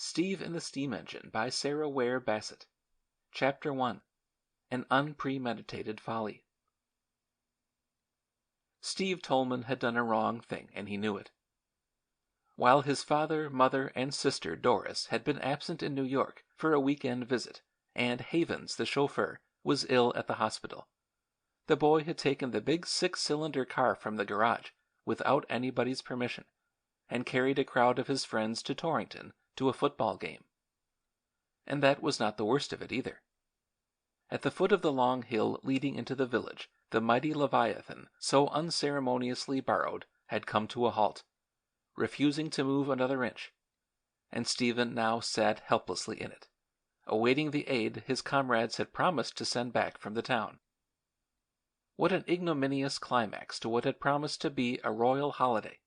Steve and the Steam Engine by Sara Ware Bassett. Chapter 1. An Unpremeditated Folly. Steve Tolman had done a wrong thing, and he knew it. While his father, mother, and sister Doris had been absent in New York for a weekend visit, and Havens, the chauffeur, was ill at the hospital, the boy had taken the big 6-cylinder car from the garage without anybody's permission and carried a crowd of his friends to Torrington to a football game. And that was not the worst of it either. At the foot of the long hill leading into the village, the mighty Leviathan, so unceremoniously borrowed, had come to a halt, refusing to move another inch, and Stephen now sat helplessly in it, awaiting the aid his comrades had promised to send back from the town. What an ignominious climax to what had promised to be a royal holiday!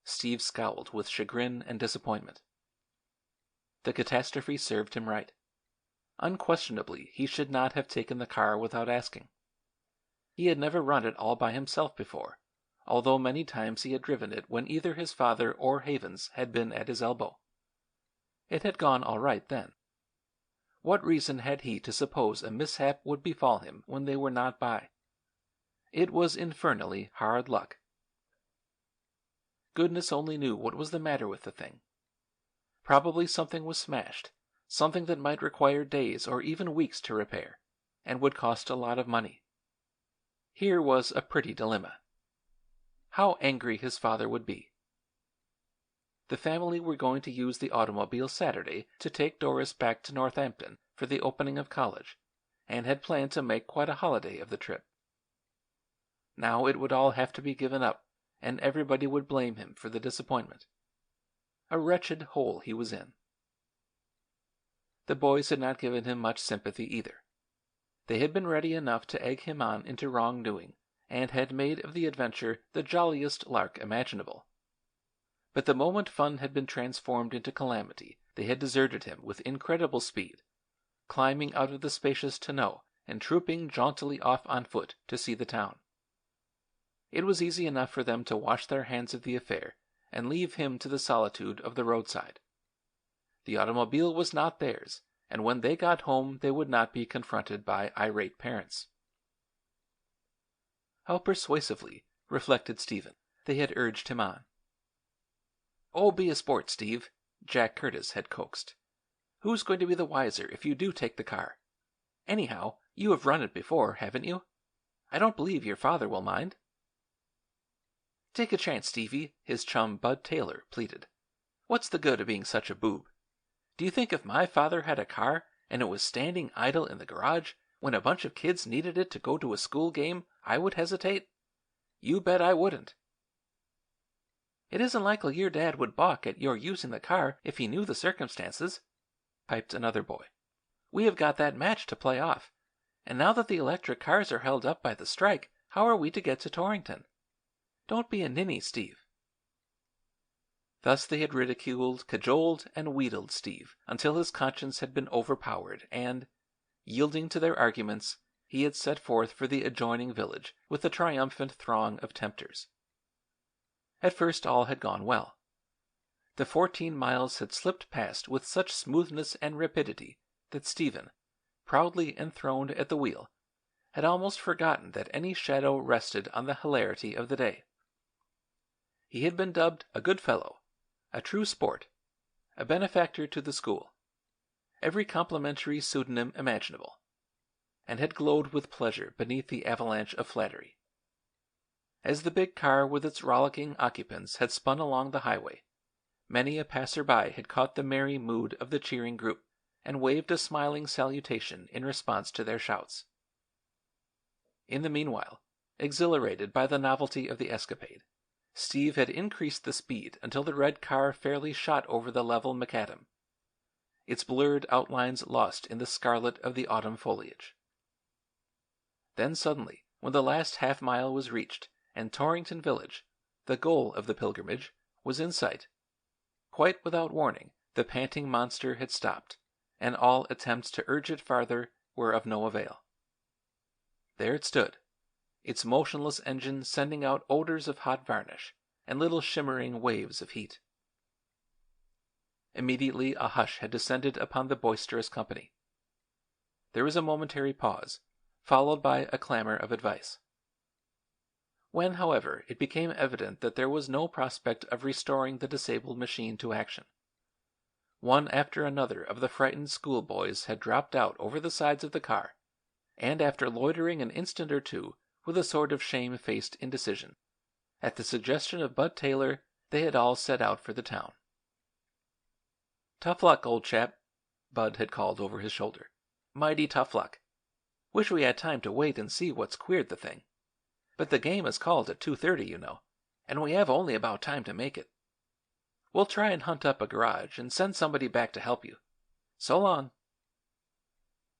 Steve scowled with chagrin and disappointment. The catastrophe served him right. Unquestionably, he should not have taken the car without asking. He had never run it all by himself before, although many times he had driven it when either his father or Havens had been at his elbow. It had gone all right then. What reason had he to suppose a mishap would befall him when they were not by? It was infernally hard luck. Goodness only knew what was the matter with the thing. Probably something was smashed, something that might require days or even weeks to repair, and would cost a lot of money. Here was a pretty dilemma. How angry his father would be. The family were going to use the automobile Saturday to take Doris back to Northampton for the opening of college, and had planned to make quite a holiday of the trip. Now it would all have to be given up, and everybody would blame him for the disappointment. A wretched hole he was in. The boys had not given him much sympathy either. They had been ready enough to egg him on into wrongdoing, and had made of the adventure the jolliest lark imaginable. But the moment fun had been transformed into calamity, they had deserted him with incredible speed, climbing out of the spacious tonneau and trooping jauntily off on foot to see the town. It was easy enough for them to wash their hands of the affair and leave him to the solitude of the roadside. The automobile was not theirs, and when they got home they would not be confronted by irate parents. How persuasively, reflected Stephen, they had urged him on. "Oh, be a sport, Steve," Jack Curtis had coaxed. "Who's going to be the wiser if you do take the car? Anyhow, you have run it before, haven't you? I don't believe your father will mind." "Take a chance, Stevie," his chum Bud Taylor pleaded. "What's the good of being such a boob? Do you think if my father had a car and it was standing idle in the garage when a bunch of kids needed it to go to a school game, I would hesitate? You bet I wouldn't." "It isn't likely your dad would balk at your using the car if he knew the circumstances," piped another boy. "We have got that match to play off, and now that the electric cars are held up by the strike, how are we to get to Torrington? Don't be a ninny, Steve." Thus they had ridiculed, cajoled, and wheedled Steve until his conscience had been overpowered, and, yielding to their arguments, he had set forth for the adjoining village with the triumphant throng of tempters. At first all had gone well. The 14 miles had slipped past with such smoothness and rapidity that Stephen, proudly enthroned at the wheel, had almost forgotten that any shadow rested on the hilarity of the day. He had been dubbed a good fellow, a true sport, a benefactor to the school, every complimentary pseudonym imaginable, and had glowed with pleasure beneath the avalanche of flattery. As the big car with its rollicking occupants had spun along the highway, many a passer-by had caught the merry mood of the cheering group and waved a smiling salutation in response to their shouts. In the meanwhile, exhilarated by the novelty of the escapade, Steve had increased the speed until the red car fairly shot over the level macadam, its blurred outlines lost in the scarlet of the autumn foliage. Then suddenly, when the last half-mile was reached, and Torrington village, the goal of the pilgrimage, was in sight, quite without warning the panting monster had stopped, and all attempts to urge it farther were of no avail. There it stood, its motionless engine sending out odors of hot varnish and little shimmering waves of heat. Immediately a hush had descended upon the boisterous company. There was a momentary pause, followed by a clamor of advice. When, however, it became evident that there was no prospect of restoring the disabled machine to action, one after another of the frightened schoolboys had dropped out over the sides of the car, and after loitering an instant or two with a sort of shame-faced indecision, at the suggestion of Bud Taylor they had all set out for the town. "Tough luck, old chap," Bud had called over his shoulder. "Mighty tough luck. Wish we had time to wait and see what's queered the thing. But the game is called at 2:30, you know, and we have only about time to make it. We'll try and hunt up a garage and send somebody back to help you. So long."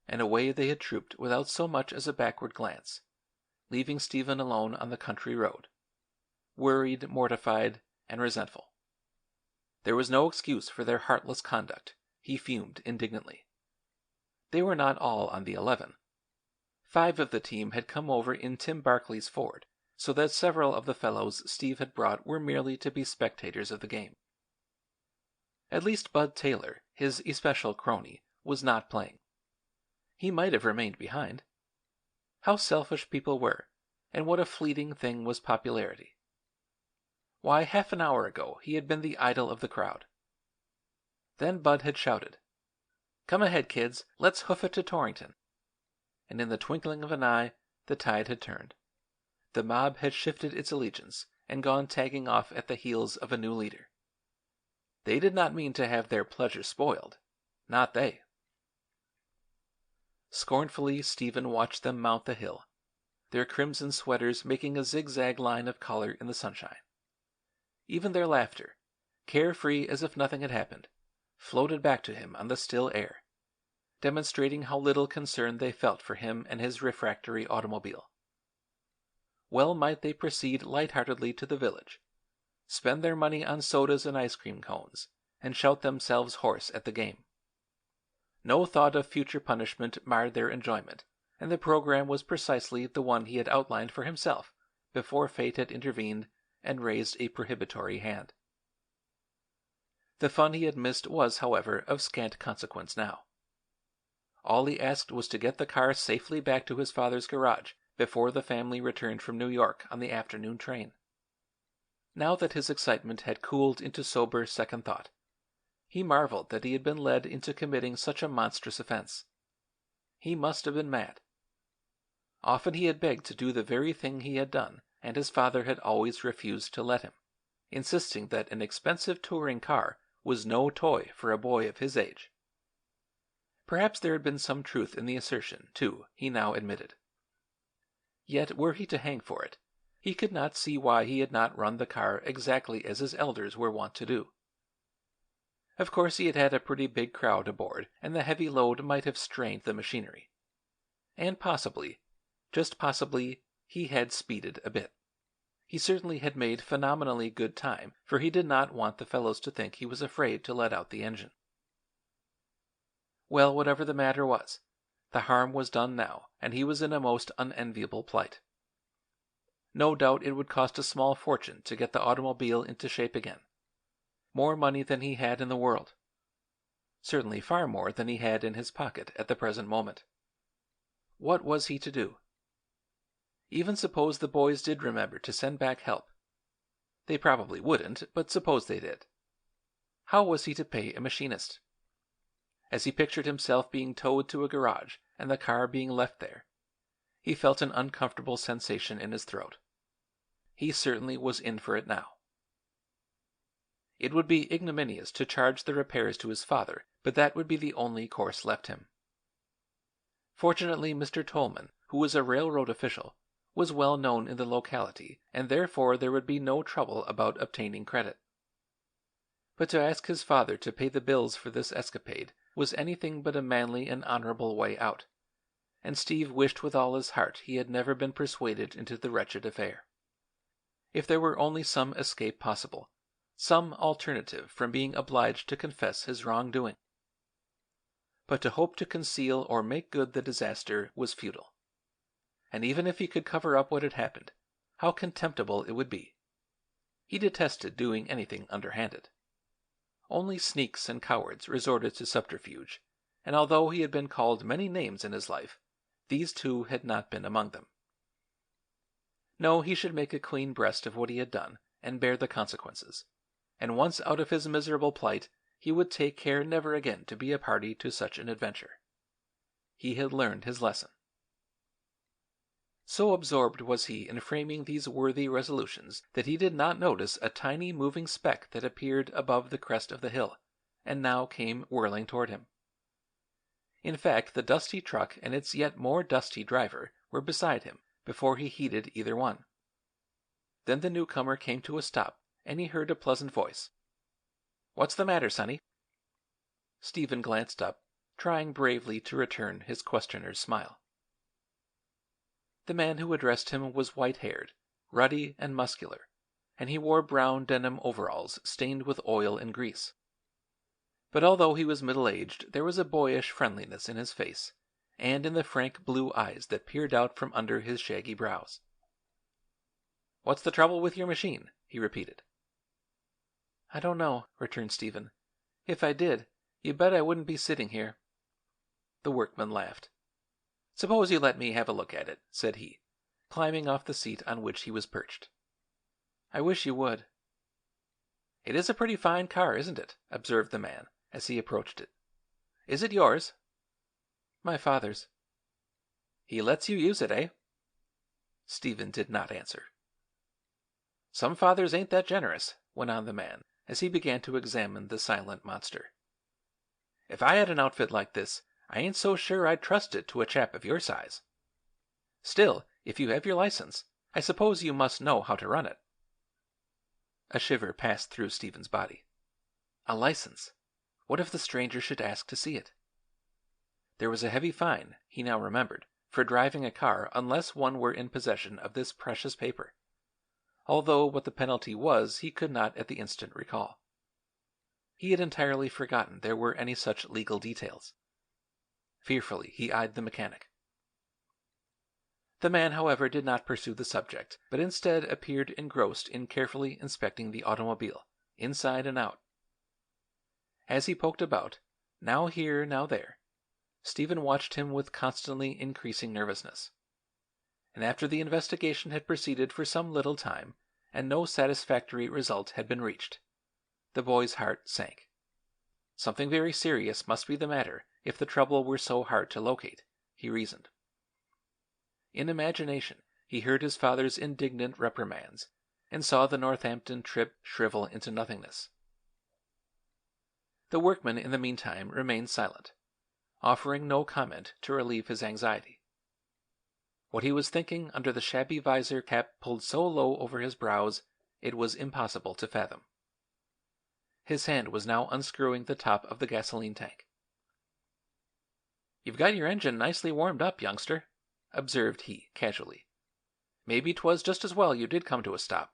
And away they had trooped without so much as a backward glance, leaving Stephen alone on the country road, worried, mortified, and resentful. There was no excuse for their heartless conduct, he fumed indignantly. They were not all on the 11. 5 of the team had come over in Tim Barkley's Ford, so that several of the fellows Steve had brought were merely to be spectators of the game. At least Bud Taylor, his especial crony, was not playing. He might have remained behind. How selfish people were, and what a fleeting thing was popularity. Why, half an hour ago he had been the idol of the crowd. Then Bud had shouted, "Come ahead, kids, let's hoof it to Torrington." And in the twinkling of an eye the tide had turned. The mob had shifted its allegiance and gone tagging off at the heels of a new leader. They did not mean to have their pleasure spoiled. Not they. Scornfully Stephen watched them mount the hill, their crimson sweaters making a zigzag line of color in the sunshine. Even their laughter, carefree as if nothing had happened, floated back to him on the still air, demonstrating how little concern they felt for him and his refractory automobile. Well might they proceed lightheartedly to the village, spend their money on sodas and ice cream cones, and shout themselves hoarse at the game. No thought of future punishment marred their enjoyment, and the program was precisely the one he had outlined for himself before fate had intervened and raised a prohibitory hand. The fun he had missed was, however, of scant consequence now. All he asked was to get the car safely back to his father's garage before the family returned from New York on the afternoon train. Now that his excitement had cooled into sober second thought, he marveled that he had been led into committing such a monstrous offense. He must have been mad. Often he had begged to do the very thing he had done, and his father had always refused to let him, insisting that an expensive touring car was no toy for a boy of his age. Perhaps there had been some truth in the assertion, too, he now admitted. Yet were he to hang for it, he could not see why he had not run the car exactly as his elders were wont to do. Of course he had had a pretty big crowd aboard, and the heavy load might have strained the machinery. And possibly, just possibly, he had speeded a bit. He certainly had made phenomenally good time, for he did not want the fellows to think he was afraid to let out the engine. Well, whatever the matter was, the harm was done now, and he was in a most unenviable plight. No doubt it would cost a small fortune to get the automobile into shape again. More money than he had in the world. Certainly far more than he had in his pocket at the present moment. What was he to do? Even suppose the boys did remember to send back help. They probably wouldn't, but suppose they did. How was he to pay a machinist? As he pictured himself being towed to a garage and the car being left there, he felt an uncomfortable sensation in his throat. He certainly was in for it now. It would be ignominious to charge the repairs to his father, but that would be the only course left him. Fortunately, Mr. Tolman, who was a railroad official, was well known in the locality, and therefore there would be no trouble about obtaining credit. But to ask his father to pay the bills for this escapade was anything but a manly and honorable way out, and Steve wished with all his heart he had never been persuaded into the wretched affair. If there were only some escape possible, some alternative from being obliged to confess his wrongdoing. But to hope to conceal or make good the disaster was futile. And even if he could cover up what had happened, how contemptible it would be. He detested doing anything underhanded. Only sneaks and cowards resorted to subterfuge, and although he had been called many names in his life, these two had not been among them. No, he should make a clean breast of what he had done and bear the consequences, and once out of his miserable plight he would take care never again to be a party to such an adventure. He had learned his lesson. So absorbed was he in framing these worthy resolutions that he did not notice a tiny moving speck that appeared above the crest of the hill, and now came whirling toward him. In fact, the dusty truck and its yet more dusty driver were beside him before he heeded either one. Then the newcomer came to a stop, and he heard a pleasant voice. "What's the matter, Sonny?" Stephen glanced up, trying bravely to return his questioner's smile. The man who addressed him was white-haired, ruddy and muscular, and he wore brown denim overalls stained with oil and grease. But although he was middle-aged, there was a boyish friendliness in his face, and in the frank blue eyes that peered out from under his shaggy brows. "What's the trouble with your machine?" he repeated. "I don't know," returned Stephen. "If I did, you bet I wouldn't be sitting here." The workman laughed. "Suppose you let me have a look at it," said he, climbing off the seat on which he was perched. "I wish you would." "It is a pretty fine car, isn't it?" observed the man, as he approached it. "Is it yours?" "My father's." "He lets you use it, eh?" Stephen did not answer. "Some fathers ain't that generous," went on the man, as he began to examine the silent monster. "If I had an outfit like this, I ain't so sure I'd trust it to a chap of your size. Still, if you have your license, I suppose you must know how to run it." A shiver passed through Stephen's body. A license! What if the stranger should ask to see it? There was a heavy fine, he now remembered, for driving a car unless one were in possession of this precious paper, although what the penalty was he could not at the instant recall. He had entirely forgotten there were any such legal details. Fearfully he eyed the mechanic. The man, however, did not pursue the subject, but instead appeared engrossed in carefully inspecting the automobile, inside and out. As he poked about, now here, now there, Stephen watched him with constantly increasing nervousness. And after the investigation had proceeded for some little time, and no satisfactory result had been reached, the boy's heart sank. Something very serious must be the matter if the trouble were so hard to locate, he reasoned. In imagination, he heard his father's indignant reprimands, and saw the Northampton trip shrivel into nothingness. The workman in the meantime remained silent, offering no comment to relieve his anxiety. What he was thinking under the shabby visor cap pulled so low over his brows it was impossible to fathom. His hand was now unscrewing the top of the gasoline tank. "You've got your engine nicely warmed up, youngster," observed he casually. "Maybe 'twas just as well you did come to a stop.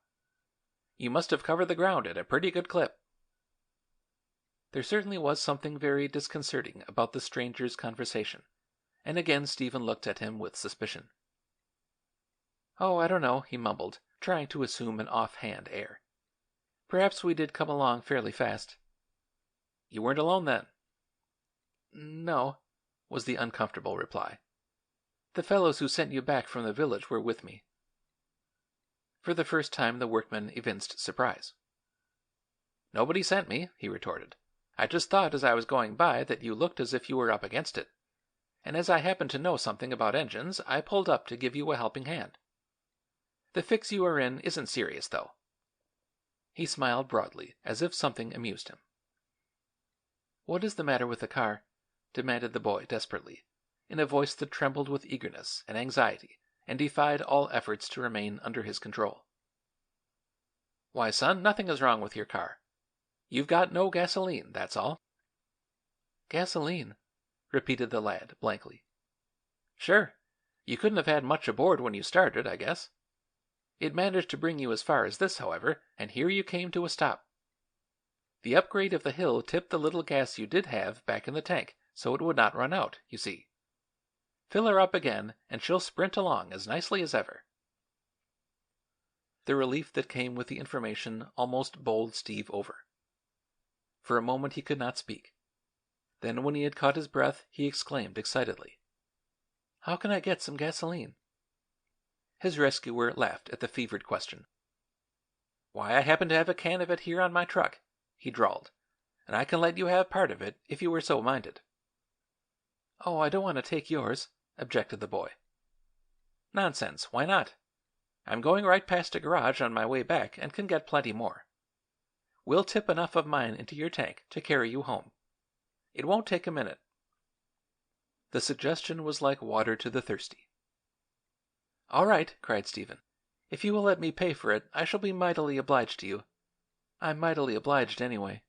You must have covered the ground at a pretty good clip." There certainly was something very disconcerting about the stranger's conversation, and again Stephen looked at him with suspicion. "Oh, I don't know," he mumbled, trying to assume an off-hand air. "Perhaps we did come along fairly fast." "You weren't alone, then?" "No," was the uncomfortable reply. "The fellows who sent you back from the village were with me." For the first time the workman evinced surprise. "Nobody sent me," he retorted. "I just thought as I was going by that you looked as if you were up against it. And as I happen to know something about engines, I pulled up to give you a helping hand. The fix you are in isn't serious, though." He smiled broadly, as if something amused him. "What is the matter with the car?" demanded the boy desperately, in a voice that trembled with eagerness and anxiety and defied all efforts to remain under his control. "Why, son, nothing is wrong with your car. You've got no gasoline, that's all." "Gasoline?" repeated the lad blankly. "Sure. You couldn't have had much aboard when you started, I guess. It managed to bring you as far as this, however, and here you came to a stop. The upgrade of the hill tipped the little gas you did have back in the tank so it would not run out, you see. Fill her up again, and she'll sprint along as nicely as ever." The relief that came with the information almost bowled Steve over. For a moment he could not speak. Then, when he had caught his breath, he exclaimed excitedly, "How can I get some gasoline?" His rescuer laughed at the fevered question. "Why, I happen to have a can of it here on my truck," he drawled, "and I can let you have part of it if you were so minded." "Oh, I don't want to take yours," objected the boy. "Nonsense, why not? I'm going right past a garage on my way back and can get plenty more. We'll tip enough of mine into your tank to carry you home. It won't take a minute." The suggestion was like water to the thirsty. "All right," cried Stephen. "If you will let me pay for it, I shall be mightily obliged to you. I'm mightily obliged anyway."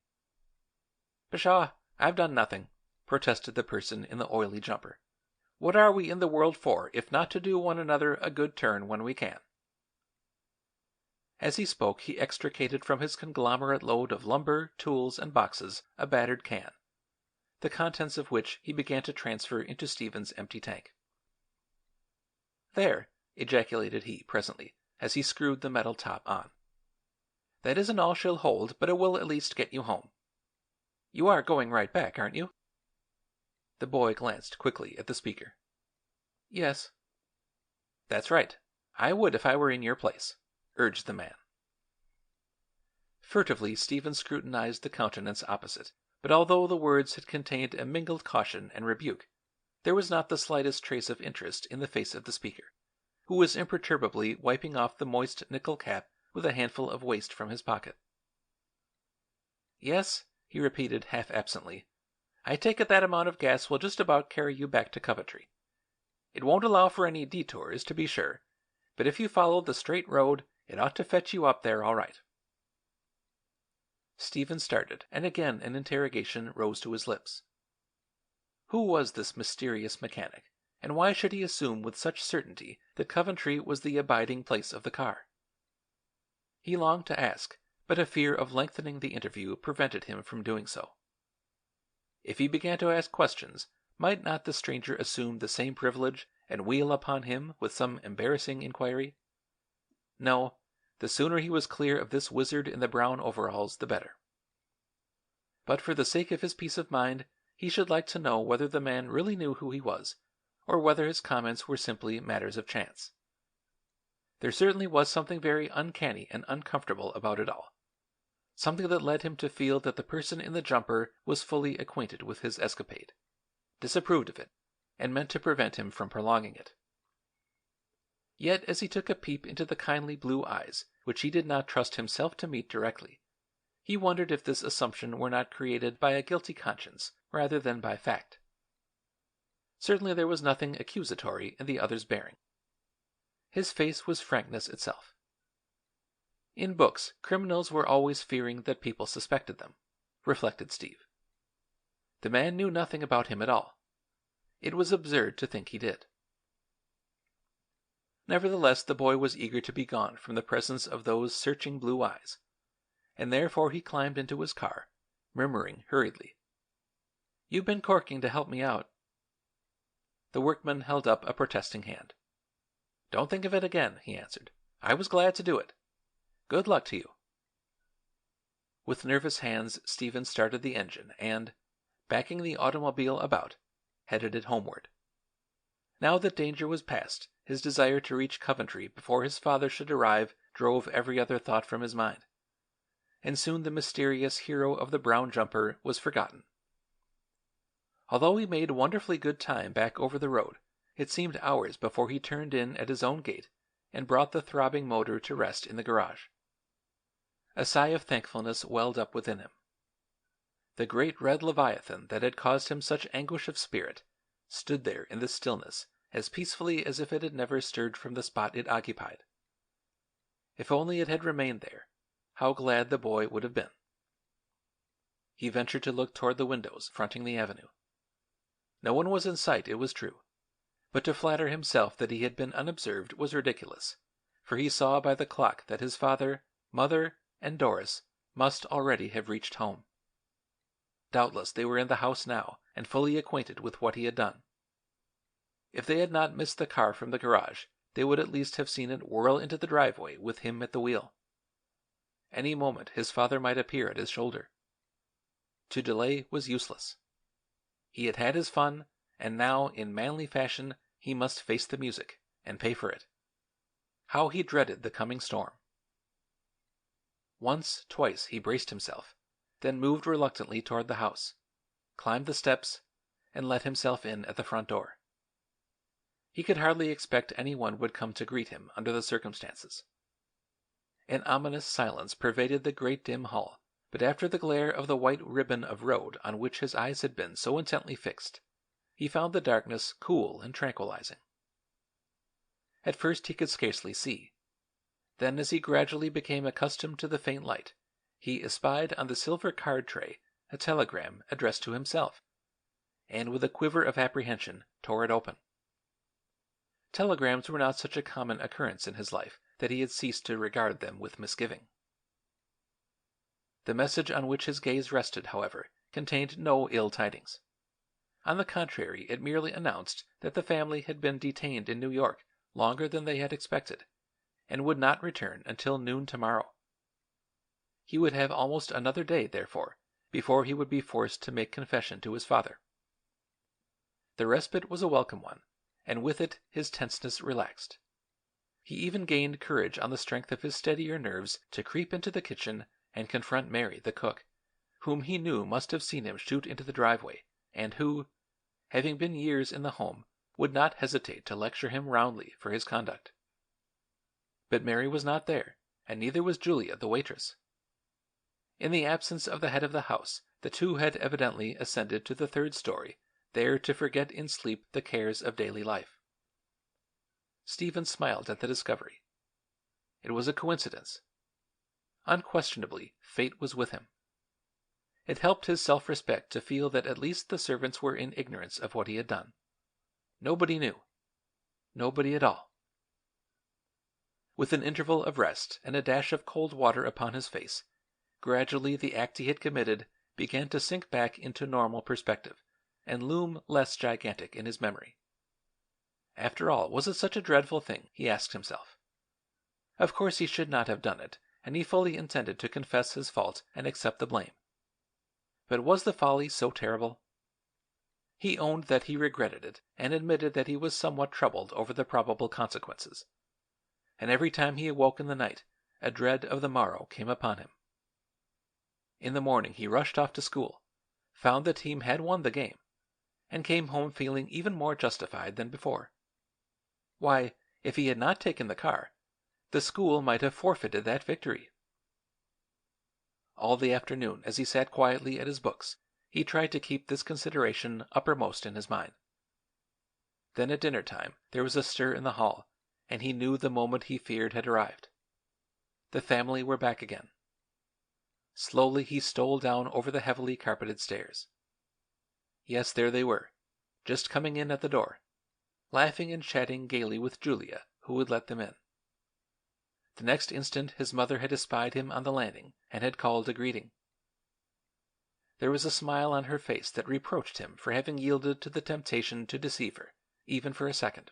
"Pshaw, I've done nothing," protested the person in the oily jumper. "What are we in the world for if not to do one another a good turn when we can?" As he spoke, he extricated from his conglomerate load of lumber, tools, and boxes a battered can, the contents of which he began to transfer into Stephen's empty tank. "There," ejaculated he presently, as he screwed the metal top on. "That isn't all she'll hold, but it will at least get you home. You are going right back, aren't you?" The boy glanced quickly at the speaker. "Yes." "That's right. I would if I were in your place," urged the man. Furtively Stephen scrutinized the countenance opposite, but although the words had contained a mingled caution and rebuke, there was not the slightest trace of interest in the face of the speaker, who was imperturbably wiping off the moist nickel cap with a handful of waste from his pocket. "Yes," he repeated half absently, "I take it that amount of gas will just about carry you back to Coventry. It won't allow for any detours, to be sure, but if you follow the straight road it ought to fetch you up there all right." Stephen started, and again an interrogation rose to his lips. Who was this mysterious mechanic, and why should he assume with such certainty that Coventry was the abiding place of the car? He longed to ask, but a fear of lengthening the interview prevented him from doing so. If he began to ask questions, might not the stranger assume the same privilege and wheel upon him with some embarrassing inquiry? No, the sooner he was clear of this wizard in the brown overalls, the better. But for the sake of his peace of mind, he should like to know whether the man really knew who he was, or whether his comments were simply matters of chance. There certainly was something very uncanny and uncomfortable about it all, something that led him to feel that the person in the jumper was fully acquainted with his escapade, disapproved of it, and meant to prevent him from prolonging it. Yet as he took a peep into the kindly blue eyes, which he did not trust himself to meet directly, he wondered if this assumption were not created by a guilty conscience rather than by fact. Certainly there was nothing accusatory in the other's bearing. His face was frankness itself. In books, criminals were always fearing that people suspected them, reflected Steve. The man knew nothing about him at all. It was absurd to think he did. Nevertheless, the boy was eager to be gone from the presence of those searching blue eyes, and therefore he climbed into his car, murmuring hurriedly, "You've been corking to help me out." The workman held up a protesting hand. "Don't think of it again," he answered. "I was glad to do it. Good luck to you." With nervous hands Stephen started the engine and, backing the automobile about, headed it homeward. Now that danger was past, his desire to reach Coventry before his father should arrive drove every other thought from his mind, and soon the mysterious hero of the brown jumper was forgotten. Although he made wonderfully good time back over the road, it seemed hours before he turned in at his own gate and brought the throbbing motor to rest in the garage. A sigh of thankfulness welled up within him. The great red leviathan that had caused him such anguish of spirit stood there in the stillness as peacefully as if it had never stirred from the spot it occupied. If only it had remained there, how glad the boy would have been. He ventured to look toward the windows fronting the avenue. No one was in sight, it was true, but to flatter himself that he had been unobserved was ridiculous, for he saw by the clock that his father, mother, and Doris must already have reached home. Doubtless they were in the house now and fully acquainted with what he had done. If they had not missed the car from the garage, they would at least have seen it whirl into the driveway with him at the wheel. Any moment his father might appear at his shoulder. To delay was useless. He had had his fun, and now in manly fashion he must face the music, and pay for it. How he dreaded the coming storm! Once, twice he braced himself, then moved reluctantly toward the house, climbed the steps, and let himself in at the front door. He could hardly expect anyone would come to greet him under the circumstances. An ominous silence pervaded the great dim hall, but after the glare of the white ribbon of road on which his eyes had been so intently fixed, he found the darkness cool and tranquilizing. At first he could scarcely see. Then, as he gradually became accustomed to the faint light, he espied on the silver card tray a telegram addressed to himself, and with a quiver of apprehension tore it open. Telegrams were not such a common occurrence in his life that he had ceased to regard them with misgiving. The message on which his gaze rested, however, contained no ill tidings. On the contrary, it merely announced that the family had been detained in New York longer than they had expected, and would not return until noon tomorrow. He would have almost another day, therefore, before he would be forced to make confession to his father. The respite was a welcome one, and with it his tenseness relaxed. He even gained courage on the strength of his steadier nerves to creep into the kitchen and confront Mary, the cook, whom he knew must have seen him shoot into the driveway, and who, having been years in the home, would not hesitate to lecture him roundly for his conduct. But Mary was not there, and neither was Julia, the waitress. In the absence of the head of the house, the two had evidently ascended to the third story, there to forget in sleep the cares of daily life. Stephen smiled at the discovery. It was a coincidence. Unquestionably, fate was with him. It helped his self-respect to feel that at least the servants were in ignorance of what he had done. Nobody knew. Nobody at all. With an interval of rest and a dash of cold water upon his face, gradually the act he had committed began to sink back into normal perspective and loom less gigantic in his memory. After all, was it such a dreadful thing, he asked himself. Of course he should not have done it, and he fully intended to confess his fault and accept the blame. But was the folly so terrible? He owned that he regretted it, and admitted that he was somewhat troubled over the probable consequences. And every time he awoke in the night, a dread of the morrow came upon him. In the morning he rushed off to school, found the team had won the game, and came home feeling even more justified than before. Why, if he had not taken the car, the school might have forfeited that victory. All the afternoon, as he sat quietly at his books, he tried to keep this consideration uppermost in his mind. Then at dinner time there was a stir in the hall, and he knew the moment he feared had arrived. The family were back again. Slowly he stole down over the heavily carpeted stairs. Yes, there they were, just coming in at the door, laughing and chatting gaily with Julia, who would let them in. The next instant his mother had espied him on the landing and had called a greeting. There was a smile on her face that reproached him for having yielded to the temptation to deceive her, even for a second.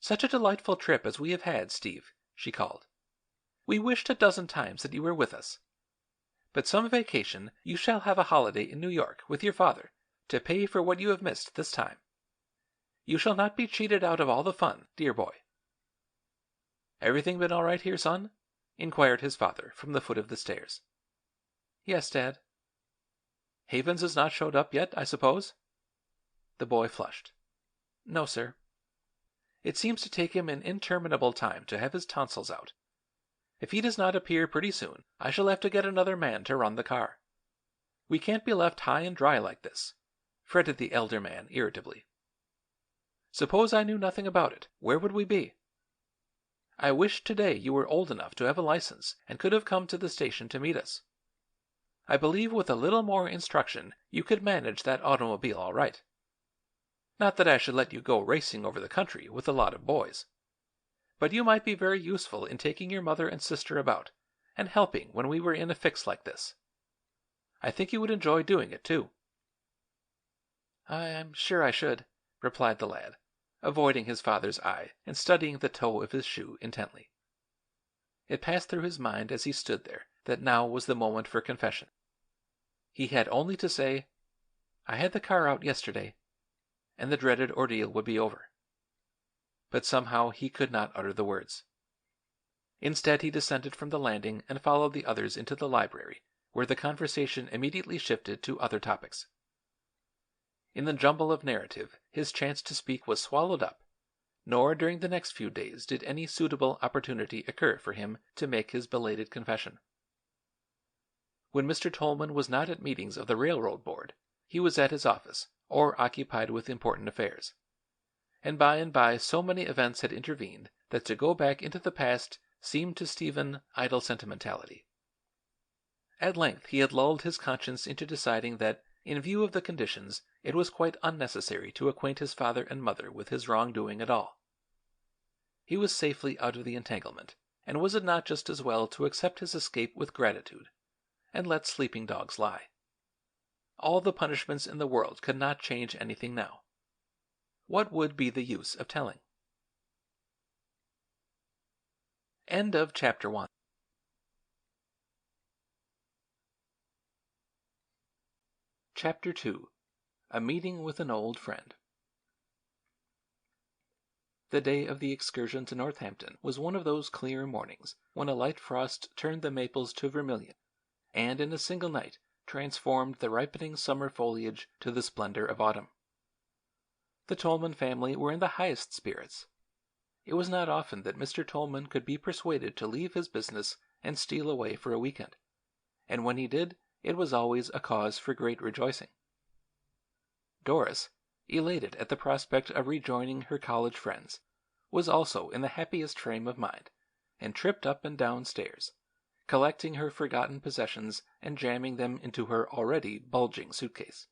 "Such a delightful trip as we have had, Steve," she called. "We wished a dozen times that you were with us. But some vacation you shall have a holiday in New York with your father to pay for what you have missed this time. You shall not be cheated out of all the fun, dear boy." "Everything been all right here, son?" inquired his father from the foot of the stairs. "Yes, Dad." "Havens has not showed up yet, I suppose?" The boy flushed. "No, sir. It seems to take him an interminable time to have his tonsils out. If he does not appear pretty soon, I shall have to get another man to run the car. We can't be left high and dry like this," fretted the elder man irritably. "Suppose I knew nothing about it, where would we be? I wish today you were old enough to have a license and could have come to the station to meet us. I believe with a little more instruction you could manage that automobile all right. Not that I should let you go racing over the country with a lot of boys. But you might be very useful in taking your mother and sister about, and helping when we were in a fix like this. I think you would enjoy doing it, too." "I'm sure I should," replied the lad, avoiding his father's eye and studying the toe of his shoe intently. It passed through his mind as he stood there that now was the moment for confession. He had only to say, "I had the car out yesterday," and the dreaded ordeal would be over. But somehow he could not utter the words. Instead, he descended from the landing and followed the others into the library, where the conversation immediately shifted to other topics. In the jumble of narrative, his chance to speak was swallowed up, nor during the next few days did any suitable opportunity occur for him to make his belated confession. When Mr. Tolman was not at meetings of the railroad board, he was at his office or occupied with important affairs. And by so many events had intervened that to go back into the past seemed to Stephen idle sentimentality. At length he had lulled his conscience into deciding that, in view of the conditions, it was quite unnecessary to acquaint his father and mother with his wrongdoing at all. He was safely out of the entanglement, and was it not just as well to accept his escape with gratitude, and let sleeping dogs lie? All the punishments in the world could not change anything now. What would be the use of telling? End of Chapter 1. Chapter 2. A Meeting with an Old Friend. The day of the excursion to Northampton was one of those clear mornings when a light frost turned the maples to vermilion, and in a single night transformed the ripening summer foliage to the splendor of autumn. The Tolman family were in the highest spirits. It was not often that Mr. Tolman could be persuaded to leave his business and steal away for a weekend, and when he did, it was always a cause for great rejoicing. Doris, elated at the prospect of rejoining her college friends, was also in the happiest frame of mind, and tripped up and down stairs, collecting her forgotten possessions and jamming them into her already bulging suitcase.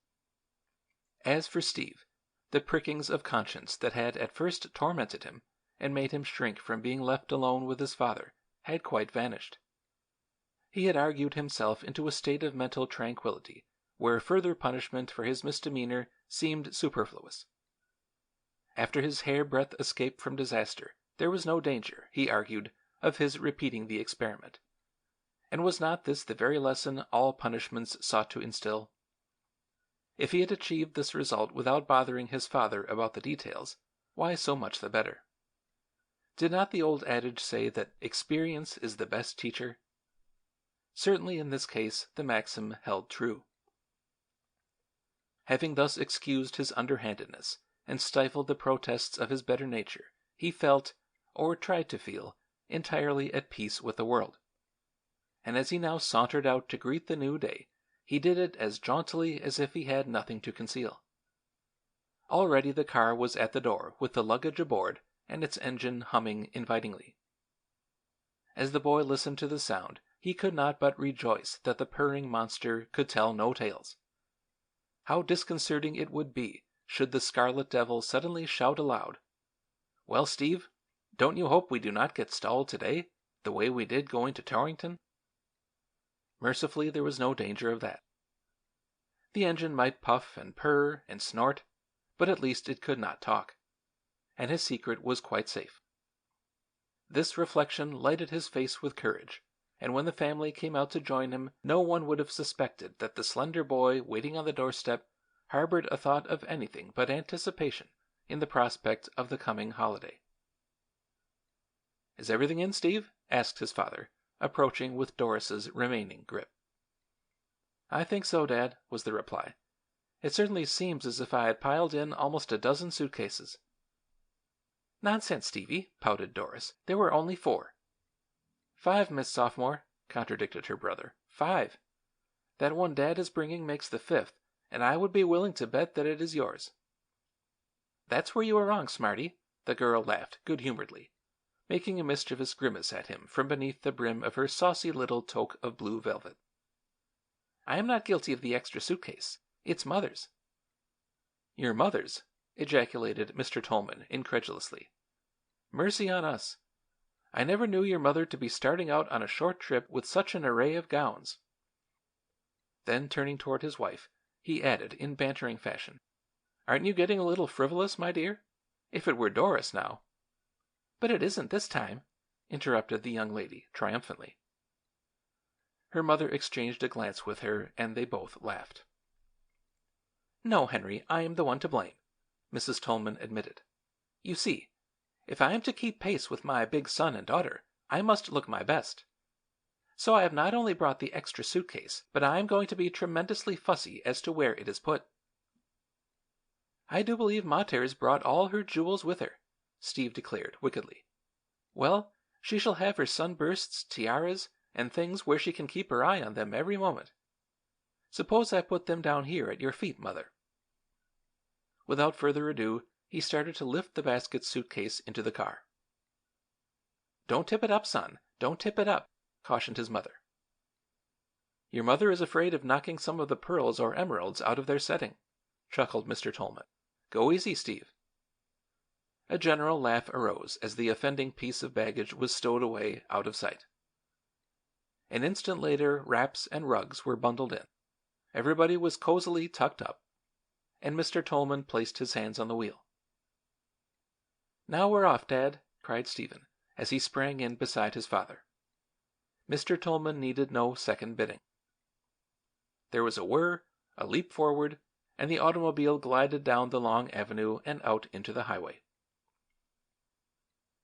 As for Steve, the prickings of conscience that had at first tormented him and made him shrink from being left alone with his father had quite vanished. He had argued himself into a state of mental tranquility where further punishment for his misdemeanor seemed superfluous. After his hairbreadth escape from disaster, there was no danger, he argued, of his repeating the experiment. And was not this the very lesson all punishments sought to instill? If he had achieved this result without bothering his father about the details, why so much the better. Did not the old adage say that experience is the best teacher? Certainly in this case the maxim held true. Having thus excused his underhandedness and stifled the protests of his better nature, he felt, or tried to feel, entirely at peace with the world. And as he now sauntered out to greet the new day, he did it as jauntily as if he had nothing to conceal. Already the car was at the door with the luggage aboard and its engine humming invitingly. As the boy listened to the sound, he could not but rejoice that the purring monster could tell no tales. How disconcerting it would be should the Scarlet Devil suddenly shout aloud, "Well, Steve, don't you hope we do not get stalled today, the way we did going to Torrington?" Mercifully, there was no danger of that. The engine might puff and purr and snort, but at least it could not talk, and his secret was quite safe. This reflection lighted his face with courage, and when the family came out to join him, no one would have suspected that the slender boy waiting on the doorstep harbored a thought of anything but anticipation in the prospect of the coming holiday. "Is everything in, Steve?" asked his father, approaching with Doris's remaining grip. "I think so, Dad," was the reply. "It certainly seems as if I had piled in almost a dozen suitcases." "Nonsense, Stevie," pouted Doris. "There were only 4. "5, Miss Sophomore," contradicted her brother. 5. That one Dad is bringing makes the 5th, and I would be willing to bet that it is yours." "That's where you are wrong, Smarty," the girl laughed good-humoredly, making a mischievous grimace at him from beneath the brim of her saucy little toque of blue velvet. "I am not guilty of the extra suitcase. It's Mother's." "Your mother's?" ejaculated Mr. Tolman incredulously. "Mercy on us! I never knew your mother to be starting out on a short trip with such an array of gowns." Then turning toward his wife, he added in bantering fashion, "Aren't you getting a little frivolous, my dear? If it were Doris, now—" "But it isn't this time," interrupted the young lady triumphantly. Her mother exchanged a glance with her, and they both laughed. "No, Henry, I am the one to blame," Mrs. Tolman admitted. "You see, if I am to keep pace with my big son and daughter, I must look my best. So I have not only brought the extra suitcase, but I am going to be tremendously fussy as to where it is put." "I do believe Mater's brought all her jewels with her," Steve declared wickedly. "Well, she shall have her sunbursts, tiaras, and things where she can keep her eye on them every moment. Suppose I put them down here at your feet, Mother." Without further ado, he started to lift the basket suitcase into the car. "Don't tip it up, son. Don't tip it up," cautioned his mother. "Your mother is afraid of knocking some of the pearls or emeralds out of their setting," chuckled Mr. Tolman. "Go easy, Steve." A general laugh arose as the offending piece of baggage was stowed away out of sight. An instant later wraps and rugs were bundled in. Everybody was cozily tucked up, and Mr. Tolman placed his hands on the wheel. "Now we're off, Dad," cried Stephen, as he sprang in beside his father. Mr. Tolman needed no second bidding. There was a whir, a leap forward, and the automobile glided down the long avenue and out into the highway.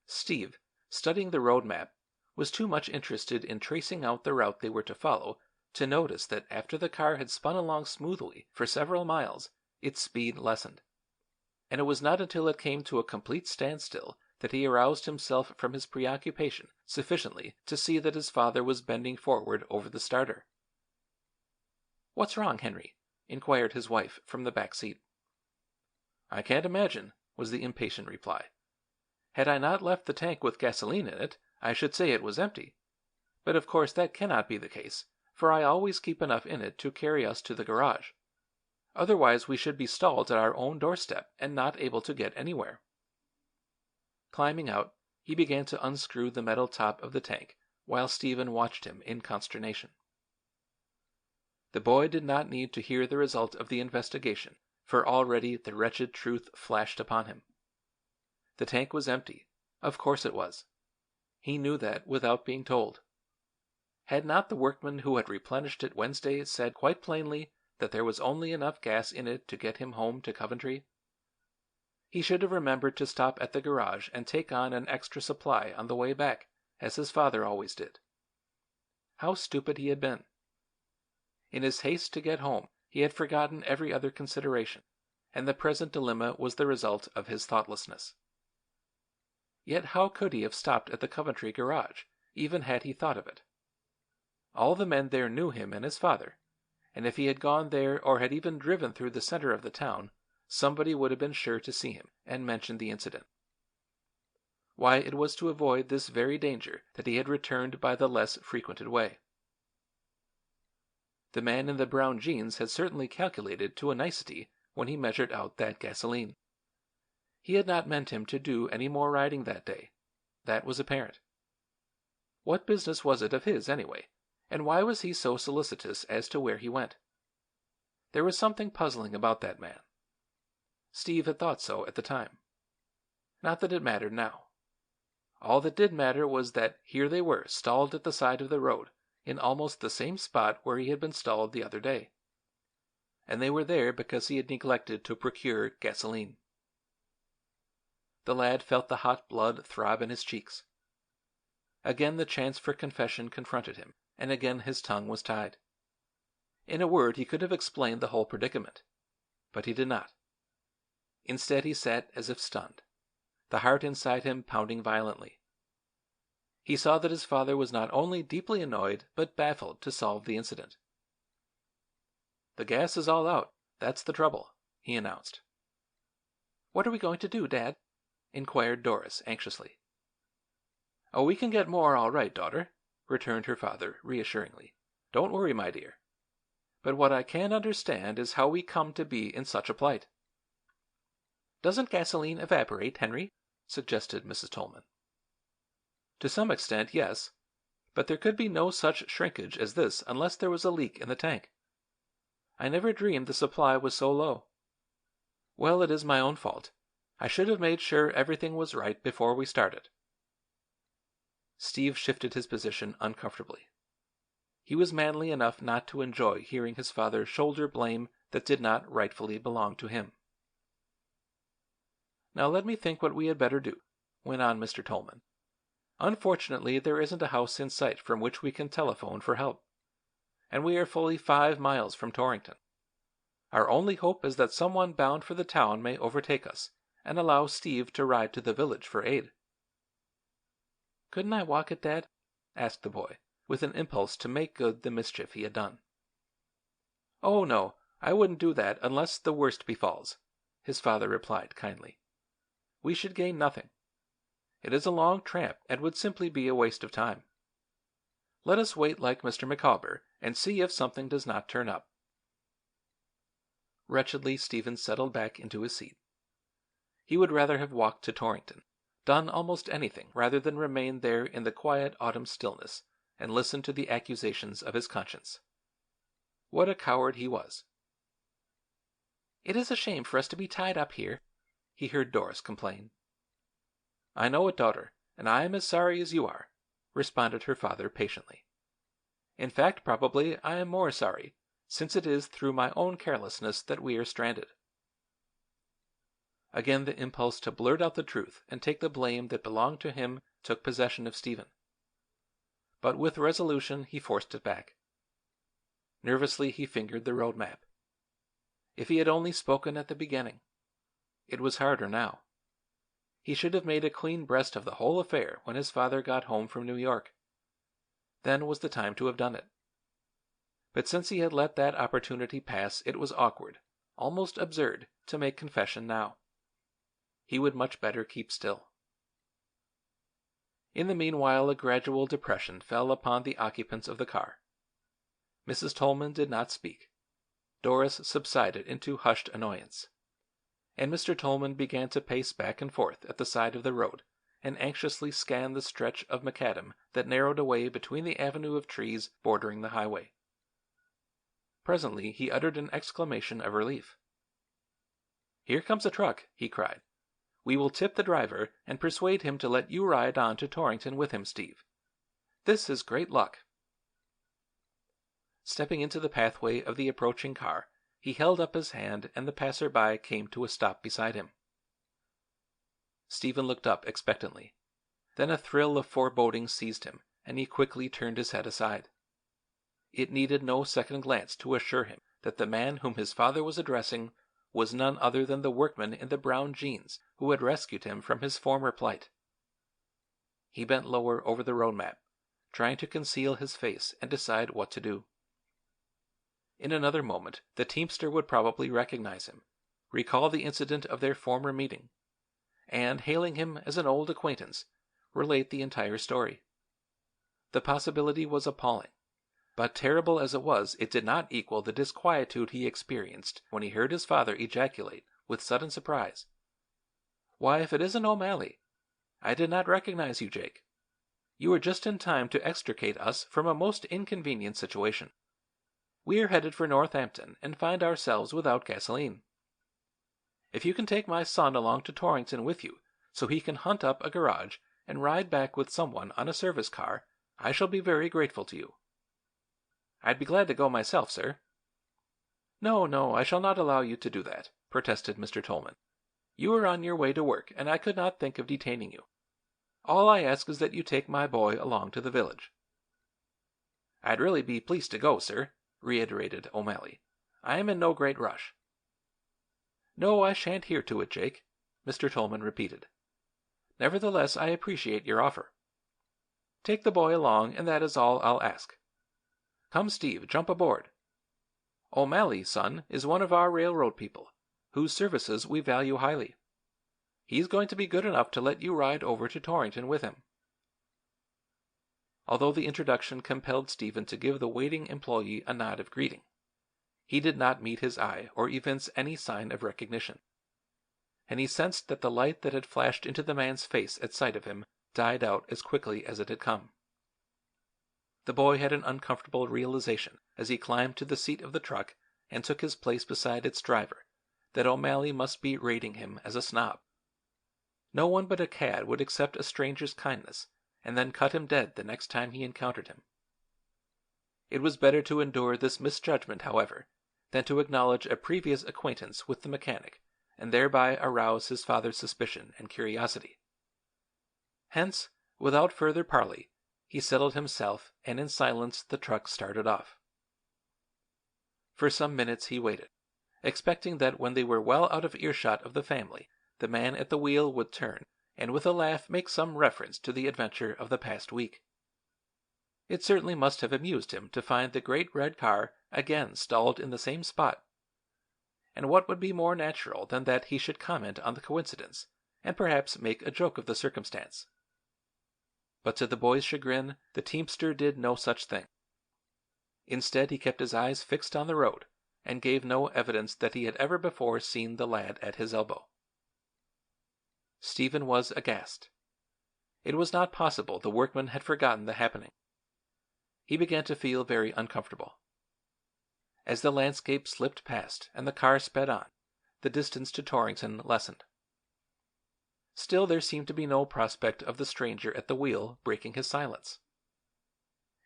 Steve, studying the road map, was too much interested in tracing out the route they were to follow to notice that after the car had spun along smoothly for several miles, its speed lessened. And it was not until it came to a complete standstill that he aroused himself from his preoccupation sufficiently to see that his father was bending forward over the starter. "What's wrong, Henry?" inquired his wife from the back seat. "I can't imagine," was the impatient reply. "Had I not left the tank with gasoline in it, I should say it was empty. But of course that cannot be the case, for I always keep enough in it to carry us to the garage. Otherwise we should be stalled at our own doorstep and not able to get anywhere." Climbing out, he began to unscrew the metal top of the tank while Stephen watched him in consternation. The boy did not need to hear the result of the investigation, for already the wretched truth flashed upon him. The tank was empty. Of course it was. He knew that without being told. Had not the workman who had replenished it Wednesday said quite plainly that there was only enough gas in it to get him home to Coventry? He should have remembered to stop at the garage and take on an extra supply on the way back, as his father always did. How stupid he had been! In his haste to get home, he had forgotten every other consideration, and the present dilemma was the result of his thoughtlessness. Yet how could he have stopped at the Coventry garage, even had he thought of it? All the men there knew him and his father, and if he had gone there or had even driven through the center of the town, somebody would have been sure to see him and mention the incident. Why, it was to avoid this very danger that he had returned by the less frequented way. The man in the brown jeans had certainly calculated to a nicety when he measured out that gasoline. He had not meant him to do any more riding that day. That was apparent. What business was it of his, anyway, and why was he so solicitous as to where he went? There was something puzzling about that man. Steve had thought so at the time. Not that it mattered now. All that did matter was that here they were, stalled at the side of the road, in almost the same spot where he had been stalled the other day. And they were there because he had neglected to procure gasoline. The lad felt the hot blood throb in his cheeks. Again the chance for confession confronted him, and again his tongue was tied. In a word, he could have explained the whole predicament, but he did not. Instead, he sat as if stunned, the heart inside him pounding violently. He saw that his father was not only deeply annoyed, but baffled to solve the incident. "The gas is all out. That's the trouble," he announced. "What are we going to do, Dad?" inquired Doris anxiously. "Oh, we can get more all right, daughter," returned her father reassuringly. "Don't worry, my dear. But what I can't understand is how we come to be in such a plight." "Doesn't gasoline evaporate, Henry?" suggested Mrs. Tolman. "To some extent, yes, but there could be no such shrinkage as this unless there was a leak in the tank. I never dreamed the supply was so low. Well, it is my own fault. I should have made sure everything was right before we started." Steve shifted his position uncomfortably. He was manly enough not to enjoy hearing his father shoulder blame that did not rightfully belong to him. "Now let me think what we had better do," went on Mr. Tolman. "Unfortunately, there isn't a house in sight from which we can telephone for help, and we are fully 5 miles from Torrington. Our only hope is that someone bound for the town may overtake us and allow Steve to ride to the village for aid." "Couldn't I walk it, Dad?" asked the boy, with an impulse to make good the mischief he had done. "Oh, no, I wouldn't do that unless the worst befalls," his father replied kindly. "We should gain nothing. It is a long tramp and would simply be a waste of time. Let us wait like Mr. Micawber and see if something does not turn up." Wretchedly, Stephen settled back into his seat. He would rather have walked to Torrington, done almost anything rather than remain there in the quiet autumn stillness and listen to the accusations of his conscience. What a coward he was! "It is a shame for us to be tied up here," he heard Doris complain. "I know it, daughter, and I am as sorry as you are," responded her father patiently. "In fact, probably I am more sorry, since it is through my own carelessness that we are stranded." Again the impulse to blurt out the truth and take the blame that belonged to him took possession of Stephen. But with resolution he forced it back. Nervously he fingered the road map. If he had only spoken at the beginning! It was harder now. He should have made a clean breast of the whole affair when his father got home from New York. Then was the time to have done it. But since he had let that opportunity pass, it was awkward, almost absurd, to make confession now. He would much better keep still. In the meanwhile, a gradual depression fell upon the occupants of the car. Mrs. Tolman did not speak. Doris subsided into hushed annoyance. And Mr. Tolman began to pace back and forth at the side of the road and anxiously scan the stretch of macadam that narrowed away between the avenue of trees bordering the highway. Presently he uttered an exclamation of relief. "Here comes a truck," he cried. "We will tip the driver and persuade him to let you ride on to Torrington with him, Steve. This is great luck." Stepping into the pathway of the approaching car, he held up his hand and the passer-by came to a stop beside him. Stephen looked up expectantly. Then a thrill of foreboding seized him, and he quickly turned his head aside. It needed no second glance to assure him that the man whom his father was addressing was none other than the workman in the brown jeans who had rescued him from his former plight. He bent lower over the road map, trying to conceal his face and decide what to do. In another moment the teamster would probably recognize him, recall the incident of their former meeting, and, hailing him as an old acquaintance, relate the entire story. The possibility was appalling, but terrible as it was, it did not equal the disquietude he experienced when he heard his father ejaculate, with sudden surprise, "Why, if it isn't O'Malley! I did not recognize you, Jake. You were just in time to extricate us from a most inconvenient situation. We are headed for Northampton and find ourselves without gasoline. If you can take my son along to Torrington with you so he can hunt up a garage and ride back with someone on a service car, I shall be very grateful to you." "I'd be glad to go myself, sir." "No, no, I shall not allow you to do that," protested Mr. Tolman. "You are on your way to work, and I could not think of detaining you. All I ask is that you take my boy along to the village." "I'd really be pleased to go, sir," reiterated O'Malley. "I am in no great rush." "No, I shan't hear to it, Jake," Mr. Tolman repeated. "Nevertheless, I appreciate your offer. Take the boy along, and that is all I'll ask. Come, Steve, jump aboard. O'Malley, son, is one of our railroad people, whose services we value highly. He's going to be good enough to let you ride over to Torrington with him." Although the introduction compelled Stephen to give the waiting employee a nod of greeting, he did not meet his eye or evince any sign of recognition, and he sensed that the light that had flashed into the man's face at sight of him died out as quickly as it had come. The boy had an uncomfortable realization as he climbed to the seat of the truck and took his place beside its driver that O'Malley must be rating him as a snob. No one but a cad would accept a stranger's kindness and then cut him dead the next time he encountered him. It was better to endure this misjudgment, however, than to acknowledge a previous acquaintance with the mechanic and thereby arouse his father's suspicion and curiosity. Hence, without further parley, he settled himself, and in silence the truck started off. For some minutes he waited, expecting that when they were well out of earshot of the family, the man at the wheel would turn and with a laugh make some reference to the adventure of the past week. It certainly must have amused him to find the great red car again stalled in the same spot. And what would be more natural than that he should comment on the coincidence, and perhaps make a joke of the circumstance? But to the boy's chagrin, the teamster did no such thing. Instead, he kept his eyes fixed on the road, and gave no evidence that he had ever before seen the lad at his elbow. Stephen was aghast. It was not possible the workman had forgotten the happening. He began to feel very uncomfortable. As the landscape slipped past and the car sped on, the distance to Torrington lessened. Still there seemed to be no prospect of the stranger at the wheel breaking his silence.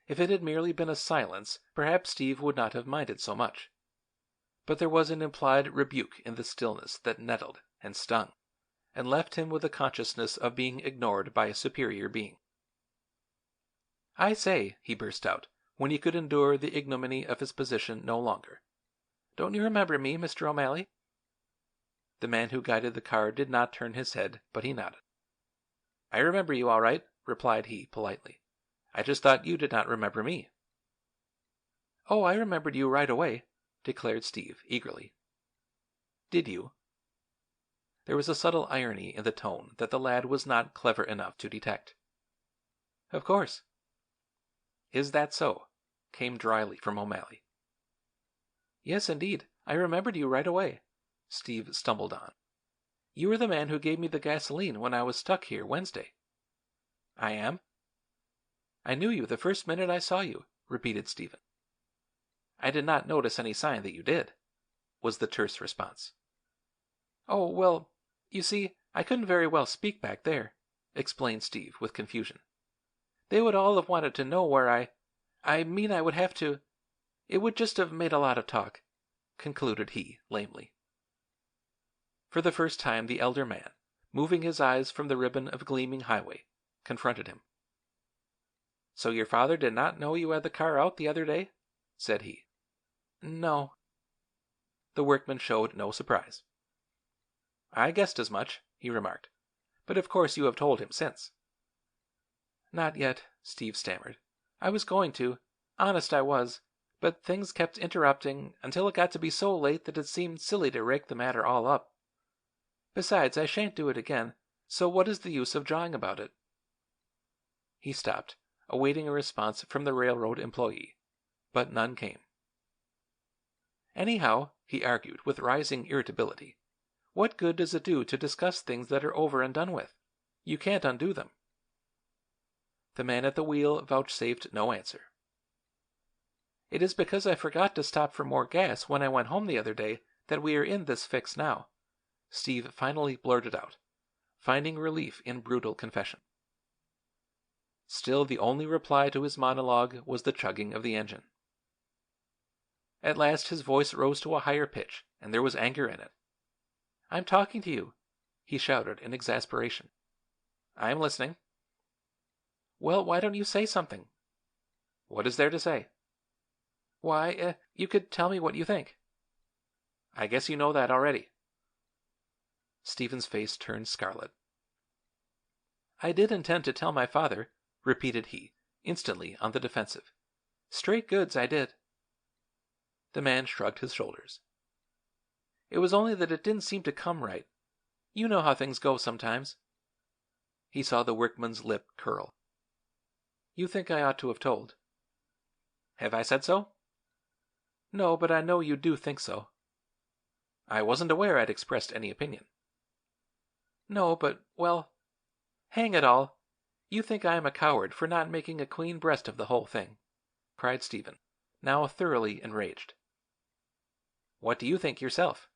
If it had merely been a silence, perhaps Steve would not have minded so much. But there was an implied rebuke in the stillness that nettled and stung, and left him with the consciousness of being ignored by a superior being. "I say," he burst out, when he could endure the ignominy of his position no longer. "Don't you remember me, Mr. O'Malley?" The man who guided the car did not turn his head, but he nodded. "I remember you all right," replied he, politely. "I just thought you did not remember me." "Oh, I remembered you right away," declared Steve, eagerly. "Did you?" There was a subtle irony in the tone that the lad was not clever enough to detect. "Of course." "Is that so?" came dryly from O'Malley. "Yes, indeed. I remembered you right away," Steve stumbled on. "You were the man who gave me the gasoline when I was stuck here Wednesday." "I am?" "I knew you the first minute I saw you," repeated Stephen. "I did not notice any sign that you did," was the terse response. "Oh, well, you see, I couldn't very well speak back there," explained Steve with confusion. "They would all have wanted to know where I mean I would have to. It would just have made a lot of talk," concluded he, lamely. For the first time the elder man, moving his eyes from the ribbon of gleaming highway, confronted him. "So your father did not know you had the car out the other day?" said he. "No." The workman showed no surprise. "I guessed as much," he remarked. "But of course you have told him since." "Not yet," Steve stammered. "I was going to. Honest I was. But things kept interrupting until it got to be so late that it seemed silly to rake the matter all up. Besides, I shan't do it again, so what is the use of jawing about it?" He stopped, awaiting a response from the railroad employee, but none came. "Anyhow," he argued with rising irritability, "what good does it do to discuss things that are over and done with? You can't undo them." The man at the wheel vouchsafed no answer. "It is because I forgot to stop for more gas when I went home the other day that we are in this fix now," Steve finally blurted out, finding relief in brutal confession. Still the only reply to his monologue was the chugging of the engine. At last his voice rose to a higher pitch, and there was anger in it. "I'm talking to you," he shouted in exasperation. "I am listening." "Well, why don't you say something?" "What is there to say?" "Why, you could tell me what you think." "I guess you know that already." Stephen's face turned scarlet. "I did intend to tell my father," repeated he, instantly on the defensive. "Straight goods, I did." The man shrugged his shoulders. "It was only that it didn't seem to come right. You know how things go sometimes." He saw the workman's lip curl. "You think I ought to have told." "Have I said so?" "No, but I know you do think so." "I wasn't aware I'd expressed any opinion." "No, but, well, hang it all, you think I am a coward for not making a clean breast of the whole thing," cried Stephen, now thoroughly enraged. "What do you think yourself?"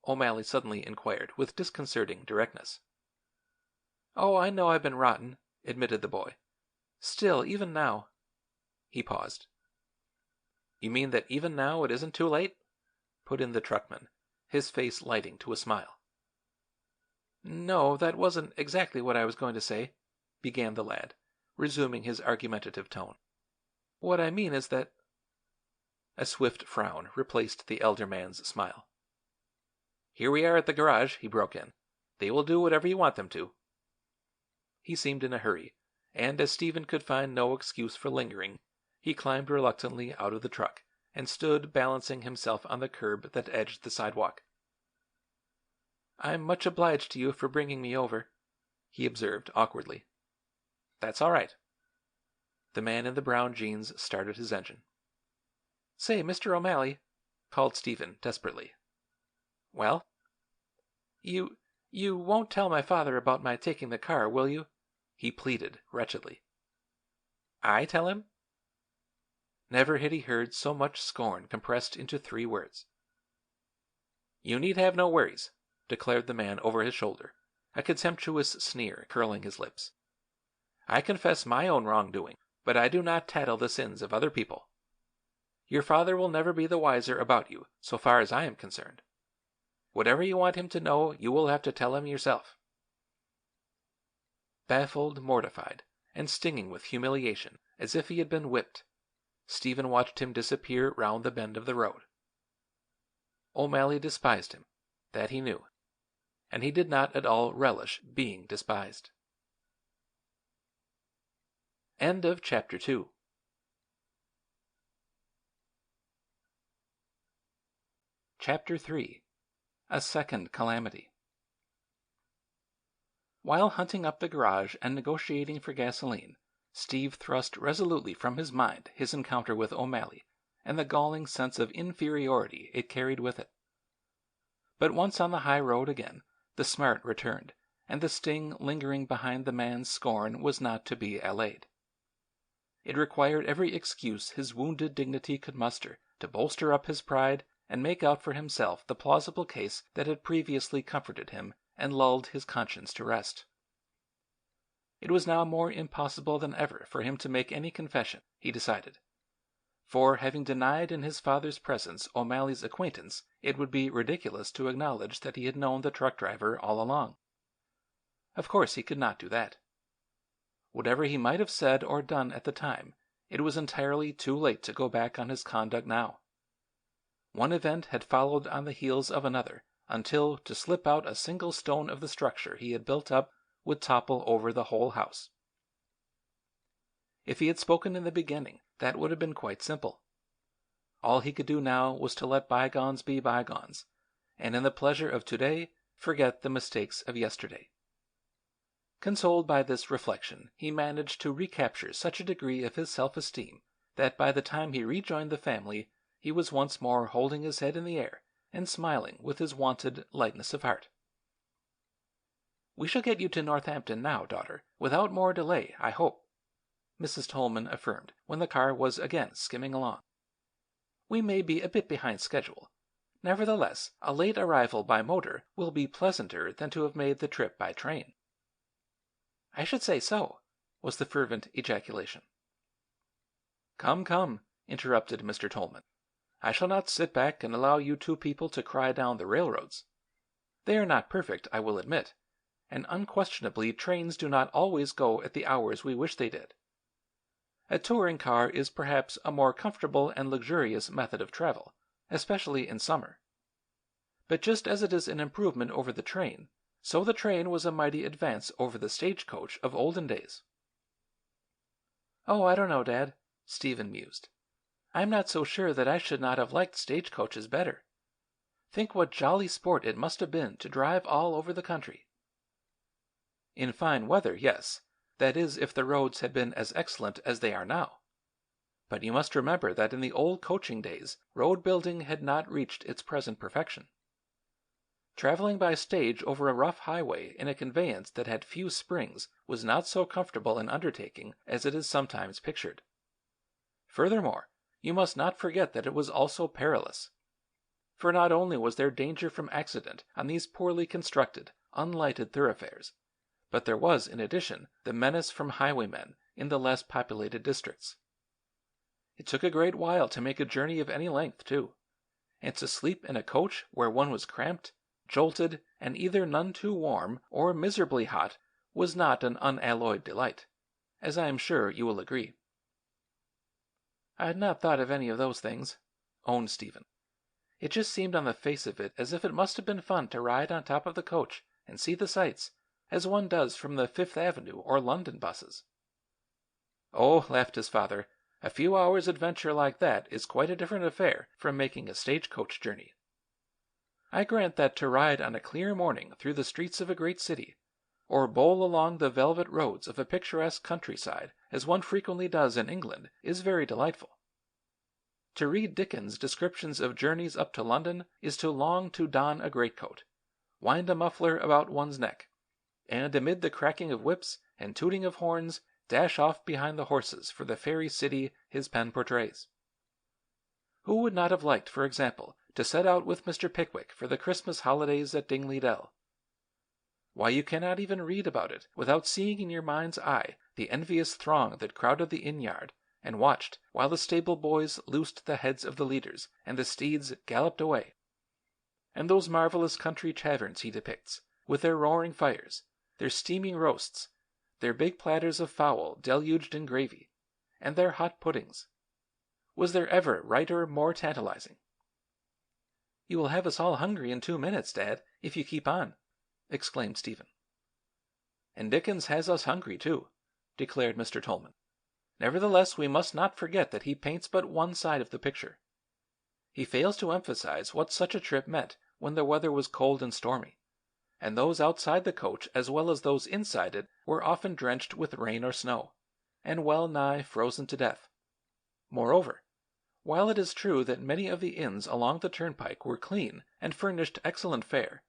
O'Malley suddenly inquired with disconcerting directness. "Oh, I know I've been rotten," admitted the boy. "Still, even now—" He paused. You mean that even now it isn't too late?" put in the truckman, his face lighting to a smile. "No, that wasn't exactly what I was going to say," began the lad, resuming his argumentative tone. "What I mean is that—" A swift frown replaced the elder man's smile. "Here we are at the garage," he broke in. "They will do whatever you want them to." He seemed in a hurry, and as Stephen could find no excuse for lingering, he climbed reluctantly out of the truck and stood balancing himself on the curb that edged the sidewalk. "I'm much obliged to you for bringing me over," he observed awkwardly. "That's all right." The man in the brown jeans started his engine. "Say, Mr. O'Malley," called Stephen desperately. "Well?" You won't tell my father about my taking the car, will you?" he pleaded wretchedly. "I tell him?" Never had he heard so much scorn compressed into 3 words. "You need have no worries," declared the man over his shoulder, a contemptuous sneer curling his lips. "I confess my own wrongdoing, but I do not tattle the sins of other people. Your father will never be the wiser about you, so far as I am concerned. Whatever you want him to know, you will have to tell him yourself." Baffled, mortified, and stinging with humiliation, as if he had been whipped, Stephen watched him disappear round the bend of the road. O'Malley despised him, that he knew, and he did not at all relish being despised. End of Chapter 2. Chapter 3. A Second Calamity. While hunting up the garage and negotiating for gasoline, Steve thrust resolutely from his mind his encounter with O'Malley and the galling sense of inferiority it carried with it. But once on the high road again, the smart returned, and the sting lingering behind the man's scorn was not to be allayed. It required every excuse his wounded dignity could muster to bolster up his pride and make out for himself the plausible case that had previously comforted him and lulled his conscience to rest. It was now more impossible than ever for him to make any confession, he decided. For, having denied in his father's presence O'Malley's acquaintance, it would be ridiculous to acknowledge that he had known the truck driver all along. Of course he could not do that. Whatever he might have said or done at the time, it was entirely too late to go back on his conduct now. One event had followed on the heels of another, until to slip out a single stone of the structure he had built up would topple over the whole house. If he had spoken in the beginning, that would have been quite simple. All he could do now was to let bygones be bygones, and in the pleasure of today forget the mistakes of yesterday. Consoled by this reflection, he managed to recapture such a degree of his self-esteem that by the time he rejoined the family he was once more holding his head in the air and smiling with his wonted lightness of heart. "We shall get you to Northampton now, daughter, without more delay, I hope," Mrs. Tolman affirmed when the car was again skimming along. "We may be a bit behind schedule. Nevertheless, a late arrival by motor will be pleasanter than to have made the trip by train." "I should say so," was the fervent ejaculation. "Come, come," interrupted Mr. Tolman. "I shall not sit back and allow you 2 people to cry down the railroads. They are not perfect, I will admit, and unquestionably trains do not always go at the hours we wish they did. A touring car is perhaps a more comfortable and luxurious method of travel, especially in summer. But just as it is an improvement over the train, so the train was a mighty advance over the stagecoach of olden days." "Oh, I don't know, Dad," Stephen mused. "I'm not so sure that I should not have liked stagecoaches better. Think what jolly sport it must have been to drive all over the country." "In fine weather, yes. That is, if the roads had been as excellent as they are now. But you must remember that in the old coaching days road building had not reached its present perfection. Traveling by stage over a rough highway in a conveyance that had few springs was not so comfortable an undertaking as it is sometimes pictured. Furthermore, you must not forget that it was also perilous. For not only was there danger from accident on these poorly constructed, unlighted thoroughfares, but there was, in addition, the menace from highwaymen in the less populated districts. It took a great while to make a journey of any length, too, and to sleep in a coach where one was cramped, jolted, and either none too warm or miserably hot was not an unalloyed delight, as I am sure you will agree. I had not thought of any of those things, owned Stephen. It just seemed on the face of it as if it must have been fun to ride on top of the coach and see the sights, as one does from the Fifth Avenue or London buses. Oh, laughed his father, a few hours' adventure like that is quite a different affair from making a stagecoach journey. I grant that to ride on a clear morning through the streets of a great city, or bowl along the velvet roads of a picturesque countryside, as one frequently does in England, is very delightful. To read Dickens' descriptions of journeys up to London is to long to don a greatcoat, wind a muffler about one's neck, and amid the cracking of whips and tooting of horns dash off behind the horses for the fairy city his pen portrays. Who would not have liked, for example, to set out with Mr. Pickwick for the Christmas holidays at Dingley Dell? Why, you cannot even read about it without seeing in your mind's eye the envious throng that crowded the inn-yard and watched while the stable boys loosed the heads of the leaders and the steeds galloped away. And those marvelous country taverns he depicts, with their roaring fires, their steaming roasts, their big platters of fowl deluged in gravy, and their hot puddings. Was there ever writer more tantalizing? "You will have us all hungry in 2 minutes, Dad, if you keep on," exclaimed Stephen. "And Dickens has us hungry, too," declared Mr. Tolman. "Nevertheless, we must not forget that he paints but one side of the picture. He fails to emphasize what such a trip meant when the weather was cold and stormy, and those outside the coach as well as those inside it were often drenched with rain or snow, and well nigh frozen to death. Moreover, while it is true that many of the inns along the turnpike were clean and furnished excellent fare,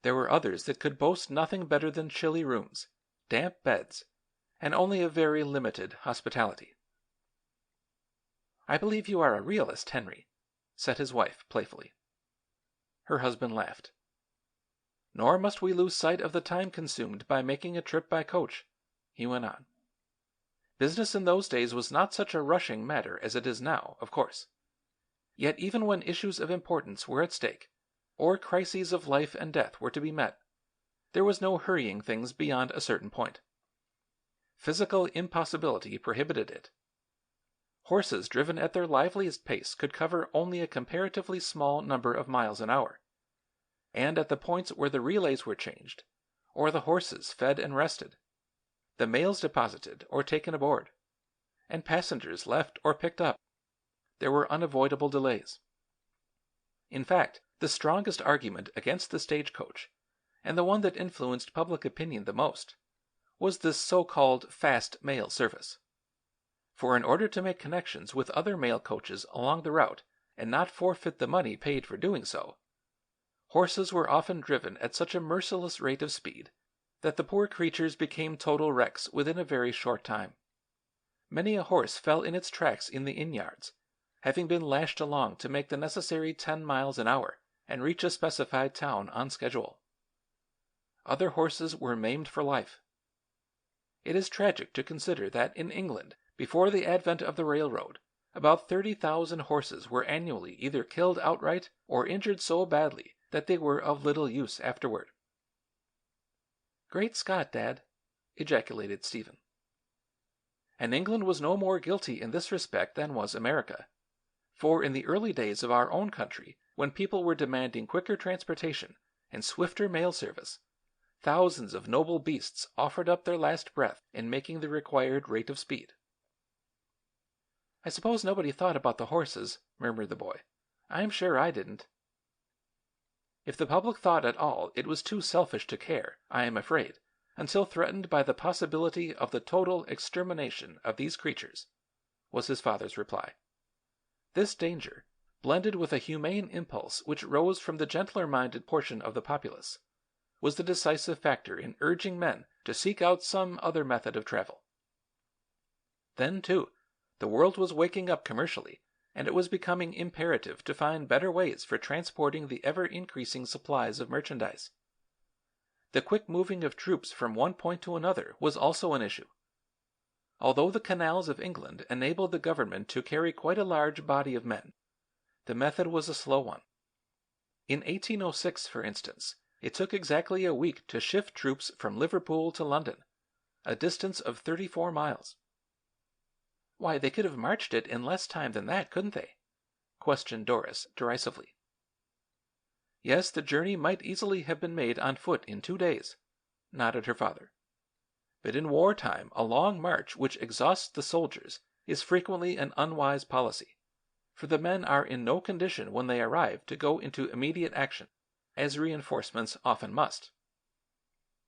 there were others that could boast nothing better than chilly rooms, damp beds, and only a very limited hospitality. "I believe you are a realist, Henry," said his wife playfully. Her husband laughed. "Nor must we lose sight of the time consumed by making a trip by coach," he went on. "Business in those days was not such a rushing matter as it is now, of course. Yet even when issues of importance were at stake, or crises of life and death were to be met, there was no hurrying things beyond a certain point. Physical impossibility prohibited it. Horses driven at their liveliest pace could cover only a comparatively small number of miles an hour, and at the points where the relays were changed, or the horses fed and rested, the mails deposited or taken aboard, and passengers left or picked up, there were unavoidable delays. In fact, the strongest argument against the stagecoach, and the one that influenced public opinion the most, was this so-called fast mail service. For in order to make connections with other mail coaches along the route and not forfeit the money paid for doing so, horses were often driven at such a merciless rate of speed that the poor creatures became total wrecks within a very short time. Many a horse fell in its tracks in the inn-yards, having been lashed along to make the necessary 10 miles an hour and reach a specified town on schedule. Other horses were maimed for life. It is tragic to consider that in England, before the advent of the railroad, about 30,000 horses were annually either killed outright or injured so badly that they were of little use afterward. "Great Scott, Dad!" ejaculated Stephen. And England was no more guilty in this respect than was America. For in the early days of our own country, when people were demanding quicker transportation and swifter mail service, thousands of noble beasts offered up their last breath in making the required rate of speed. "I suppose nobody thought about the horses," murmured the boy. "I'm sure I didn't." "If the public thought at all, it was too selfish to care, I am afraid, until threatened by the possibility of the total extermination of these creatures," was his father's reply. This danger, blended with a humane impulse which rose from the gentler-minded portion of the populace, was the decisive factor in urging men to seek out some other method of travel. Then, too, the world was waking up commercially, and it was becoming imperative to find better ways for transporting the ever-increasing supplies of merchandise. The quick moving of troops from one point to another was also an issue. Although the canals of England enabled the government to carry quite a large body of men, the method was a slow one. In 1806, for instance, it took exactly a week to shift troops from Liverpool to London, a distance of 34 miles. Why, they could have marched it in less time than that, couldn't they? Questioned Doris derisively. Yes, the journey might easily have been made on foot in 2 days, nodded her father. But in wartime, a long march which exhausts the soldiers is frequently an unwise policy, for the men are in no condition when they arrive to go into immediate action, as reinforcements often must.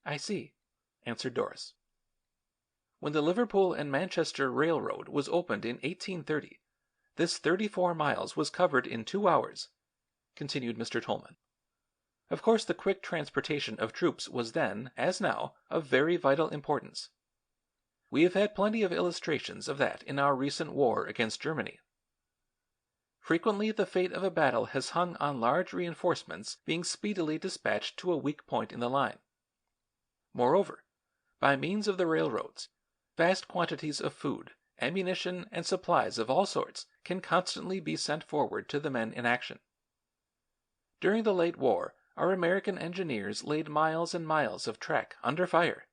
I see, answered Doris. When the Liverpool and Manchester Railroad was opened in 1830, this 34 miles was covered in 2 hours, continued Mr. Tolman. Of course, the quick transportation of troops was then, as now, of very vital importance. We have had plenty of illustrations of that in our recent war against Germany. Frequently the fate of a battle has hung on large reinforcements being speedily dispatched to a weak point in the line. Moreover, by means of the railroads, vast quantities of food, ammunition, and supplies of all sorts can constantly be sent forward to the men in action. During the late war, our American engineers laid miles and miles of track under fire,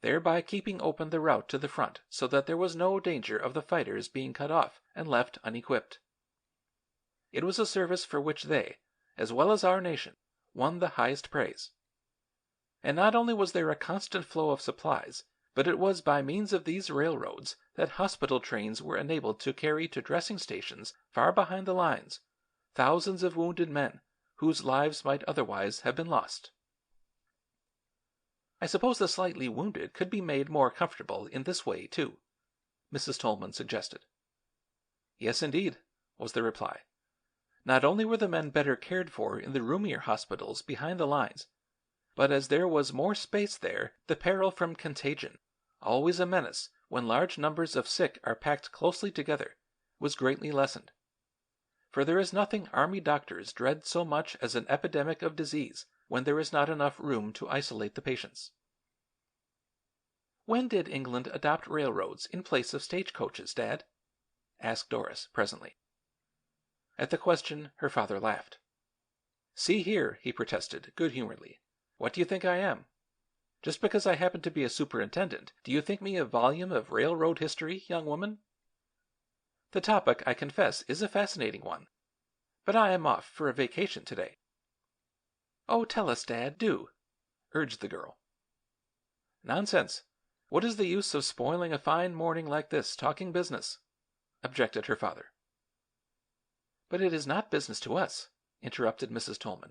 thereby keeping open the route to the front so that there was no danger of the fighters being cut off and left unequipped. It was a service for which they, as well as our nation, won the highest praise. And not only was there a constant flow of supplies, but it was by means of these railroads that hospital trains were enabled to carry to dressing stations far behind the lines thousands of wounded men whose lives might otherwise have been lost. I suppose the slightly wounded could be made more comfortable in this way, too, Mrs. Tolman suggested. Yes, indeed, was the reply. Not only were the men better cared for in the roomier hospitals behind the lines, but as there was more space there, the peril from contagion, always a menace when large numbers of sick are packed closely together, was greatly lessened. For there is nothing army doctors dread so much as an epidemic of disease when there is not enough room to isolate the patients. When did England adopt railroads in place of stagecoaches, Dad? Asked Doris presently. At the question, her father laughed. See here, he protested good-humoredly. What do you think I am? Just because I happen to be a superintendent, do you think me a volume of railroad history, young woman? The topic, I confess, is a fascinating one, but I am off for a vacation today. Oh, tell us, Dad, do, urged the girl. Nonsense. What is the use of spoiling a fine morning like this talking business? Objected her father. But it is not business to us, interrupted Mrs. Tolman.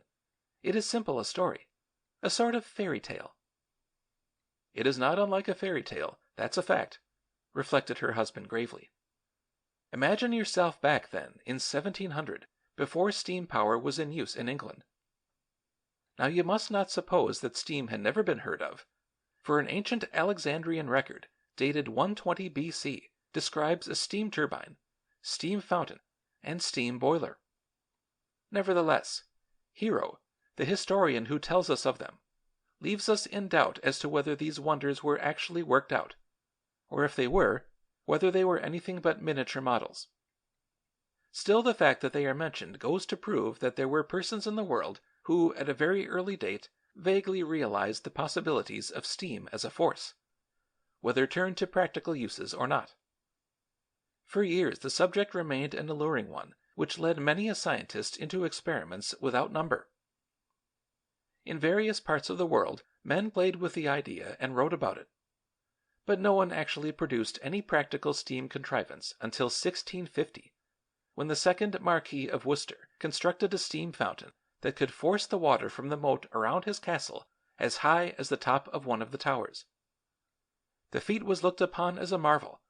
It is simple a story, a sort of fairy tale. It is not unlike a fairy tale, that's a fact, reflected her husband gravely. Imagine yourself back then in 1700, before steam power was in use in England. Now you must not suppose that steam had never been heard of, for an ancient Alexandrian record, dated 120 B.C., describes a steam turbine, steam fountain, and steam boiler. Nevertheless, Hero, the historian who tells us of them, leaves us in doubt as to whether these wonders were actually worked out, or if they were, whether they were anything but miniature models. Still, the fact that they are mentioned goes to prove that there were persons in the world who, at a very early date, vaguely realized the possibilities of steam as a force, whether turned to practical uses or not. For years the subject remained an alluring one, which led many a scientist into experiments without number. In various parts of the world, men played with the idea and wrote about it. But no one actually produced any practical steam contrivance until 1650, when the second Marquis of Worcester constructed a steam fountain that could force the water from the moat around his castle as high as the top of one of the towers. The feat was looked upon as a marvel,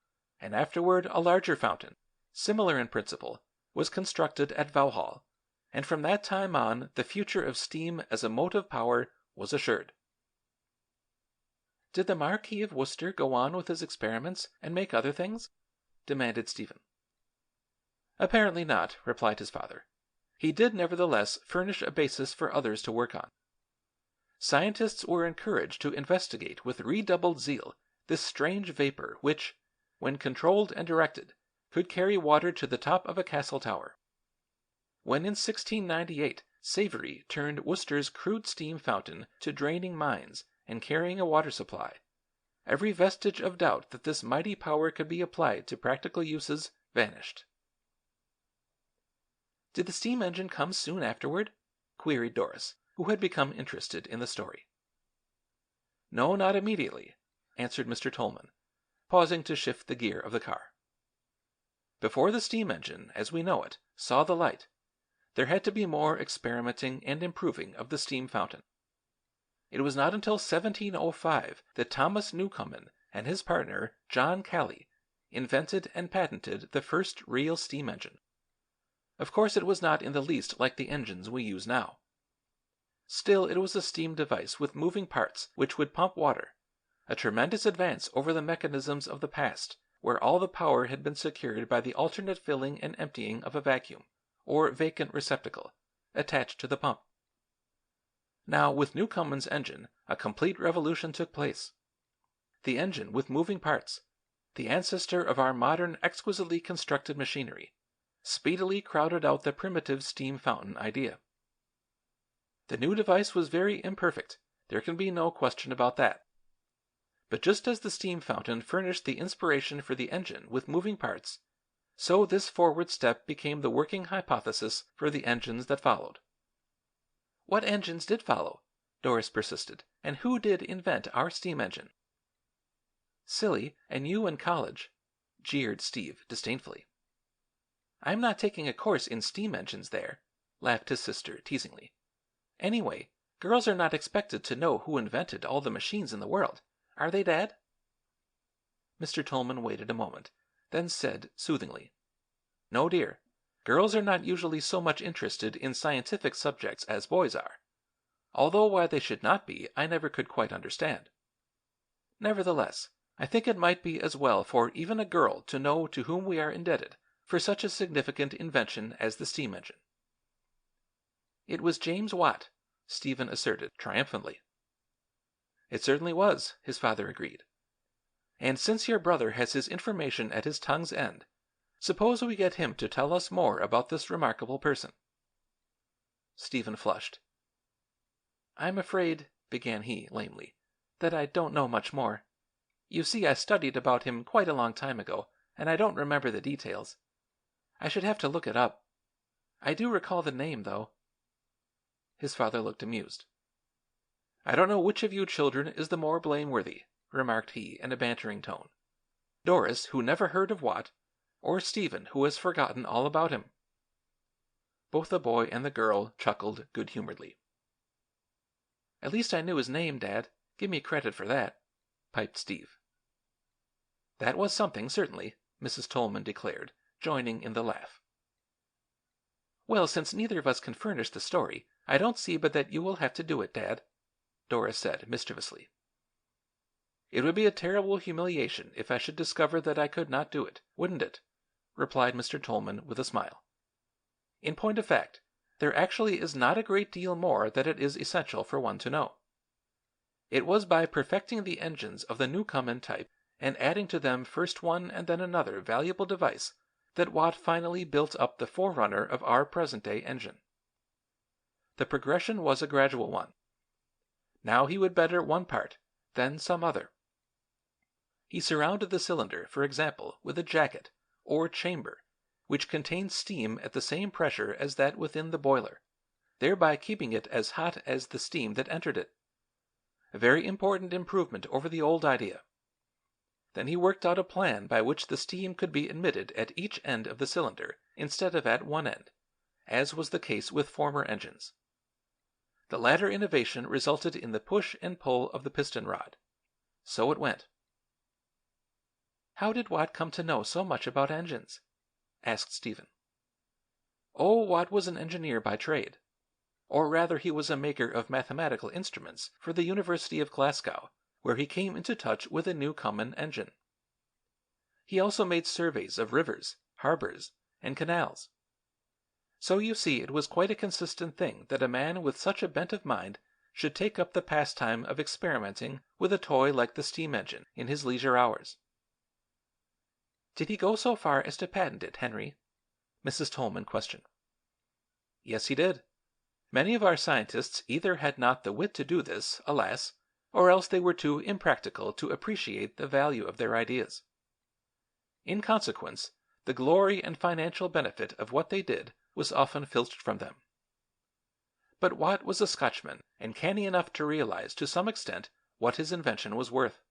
and afterward a larger fountain, similar in principle, was constructed at Vauxhall, and from that time on the future of steam as a motive power was assured. Did the Marquis of Worcester go on with his experiments and make other things? Demanded Stephen. Apparently not, replied his father. He did nevertheless furnish a basis for others to work on. Scientists were encouraged to investigate with redoubled zeal this strange vapor which, when controlled and directed, could carry water to the top of a castle tower. When in 1698 Savery turned Worcester's crude steam fountain to draining mines and carrying a water supply, every vestige of doubt that this mighty power could be applied to practical uses vanished. "Did the steam engine come soon afterward?" queried Doris, who had become interested in the story. "No, not immediately," answered Mr. Tolman, pausing to shift the gear of the car. "Before the steam engine, as we know it, saw the light, there had to be more experimenting and improving of the steam fountain. It was not until 1705 that Thomas Newcomen and his partner, John Cally, invented and patented the first real steam engine. Of course it was not in the least like the engines we use now. Still, it was a steam device with moving parts which would pump water, a tremendous advance over the mechanisms of the past, where all the power had been secured by the alternate filling and emptying of a vacuum, or vacant receptacle, attached to the pump. Now, with Newcomen's engine, a complete revolution took place. The engine with moving parts, the ancestor of our modern exquisitely constructed machinery, speedily crowded out the primitive steam fountain idea. The new device was very imperfect, there can be no question about that. But just as the steam fountain furnished the inspiration for the engine with moving parts, so this forward step became the working hypothesis for the engines that followed." "What engines did follow?" Doris persisted. "And who did invent our steam engine?" "Silly, and you in college," jeered Steve disdainfully. "I'm not taking a course in steam engines there," laughed his sister teasingly. "Anyway, girls are not expected to know who invented all the machines in the world, are they, Dad?" Mr. Tolman waited a moment, then said soothingly, "No, dear. Girls are not usually so much interested in scientific subjects as boys are, although why they should not be I never could quite understand. Nevertheless, I think it might be as well for even a girl to know to whom we are indebted for such a significant invention as the steam engine." "It was James Watt," Stephen asserted triumphantly. "It certainly was," his father agreed. "And since your brother has his information at his tongue's end, suppose we get him to tell us more about this remarkable person." Stephen flushed. "I'm afraid," began he, lamely, "that I don't know much more. You see, I studied about him quite a long time ago, and I don't remember the details. I should have to look it up. I do recall the name, though." His father looked amused. "I don't know which of you children is the more blameworthy," remarked he in a bantering tone. "Doris, who never heard of Watt, or Stephen, who has forgotten all about him." Both the boy and the girl chuckled good-humoredly. "At least I knew his name, Dad. Give me credit for that," piped Steve. "That was something, certainly," Mrs. Tolman declared, joining in the laugh. "Well, since neither of us can furnish the story, I don't see but that you will have to do it, Dad," Doris said mischievously. "It would be a terrible humiliation if I should discover that I could not do it, wouldn't it?" replied Mr. Tolman with a smile. "In point of fact, there actually is not a great deal more that it is essential for one to know. It was by perfecting the engines of the Newcomen type and adding to them first one and then another valuable device that Watt finally built up the forerunner of our present-day engine. The progression was a gradual one. Now he would better one part, then some other. He surrounded the cylinder, for example, with a jacket, or chamber, which contained steam at the same pressure as that within the boiler, thereby keeping it as hot as the steam that entered it. A very important improvement over the old idea. Then he worked out a plan by which the steam could be admitted at each end of the cylinder instead of at one end, as was the case with former engines. The latter innovation resulted in the push and pull of the piston rod. So it went." "How did Watt come to know so much about engines?" asked Stephen. "Oh, Watt was an engineer by trade. Or rather, he was a maker of mathematical instruments for the University of Glasgow, where he came into touch with a Newcomen engine. He also made surveys of rivers, harbors, and canals. So you see it was quite a consistent thing that a man with such a bent of mind should take up the pastime of experimenting with a toy like the steam engine in his leisure hours." Did he go so far as to patent it, Henry?" Mrs. Tolman questioned. "Yes, he did. Many of our scientists either had not the wit to do this, alas, or else they were too impractical to appreciate the value of their ideas. In consequence, the glory and financial benefit of what they did was often filched from them. But Watt was a Scotchman and canny enough to realize to some extent what his invention was worth.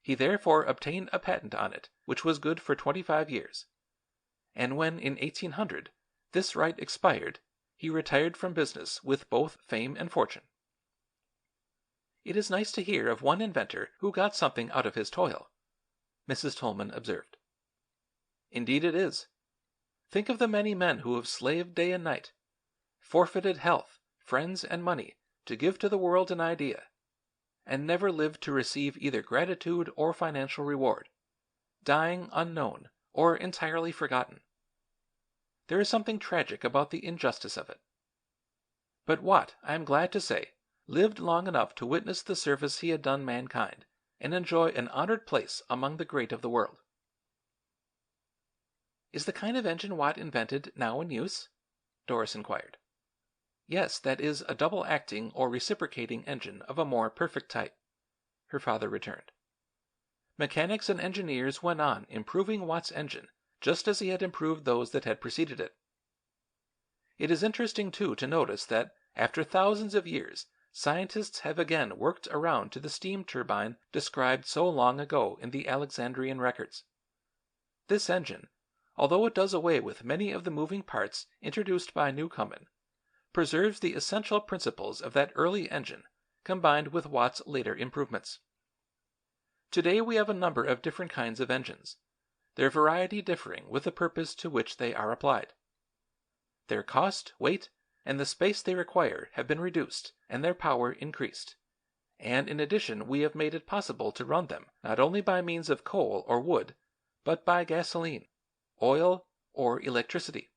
He therefore obtained a patent on it which was good for 25 years, and when in 1800 this right expired, he retired from business with both fame and fortune. "It is nice to hear of one inventor who got something out of his toil," Mrs. Tolman observed. "Indeed it is. Think of the many men who have slaved day and night, forfeited health, friends, and money to give to the world an idea, and never lived to receive either gratitude or financial reward, dying unknown or entirely forgotten. There is something tragic about the injustice of it. But Watt, I am glad to say, lived long enough to witness the service he had done mankind and enjoy an honored place among the great of the world." "Is the kind of engine Watt invented now in use?" Doris inquired. "Yes, that is a double-acting or reciprocating engine of a more perfect type," her father returned. "Mechanics and engineers went on improving Watt's engine just as he had improved those that had preceded it. It is interesting, too, to notice that after thousands of years scientists have again worked around to the steam turbine described so long ago in the Alexandrian records. This engine, although it does away with many of the moving parts introduced by Newcomen, preserves the essential principles of that early engine combined with Watt's later improvements. Today we have a number of different kinds of engines, their variety differing with the purpose to which they are applied. Their cost, weight, and the space they require have been reduced and their power increased, and in addition we have made it possible to run them not only by means of coal or wood, but by gasoline, oil, or electricity.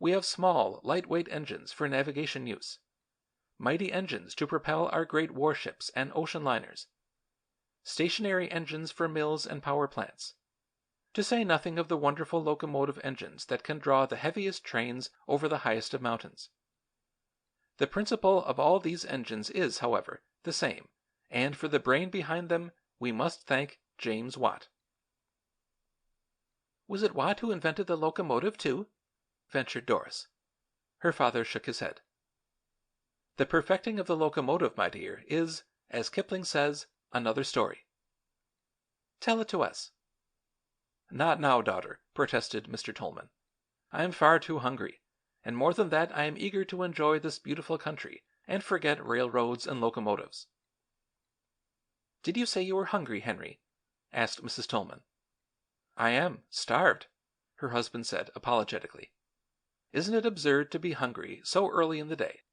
We have small, lightweight engines for navigation use, mighty engines to propel our great warships and ocean liners, stationary engines for mills and power plants, to say nothing of the wonderful locomotive engines that can draw the heaviest trains over the highest of mountains. The principle of all these engines is, however, the same, and for the brain behind them we must thank James Watt." "Was it Watt who invented the locomotive, too?" ventured Doris. Her father shook his head. "The perfecting of the locomotive, my dear, is, as Kipling says, another story." "Tell it to us." "Not now, daughter," protested Mr. Tolman. "I am far too hungry, and more than that I am eager to enjoy this beautiful country and forget railroads and locomotives." "Did you say you were hungry, Henry?" asked Mrs. Tolman. "I am, starved," her husband said apologetically. "Isn't it absurd to be hungry so early in the day?"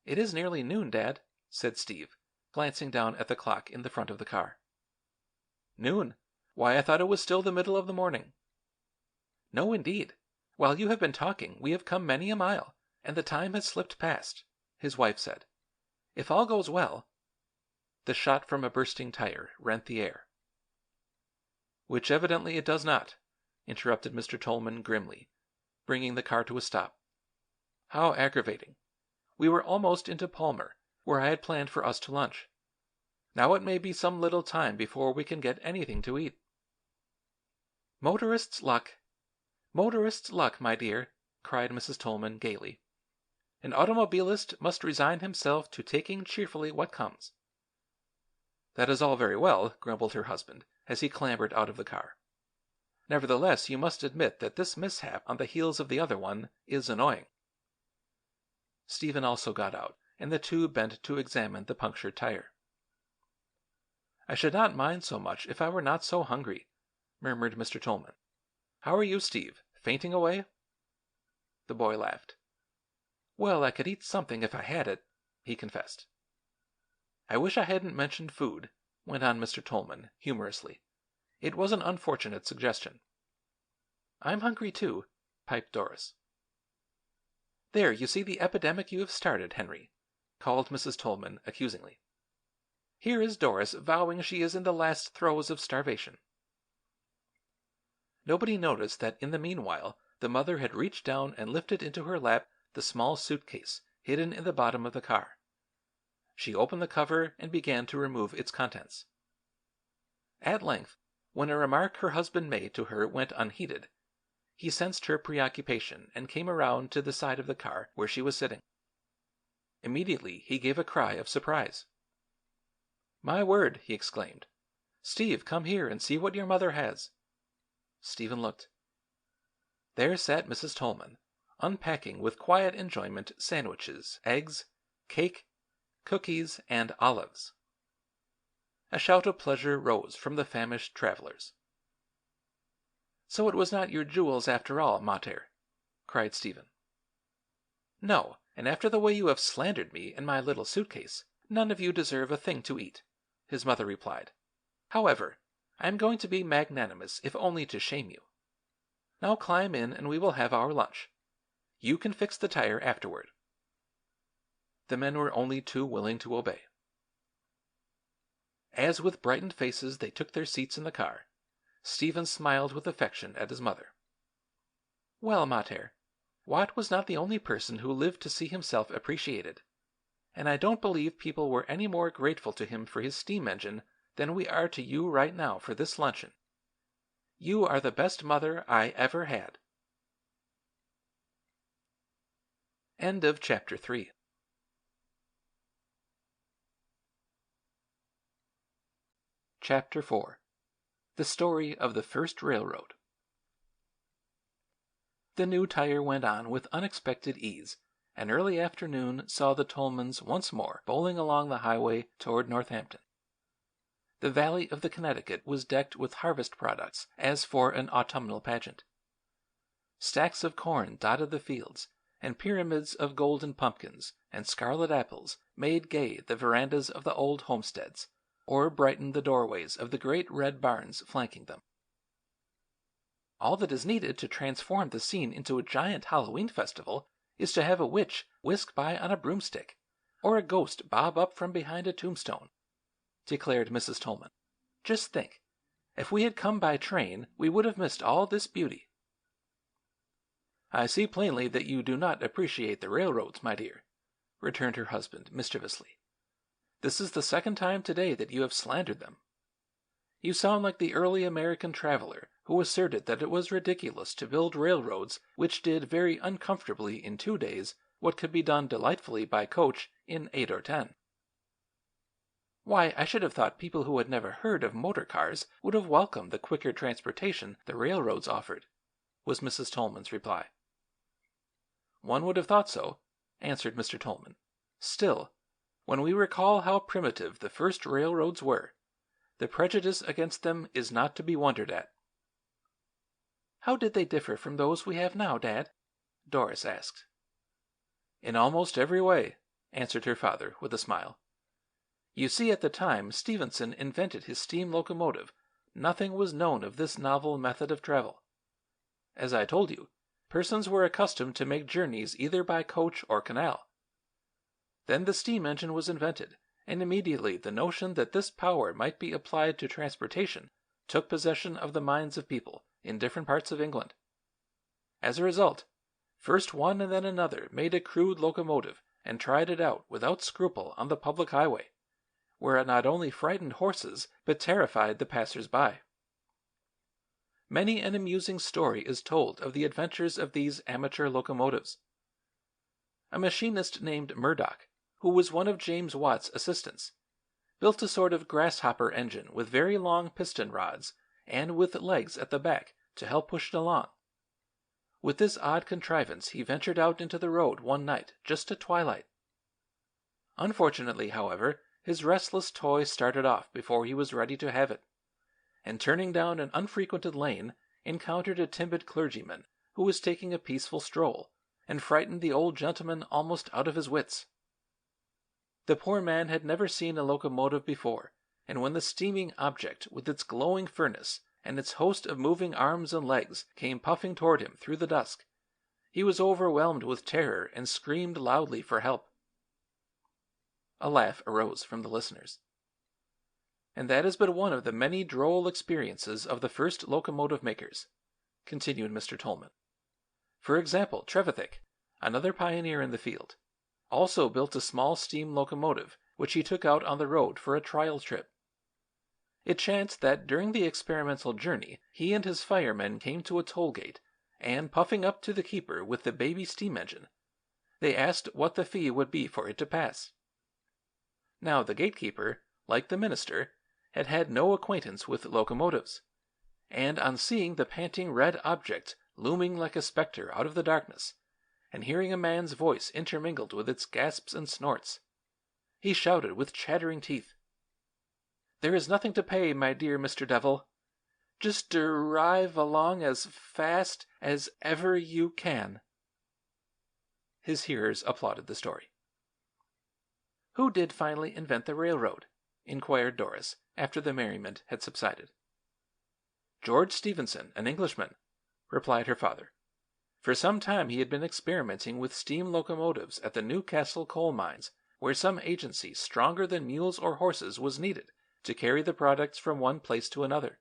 "It is nearly noon, Dad," said Steve, glancing down at the clock in the front of the car. "Noon? Why, I thought it was still the middle of the morning." "No, indeed. While you have been talking we have come many a mile, and the time has slipped past," his wife said. "If all goes well—" The shot from a bursting tire rent the air. "Which evidently it does not," interrupted Mr. Tolman grimly, bringing the car to a stop. "How aggravating. We were almost into Palmer, where I had planned for us to lunch. Now it may be some little time before we can get anything to eat." "Motorist's luck. Motorist's luck, my dear," cried Mrs. Tolman gaily. "An automobilist must resign himself to taking cheerfully what comes." "That is all very well," grumbled her husband, as he clambered out of the car. "Nevertheless, you must admit that this mishap on the heels of the other one is annoying." Stephen also got out, and the two bent to examine the punctured tire. "I should not mind so much if I were not so hungry," murmured Mr. Tolman. "How are you, Steve? Fainting away?" The boy laughed. "Well, I could eat something if I had it," he confessed. "I wish I hadn't mentioned food," went on Mr. Tolman, humorously. "It was an unfortunate suggestion." "I'm hungry, too," piped Doris. "There, you see the epidemic you have started, Henry," called Mrs. Tolman accusingly. "Here is Doris vowing she is in the last throes of starvation." Nobody noticed that in the meanwhile the mother had reached down and lifted into her lap the small suitcase hidden in the bottom of the car. She opened the cover and began to remove its contents. At length, when a remark her husband made to her went unheeded, he sensed her preoccupation and came around to the side of the car where she was sitting. Immediately he gave a cry of surprise. "My word!" he exclaimed. "Steve, come here and see what your mother has." Stephen looked. There sat Mrs. Tolman, unpacking with quiet enjoyment sandwiches, eggs, cake, cookies, and olives. A shout of pleasure rose from the famished travelers. "So it was not your jewels after all, mater," cried Stephen. "No, and after the way you have slandered me and my little suitcase, none of you deserve a thing to eat," his mother replied. "However, I am going to be magnanimous if only to shame you. Now climb in and we will have our lunch. You can fix the tire afterward." The men were only too willing to obey. As with brightened faces they took their seats in the car, Stephen smiled with affection at his mother. "Well, mater, Watt was not the only person who lived to see himself appreciated, and I don't believe people were any more grateful to him for his steam engine than we are to you right now for this luncheon. You are the best mother I ever had." End of Chapter 3. Chapter 4. The Story of the First Railroad. The new tire went on with unexpected ease, and early afternoon saw the Tolmans once more bowling along the highway toward Northampton. The valley of the Connecticut was decked with harvest products as for an autumnal pageant. Stacks of corn dotted the fields, and pyramids of golden pumpkins and scarlet apples made gay the verandas of the old homesteads, or brightened the doorways of the great red barns flanking them. All that is needed to transform the scene into a giant Halloween festival is to have a witch whisk by on a broomstick, or a ghost bob up from behind a tombstone, declared Mrs. Tolman. "Just think, if we had come by train, we would have missed all this beauty." "I see plainly that you do not appreciate the railroads, my dear," returned her husband mischievously. "This is the second time today that you have slandered them. You sound like the early American traveler who asserted that it was ridiculous to build railroads which did very uncomfortably in 2 days what could be done delightfully by coach in 8 or 10. Why, I should have thought people who had never heard of motor cars would have welcomed the quicker transportation the railroads offered," was Mrs. Tolman's reply. "One would have thought so," answered Mr. Tolman. "Still, when we recall how primitive the first railroads were, the prejudice against them is not to be wondered at." "How did they differ from those we have now, Dad?" Doris asked. "In almost every way," answered her father with a smile. "You see, at the time Stephenson invented his steam locomotive, nothing was known of this novel method of travel. As I told you, persons were accustomed to make journeys either by coach or canal. Then the steam engine was invented, and immediately the notion that this power might be applied to transportation took possession of the minds of people in different parts of England. As a result, first one and then another made a crude locomotive and tried it out without scruple on the public highway, where it not only frightened horses but terrified the passers-by. Many an amusing story is told of the adventures of these amateur locomotives. A machinist named Murdoch, who was one of James Watt's assistants, built a sort of grasshopper engine with very long piston rods and with legs at the back to help push it along. With this odd contrivance he ventured out into the road one night just at twilight. Unfortunately, however, his restless toy started off before he was ready to have it, and turning down an unfrequented lane, encountered a timid clergyman who was taking a peaceful stroll, and frightened the old gentleman almost out of his wits. The poor man had never seen a locomotive before, and when the steaming object with its glowing furnace and its host of moving arms and legs came puffing toward him through the dusk, he was overwhelmed with terror and screamed loudly for help. A laugh arose from the listeners. And that is but one of the many droll experiences of the first locomotive makers. continued Mr. Tolman. For example, Trevithick, another pioneer in the field, also built a small steam locomotive which he took out on the road for a trial trip. It chanced that during the experimental journey he and his firemen came to a toll gate, and puffing up to the keeper with the baby steam engine, they asked what the fee would be for it to pass. Now the gatekeeper, like the minister, had had no acquaintance with locomotives, and on seeing the panting red object looming like a spectre out of the darkness, and hearing a man's voice intermingled with its gasps and snorts, he shouted with chattering teeth, "There is nothing to pay, my dear Mr. Devil. Just drive along as fast as ever you can." His hearers applauded the story. "Who did finally invent the railroad?" inquired Doris, after the merriment had subsided. "George Stephenson, an Englishman," replied her father. "For some time he had been experimenting with steam locomotives at the Newcastle coal mines, where some agency stronger than mules or horses was needed to carry the products from one place to another.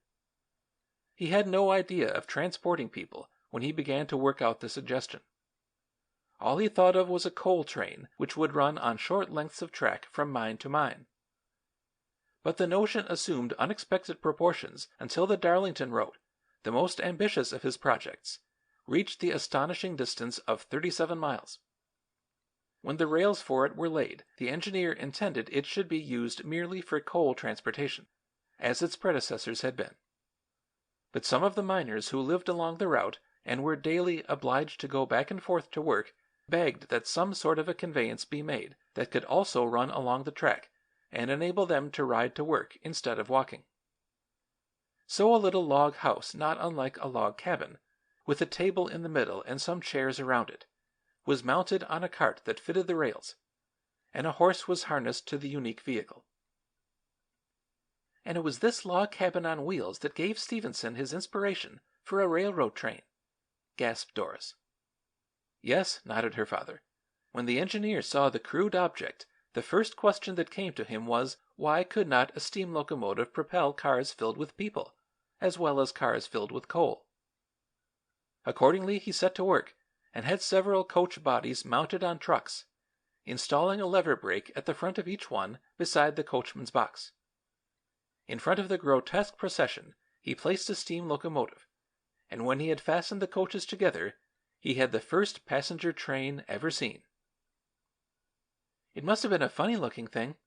He had no idea of transporting people when he began to work out the suggestion. All he thought of was a coal train which would run on short lengths of track from mine to mine. But the notion assumed unexpected proportions until the Darlington road, the most ambitious of his projects, reached the astonishing distance of 37 miles. When the rails for it were laid, the engineer intended it should be used merely for coal transportation, as its predecessors had been. But some of the miners who lived along the route and were daily obliged to go back and forth to work begged that some sort of a conveyance be made that could also run along the track and enable them to ride to work instead of walking. So a little log house, not unlike a log cabin, with a table in the middle and some chairs around it, was mounted on a cart that fitted the rails, and a horse was harnessed to the unique vehicle. "And it was this log cabin on wheels that gave Stephenson his inspiration for a railroad train," gasped Doris. "Yes," nodded her father. "When the engineer saw the crude object, the first question that came to him was, why could not a steam locomotive propel cars filled with people, as well as cars filled with coal? Accordingly he set to work, and had several coach bodies mounted on trucks, installing a lever brake at the front of each one beside the coachman's box. In front of the grotesque procession he placed a steam locomotive, and when he had fastened the coaches together, he had the first passenger train ever seen." "It must have been a funny-looking thing,"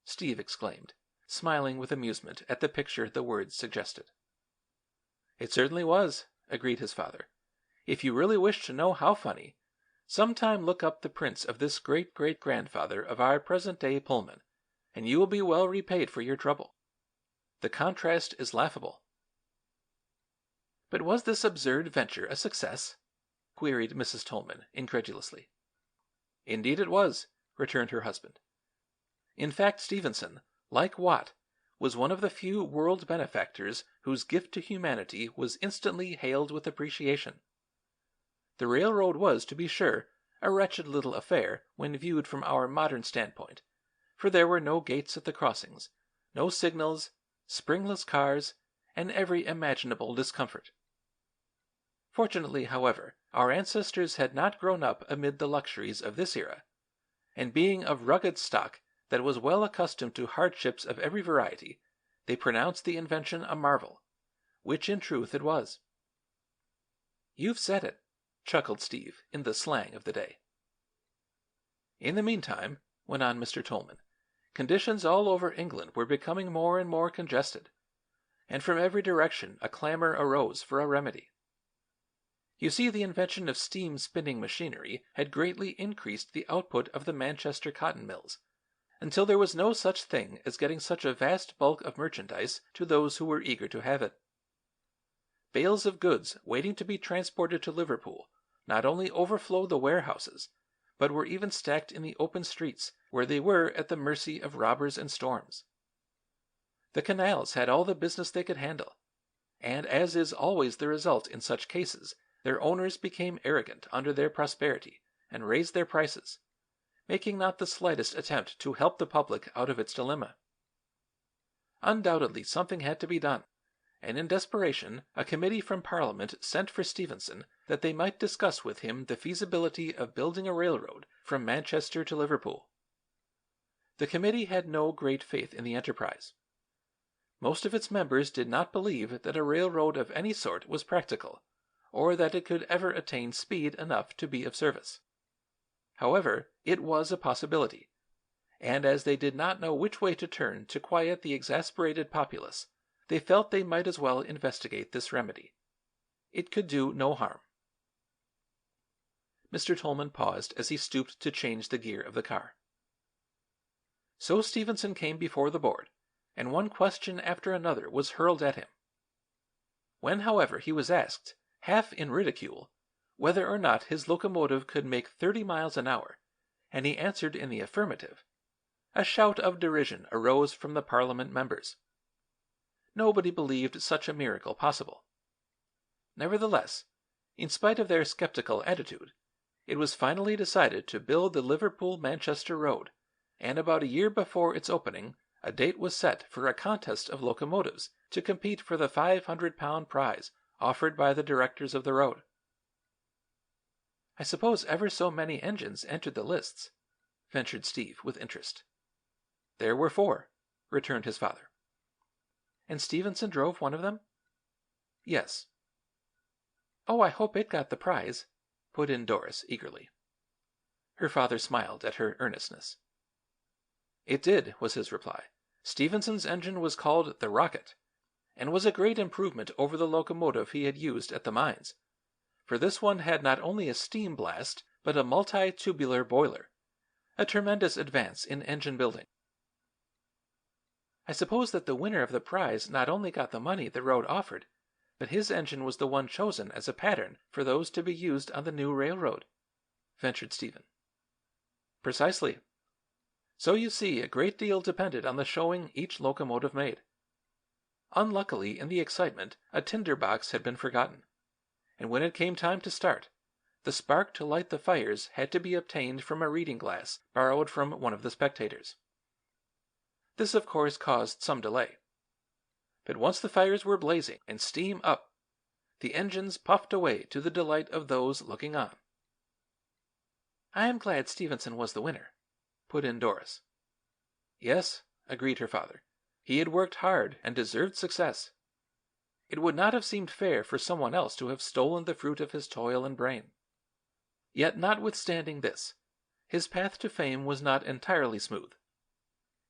Steve exclaimed, smiling with amusement at the picture the words suggested. "It certainly was," agreed his father. "If you really wish to know how funny, sometime look up the prints of this great-great-grandfather of our present-day Pullman, and you will be well repaid for your trouble. The contrast is laughable." "But was this absurd venture a success?" queried Mrs. Tolman incredulously. "Indeed it was," returned her husband. "In fact, Stephenson, like Watt, was one of the few world benefactors whose gift to humanity was instantly hailed with appreciation. The railroad was, to be sure, a wretched little affair when viewed from our modern standpoint, for there were no gates at the crossings, no signals, springless cars, and every imaginable discomfort. Fortunately, however, our ancestors had not grown up amid the luxuries of this era, and being of rugged stock that was well accustomed to hardships of every variety, they pronounced the invention a marvel, which in truth it was." "You've said it," chuckled Steve in the slang of the day. "In the meantime," went on Mr. Tolman, "conditions all over England were becoming more and more congested, and from every direction a clamor arose for a remedy. You see, the invention of steam spinning machinery had greatly increased the output of the Manchester cotton mills, until there was no such thing as getting such a vast bulk of merchandise to those who were eager to have it. Bales of goods waiting to be transported to Liverpool not only overflowed the warehouses, but were even stacked in the open streets, where they were at the mercy of robbers and storms. The canals had all the business they could handle, and as is always the result in such cases, their owners became arrogant under their prosperity and raised their prices, making not the slightest attempt to help the public out of its dilemma. Undoubtedly something had to be done, and in desperation a committee from Parliament sent for Stephenson that they might discuss with him the feasibility of building a railroad from Manchester to Liverpool. The committee had no great faith in the enterprise. Most of its members did not believe that a railroad of any sort was practical, or that it could ever attain speed enough to be of service. However, it was a possibility, and as they did not know which way to turn to quiet the exasperated populace, they felt they might as well investigate this remedy. It could do no harm. Mr. Tolman paused as he stooped to change the gear of the car. So Stephenson came before the board, and one question after another was hurled at him. When, however, he was asked, half in ridicule, whether or not his locomotive could make 30 miles an hour, and he answered in the affirmative, a shout of derision arose from the Parliament members. Nobody believed such a miracle possible. Nevertheless, in spite of their skeptical attitude, it was finally decided to build the Liverpool-Manchester road, and about a year before its opening a date was set for a contest of locomotives to compete for the £500 prize offered by the directors of the road. "I suppose ever so many engines entered the lists," ventured Steve with interest. "There were 4," returned his father. "And Stephenson drove one of them?" "Yes." "Oh, I hope it got the prize," put in Doris eagerly. Her father smiled at her earnestness. "It did," was his reply. "Stephenson's engine was called the Rocket, and was a great improvement over the locomotive he had used at the mines, for this one had not only a steam blast, but a multi-tubular boiler, a tremendous advance in engine building." "I suppose that the winner of the prize not only got the money the road offered, but his engine was the one chosen as a pattern for those to be used on the new railroad," ventured Stephen. "Precisely. So you see a great deal depended on the showing each locomotive made. Unluckily, in the excitement, a tinder box had been forgotten, and when it came time to start, the spark to light the fires had to be obtained from a reading glass borrowed from one of the spectators. This, of course, caused some delay. But once the fires were blazing and steam up, the engines puffed away to the delight of those looking on." "I am glad Stephenson was the winner," put in Doris. "Yes," agreed her father. "He had worked hard and deserved success. It would not have seemed fair for someone else to have stolen the fruit of his toil and brain. Yet notwithstanding this, his path to fame was not entirely smooth.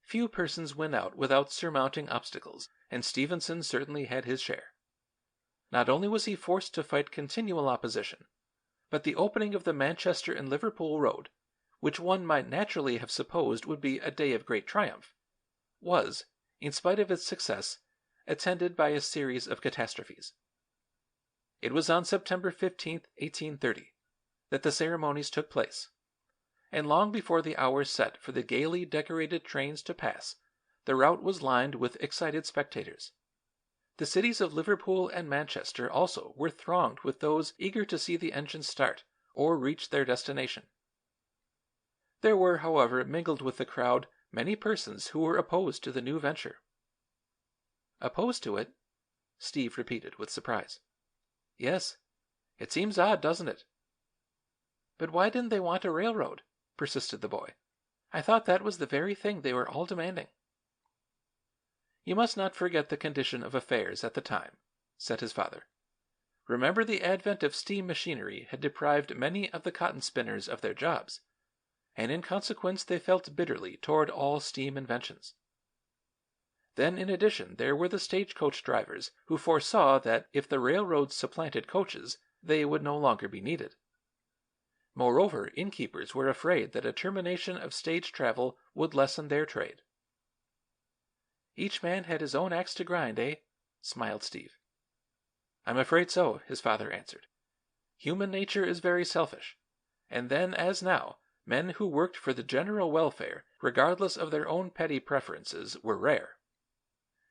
Few persons win out without surmounting obstacles, and Stephenson certainly had his share. Not only was he forced to fight continual opposition, but the opening of the Manchester and Liverpool road, which one might naturally have supposed would be a day of great triumph, was, in spite of its success, attended by a series of catastrophes. It was on September 15, 1830, that the ceremonies took place, and long before the hour set for the gaily decorated trains to pass, the route was lined with excited spectators. The cities of Liverpool and Manchester also were thronged with those eager to see the engine start or reach their destination. There were, however, mingled with the crowd many persons who were opposed to the new venture. "Opposed to it?" Steve repeated with surprise. "Yes. It seems odd, doesn't it?" "But why didn't they want a railroad?" persisted the boy. "I thought that was the very thing they were all demanding." "You must not forget the condition of affairs at the time," said his father. "Remember the advent of steam machinery had deprived many of the cotton spinners of their jobs, and in consequence they felt bitterly toward all steam inventions. Then in addition there were the stagecoach drivers who foresaw that if the railroads supplanted coaches they would no longer be needed. Moreover, innkeepers were afraid that a termination of stage travel would lessen their trade." "Each man had his own axe to grind, eh?" smiled Steve. "I'm afraid so," his father answered. "Human nature is very selfish, and then as now, men who worked for the general welfare, regardless of their own petty preferences, were rare.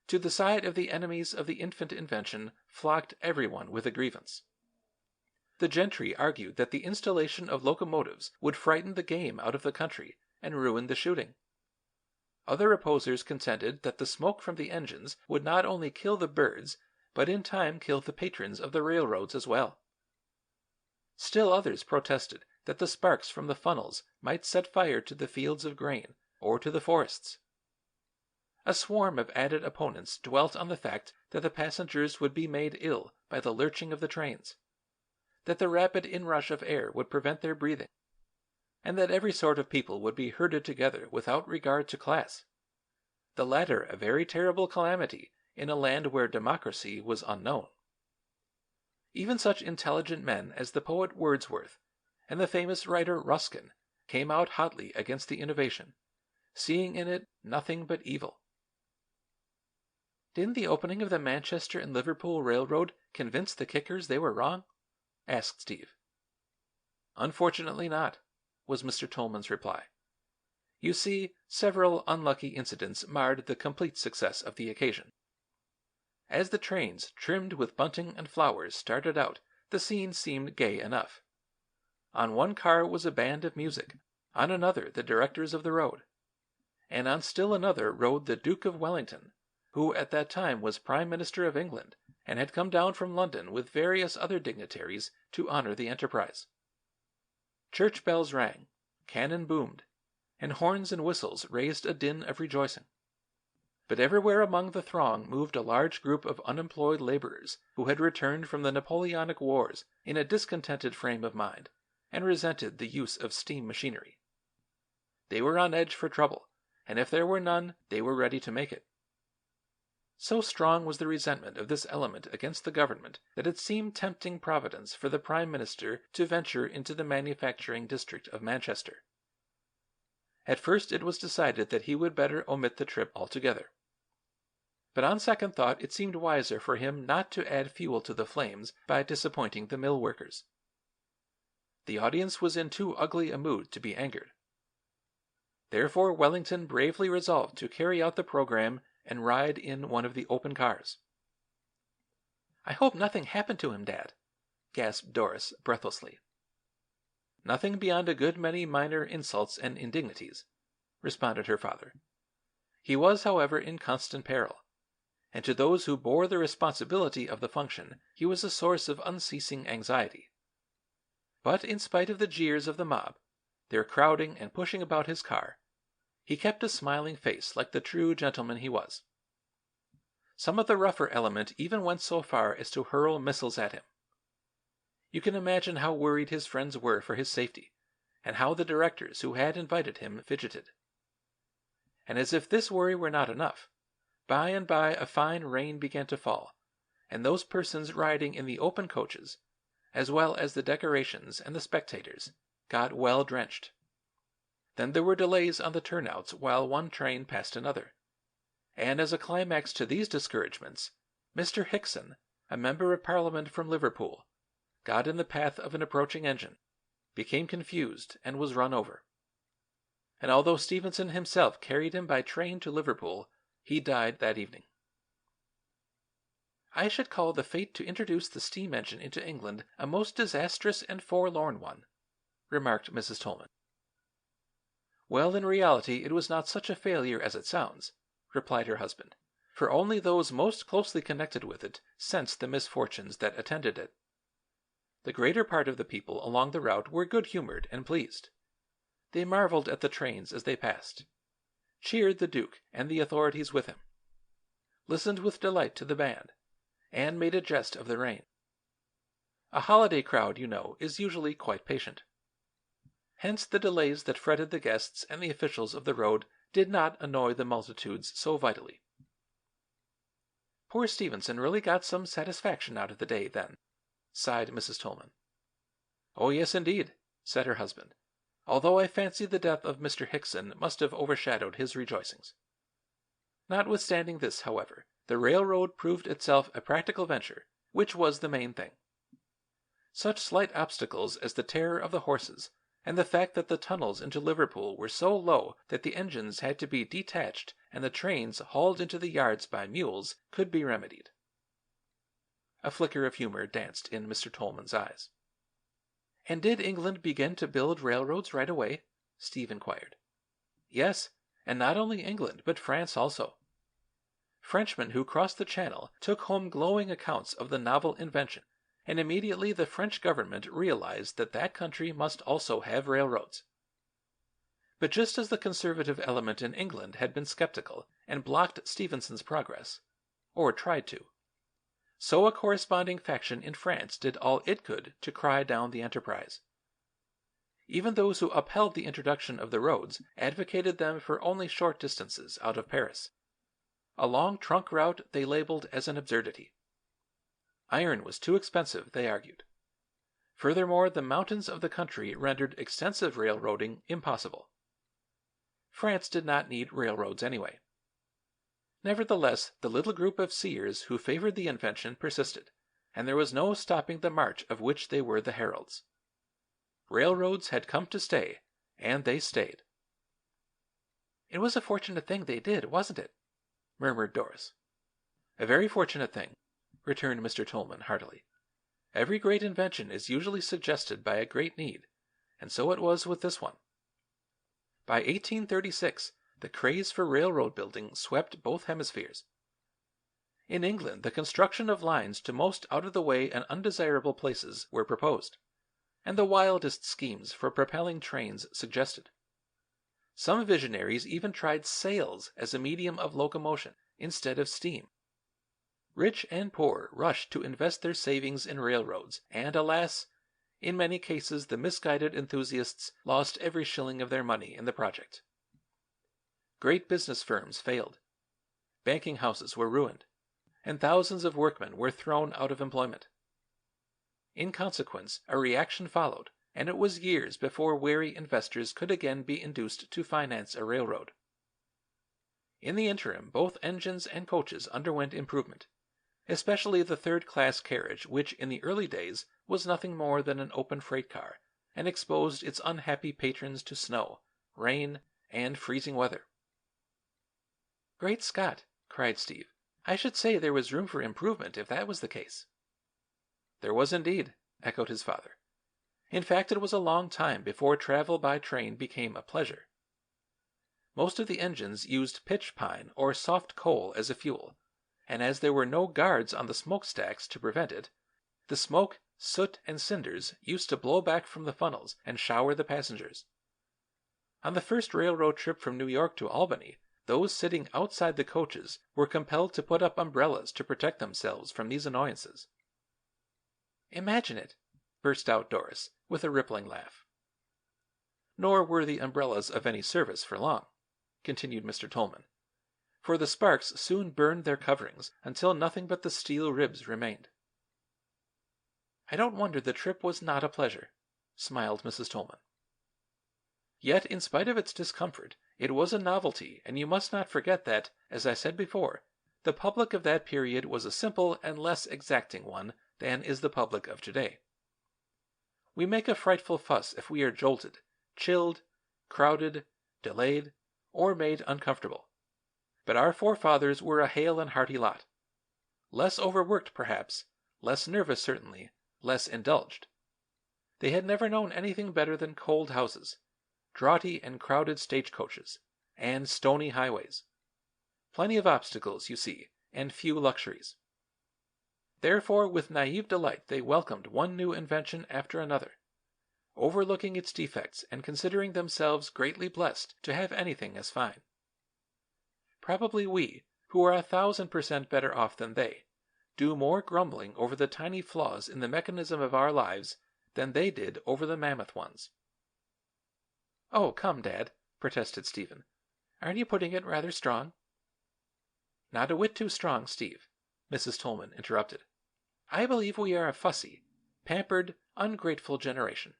To the side of the enemies of the infant invention flocked everyone with a grievance. The gentry argued that the installation of locomotives would frighten the game out of the country and ruin the shooting. Other opposers contended that the smoke from the engines would not only kill the birds, but in time kill the patrons of the railroads as well. Still others protested that the sparks from the funnels might set fire to the fields of grain or to the forests. A swarm of added opponents dwelt on the fact that the passengers would be made ill by the lurching of the trains, that the rapid inrush of air would prevent their breathing, and that every sort of people would be herded together without regard to class, the latter a very terrible calamity in a land where democracy was unknown. Even such intelligent men as the poet Wordsworth and the famous writer Ruskin came out hotly against the innovation, seeing in it nothing but evil. "Didn't the opening of the Manchester and Liverpool Railroad convince the kickers they were wrong?" asked Steve. "Unfortunately not," was Mr. Tolman's reply. "You see, several unlucky incidents marred the complete success of the occasion. As the trains, trimmed with bunting and flowers, started out, the scene seemed gay enough. On one car was a band of music, on another the directors of the road, and on still another rode the Duke of Wellington, who at that time was Prime Minister of England and had come down from London with various other dignitaries to honor the enterprise. Church bells rang, cannon boomed, and horns and whistles raised a din of rejoicing. But everywhere among the throng moved a large group of unemployed laborers who had returned from the Napoleonic Wars in a discontented frame of mind and resented the use of steam machinery. They were on edge for trouble, and if there were none, they were ready to make it. So strong was the resentment of this element against the government that it seemed tempting Providence for the Prime Minister to venture into the manufacturing district of Manchester. At first it was decided that he would better omit the trip altogether. But on second thought it seemed wiser for him not to add fuel to the flames by disappointing the mill workers. The audience was in too ugly a mood to be angered. Therefore Wellington bravely resolved to carry out the program and ride in one of the open cars. "I hope nothing happened to him, Dad," gasped Doris breathlessly. "Nothing beyond a good many minor insults and indignities," responded her father. "He was, however, in constant peril, and to those who bore the responsibility of the function he was a source of unceasing anxiety. But in spite of the jeers of the mob, their crowding and pushing about his car, he kept a smiling face like the true gentleman he was. Some of the rougher element even went so far as to hurl missiles at him. You can imagine how worried his friends were for his safety, and how the directors who had invited him fidgeted. And as if this worry were not enough, by and by a fine rain began to fall, and those persons riding in the open coaches, as well as the decorations and the spectators, got well drenched. Then there were delays on the turnouts while one train passed another, and as a climax to these discouragements, Mr. Hickson, a member of Parliament from Liverpool, got in the path of an approaching engine, became confused, and was run over. And although Stevenson himself carried him by train to Liverpool, he died that evening. "I should call the fate to introduce the steam engine into England a most disastrous and forlorn one," remarked Mrs. Tolman. "Well, in reality it was not such a failure as it sounds," replied her husband, "for only those most closely connected with it sensed the misfortunes that attended it. The greater part of the people along the route were good-humored and pleased. They marveled at the trains as they passed, cheered the Duke and the authorities with him, listened with delight to the band, and made a jest of the rain. A holiday crowd, you know, is usually quite patient. Hence the delays that fretted the guests and the officials of the road did not annoy the multitudes so vitally. Poor Stevenson really got some satisfaction out of the day, then," sighed Mrs. Tolman. "Oh, yes, indeed," said her husband, "although I fancy the death of Mr. Hickson must have overshadowed his rejoicings. Notwithstanding this, however, the railroad proved itself a practical venture, which was the main thing. Such slight obstacles as the terror of the horses and the fact that the tunnels into Liverpool were so low that the engines had to be detached and the trains hauled into the yards by mules could be remedied." A flicker of humor danced in Mr. Tolman's eyes. "And did England begin to build railroads right away?" Steve inquired. "Yes, and not only England, but France also. Frenchmen who crossed the Channel took home glowing accounts of the novel invention, and immediately the French government realized that that country must also have railroads. But just as the conservative element in England had been skeptical and blocked Stephenson's progress, or tried to, so a corresponding faction in France did all it could to cry down the enterprise. Even those who upheld the introduction of the roads advocated them for only short distances out of Paris. A long trunk route they labeled as an absurdity. Iron was too expensive, they argued. Furthermore, the mountains of the country rendered extensive railroading impossible. France did not need railroads anyway. Nevertheless, the little group of seers who favored the invention persisted, and there was no stopping the march of which they were the heralds. Railroads had come to stay, and they stayed. "It was a fortunate thing they did, wasn't it?" murmured Doris. "A very fortunate thing," returned Mr. Tolman heartily. "Every great invention is usually suggested by a great need, and so it was with this one." By 1836, the craze for railroad building swept both hemispheres. In England, the construction of lines to most out-of-the-way and undesirable places were proposed, and the wildest schemes for propelling trains suggested. Some visionaries even tried sails as a medium of locomotion instead of steam. Rich and poor rushed to invest their savings in railroads, and alas, in many cases the misguided enthusiasts lost every shilling of their money in the project. Great business firms failed. Banking houses were ruined, and thousands of workmen were thrown out of employment. In consequence, a reaction followed, and it was years before wary investors could again be induced to finance a railroad. In the interim, both engines and coaches underwent improvement, especially the third-class carriage, which in the early days was nothing more than an open freight car, and exposed its unhappy patrons to snow, rain, and freezing weather. "Great Scott!" cried Steve. "I should say there was room for improvement if that was the case." "There was indeed," echoed his father. "In fact, it was a long time before travel by train became a pleasure. Most of the engines used pitch pine or soft coal as a fuel, and as there were no guards on the smokestacks to prevent it, the smoke, soot, and cinders used to blow back from the funnels and shower the passengers. On the first railroad trip from New York to Albany, those sitting outside the coaches were compelled to put up umbrellas to protect themselves from these annoyances." "Imagine it!" burst out Doris, with a rippling laugh. "Nor were the umbrellas of any service for long," continued Mr. Tolman, "for the sparks soon burned their coverings until nothing but the steel ribs remained." "I don't wonder the trip was not a pleasure," smiled Mrs. Tolman. "Yet, in spite of its discomfort, it was a novelty, and you must not forget that, as I said before, the public of that period was a simple and less exacting one than is the public of today. We make a frightful fuss if we are jolted, chilled, crowded, delayed, or made uncomfortable. But our forefathers were a hale and hearty lot. Less overworked, perhaps, less nervous certainly, less indulged. They had never known anything better than cold houses, draughty and crowded stagecoaches, and stony highways. Plenty of obstacles, you see, and few luxuries. Therefore, with naive delight they welcomed one new invention after another, overlooking its defects and considering themselves greatly blessed to have anything as fine. Probably we, who are 1,000% better off than they, do more grumbling over the tiny flaws in the mechanism of our lives than they did over the mammoth ones. "Oh, come, Dad," protested Stephen. "Aren't you putting it rather strong?" "Not a whit too strong, Steve," Mrs. Tolman interrupted. "I believe we are a fussy, pampered, ungrateful generation.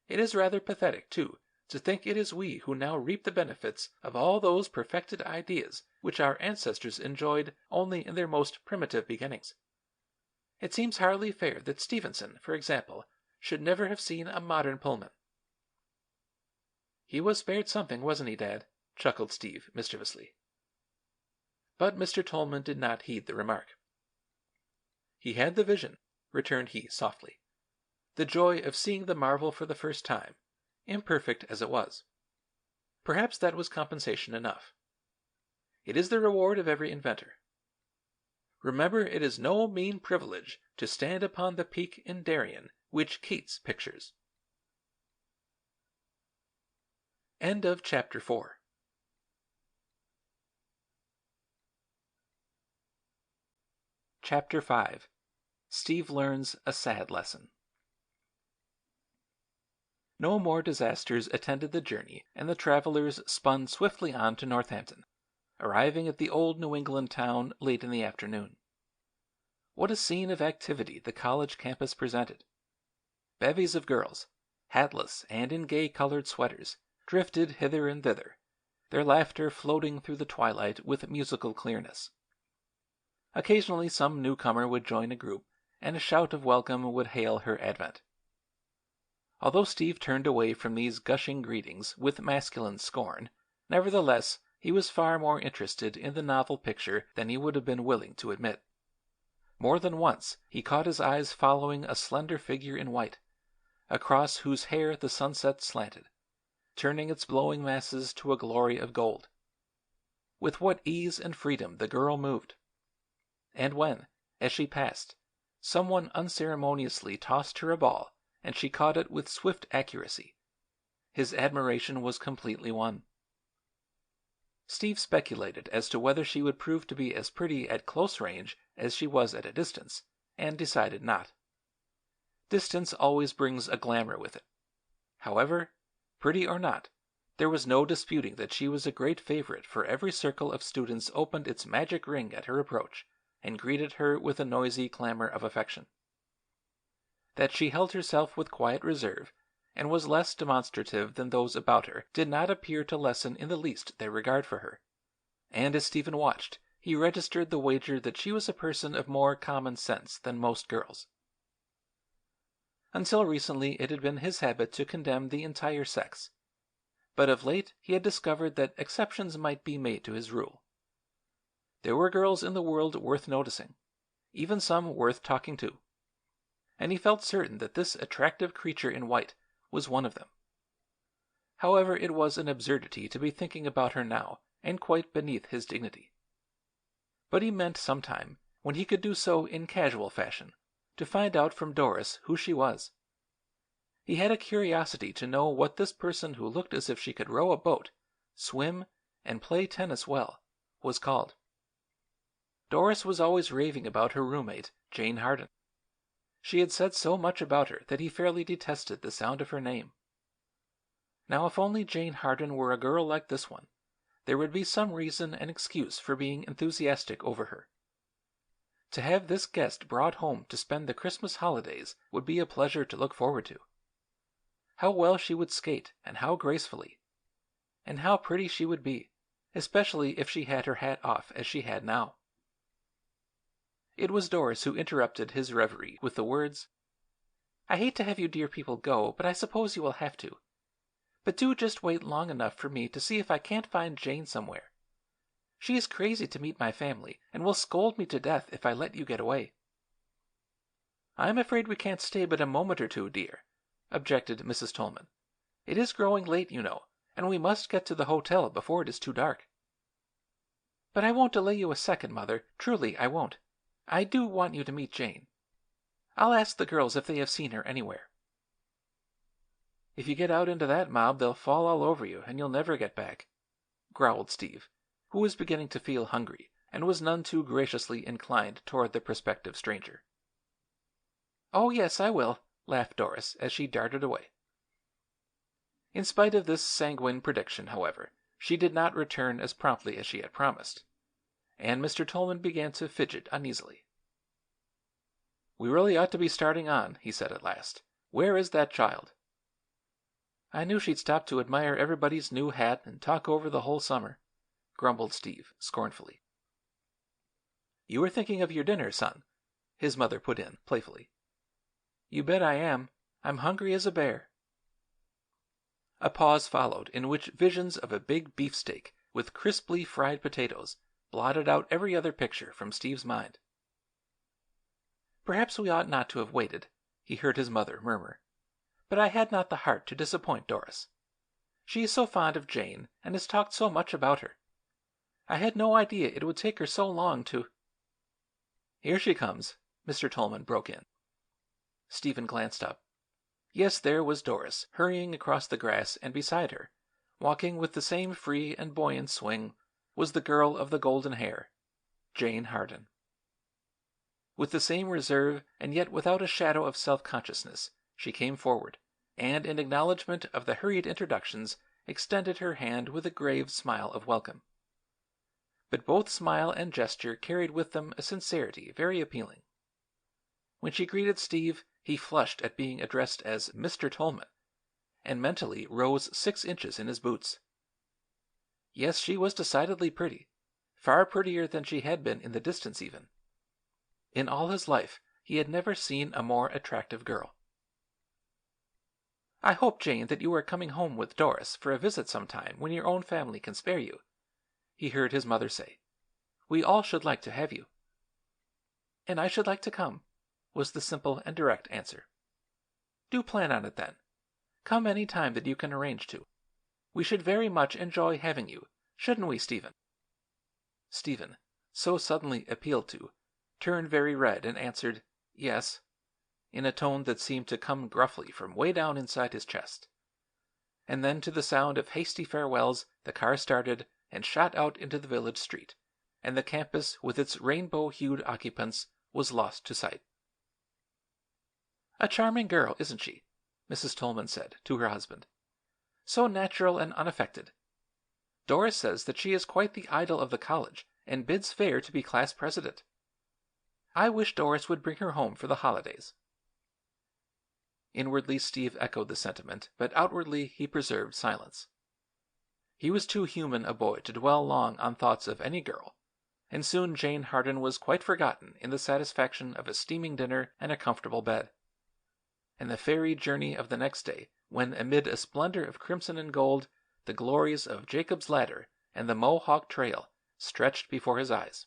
It is rather pathetic, too, to think it is we who now reap the benefits of all those perfected ideas which our ancestors enjoyed only in their most primitive beginnings. It seems hardly fair that Stephenson, for example, should never have seen a modern Pullman." "He was spared something, wasn't he, Dad?" chuckled Steve mischievously. But Mr. Tolman did not heed the remark. "He had the vision," returned he softly, "the joy of seeing the marvel for the first time, imperfect as it was. Perhaps that was compensation enough. It is the reward of every inventor. Remember, it is no mean privilege to stand upon the peak in Darien which Keats pictures. End of Chapter 4. Chapter 5. Steve Learns a Sad Lesson. No more disasters attended the journey, and the travelers spun swiftly on to Northampton, arriving at the old New England town late in the afternoon. What a scene of activity the college campus presented! Bevies of girls, hatless and in gay-colored sweaters, drifted hither and thither, their laughter floating through the twilight with musical clearness. Occasionally some newcomer would join a group, and a shout of welcome would hail her advent. Although Steve turned away from these gushing greetings with masculine scorn, nevertheless he was far more interested in the novel picture than he would have been willing to admit. More than once he caught his eyes following a slender figure in white, across whose hair the sunset slanted, turning its blowing masses to a glory of gold. With what ease and freedom the girl moved! And when, as she passed, someone unceremoniously tossed her a ball, and she caught it with swift accuracy, his admiration was completely won. Steve speculated as to whether she would prove to be as pretty at close range as she was at a distance, and decided not. Distance always brings a glamour with it. However, pretty or not, there was no disputing that she was a great favorite, for every circle of students opened its magic ring at her approach and greeted her with a noisy clamor of affection. That she held herself with quiet reserve and was less demonstrative than those about her did not appear to lessen in the least their regard for her, and as Stephen watched, he registered the wager that she was a person of more common sense than most girls. Until recently it had been his habit to condemn the entire sex, but of late he had discovered that exceptions might be made to his rule. There were girls in the world worth noticing, even some worth talking to, and he felt certain that this attractive creature in white was one of them. However, it was an absurdity to be thinking about her now, and quite beneath his dignity. But he meant sometime, when he could do so in casual fashion, to find out from Doris who she was. He had a curiosity to know what this person who looked as if she could row a boat, swim, and play tennis well, was called. Doris was always raving about her roommate, Jane Harden. She had said so much about her that he fairly detested the sound of her name. Now if only Jane Harden were a girl like this one, there would be some reason and excuse for being enthusiastic over her. To have this guest brought home to spend the Christmas holidays would be a pleasure to look forward to. How well she would skate, and how gracefully. And how pretty she would be, especially if she had her hat off as she had now. It was Doris who interrupted his reverie with the words, "I hate to have you dear people go, but I suppose you will have to. But do just wait long enough for me to see if I can't find Jane somewhere. She is crazy to meet my family, and will scold me to death if I let you get away." "I am afraid we can't stay but a moment or two, dear," objected Mrs. Tolman. "It is growing late, you know, and we must get to the hotel before it is too dark." "But I won't delay you a second, Mother. Truly, I won't. I do want you to meet Jane. I'll ask the girls if they have seen her anywhere." "If you get out into that mob, they'll fall all over you, and you'll never get back," growled Steve, who was beginning to feel hungry and was none too graciously inclined toward the prospective stranger. "Oh, yes, I will," laughed Doris as she darted away. In spite of this sanguine prediction, however, she did not return as promptly as she had promised, and Mr. Tolman began to fidget uneasily. "We really ought to be starting on," he said at last. "Where is that child?" "I knew she'd stop to admire everybody's new hat and talk over the whole summer," grumbled Steve scornfully. "You were thinking of your dinner, son," his mother put in playfully. "You bet I am. I'm hungry as a bear." A pause followed in which visions of a big beefsteak with crisply fried potatoes blotted out every other picture from Steve's mind. "Perhaps we ought not to have waited," he heard his mother murmur, "but I had not the heart to disappoint Doris. She is so fond of Jane and has talked so much about her. I had no idea it would take her so long to—" "Here she comes," Mr. Tolman broke in. Stephen glanced up. Yes, there was Doris, hurrying across the grass, and beside her, walking with the same free and buoyant swing, was the girl of the golden hair, Jane Harden. With the same reserve and yet without a shadow of self-consciousness, she came forward, and in acknowledgment of the hurried introductions extended her hand with a grave smile of welcome. But both smile and gesture carried with them a sincerity very appealing. When she greeted Steve, he flushed at being addressed as Mr. Tolman, and mentally rose 6 inches in his boots. Yes, she was decidedly pretty, far prettier than she had been in the distance even. In all his life he had never seen a more attractive girl. "I hope, Jane, that you are coming home with Doris for a visit sometime when your own family can spare you," he heard his mother say. "We all should like to have you." "And I should like to come," was the simple and direct answer. "Do plan on it then. Come any time that you can arrange to. We should very much enjoy having you, shouldn't we, Stephen?" Stephen, so suddenly appealed to, turned very red and answered, "Yes," in a tone that seemed to come gruffly from way down inside his chest. And then to the sound of hasty farewells the car started and shot out into the village street, and the campus with its rainbow-hued occupants was lost to sight. "A charming girl, isn't she?" Mrs. Tolman said to her husband. "So natural and unaffected. Doris says that she is quite the idol of the college and bids fair to be class president. I wish Doris would bring her home for the holidays." Inwardly Steve echoed the sentiment, but outwardly he preserved silence. He was too human a boy to dwell long on thoughts of any girl, and soon Jane Harden was quite forgotten in the satisfaction of a steaming dinner and a comfortable bed. And the fairy journey of the next day, when amid a splendor of crimson and gold the glories of Jacob's Ladder and the Mohawk Trail stretched before his eyes.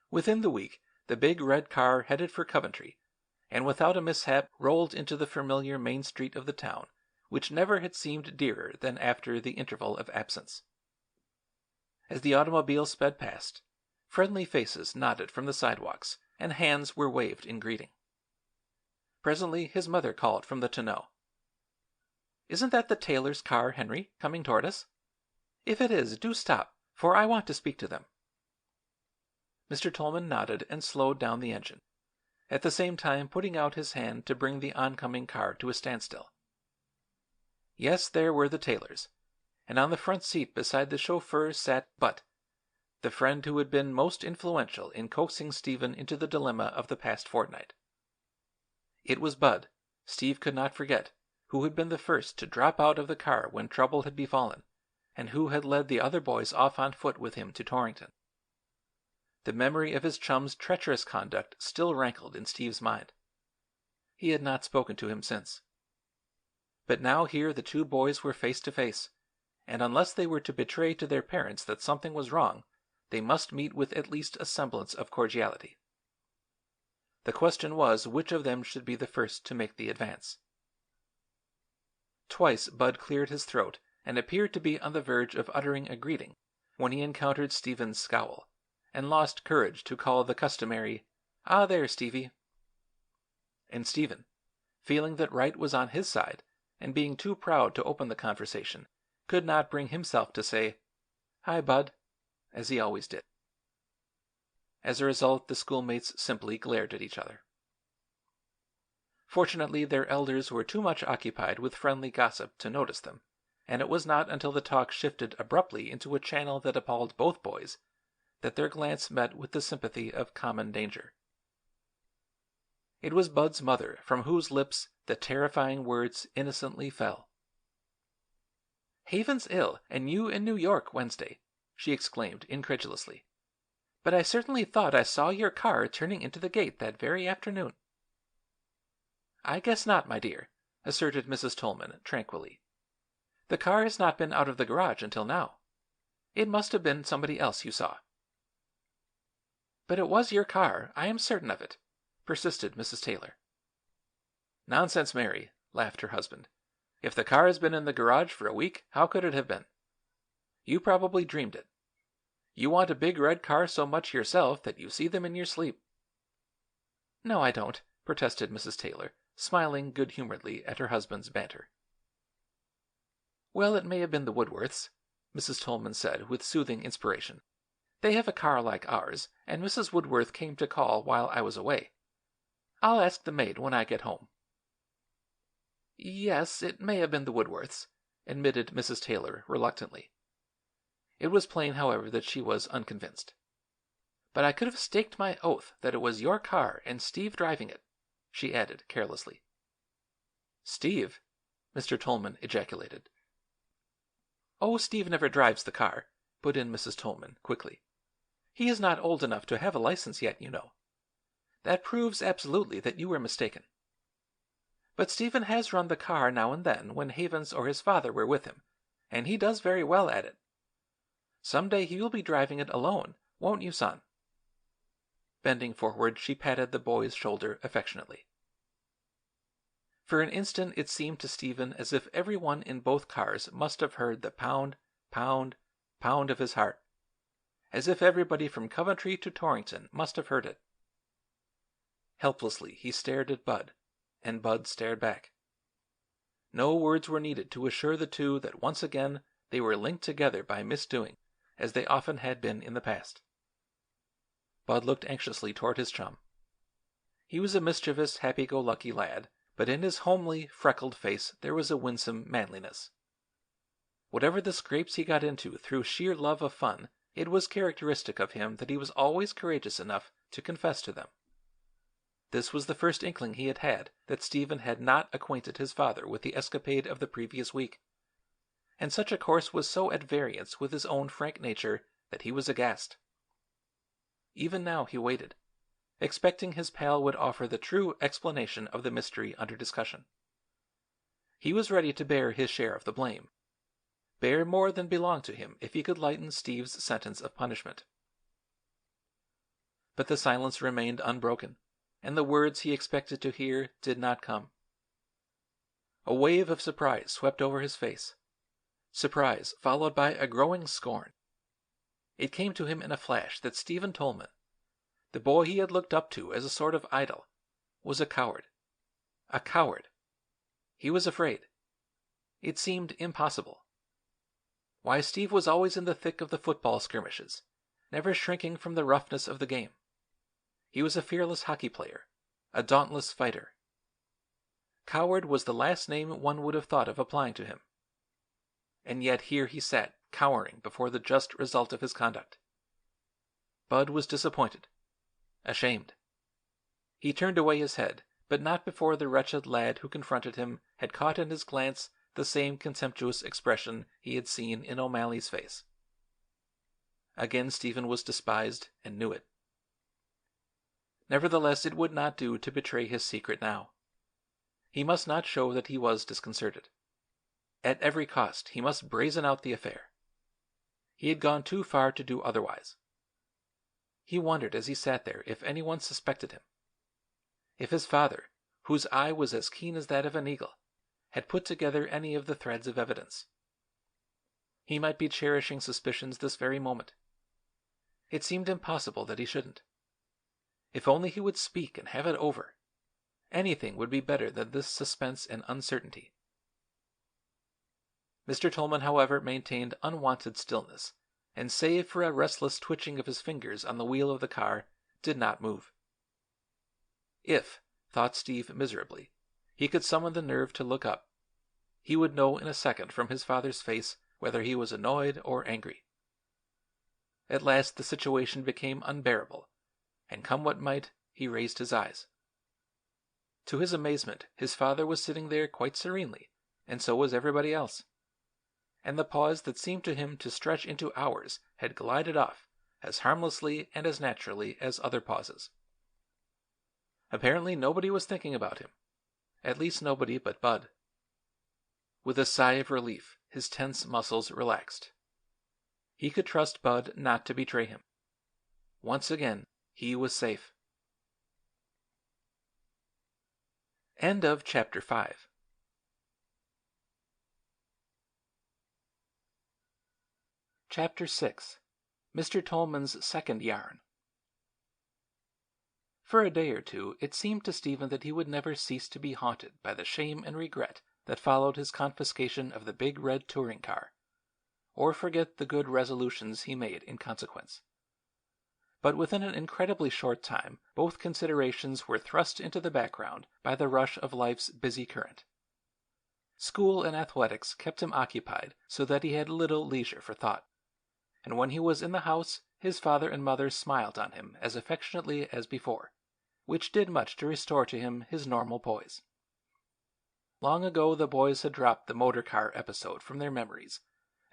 Within the week the big red car headed for Coventry, and without a mishap rolled into the familiar main street of the town, which never had seemed dearer than after the interval of absence. As the automobile sped past, friendly faces nodded from the sidewalks, and hands were waved in greeting. Presently his mother called from the tonneau. "Isn't that the Taylor's car, Henry, coming toward us? If it is, do stop, for I want to speak to them." Mr. Tolman nodded and slowed down the engine, at the same time putting out his hand to bring the oncoming car to a standstill. Yes, there were the Taylors, and on the front seat beside the chauffeur sat Bud, the friend who had been most influential in coaxing Stephen into the dilemma of the past fortnight. It was Bud, Steve could not forget, who had been the first to drop out of the car when trouble had befallen, and who had led the other boys off on foot with him to Torrington. The memory of his chum's treacherous conduct still rankled in Steve's mind. He had not spoken to him since. But now here the two boys were face to face, and unless they were to betray to their parents that something was wrong, they must meet with at least a semblance of cordiality. The question was which of them should be the first to make the advance. Twice Bud cleared his throat and appeared to be on the verge of uttering a greeting when he encountered Stephen's scowl, and lost courage to call the customary, "Ah, there, Stevie." And Stephen, feeling that right was on his side and being too proud to open the conversation, could not bring himself to say, "Hi, Bud," as he always did. As a result, the schoolmates simply glared at each other. Fortunately, their elders were too much occupied with friendly gossip to notice them, and it was not until the talk shifted abruptly into a channel that appalled both boys that their glance met with the sympathy of common danger. It was Bud's mother from whose lips the terrifying words innocently fell. "Haven's ill, and you in New York Wednesday," she exclaimed incredulously. "But I certainly thought I saw your car turning into the gate that very afternoon." "I guess not, my dear," asserted Mrs. Tolman tranquilly. "The car has not been out of the garage until now. It must have been somebody else you saw." "But it was your car, I am certain of it," persisted Mrs. Taylor. "Nonsense, Mary," laughed her husband. "If the car has been in the garage for a week, how could it have been? You probably dreamed it. You want a big red car so much yourself that you see them in your sleep." "No, I don't," protested Mrs. Taylor, smiling good-humoredly at her husband's banter. "Well, it may have been the Woodworths," Mrs. Tolman said with soothing inspiration. "They have a car like ours, and Mrs. Woodworth came to call while I was away. I'll ask the maid when I get home." "Yes, it may have been the Woodworths," admitted Mrs. Taylor reluctantly. It was plain, however, that she was unconvinced. "But I could have staked my oath that it was your car and Steve driving it," she added carelessly. "Steve?" Mr. Tolman ejaculated. "Oh, Steve never drives the car," put in Mrs. Tolman quickly. "He is not old enough to have a license yet, you know. That proves absolutely that you were mistaken. But Stephen has run the car now and then when Havens or his father were with him, and he does very well at it. Some day he will be driving it alone, won't you, son?" Bending forward, she patted the boy's shoulder affectionately. For an instant it seemed to Stephen as if everyone in both cars must have heard the pound, pound, pound of his heart, as if everybody from Coventry to Torrington must have heard it. Helplessly he stared at Bud, and Bud stared back. No words were needed to assure the two that once again they were linked together by misdoing, as they often had been in the past. Bud looked anxiously toward his chum. He was a mischievous, happy-go-lucky lad, but in his homely, freckled face there was a winsome manliness. Whatever the scrapes he got into through sheer love of fun, it was characteristic of him that he was always courageous enough to confess to them. This was the first inkling he had had that Stephen had not acquainted his father with the escapade of the previous week, and such a course was so at variance with his own frank nature that he was aghast. Even now he waited, expecting his pal would offer the true explanation of the mystery under discussion. He was ready to bear his share of the blame, bear more than belonged to him if he could lighten Steve's sentence of punishment. But the silence remained unbroken, and the words he expected to hear did not come. A wave of surprise swept over his face, surprise followed by a growing scorn. It came to him in a flash that Stephen Tolman, the boy he had looked up to as a sort of idol, was a coward. A coward. He was afraid. It seemed impossible. Why, Steve was always in the thick of the football skirmishes, never shrinking from the roughness of the game. He was a fearless hockey player, a dauntless fighter. Coward was the last name one would have thought of applying to him. And yet here he sat, cowering before the just result of his conduct. Bud was disappointed, ashamed. He turned away his head, but not before the wretched lad who confronted him had caught in his glance the same contemptuous expression he had seen in O'Malley's face. Again Stephen was despised and knew it. Nevertheless, it would not do to betray his secret now. He must not show that he was disconcerted. At every cost he must brazen out the affair. He had gone too far to do otherwise. He wondered as he sat there if anyone suspected him. If his father, whose eye was as keen as that of an eagle, had put together any of the threads of evidence. He might be cherishing suspicions this very moment. It seemed impossible that he shouldn't. If only he would speak and have it over. Anything would be better than this suspense and uncertainty. Mr. Tolman, however, maintained unwonted stillness, and save for a restless twitching of his fingers on the wheel of the car, did not move. If, thought Steve miserably, he could summon the nerve to look up, he would know in a second from his father's face whether he was annoyed or angry. At last the situation became unbearable, and come what might, he raised his eyes. To his amazement, his father was sitting there quite serenely, and so was everybody else. And the pause that seemed to him to stretch into hours had glided off as harmlessly and as naturally as other pauses. Apparently nobody was thinking about him, at least nobody but Bud. With a sigh of relief, his tense muscles relaxed. He could trust Bud not to betray him. Once again, he was safe. End of Chapter 5. Chapter 6. Mr. Tolman's Second Yarn. For a day or two it seemed to Stephen that he would never cease to be haunted by the shame and regret that followed his confiscation of the big red touring car, or forget the good resolutions he made in consequence. But within an incredibly short time both considerations were thrust into the background by the rush of life's busy current. School and athletics kept him occupied so that he had little leisure for thought, and when he was in the house his father and mother smiled on him as affectionately as before, which did much to restore to him his normal poise. Long ago the boys had dropped the motor car episode from their memories,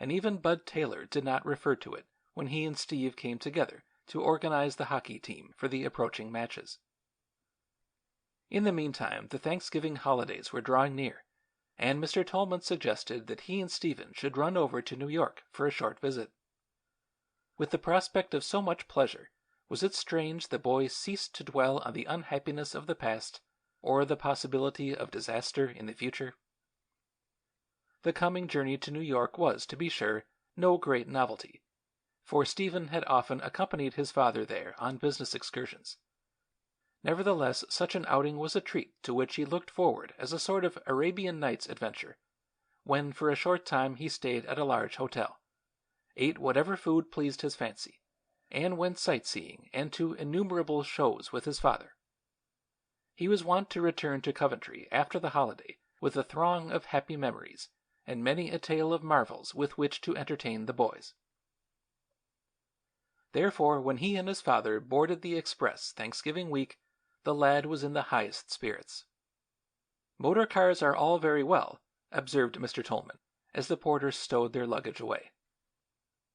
and even Bud Taylor did not refer to it when he and Steve came together to organize the hockey team for the approaching matches. In the meantime, the Thanksgiving holidays were drawing near, and Mr. Tolman suggested that he and Stephen should run over to New York for a short visit. With the prospect of so much pleasure, was it strange the boy ceased to dwell on the unhappiness of the past or the possibility of disaster in the future? The coming journey to New York was, to be sure, no great novelty, for Stephen had often accompanied his father there on business excursions. Nevertheless, such an outing was a treat to which he looked forward as a sort of Arabian Nights adventure, when for a short time he stayed at a large hotel, ate whatever food pleased his fancy, and went sightseeing and to innumerable shows with his father. He was wont to return to Coventry after the holiday with a throng of happy memories and many a tale of marvels with which to entertain the boys. Therefore, when he and his father boarded the express Thanksgiving week, the lad was in the highest spirits. "Motor cars are all very well," observed Mr. Tolman, as the porters stowed their luggage away.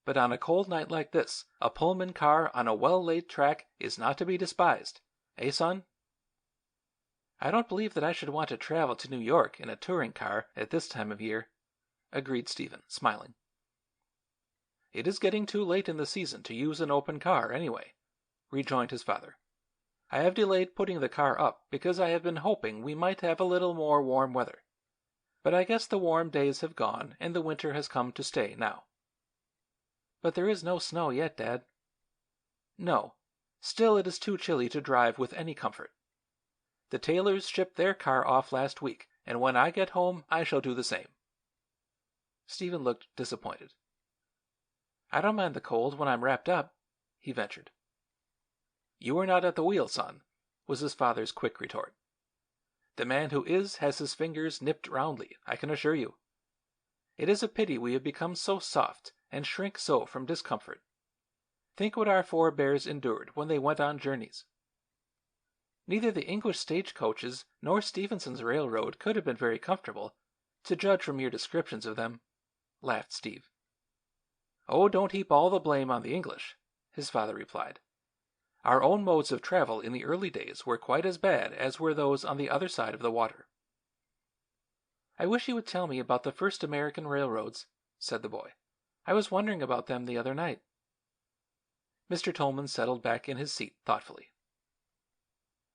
"But on a cold night like this, a Pullman car on a well-laid track is not to be despised. Eh, son?" "I don't believe that I should want to travel to New York in a touring car at this time of year," agreed Stephen, smiling. "It is getting too late in the season to use an open car, anyway," rejoined his father. "I have delayed putting the car up because I have been hoping we might have a little more warm weather. But I guess the warm days have gone and the winter has come to stay now." "But there is no snow yet, Dad." "No. Still it is too chilly to drive with any comfort. The Taylors shipped their car off last week, and when I get home I shall do the same." Stephen looked disappointed. "I don't mind the cold when I'm wrapped up," he ventured. "You are not at the wheel, son," was his father's quick retort. "The man who is has his fingers nipped roundly, I can assure you. It is a pity we have become so soft and shrink so from discomfort. Think what our forebears endured when they went on journeys." "Neither the English stagecoaches nor Stephenson's railroad could have been very comfortable, to judge from your descriptions of them," laughed Steve. "Oh, don't heap all the blame on the English," his father replied. "Our own modes of travel in the early days were quite as bad as were those on the other side of the water." "I wish you would tell me about the first American railroads," said the boy. "I was wondering about them the other night." Mr. Tolman settled back in his seat thoughtfully.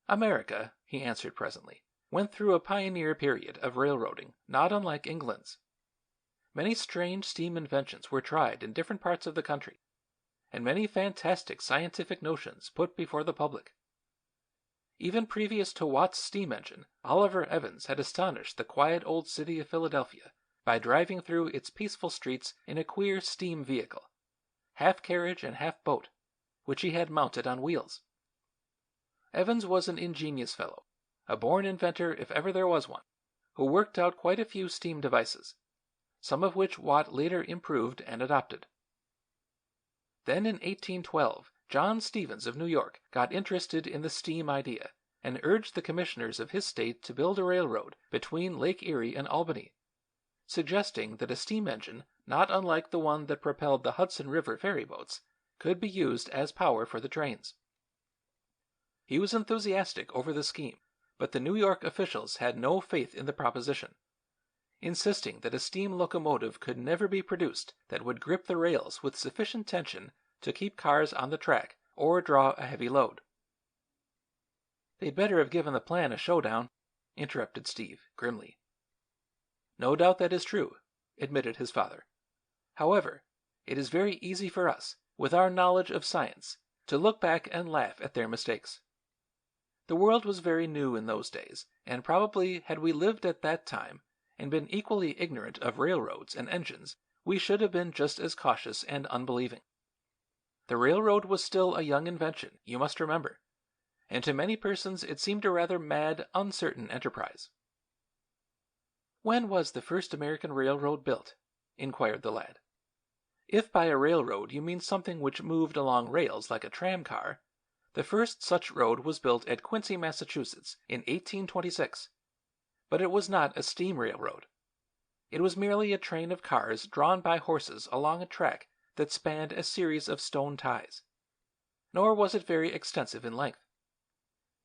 "America," he answered presently, "went through a pioneer period of railroading not unlike England's. Many strange steam inventions were tried in different parts of the country, and many fantastic scientific notions put before the public. Even previous to Watt's steam engine, Oliver Evans had astonished the quiet old city of Philadelphia by driving through its peaceful streets in a queer steam vehicle, half carriage and half boat, which he had mounted on wheels. Evans was an ingenious fellow, a born inventor if ever there was one, who worked out quite a few steam devices, some of which Watt later improved and adopted. Then in 1812, John Stevens of New York got interested in the steam idea and urged the commissioners of his state to build a railroad between Lake Erie and Albany, suggesting that a steam engine not unlike the one that propelled the Hudson River ferryboats could be used as power for the trains. He was enthusiastic over the scheme, but the New York officials had no faith in the proposition, insisting that a steam locomotive could never be produced that would grip the rails with sufficient tension to keep cars on the track or draw a heavy load. "They'd better have given the plan a showdown," interrupted Steve grimly. "No doubt that is true," admitted his father. "However, It is very easy for us, with our knowledge of science, to look back and laugh at their mistakes. The world was very new in those days, and probably had we lived at that time and been equally ignorant of railroads and engines, we should have been just as cautious and unbelieving. The railroad was still a young invention, you must remember, and to many persons it seemed a rather mad, uncertain enterprise. "When was the first American railroad built?" inquired the lad. "If by a railroad you mean something which moved along rails like a tram car, the first such road was built at Quincy, Massachusetts, in 1826. But it was not a steam railroad. It was merely a train of cars drawn by horses along a track that spanned a series of stone ties. Nor was it very extensive in length.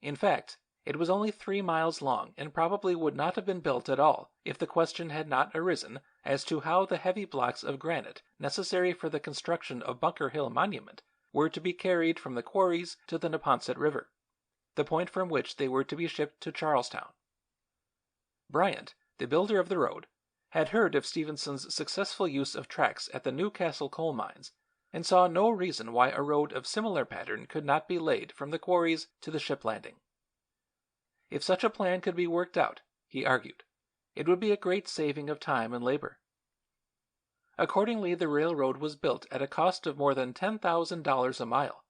In fact, it was only 3 miles long and probably would not have been built at all if the question had not arisen as to how the heavy blocks of granite necessary for the construction of Bunker Hill Monument were to be carried from the quarries to the Neponset River, the point from which they were to be shipped to Charlestown. Bryant, the builder of the road, had heard of Stephenson's successful use of tracks at the Newcastle coal mines, and saw no reason why a road of similar pattern could not be laid from the quarries to the ship landing. If such a plan could be worked out, he argued, it would be a great saving of time and labor. Accordingly, the railroad was built at a cost of more than $10,000 a mile,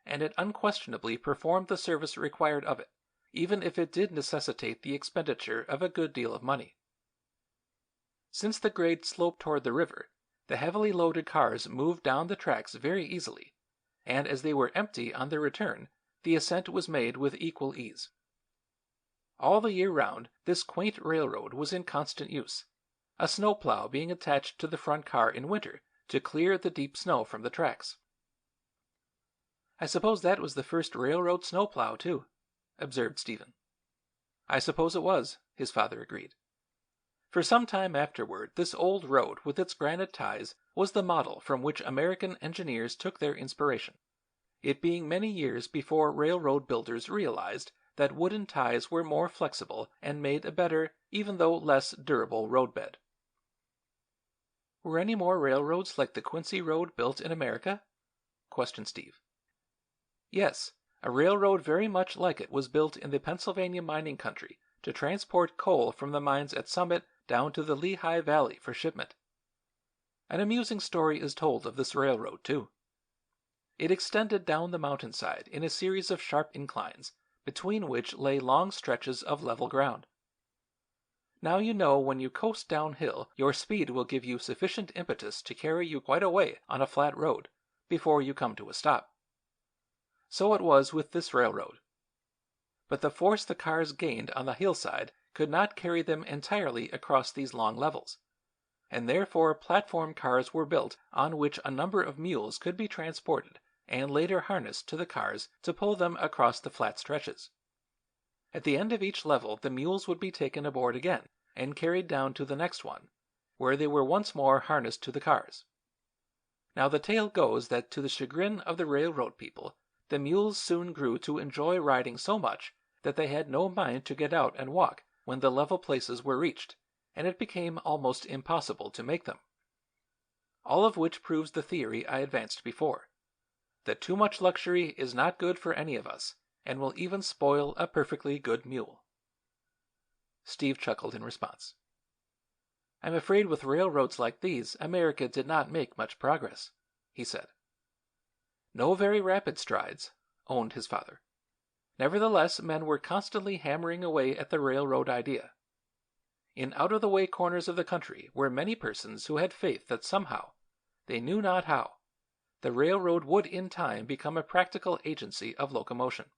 and it unquestionably performed the service required of it, even if it did necessitate the expenditure of a good deal of money. Since the grade sloped toward the river, the heavily loaded cars moved down the tracks very easily, and as they were empty on their return, the ascent was made with equal ease. All the year round, this quaint railroad was in constant use, a snowplow being attached to the front car in winter to clear the deep snow from the tracks. "I suppose that was the first railroad snowplow, too," observed Stephen. "I suppose it was," his father agreed. For some time afterward, this old road with its granite ties was the model from which American engineers took their inspiration, it being many years before railroad builders realized that wooden ties were more flexible and made a better, even though less durable roadbed. "Were any more railroads like the Quincy Road built in America?" questioned Steve. "Yes, a railroad very much like it was built in the Pennsylvania mining country to transport coal from the mines at Summit down to the Lehigh Valley for shipment. An amusing story is told of this railroad, too. It extended down the mountainside in a series of sharp inclines, between which lay long stretches of level ground. Now you know when you coast downhill your speed will give you sufficient impetus to carry you quite a way on a flat road before you come to a stop. So it was with this railroad. But the force the cars gained on the hillside could not carry them entirely across these long levels, and therefore platform cars were built on which a number of mules could be transported and later harnessed to the cars to pull them across the flat stretches. At the end of each level the mules would be taken aboard again and carried down to the next one, where they were once more harnessed to the cars. Now the tale goes that to the chagrin of the railroad people, the mules soon grew to enjoy riding so much that they had no mind to get out and walk when the level places were reached, and it became almost impossible to make them. All of which proves the theory I advanced before, that too much luxury is not good for any of us, and will even spoil a perfectly good mule." Steve chuckled in response. "I'm afraid with railroads like these, America did not make much progress," he said. "No very rapid strides," owned his father. "Nevertheless, men were constantly hammering away at the railroad idea. In out-of-the-way corners of the country were many persons who had faith that somehow, they knew not how, the railroad would in time become a practical agency of locomotion.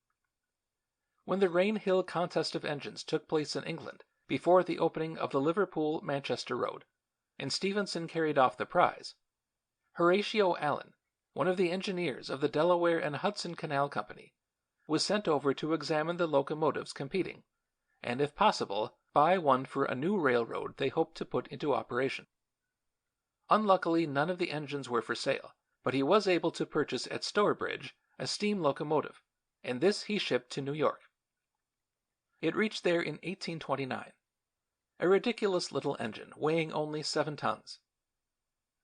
When the Rainhill contest of engines took place in England before the opening of the Liverpool-Manchester road, and Stephenson carried off the prize, Horatio Allen, one of the engineers of the Delaware and Hudson Canal Company, was sent over to examine the locomotives competing, and if possible buy one for a new railroad they hoped to put into operation. Unluckily, none of the engines were for sale, but he was able to purchase at Stourbridge a steam locomotive, and this he shipped to New York. It reached there in 1829, a ridiculous little engine weighing only 7 tons.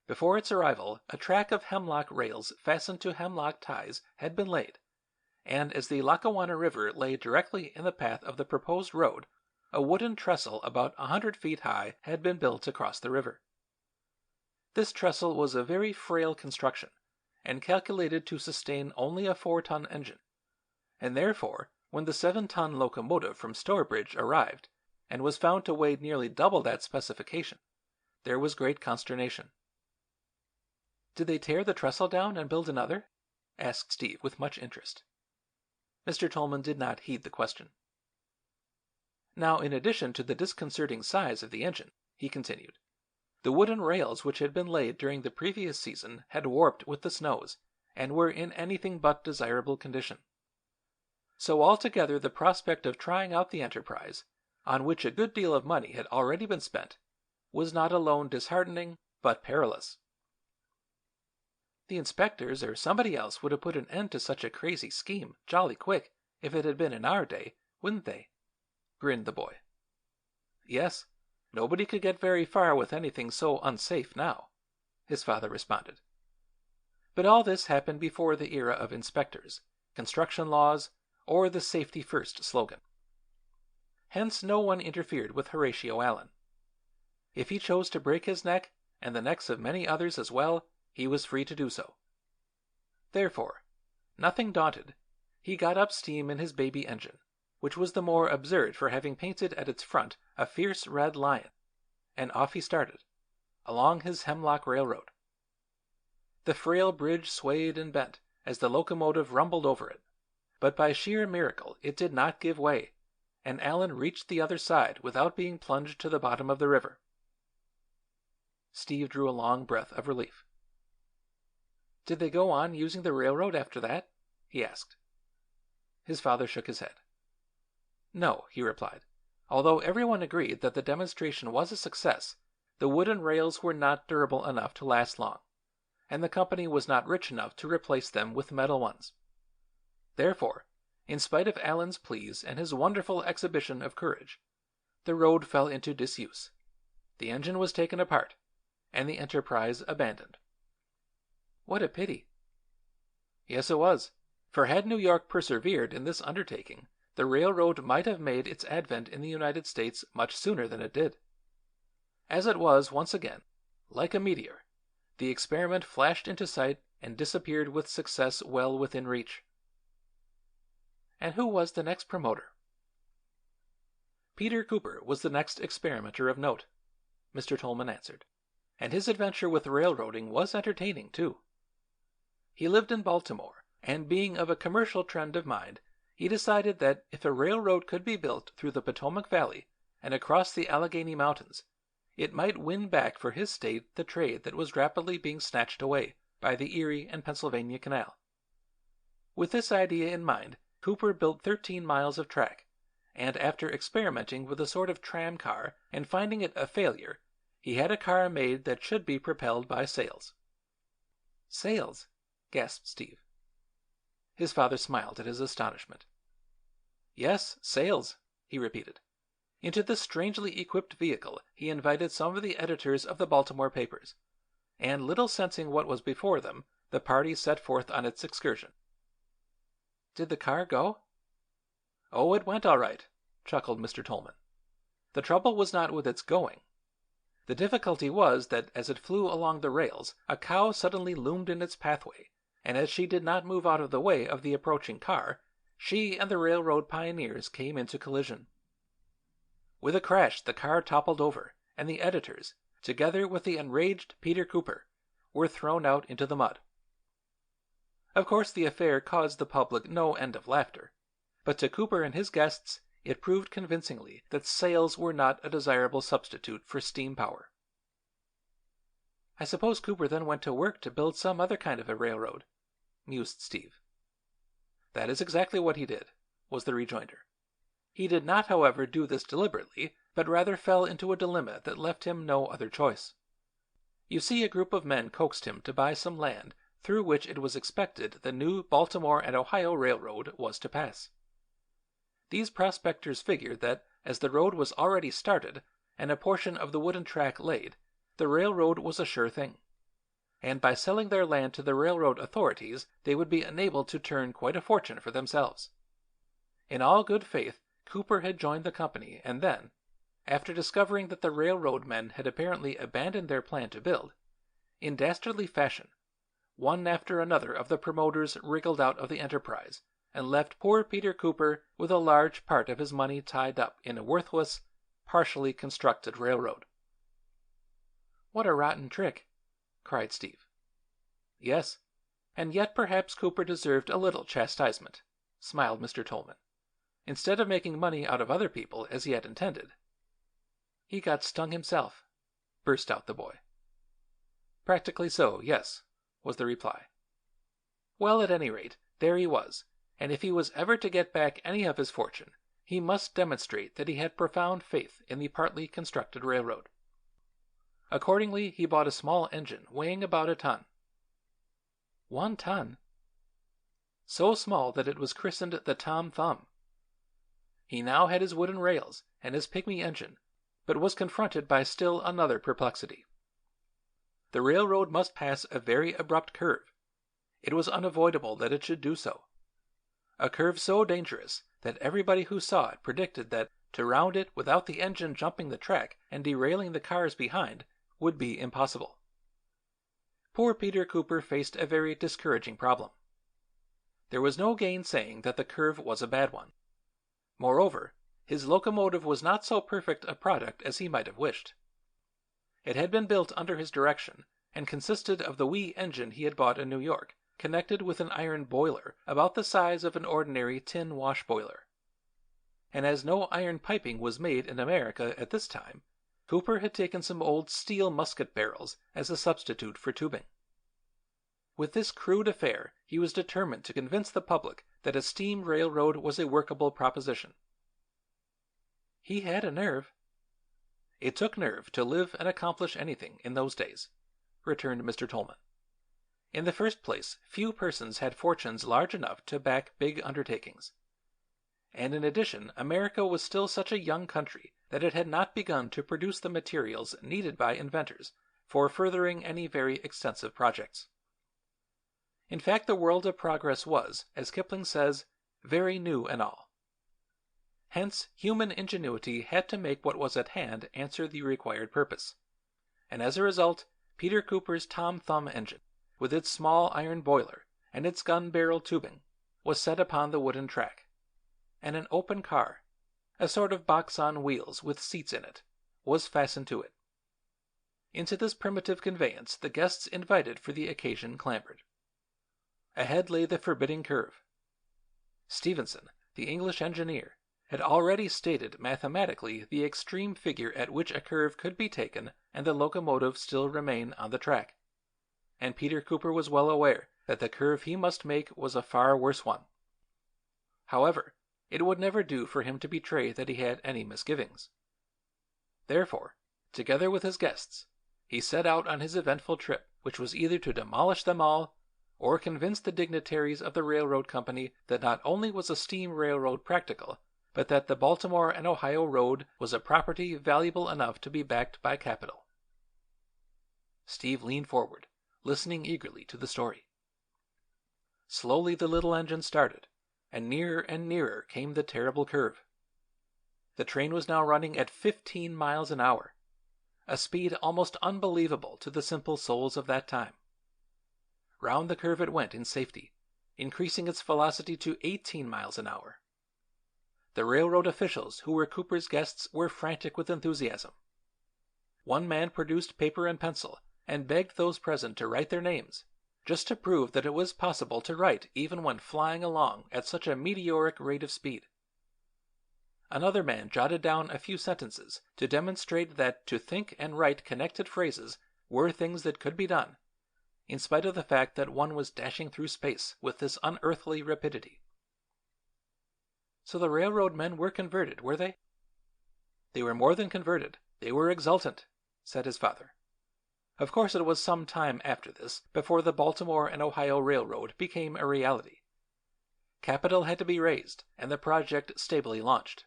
Before its arrival, a track of hemlock rails fastened to hemlock ties had been laid, and as the Lackawanna River lay directly in the path of the proposed road, a wooden trestle about 100 feet high had been built across the river. This trestle was a very frail construction, and calculated to sustain only a 4-ton engine, and therefore, when the 7-ton locomotive from Stourbridge arrived, and was found to weigh nearly double that specification, there was great consternation. "Did they tear the trestle down and build another?" asked Steve with much interest. Mr. Tolman did not heed the question. "Now, in addition to the disconcerting size of the engine," he continued, "the wooden rails which had been laid during the previous season had warped with the snows and were in anything but desirable condition. So altogether the prospect of trying out the enterprise, on which a good deal of money had already been spent, was not alone disheartening, but perilous." "The inspectors or somebody else would have put an end to such a crazy scheme jolly quick if it had been in our day, wouldn't they?" grinned the boy. "Yes, nobody could get very far with anything so unsafe now," his father responded. "But all this happened before the era of inspectors, construction laws, or the safety first slogan. Hence no one interfered with Horatio Allen. If he chose to break his neck, and the necks of many others as well, he was free to do so. Therefore, nothing daunted, he got up steam in his baby engine, which was the more absurd for having painted at its front a fierce red lion, and off he started, along his hemlock railroad. The frail bridge swayed and bent as the locomotive rumbled over it, but by sheer miracle it did not give way, and Allen reached the other side without being plunged to the bottom of the river. Steve drew a long breath of relief. "Did they go on using the railroad after that?" he asked. His father shook his head. "No," he replied. "Although everyone agreed that the demonstration was a success, the wooden rails were not durable enough to last long, and the company was not rich enough to replace them with metal ones. Therefore, in spite of Allen's pleas and his wonderful exhibition of courage, the road fell into disuse. The engine was taken apart, and the enterprise abandoned." "What a pity." "Yes, it was, for had New York persevered in this undertaking, the railroad might have made its advent in the United States much sooner than it did. As it was, once again, like a meteor, the experiment flashed into sight and disappeared with success well within reach." "And who was the next promoter?" "Peter Cooper was the next experimenter of note," Mr. Tolman answered, "and his adventure with railroading was entertaining, too. He lived in Baltimore, and being of a commercial trend of mind, he decided that if a railroad could be built through the Potomac Valley and across the Allegheny Mountains, it might win back for his state the trade that was rapidly being snatched away by the Erie and Pennsylvania Canal. With this idea in mind, Cooper built 13 miles of track, and after experimenting with a sort of tram car and finding it a failure, he had a car made that should be propelled by sails." "Sails?" gasped Steve. His father smiled at his astonishment. "Yes, sails," he repeated. Into this strangely equipped vehicle he invited some of the editors of the Baltimore papers, and little sensing what was before them, the party set forth on its excursion. "Did the car go?" "Oh, it went all right," chuckled Mr. Tolman. "The trouble was not with its going. The difficulty was that as it flew along the rails, a cow suddenly loomed in its pathway, and as she did not move out of the way of the approaching car, she and the railroad pioneers came into collision. With a crash the car toppled over, and the editors, together with the enraged Peter Cooper, were thrown out into the mud. Of course the affair caused the public no end of laughter, but to Cooper and his guests it proved convincingly that sails were not a desirable substitute for steam power." "I suppose Cooper then went to work to build some other kind of a railroad," mused Steve. "That is exactly what he did," was the rejoinder. "He did not, however, do this deliberately, but rather fell into a dilemma that left him no other choice. You see, a group of men coaxed him to buy some land through which it was expected the new Baltimore and Ohio Railroad was to pass. These prospectors figured that, as the road was already started and a portion of the wooden track laid, the railroad was a sure thing. and by selling their land to the railroad authorities they would be enabled to turn quite a fortune for themselves. In all good faith, Cooper had joined the company, and then, after discovering that the railroad men had apparently abandoned their plan to build, in dastardly fashion, one after another of the promoters wriggled out of the enterprise and left poor Peter Cooper with a large part of his money tied up in a worthless, partially constructed railroad. "What a rotten trick!" cried Steve. "Yes, and yet perhaps Cooper deserved a little chastisement," smiled Mr. Tolman. "Instead of making money out of other people as he had intended, he got stung himself," burst out the boy. "Practically so, yes," was the reply. "Well, at any rate, there he was, and if he was ever to get back any of his fortune, he must demonstrate that he had profound faith in the partly constructed railroad. Accordingly, he bought a small engine weighing about a ton. 1 ton? So small that it was christened the Tom Thumb. He now had his wooden rails and his pygmy engine, but was confronted by still another perplexity. The railroad must pass a very abrupt curve. It was unavoidable that it should do so. A curve so dangerous that everybody who saw it predicted that to round it without the engine jumping the track and derailing the cars behind would be impossible. Poor Peter Cooper faced a very discouraging problem. There was no gainsaying that the curve was a bad one. Moreover, his locomotive was not so perfect a product as he might have wished. It had been built under his direction and consisted of the wee engine he had bought in New York, connected with an iron boiler about the size of an ordinary tin wash boiler. And as no iron piping was made in America at this time, Cooper had taken some old steel musket barrels as a substitute for tubing. With this crude affair, he was determined to convince the public that a steam railroad was a workable proposition. He had a nerve. It took nerve to live and accomplish anything in those days, returned Mr. Tolman. In the first place, few persons had fortunes large enough to back big undertakings. And in addition, America was still such a young country that it had not begun to produce the materials needed by inventors for furthering any very extensive projects. In fact, the world of progress was, as Kipling says, very new and all. Hence, human ingenuity had to make what was at hand answer the required purpose. And as a result, Peter Cooper's Tom Thumb engine, with its small iron boiler and its gun barrel tubing, was set upon the wooden track, and an open car, a sort of box on wheels with seats in it, was fastened to it. Into this primitive conveyance the guests invited for the occasion clambered. Ahead lay the forbidding curve. Stephenson, the English engineer, had already stated mathematically the extreme figure at which a curve could be taken and the locomotive still remain on the track, and Peter Cooper was well aware that the curve he must make was a far worse one. However, it would never do for him to betray that he had any misgivings. Therefore, together with his guests, he set out on his eventful trip, which was either to demolish them all or convince the dignitaries of the railroad company that not only was a steam railroad practical, but that the Baltimore and Ohio road was a property valuable enough to be backed by capital. Steve leaned forward, listening eagerly to the story. Slowly the little engine started, and nearer came the terrible curve. The train was now running at 15 miles an hour, a speed almost unbelievable to the simple souls of that time. Round the curve it went in safety, increasing its velocity to 18 miles an hour. The railroad officials who were Cooper's guests were frantic with enthusiasm. One man produced paper and pencil and begged those present to write their names, just to prove that it was possible to write even when flying along at such a meteoric rate of speed. Another man jotted down a few sentences to demonstrate that to think and write connected phrases were things that could be done, in spite of the fact that one was dashing through space with this unearthly rapidity. So the railroad men were converted, were they? They were more than converted. They were exultant, said his father. Of course it was some time after this before the Baltimore and Ohio Railroad became a reality. Capital had to be raised and the project stably launched.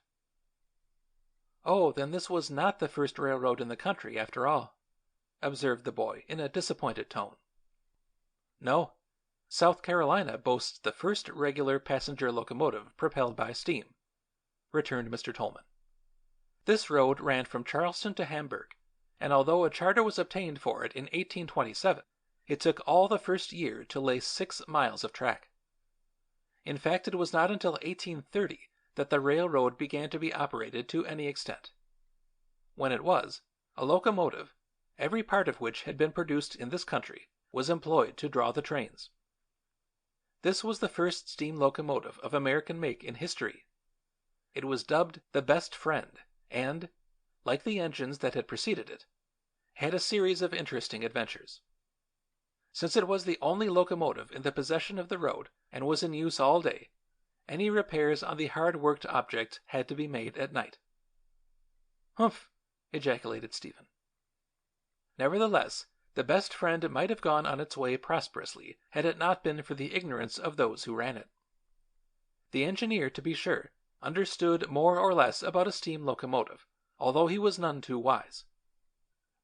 Oh, then this was not the first railroad in the country after all, observed the boy in a disappointed tone. No. South Carolina boasts the first regular passenger locomotive propelled by steam," returned Mr. Tolman. "This road ran from Charleston to Hamburg, and although a charter was obtained for it in 1827, it took all the first year to lay 6 miles of track. In fact, it was not until 1830 that the railroad began to be operated to any extent. When it was, a locomotive, every part of which had been produced in this country, was employed to draw the trains. This was the first steam locomotive of American make in history. It was dubbed the Best Friend and, like the engines that had preceded it, had a series of interesting adventures. Since it was the only locomotive in the possession of the road and was in use all day, any repairs on the hard-worked object had to be made at night." "Humph!" ejaculated Stephen. "Nevertheless, the Best Friend might have gone on its way prosperously had it not been for the ignorance of those who ran it. The engineer, to be sure, understood more or less about a steam locomotive, although he was none too wise.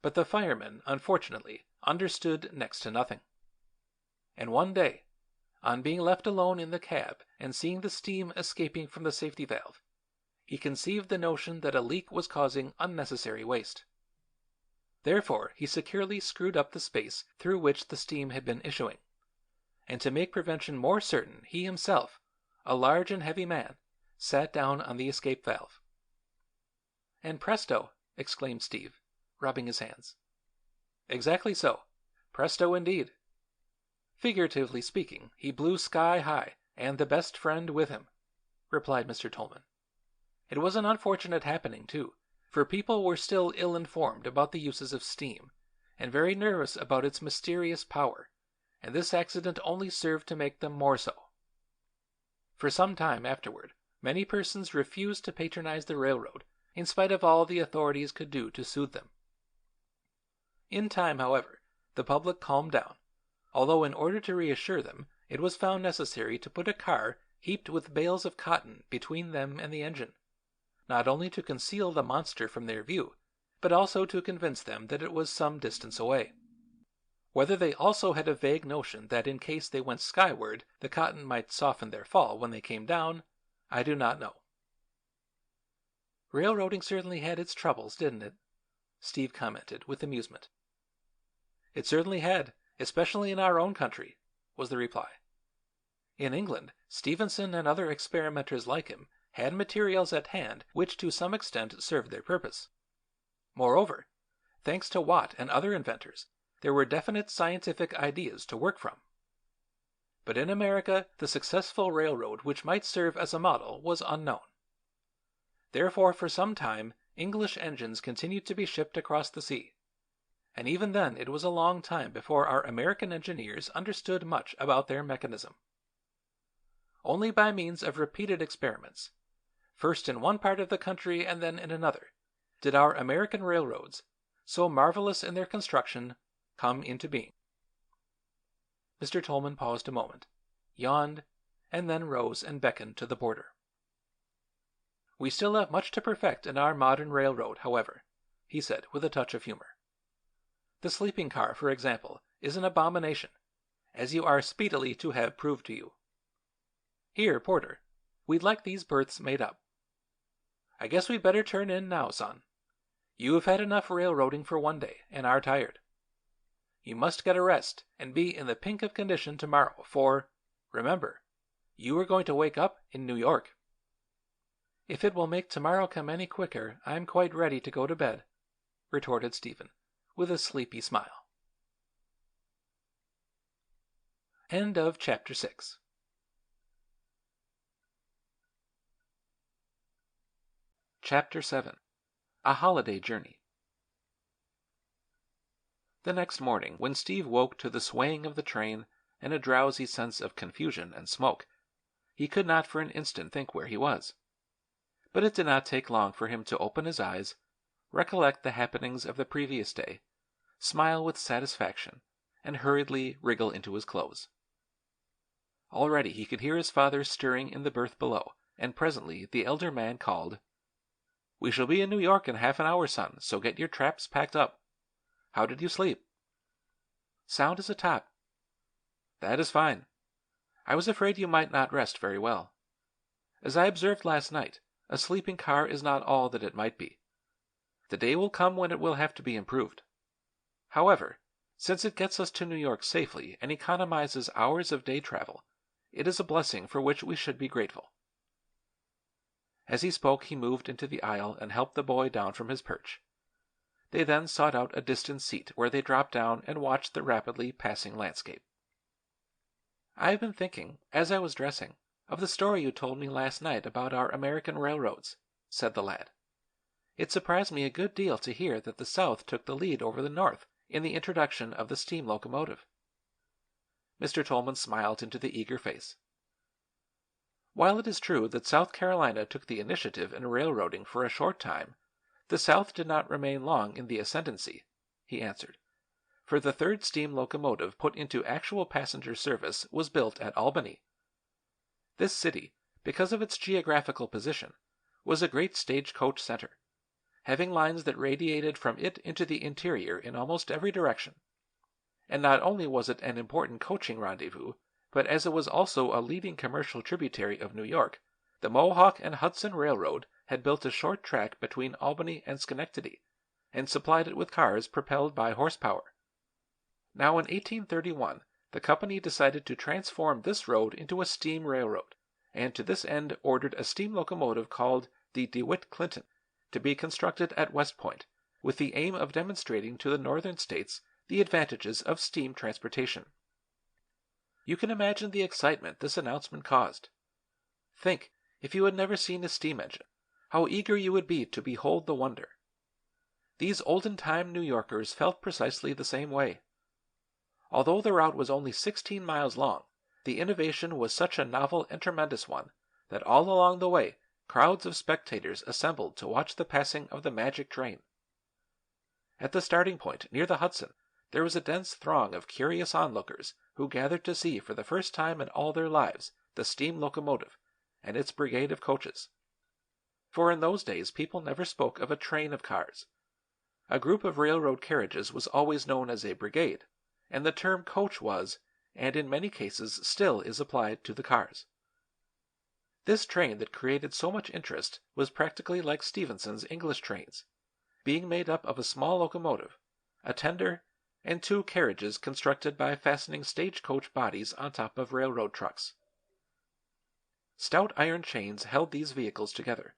But the fireman, unfortunately, understood next to nothing. And one day, on being left alone in the cab and seeing the steam escaping from the safety valve, he conceived the notion that a leak was causing unnecessary waste. Therefore, he securely screwed up the space through which the steam had been issuing, and to make prevention more certain, he himself, a large and heavy man, sat down on the escape valve." "And presto!" exclaimed Steve, rubbing his hands. "Exactly so. Presto indeed. Figuratively speaking, he blew sky high, and the Best Friend with him," replied Mr. Tolman. "It was an unfortunate happening, too, for people were still ill-informed about the uses of steam, and very nervous about its mysterious power, and this accident only served to make them more so. For some time afterward, many persons refused to patronize the railroad, in spite of all the authorities could do to soothe them. In time, however, the public calmed down, although in order to reassure them, it was found necessary to put a car heaped with bales of cotton between them and the engine, not only to conceal the monster from their view, but also to convince them that it was some distance away. Whether they also had a vague notion that in case they went skyward the cotton might soften their fall when they came down, I do not know." "Railroading certainly had its troubles, didn't it?" Steve commented with amusement. "It certainly had, especially in our own country," was the reply. "In England, Stephenson and other experimenters like him had materials at hand which to some extent served their purpose. Moreover, thanks to Watt and other inventors, there were definite scientific ideas to work from. But in America, the successful railroad which might serve as a model was unknown. Therefore, for some time, English engines continued to be shipped across the sea, and even then it was a long time before our American engineers understood much about their mechanism. Only by means of repeated experiments, first in one part of the country and then in another, did our American railroads, so marvelous in their construction, come into being." Mr. Tolman paused a moment, yawned, and then rose and beckoned to the porter. "We still have much to perfect in our modern railroad, however," he said with a touch of humor. "The sleeping car, for example, is an abomination, as you are speedily to have proved to you. Here, porter, we'd like these berths made up. I guess we'd better turn in now, son. You have had enough railroading for one day and are tired. You must get a rest and be in the pink of condition tomorrow, for, remember, you are going to wake up in New York." "If it will make tomorrow come any quicker, I'm quite ready to go to bed," retorted Stephen, with a sleepy smile. End of Chapter 6. Chapter 7. A Holiday Journey. The next morning, when Steve woke to the swaying of the train and a drowsy sense of confusion and smoke, he could not for an instant think where he was. But it did not take long for him to open his eyes, recollect the happenings of the previous day, smile with satisfaction, and hurriedly wriggle into his clothes. Already he could hear his father stirring in the berth below, and presently the elder man called, "We shall be in New York in half an hour, son, so get your traps packed up. How did you sleep?" "Sound as a top." That is fine. I was afraid you might not rest very well. As I observed last night, a sleeping car is not all that it might be. The day will come when it will have to be improved. However, since it gets us to New York safely and economizes hours of day travel, it is a blessing for which we should be grateful." As he spoke, he moved into the aisle and helped the boy down from his perch. They then sought out a distant seat where they dropped down and watched the rapidly passing landscape. "I have been thinking, as I was dressing, of the story you told me last night about our American railroads," said the lad. "It surprised me a good deal to hear that the South took the lead over the North in the introduction of the steam locomotive." Mr. Tolman smiled into the eager face. "While it is true that South Carolina took the initiative in railroading for a short time, the South did not remain long in the ascendancy," he answered, "for the third steam locomotive put into actual passenger service was built at Albany. This city, because of its geographical position, was a great stagecoach center, having lines that radiated from it into the interior in almost every direction. And not only was it an important coaching rendezvous, but as it was also a leading commercial tributary of New York, the Mohawk and Hudson Railroad had built a short track between Albany and Schenectady, and supplied it with cars propelled by horsepower. Now in 1831 the company decided to transform this road into a steam railroad, and to this end ordered a steam locomotive called the DeWitt Clinton to be constructed at West Point, with the aim of demonstrating to the northern states the advantages of steam transportation. You can imagine the excitement this announcement caused. Think, if you had never seen a steam engine, how eager you would be to behold the wonder. These olden-time New Yorkers felt precisely the same way. Although the route was only 16 miles long, the innovation was such a novel and tremendous one that all along the way crowds of spectators assembled to watch the passing of the magic train. At the starting point, near the Hudson, there was a dense throng of curious onlookers who gathered to see for the first time in all their lives the steam locomotive and its brigade of coaches. For in those days people never spoke of a train of cars. A group of railroad carriages was always known as a brigade, and the term coach was, and in many cases still is applied to the cars. This train that created so much interest was practically like Stephenson's English trains, being made up of a small locomotive, a tender, and two carriages constructed by fastening stagecoach bodies on top of railroad trucks. Stout iron chains held these vehicles together.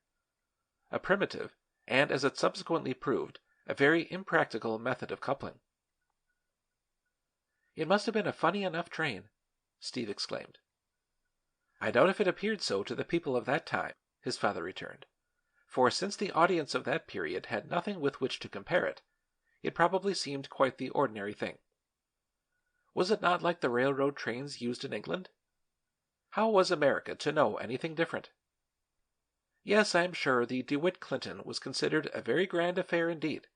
A primitive, and as it subsequently proved, a very impractical method of coupling. "It must have been a funny enough train," Steve exclaimed. "I doubt if it appeared so to the people of that time," his father returned, "for since the audience of that period had nothing with which to compare it, it probably seemed quite the ordinary thing. Was it not like the railroad trains used in England? How was America to know anything different? Yes, I am sure the DeWitt Clinton was considered a very grand affair indeed,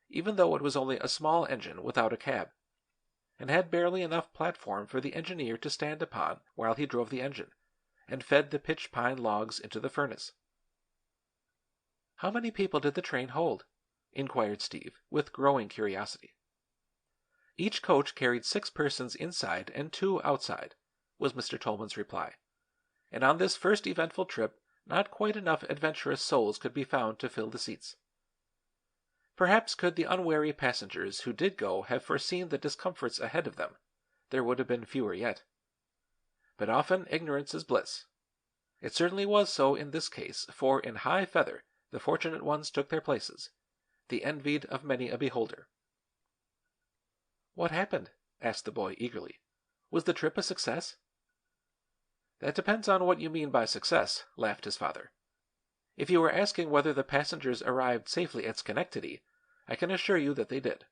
even though it was only a small engine without a cab, and had barely enough platform for the engineer to stand upon while he drove the engine, and fed the pitch pine logs into the furnace." "How many people did the train hold?" inquired Steve, with growing curiosity. "Each coach carried 6 persons inside and 2 outside," was Mr. Tolman's reply, "and on this first eventful trip not quite enough adventurous souls could be found to fill the seats. Perhaps could the unwary passengers who did go have foreseen the discomforts ahead of them, there would have been fewer yet. But often ignorance is bliss. It certainly was so in this case, for in high feather the fortunate ones took their places, the envied of many a beholder." "What happened?" asked the boy eagerly. "Was the trip a success?" "That depends on what you mean by success," laughed his father. "If you are asking whether the passengers arrived safely at Schenectady, I can assure you that they did.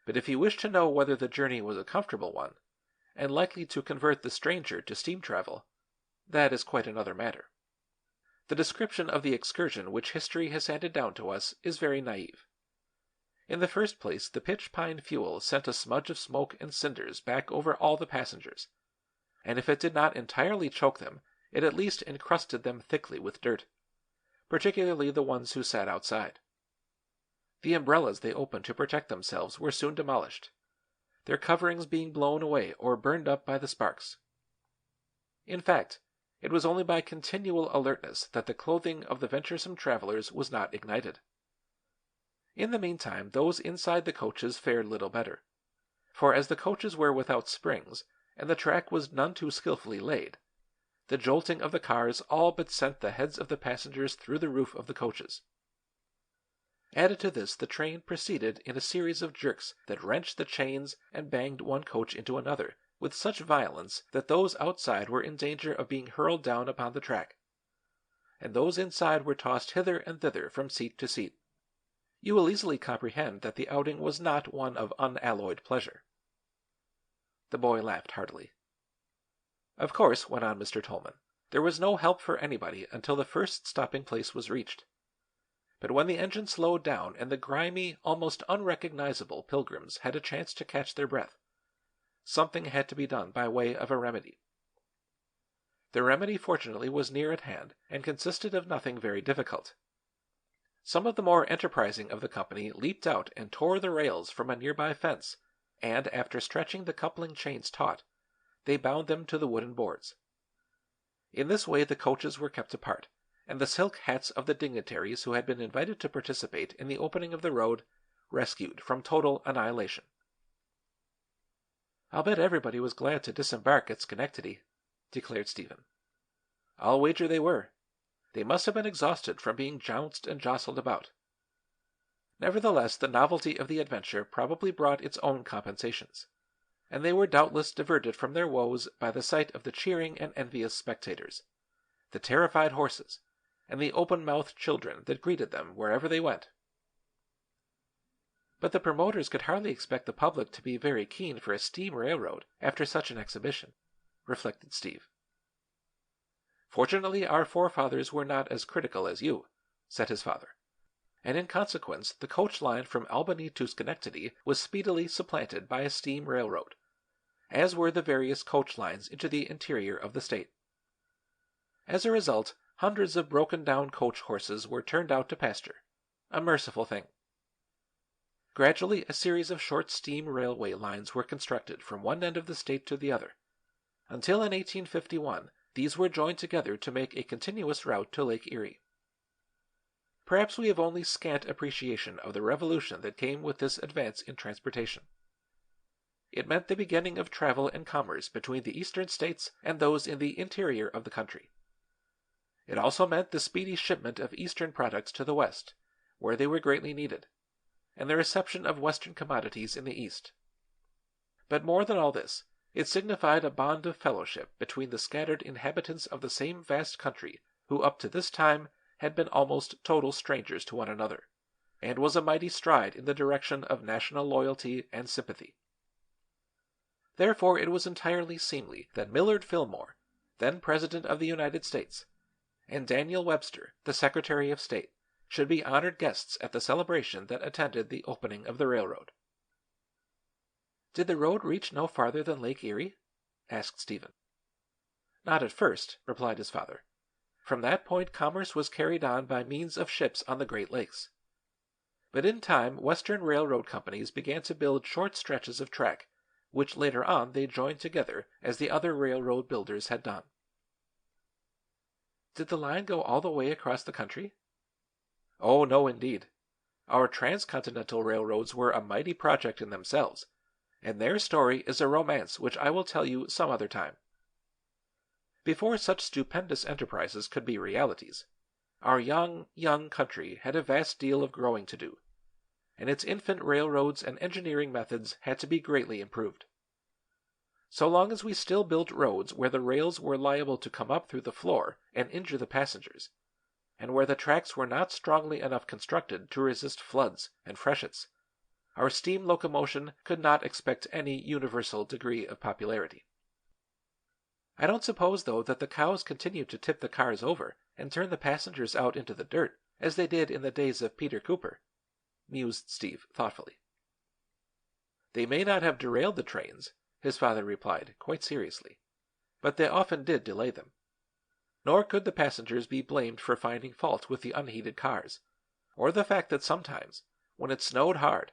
But if you wish to know whether the journey was a comfortable one, and likely to convert the stranger to steam travel, that is quite another matter. The description of the excursion which history has handed down to us is very naive. In the first place, the pitch pine fuel sent a smudge of smoke and cinders back over all the passengers, and if it did not entirely choke them, it at least encrusted them thickly with dirt, particularly the ones who sat outside. The umbrellas they opened to protect themselves were soon demolished. their coverings being blown away or burned up by the sparks. In fact, it was only by continual alertness that the clothing of the venturesome travelers was not ignited. In the meantime, those inside the coaches fared little better, for as the coaches were without springs, and the track was none too skilfully laid, the jolting of the cars all but sent the heads of the passengers through the roof of the coaches. Added to this, the train proceeded in a series of jerks that wrenched the chains and banged one coach into another with such violence that those outside were in danger of being hurled down upon the track, and those inside were tossed hither and thither from seat to seat. You will easily comprehend that the outing was not one of unalloyed pleasure. The boy laughed heartily. Of course, went on Mr. Tolman, there was no help for anybody until the first stopping place was reached. But when the engine slowed down and the grimy, almost unrecognizable pilgrims had a chance to catch their breath, something had to be done by way of a remedy. The remedy, fortunately, was near at hand and consisted of nothing very difficult. Some of the more enterprising of the company leaped out and tore the rails from a nearby fence, and after stretching the coupling chains taut, they bound them to the wooden boards. In this way the coaches were kept apart, and the silk hats of the dignitaries who had been invited to participate in the opening of the road rescued from total annihilation. "I'll bet everybody was glad to disembark at Schenectady," declared Stephen. "I'll wager they were. They must have been exhausted from being jounced and jostled about." Nevertheless, the novelty of the adventure probably brought its own compensations, and they were doubtless diverted from their woes by the sight of the cheering and envious spectators, the terrified horses, and the open-mouthed children that greeted them wherever they went. But the promoters could hardly expect the public to be very keen for a steam railroad after such an exhibition, reflected Steve. "Fortunately, our forefathers were not as critical as you," said his father, and in consequence the coach line from Albany to Schenectady was speedily supplanted by a steam railroad, as were the various coach lines into the interior of the state. As a result, hundreds of broken-down coach horses were turned out to pasture, a merciful thing. Gradually, a series of short steam railway lines were constructed from one end of the state to the other, until in 1851 these were joined together to make a continuous route to Lake Erie. Perhaps we have only scant appreciation of the revolution that came with this advance in transportation. It meant the beginning of travel and commerce between the eastern states and those in the interior of the country. It also meant the speedy shipment of eastern products to the west, where they were greatly needed, and the reception of western commodities in the east. But more than all this, it signified a bond of fellowship between the scattered inhabitants of the same vast country who up to this time had been almost total strangers to one another, and was a mighty stride in the direction of national loyalty and sympathy. Therefore it was entirely seemly that Millard Fillmore, then President of the United States, and Daniel Webster, the Secretary of State, should be honored guests at the celebration that attended the opening of the railroad. "Did the road reach no farther than Lake Erie?" asked Stephen. "Not at first," replied his father. "From that point commerce was carried on by means of ships on the Great Lakes. But in time Western railroad companies began to build short stretches of track, which later on they joined together as the other railroad builders had done." "Did the line go all the way across the country?" "Oh, no, indeed. Our transcontinental railroads were a mighty project in themselves, and their story is a romance which I will tell you some other time. Before such stupendous enterprises could be realities, our young country had a vast deal of growing to do, and its infant railroads and engineering methods had to be greatly improved. So long as we still built roads where the rails were liable to come up through the floor and injure the passengers, and where the tracks were not strongly enough constructed to resist floods and freshets, our steam locomotion could not expect any universal degree of popularity. I don't suppose, though, that the cows continued to tip the cars over and turn the passengers out into the dirt, as they did in the days of Peter Cooper," mused Steve thoughtfully. "They may not have derailed the trains," his father replied quite seriously, "but they often did delay them. Nor could the passengers be blamed for finding fault with the unheated cars, or the fact that sometimes, when it snowed hard,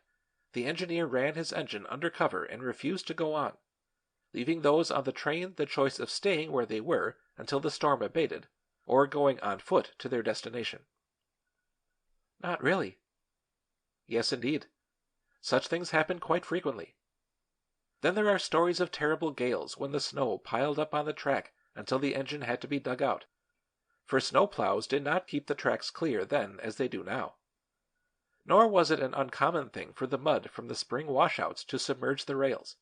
the engineer ran his engine under cover and refused to go on, leaving those on the train the choice of staying where they were until the storm abated, or going on foot to their destination. Not really. Yes, indeed. Such things happen quite frequently. Then there are stories of terrible gales when the snow piled up on the track until the engine had to be dug out, for snowplows did not keep the tracks clear then as they do now. Nor was it an uncommon thing for the mud from the spring washouts to submerge the rails,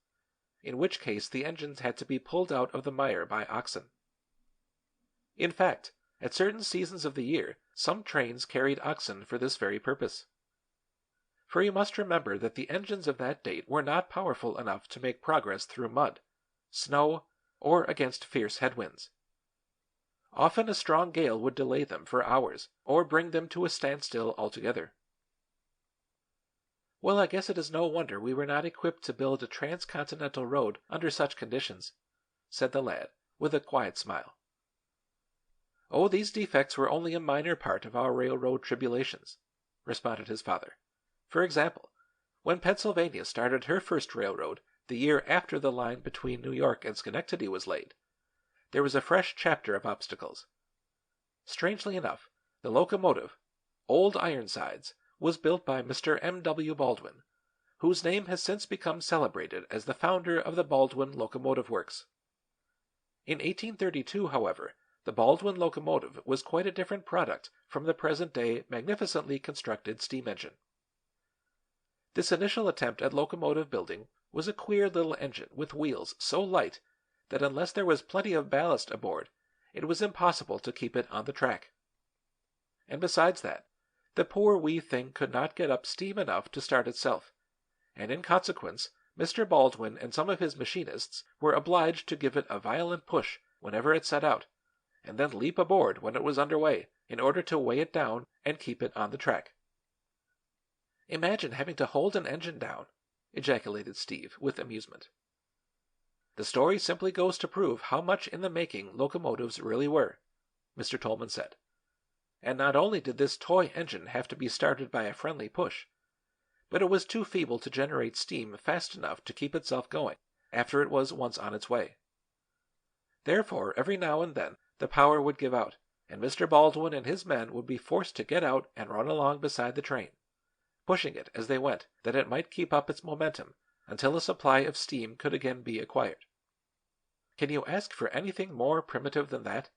in which case the engines had to be pulled out of the mire by oxen. In fact, at certain seasons of the year, some trains carried oxen for this very purpose. For you must remember that the engines of that date were not powerful enough to make progress through mud, snow, or against fierce headwinds. Often a strong gale would delay them for hours, or bring them to a standstill altogether. Well, I guess it is no wonder we were not equipped to build a transcontinental road under such conditions, said the lad, with a quiet smile. Oh, these defects were only a minor part of our railroad tribulations, responded his father. For example, when Pennsylvania started her first railroad the year after the line between New York and Schenectady was laid, there was a fresh chapter of obstacles. Strangely enough, the locomotive, Old Ironsides, was built by Mr. M. W. Baldwin, whose name has since become celebrated as the founder of the Baldwin Locomotive Works. In 1832, however, the Baldwin locomotive was quite a different product from the present-day magnificently constructed steam engine. This initial attempt at locomotive building was a queer little engine with wheels so light that unless there was plenty of ballast aboard, it was impossible to keep it on the track. And besides that, the poor wee thing could not get up steam enough to start itself, and in consequence Mr. Baldwin and some of his machinists were obliged to give it a violent push whenever it set out, and then leap aboard when it was under way in order to weigh it down and keep it on the track. Imagine having to hold an engine down, ejaculated Steve with amusement. The story simply goes to prove how much in the making locomotives really were, Mr. Tolman said. And not only did this toy engine have to be started by a friendly push, but it was too feeble to generate steam fast enough to keep itself going after it was once on its way. Therefore, every now and then the power would give out, and Mr. Baldwin and his men would be forced to get out and run along beside the train, pushing it as they went, that it might keep up its momentum until a supply of steam could again be acquired. Can you ask for anything more primitive than that?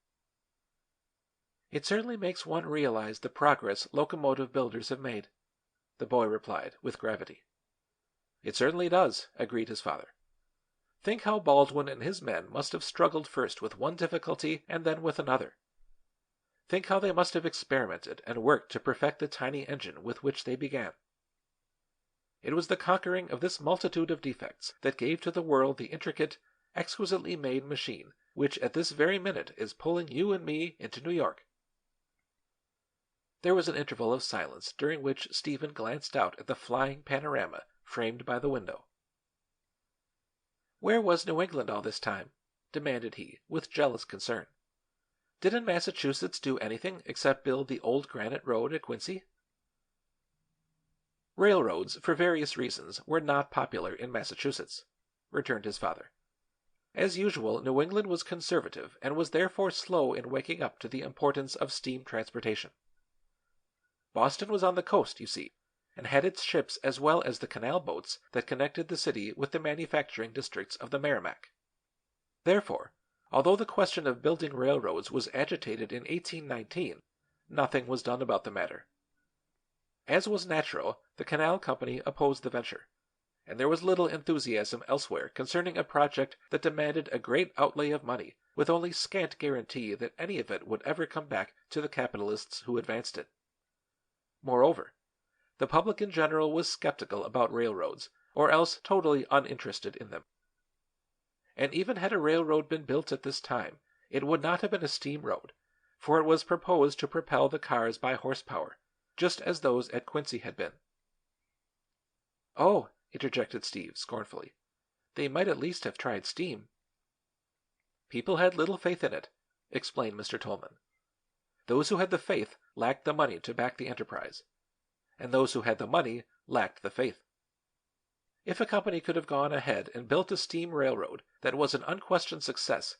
It certainly makes one realize the progress locomotive builders have made, the boy replied with gravity. It certainly does, agreed his father. Think how Baldwin and his men must have struggled first with one difficulty and then with another. Think how they must have experimented and worked to perfect the tiny engine with which they began. It was the conquering of this multitude of defects that gave to the world the intricate, exquisitely made machine which at this very minute is pulling you and me into New York. There was an interval of silence during which Stephen glanced out at the flying panorama framed by the window. Where was New England all this time? Demanded he, with jealous concern. Didn't Massachusetts do anything except build the old granite road at Quincy? Railroads, for various reasons, were not popular in Massachusetts, returned his father. As usual, New England was conservative and was therefore slow in waking up to the importance of steam transportation. Boston was on the coast, you see, and had its ships as well as the canal boats that connected the city with the manufacturing districts of the Merrimack. Therefore, although the question of building railroads was agitated in 1819, nothing was done about the matter. As was natural, the Canal Company opposed the venture, and there was little enthusiasm elsewhere concerning a project that demanded a great outlay of money with only scant guarantee that any of it would ever come back to the capitalists who advanced it. Moreover, the public in general was skeptical about railroads, or else totally uninterested in them. And even had a railroad been built at this time, it would not have been a steam road, for it was proposed to propel the cars by horsepower, just as those at Quincy had been. Oh, interjected Steve scornfully, they might at least have tried steam. People had little faith in it, explained Mr. Tolman. Those who had the faith lacked the money to back the enterprise, and those who had the money lacked the faith. If a company could have gone ahead and built a steam railroad that was an unquestioned success,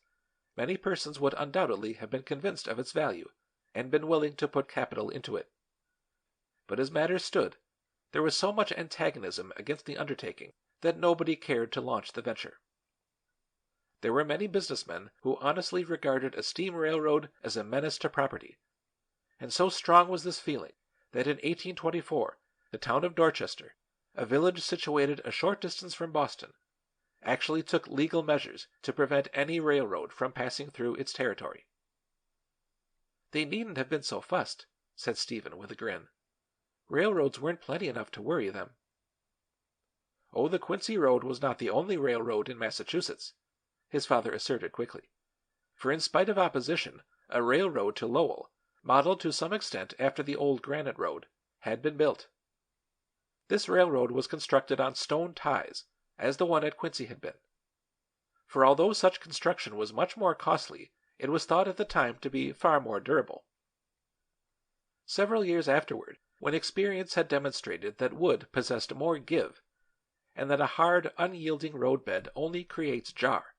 many persons would undoubtedly have been convinced of its value and been willing to put capital into it. But as matters stood, there was so much antagonism against the undertaking that nobody cared to launch the venture. There were many businessmen who honestly regarded a steam railroad as a menace to property, and so strong was this feeling that in 1824 the town of Dorchester, a village situated a short distance from Boston, actually took legal measures to prevent any railroad from passing through its territory. "They needn't have been so fussed," said Stephen with a grin. "Railroads weren't plenty enough to worry them." "Oh, the Quincy Road was not the only railroad in Massachusetts," his father asserted quickly, for in spite of opposition, a railroad to Lowell, modeled to some extent after the old Granite Road, had been built. This railroad was constructed on stone ties, as the one at Quincy had been. For although such construction was much more costly, it was thought at the time to be far more durable. Several years afterward, when experience had demonstrated that wood possessed more give, and that a hard, unyielding roadbed only creates jar,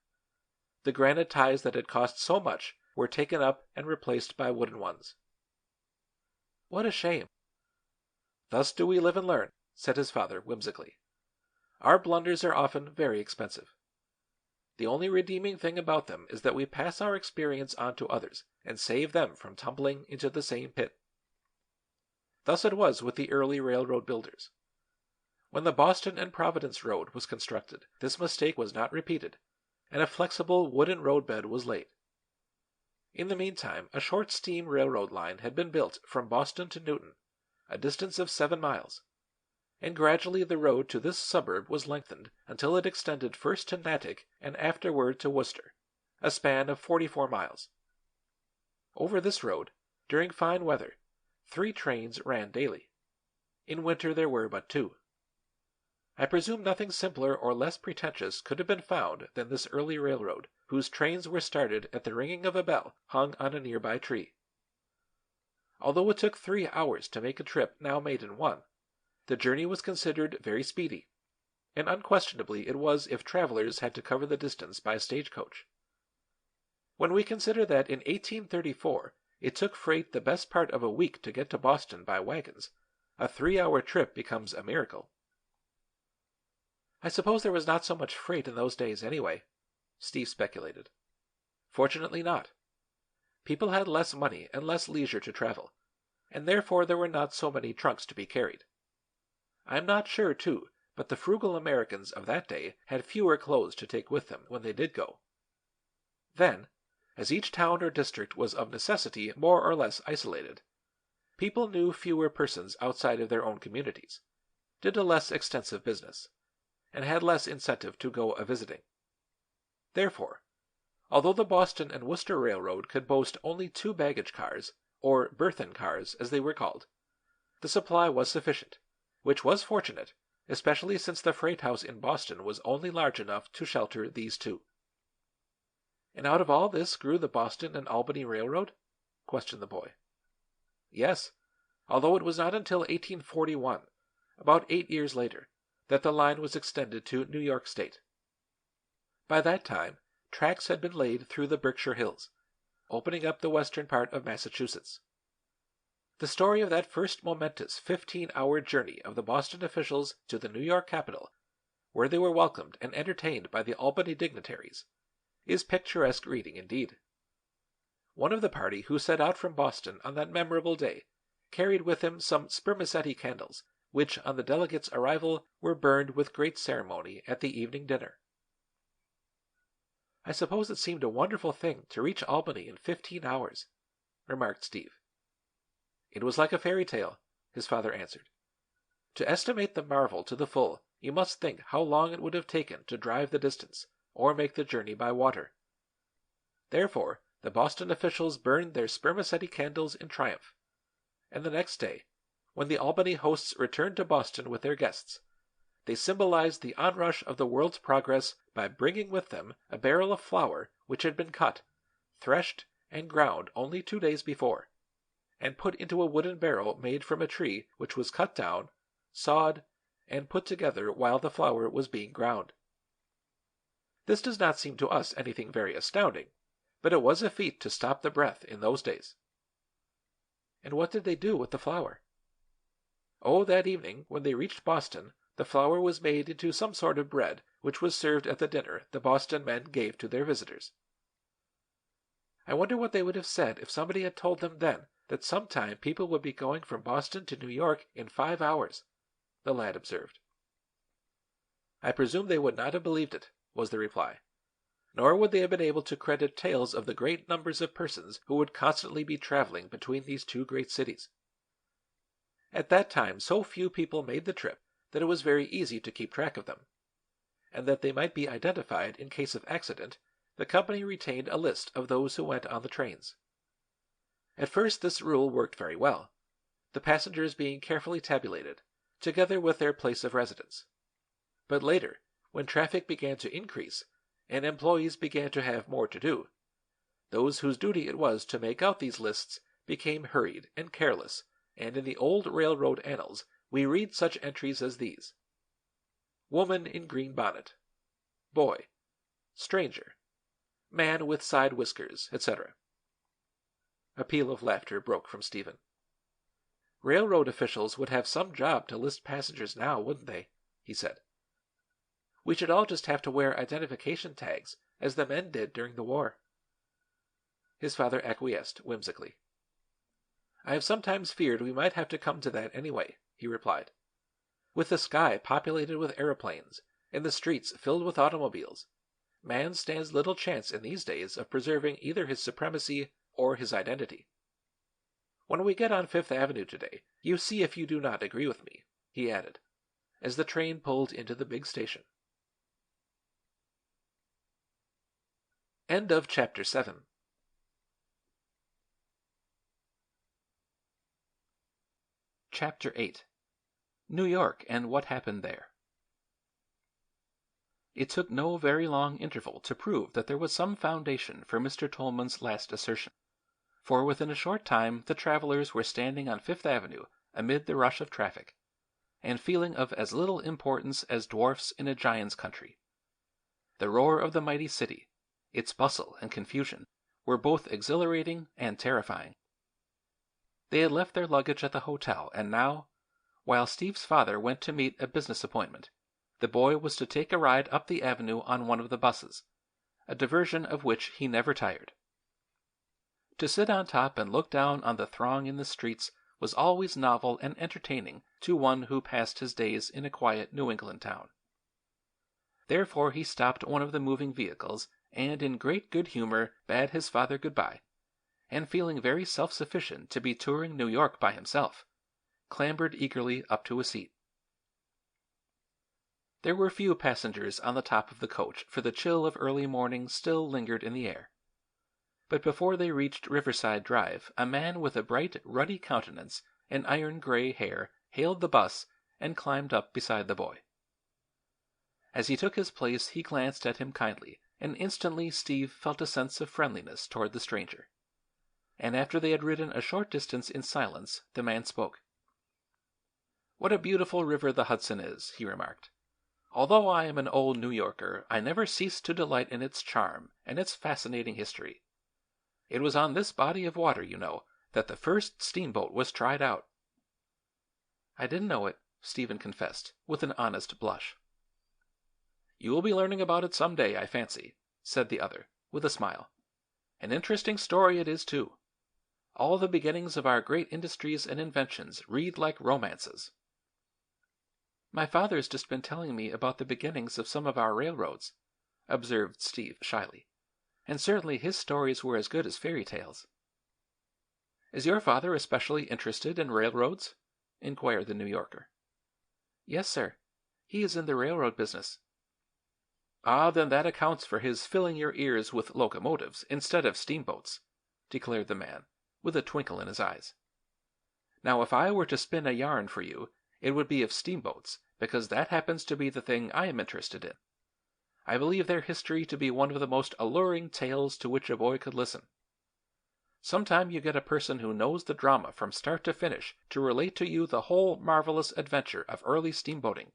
the granite ties that had cost so much were taken up and replaced by wooden ones. "What a shame!" "Thus do we live and learn," said his father whimsically. "Our blunders are often very expensive. The only redeeming thing about them is that we pass our experience on to others and save them from tumbling into the same pit." Thus it was with the early railroad builders. When the Boston and Providence Road was constructed, this mistake was not repeated, and a flexible wooden roadbed was laid. In the meantime, a short steam railroad line had been built from Boston to Newton, a distance of 7 miles, and gradually the road to this suburb was lengthened until it extended first to Natick and afterward to Worcester, a span of 44 miles. Over this road, during fine weather, 3 trains ran daily. In winter there were but 2. I presume nothing simpler or less pretentious could have been found than this early railroad, whose trains were started at the ringing of a bell hung on a nearby tree. Although it took 3 hours to make a trip now made in 1, the journey was considered very speedy, and unquestionably it was if travelers had to cover the distance by stagecoach. When we consider that in 1834 it took freight the best part of a week to get to Boston by wagons, a 3-hour trip becomes a miracle. "I suppose there was not so much freight in those days anyway," Steve speculated. "Fortunately not. People had less money and less leisure to travel, and therefore there were not so many trunks to be carried. I'm not sure, too, but the frugal Americans of that day had fewer clothes to take with them when they did go. Then, as each town or district was of necessity more or less isolated, people knew fewer persons outside of their own communities, did a less extensive business, and had less incentive to go a-visiting. Therefore, although the Boston and Worcester Railroad could boast only 2 baggage cars, or burthen cars as they were called, the supply was sufficient, which was fortunate, especially since the freight house in Boston was only large enough to shelter these 2. "And out of all this grew the Boston and Albany Railroad?" questioned the boy. "Yes, although it was not until 1841, about 8 years later, that the line was extended to New York State. By that time, tracks had been laid through the Berkshire Hills, opening up the western part of Massachusetts. The story of that first momentous 15-hour journey of the Boston officials to the New York capital, where they were welcomed and entertained by the Albany dignitaries, is picturesque reading indeed. One of the party who set out from Boston on that memorable day carried with him some spermaceti candles, which on the delegates' arrival were burned with great ceremony at the evening dinner. "I suppose it seemed a wonderful thing to reach Albany in 15 hours," remarked Steve. "It was like a fairy tale," his father answered. "To estimate the marvel to the full, you must think how long it would have taken to drive the distance, or make the journey by water. Therefore, the Boston officials burned their spermaceti candles in triumph, and the next day, when the Albany hosts returned to Boston with their guests, they symbolized the onrush of the world's progress by bringing with them a barrel of flour which had been cut, threshed, and ground only 2 days before, and put into a wooden barrel made from a tree which was cut down, sawed, and put together while the flour was being ground. This does not seem to us anything very astounding, but it was a feat to stop the breath in those days. And what did they do with the flour? Oh, that evening, when they reached Boston, the flour was made into some sort of bread, which was served at the dinner the Boston men gave to their visitors. I wonder what they would have said if somebody had told them then that sometime people would be going from Boston to New York in 5 hours, the lad observed. I presume they would not have believed it, was the reply. Nor would they have been able to credit tales of the great numbers of persons who would constantly be traveling between these two great cities. At that time so few people made the trip that it was very easy to keep track of them, and that they might be identified in case of accident, the company retained a list of those who went on the trains. At first this rule worked very well, the passengers being carefully tabulated, together with their place of residence. But later, when traffic began to increase, and employees began to have more to do, those whose duty it was to make out these lists became hurried and careless, and in the old railroad annals we read such entries as these: Woman in green bonnet, boy, stranger, man with side whiskers, etc. A peal of laughter broke from Stephen. Railroad officials would have some job to list passengers now, wouldn't they? He said. We should all just have to wear identification tags, as the men did during the war. His father acquiesced whimsically. I have sometimes feared we might have to come to that anyway, he replied. With the sky populated with aeroplanes, and the streets filled with automobiles, man stands little chance in these days of preserving either his supremacy or his identity. When we get on Fifth Avenue today, you see if you do not agree with me, he added, as the train pulled into the big station. End of Chapter 7. Chapter 8. New York and What Happened There. It took no very long interval to prove that there was some foundation for Mr. Tolman's last assertion, for within a short time the travelers were standing on Fifth Avenue amid the rush of traffic, and feeling of as little importance as dwarfs in a giant's country. The roar of the mighty city, its bustle and confusion, were both exhilarating and terrifying. They had left their luggage at the hotel, and now, while Steve's father went to meet a business appointment, the boy was to take a ride up the avenue on one of the buses, a diversion of which he never tired. To sit on top and look down on the throng in the streets was always novel and entertaining to one who passed his days in a quiet New England town. Therefore he stopped one of the moving vehicles and in great good humor bade his father good-bye, and feeling very self-sufficient to be touring New York by himself, clambered eagerly up to a seat. There were few passengers on the top of the coach, for the chill of early morning still lingered in the air. But before they reached Riverside Drive, a man with a bright, ruddy countenance and iron-gray hair hailed the bus and climbed up beside the boy. As he took his place, he glanced at him kindly, and instantly Steve felt a sense of friendliness toward the stranger. And after they had ridden a short distance in silence, the man spoke. "What a beautiful river the Hudson is," he remarked. "Although I am an old New Yorker, I never cease to delight in its charm and its fascinating history. It was on this body of water, you know, that the first steamboat was tried out." "I didn't know it," Stephen confessed, with an honest blush. "You will be learning about it some day, I fancy," said the other, with a smile. "An interesting story it is, too. All the beginnings of our great industries and inventions read like romances." "My father's just been telling me about the beginnings of some of our railroads," observed Steve shyly, "and certainly his stories were as good as fairy tales." "Is your father especially interested in railroads?" inquired the New Yorker. "Yes, sir. He is in the railroad business." "Ah, then that accounts for his filling your ears with locomotives instead of steamboats," declared the man, with a twinkle in his eyes. "Now, if I were to spin a yarn for you, it would be of steamboats, because that happens to be the thing I am interested in. I believe their history to be one of the most alluring tales to which a boy could listen. Sometime you get a person who knows the drama from start to finish to relate to you the whole marvelous adventure of early steamboating,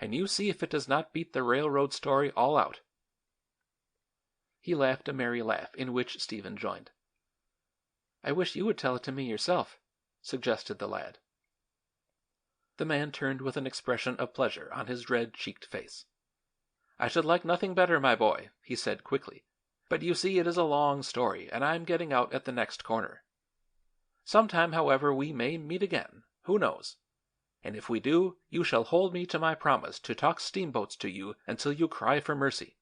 and you see if it does not beat the railroad story all out." He laughed a merry laugh, in which Stephen joined. "I wish you would tell it to me yourself," suggested the lad. The man turned with an expression of pleasure on his red-cheeked face. "I should like nothing better, my boy," he said quickly, "but you see it is a long story, and I'm getting out at the next corner. Sometime, however, we may meet again. Who knows? And if we do, you shall hold me to my promise to talk steamboats to you until you cry for mercy."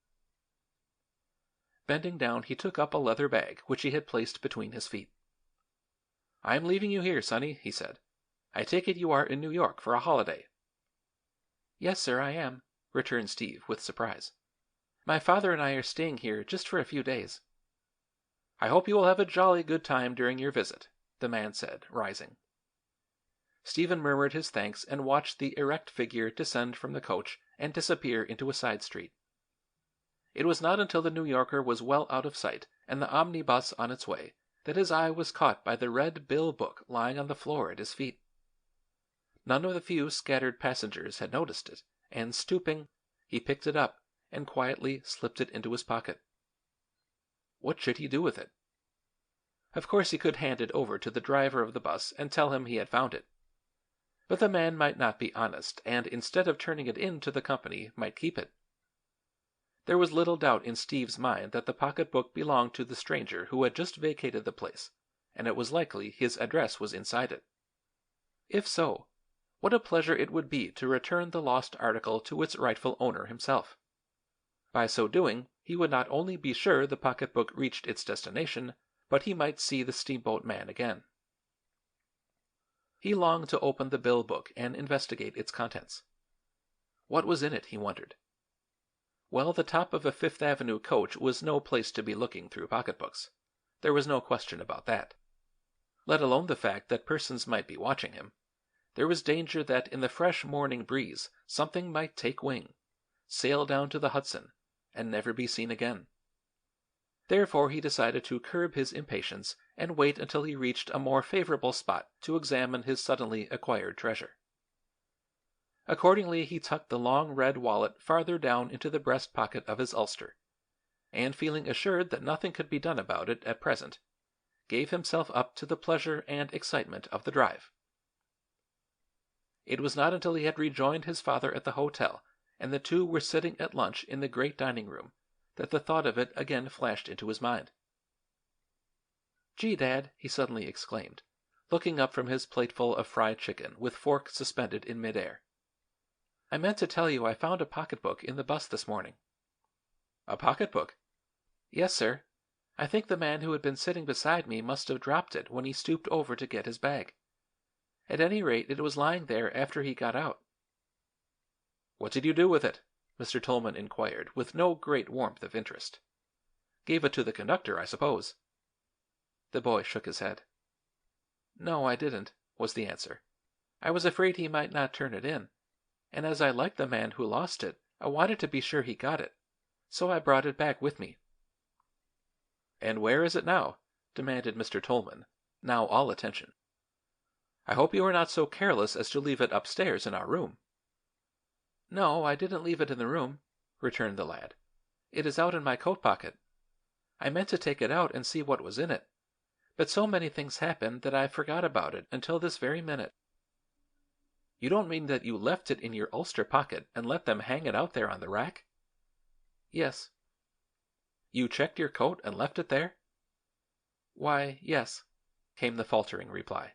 Bending down, he took up a leather bag which he had placed between his feet. "I am leaving you here, Sonny," he said. "I take it you are in New York for a holiday." "Yes, sir, I am," returned Steve with surprise. "My father and I are staying here just for a few days." "I hope you will have a jolly good time during your visit," the man said, rising. Stephen murmured his thanks and watched the erect figure descend from the coach and disappear into a side street. It was not until the New Yorker was well out of sight and the omnibus on its way that his eye was caught by the red bill book lying on the floor at his feet. None of the few scattered passengers had noticed it, and stooping, he picked it up and quietly slipped it into his pocket. What should he do with it? Of course he could hand it over to the driver of the bus and tell him he had found it. But the man might not be honest, and instead of turning it in to the company, might keep it. There was little doubt in Steve's mind that the pocketbook belonged to the stranger who had just vacated the place, and it was likely his address was inside it. If so, what a pleasure it would be to return the lost article to its rightful owner himself. By so doing, he would not only be sure the pocketbook reached its destination, but he might see the steamboat man again. He longed to open the bill book and investigate its contents. What was in it, he wondered? Well, the top of a Fifth Avenue coach was no place to be looking through pocketbooks. There was no question about that. Let alone the fact that persons might be watching him. There was danger that in the fresh morning breeze something might take wing, sail down to the Hudson, and never be seen again. Therefore he decided to curb his impatience and wait until he reached a more favorable spot to examine his suddenly acquired treasure. Accordingly, he tucked the long red wallet farther down into the breast pocket of his ulster, and feeling assured that nothing could be done about it at present, gave himself up to the pleasure and excitement of the drive. It was not until he had rejoined his father at the hotel, and the two were sitting at lunch in the great dining room, that the thought of it again flashed into his mind. "Gee, Dad," he suddenly exclaimed, looking up from his plateful of fried chicken with fork suspended in midair. "I meant to tell you I found a pocketbook in the bus this morning." "A pocketbook?" "Yes, sir. I think the man who had been sitting beside me must have dropped it when he stooped over to get his bag. At any rate, it was lying there after he got out." "What did you do with it?" Mr. Tolman inquired, with no great warmth of interest. "Gave it to the conductor, I suppose." The boy shook his head. "No, I didn't," was the answer. "I was afraid he might not turn it in, and as I liked the man who lost it, I wanted to be sure he got it, so I brought it back with me." "And where is it now?" demanded Mr. Tolman, now all attention. "I hope you are not so careless as to leave it upstairs in our room." "No, I didn't leave it in the room," returned the lad. "It is out in my coat pocket. I meant to take it out and see what was in it, but so many things happened that I forgot about it until this very minute." "You don't mean that you left it in your ulster pocket and let them hang it out there on the rack?" "Yes." "You checked your coat and left it there?" "Why, yes," came the faltering reply.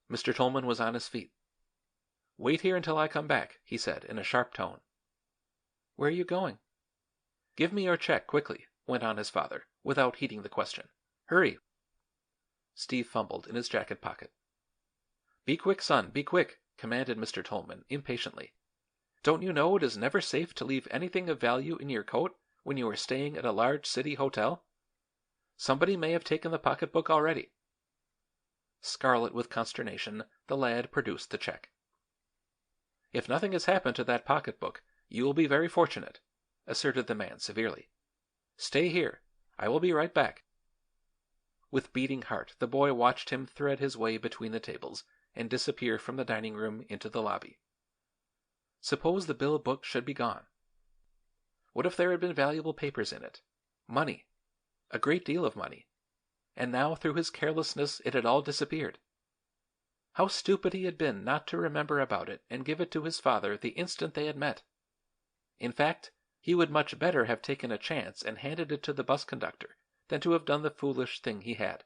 Mr. Tolman was on his feet. "Wait here until I come back," he said in a sharp tone. "Where are you going?" "Give me your check, quickly," went on his father, without heeding the question. "Hurry!" Steve fumbled in his jacket pocket. "Be quick, son, be quick," commanded Mr. Tolman, impatiently. "Don't you know it is never safe to leave anything of value in your coat when you are staying at a large city hotel? Somebody may have taken the pocketbook already." Scarlet with consternation, the lad produced the check. "If nothing has happened to that pocketbook, you will be very fortunate," asserted the man severely. "Stay here. I will be right back." With beating heart, the boy watched him thread his way between the tables and disappear from the dining room into the lobby. Suppose the bill book should be gone? What if there had been valuable papers in it? Money. A great deal of money. And now, through his carelessness, it had all disappeared. How stupid he had been not to remember about it and give it to his father the instant they had met. In fact, he would much better have taken a chance and handed it to the bus conductor than to have done the foolish thing he had.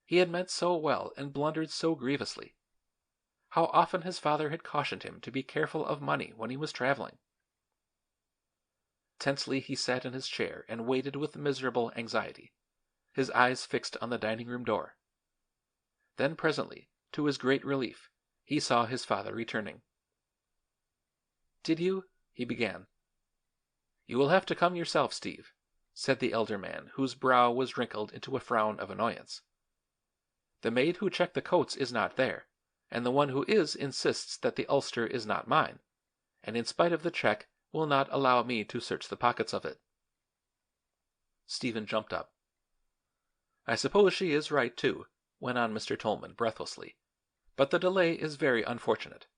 He had meant so well and blundered so grievously. How often his father had cautioned him to be careful of money when he was traveling. Tensely he sat in his chair and waited with miserable anxiety, his eyes fixed on the dining-room door. Then presently, to his great relief, he saw his father returning. "Did you—" he began. "You will have to come yourself, Steve," said the elder man, whose brow was wrinkled into a frown of annoyance. "The maid who checked the coats is not there, and the one who is insists that the ulster is not mine, and in spite of the check will not allow me to search the pockets of it." Stephen jumped up. "I suppose she is right, too," went on Mr. Tolman breathlessly, "but the delay is very unfortunate."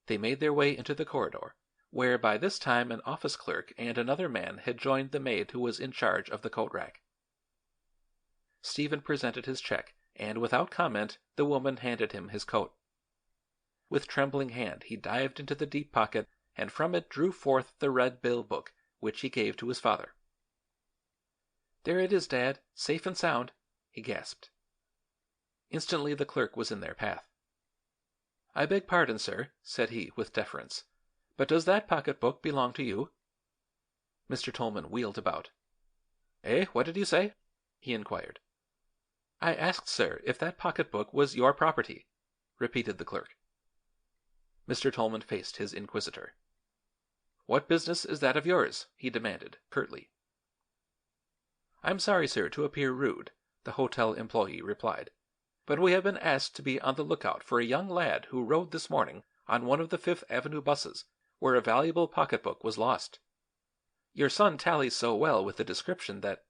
They made their way into the corridor, where by this time an office clerk and another man had joined the maid who was in charge of the coat rack. Stephen presented his check, and without comment the woman handed him his coat. With trembling hand he dived into the deep pocket and from it drew forth the red bill book, which he gave to his father. "There it is, Dad, safe and sound," he gasped. Instantly the clerk was in their path. "I beg pardon, sir," said he with deference, "but does that pocketbook belong to you?" Mr. Tolman wheeled about. "Eh, what did you say?" he inquired. "I asked, sir, if that pocketbook was your property," repeated the clerk. Mr. Tolman faced his inquisitor. "What business is that of yours?" he demanded, curtly. "I'm sorry, sir, to appear rude," the hotel employee replied, "but we have been asked to be on the lookout for a young lad who rode this morning on one of the Fifth Avenue buses, where a valuable pocketbook was lost. Your son tallies so well with the description that—"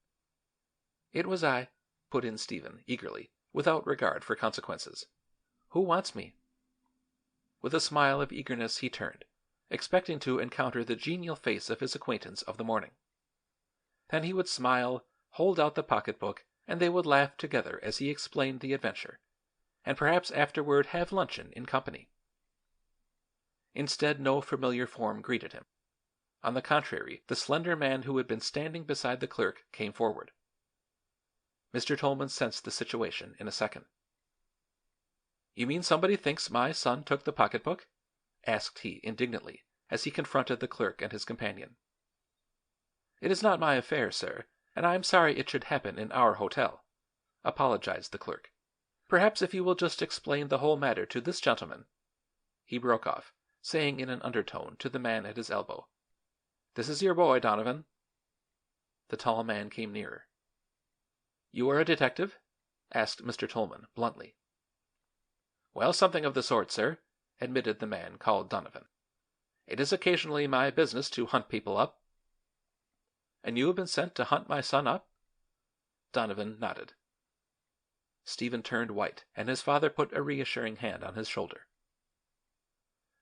"It was I," put in Stephen, eagerly, without regard for consequences. "Who wants me?" With a smile of eagerness he turned, expecting to encounter the genial face of his acquaintance of the morning. Then he would smile, hold out the pocketbook, and they would laugh together as he explained the adventure, and perhaps afterward have luncheon in company. Instead, no familiar form greeted him. On the contrary, the slender man who had been standing beside the clerk came forward. Mr. Tolman sensed the situation in a second. "You mean somebody thinks my son took the pocketbook?" asked he indignantly, as he confronted the clerk and his companion. "It is not my affair, sir, and I am sorry it should happen in our hotel," apologized the clerk. "Perhaps if you will just explain the whole matter to this gentleman—" He broke off, saying in an undertone to the man at his elbow, "This is your boy, Donovan." The tall man came nearer. "You are a detective?" asked Mr. Tolman bluntly. "Well, something of the sort, sir," admitted the man called Donovan. "It is occasionally my business to hunt people up." "And you have been sent to hunt my son up?" Donovan nodded. Stephen turned white, and his father put a reassuring hand on his shoulder.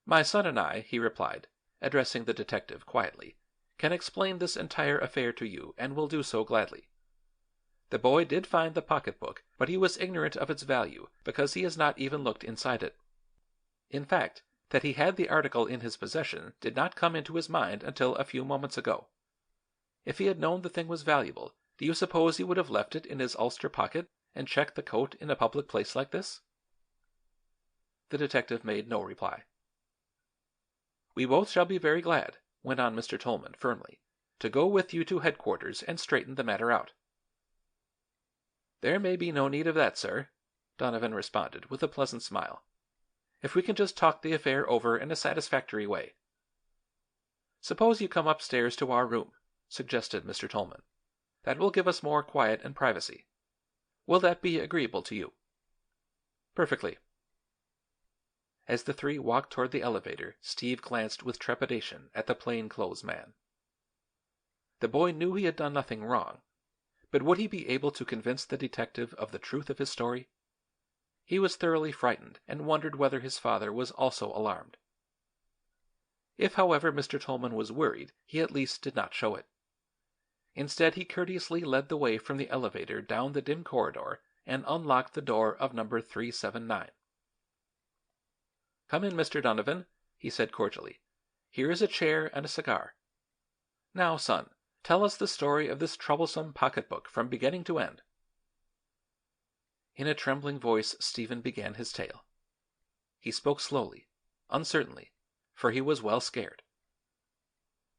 "My son and I," he replied, addressing the detective quietly, "can explain this entire affair to you, and will do so gladly. The boy did find the pocketbook, but he was ignorant of its value because he has not even looked inside it. In fact, that he had the article in his possession did not come into his mind until a few moments ago. If he had known the thing was valuable, do you suppose he would have left it in his ulster pocket and checked the coat in a public place like this?" The detective made no reply. "We both shall be very glad," went on Mr. Tolman firmly, "to go with you to headquarters and straighten the matter out." "There may be no need of that, sir," Donovan responded with a pleasant smile. "If we can just talk the affair over in a satisfactory way." "Suppose you come upstairs to our room," suggested Mr. Tolman. "That will give us more quiet and privacy. Will that be agreeable to you?" "Perfectly." As the three walked toward the elevator, Steve glanced with trepidation at the plain-clothes man. The boy knew he had done nothing wrong, but would he be able to convince the detective of the truth of his story? He was thoroughly frightened and wondered whether his father was also alarmed. If, however, Mr. Tolman was worried, he at least did not show it. Instead, he courteously led the way from the elevator down the dim corridor and unlocked the door of number 379. "Come in, Mr. Donovan," he said cordially. "Here is a chair and a cigar. Now, son, tell us the story of this troublesome pocketbook from beginning to end." In a trembling voice Stephen began his tale. He spoke slowly, uncertainly, for he was well scared.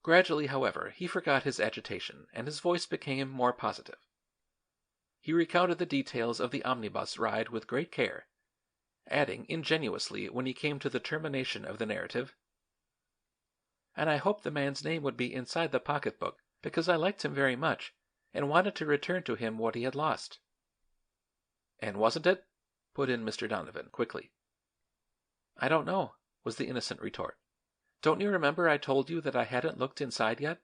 Gradually, however, he forgot his agitation, and his voice became more positive. He recounted the details of the omnibus ride with great care, adding ingenuously when he came to the termination of the narrative, "And I hoped the man's name would be inside the pocketbook because I liked him very much and wanted to return to him what he had lost." "And wasn't it?" put in Mr. Donovan quickly. "I don't know," was the innocent retort. "Don't you remember I told you that I hadn't looked inside yet?"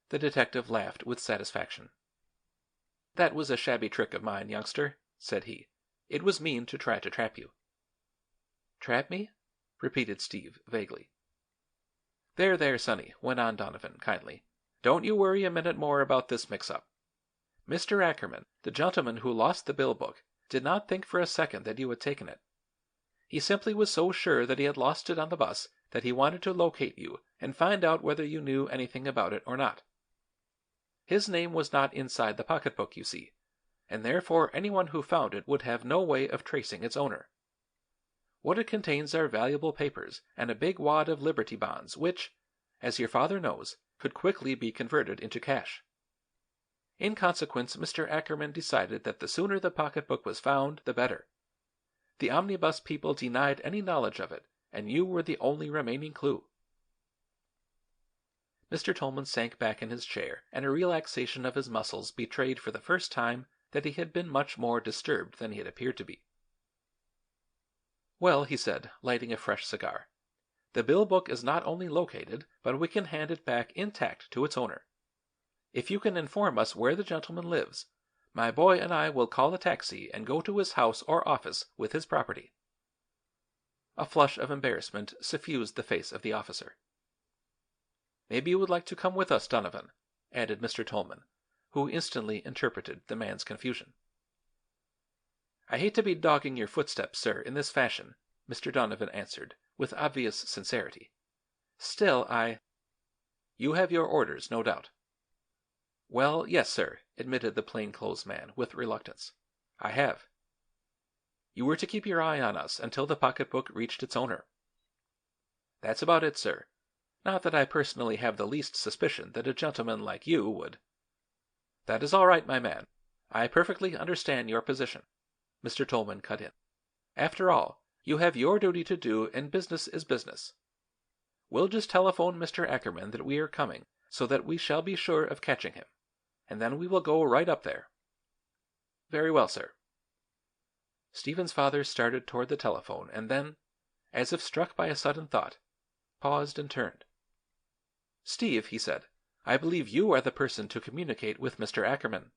The detective laughed with satisfaction. "That was a shabby trick of mine, youngster," said he. "It was mean to try to trap you." "Trap me?" repeated Steve vaguely. There, Sonny," went on Donovan kindly. "Don't you worry a minute more about this mix-up. Mr. Ackerman, the gentleman who lost the bill book, did not think for a second that you had taken it. He simply was so sure that he had lost it on the bus that he wanted to locate you and find out whether you knew anything about it or not. His name was not inside the pocketbook, you see, and therefore anyone who found it would have no way of tracing its owner. What it contains are valuable papers and a big wad of Liberty bonds which, as your father knows, could quickly be converted into cash. In consequence, Mr. Ackerman decided that the sooner the pocketbook was found, the better. The omnibus people denied any knowledge of it, and you were the only remaining clue." Mr. Tolman sank back in his chair, and a relaxation of his muscles betrayed for the first time that he had been much more disturbed than he had appeared to be. "Well," he said, lighting a fresh cigar, "the bill book is not only located, but we can hand it back intact to its owner. If you can inform us where the gentleman lives, my boy and I will call a taxi and go to his house or office with his property." A flush of embarrassment suffused the face of the officer. "Maybe you would like to come with us, Donovan," added Mr. Tolman, who instantly interpreted the man's confusion. "I hate to be dogging your footsteps, sir, in this fashion," Mr. Donovan answered, with obvious sincerity. "Still, You have your orders, no doubt." "Well, yes, sir," admitted the plainclothes man with reluctance. "I have." "You were to keep your eye on us until the pocketbook reached its owner." "That's about it, sir. Not that I personally have the least suspicion that a gentleman like you would—" "That is all right, my man. I perfectly understand your position," Mr. Tolman cut in. "After all, you have your duty to do and business is business. We'll just telephone Mr. Ackerman that we are coming so that we shall be sure of catching him, and then we will go right up there." "Very well, sir." Stephen's father started toward the telephone and then, as if struck by a sudden thought, paused and turned. "Steve," he said, "I believe you are the person to communicate with Mr. Ackerman.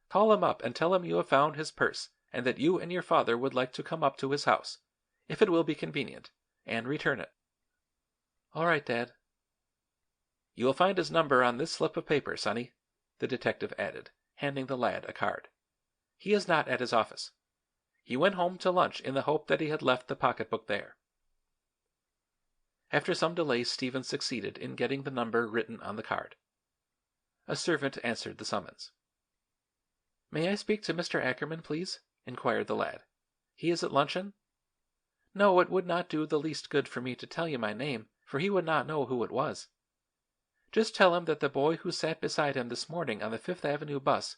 Call him up and tell him you have found his purse and that you and your father would like to come up to his house, if it will be convenient, and return it." "All right, Dad." "You will find his number on this slip of paper, Sonny," the detective added, handing the lad a card. "He is not at his office. He went home to lunch in the hope that he had left the pocketbook there." After some delay Stephen succeeded in getting the number written on the card. A servant answered the summons. "May I speak to Mr. Ackerman, please?" inquired the lad. "He is at luncheon?" "No, it would not do the least good for me to tell you my name, for he would not know who it was. Just tell him that the boy who sat beside him this morning on the Fifth Avenue bus—"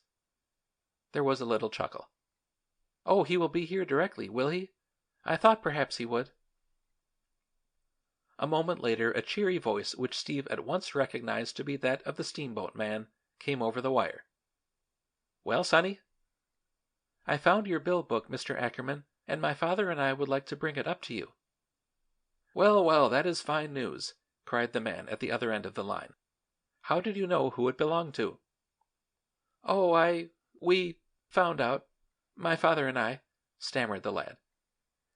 There was a little chuckle. "Oh, he will be here directly, will he? I thought perhaps he would." A moment later a cheery voice which Steve at once recognized to be that of the steamboat man came over the wire. "Well, Sonny?" "I found your bill book, Mr. Ackerman, and my father and I would like to bring it up to you." Well, that is fine news," cried the man at the other end of the line. "How did you know who it belonged to?" "Oh, we found out, my father and I," stammered the lad.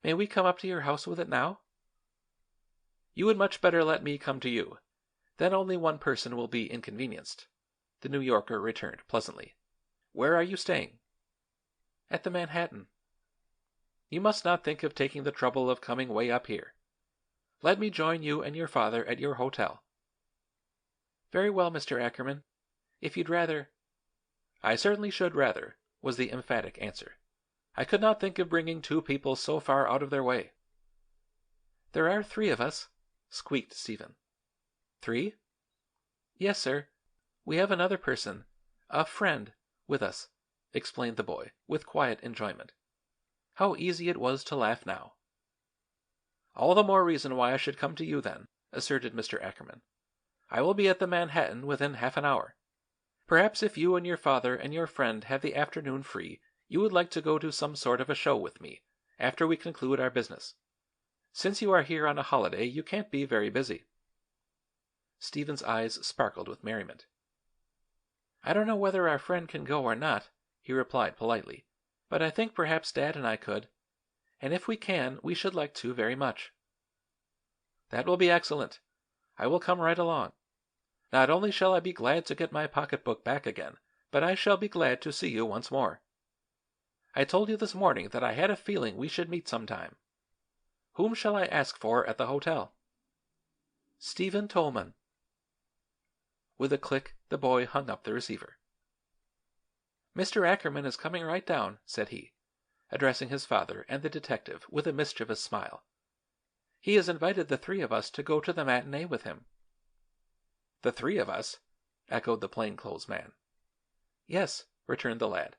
"May we come up to your house with it now?" You would much better let me come to you. Then only one person will be inconvenienced." The New Yorker returned pleasantly. "Where are you staying?" "At the Manhattan." "You must not think of taking the trouble of coming way up here. Let me join you and your father at your hotel." "Very well, Mr. Ackerman. If you'd rather—" "I certainly should rather," was the emphatic answer. "I could not think of bringing two people so far out of their way." "There are 3 of us," squeaked Stephen. "3?" "Yes, sir. We have another person, a friend, with us," explained the boy, with quiet enjoyment. How easy it was to laugh now. "All the more reason why I should come to you, then," asserted Mr. Ackerman. "I will be at the Manhattan within half an hour. Perhaps if you and your father and your friend have the afternoon free, you would like to go to some sort of a show with me, after we conclude our business. Since you are here on a holiday, you can't be very busy." Stephen's eyes sparkled with merriment. "I don't know whether our friend can go or not," he replied politely, "but I think perhaps Dad and I could, and if we can, we should like to very much." "That will be excellent. I will come right along. Not only shall I be glad to get my pocketbook back again, but I shall be glad to see you once more. I told you this morning that I had a feeling we should meet sometime. Whom shall I ask for at the hotel?" "Stephen Tolman." With a click, the boy hung up the receiver. "Mr. Ackerman is coming right down," said he, addressing his father and the detective with a mischievous smile. "He has invited the 3 of us to go to the matinee with him." "The 3 of us?" echoed the plainclothes man. "Yes," returned the lad.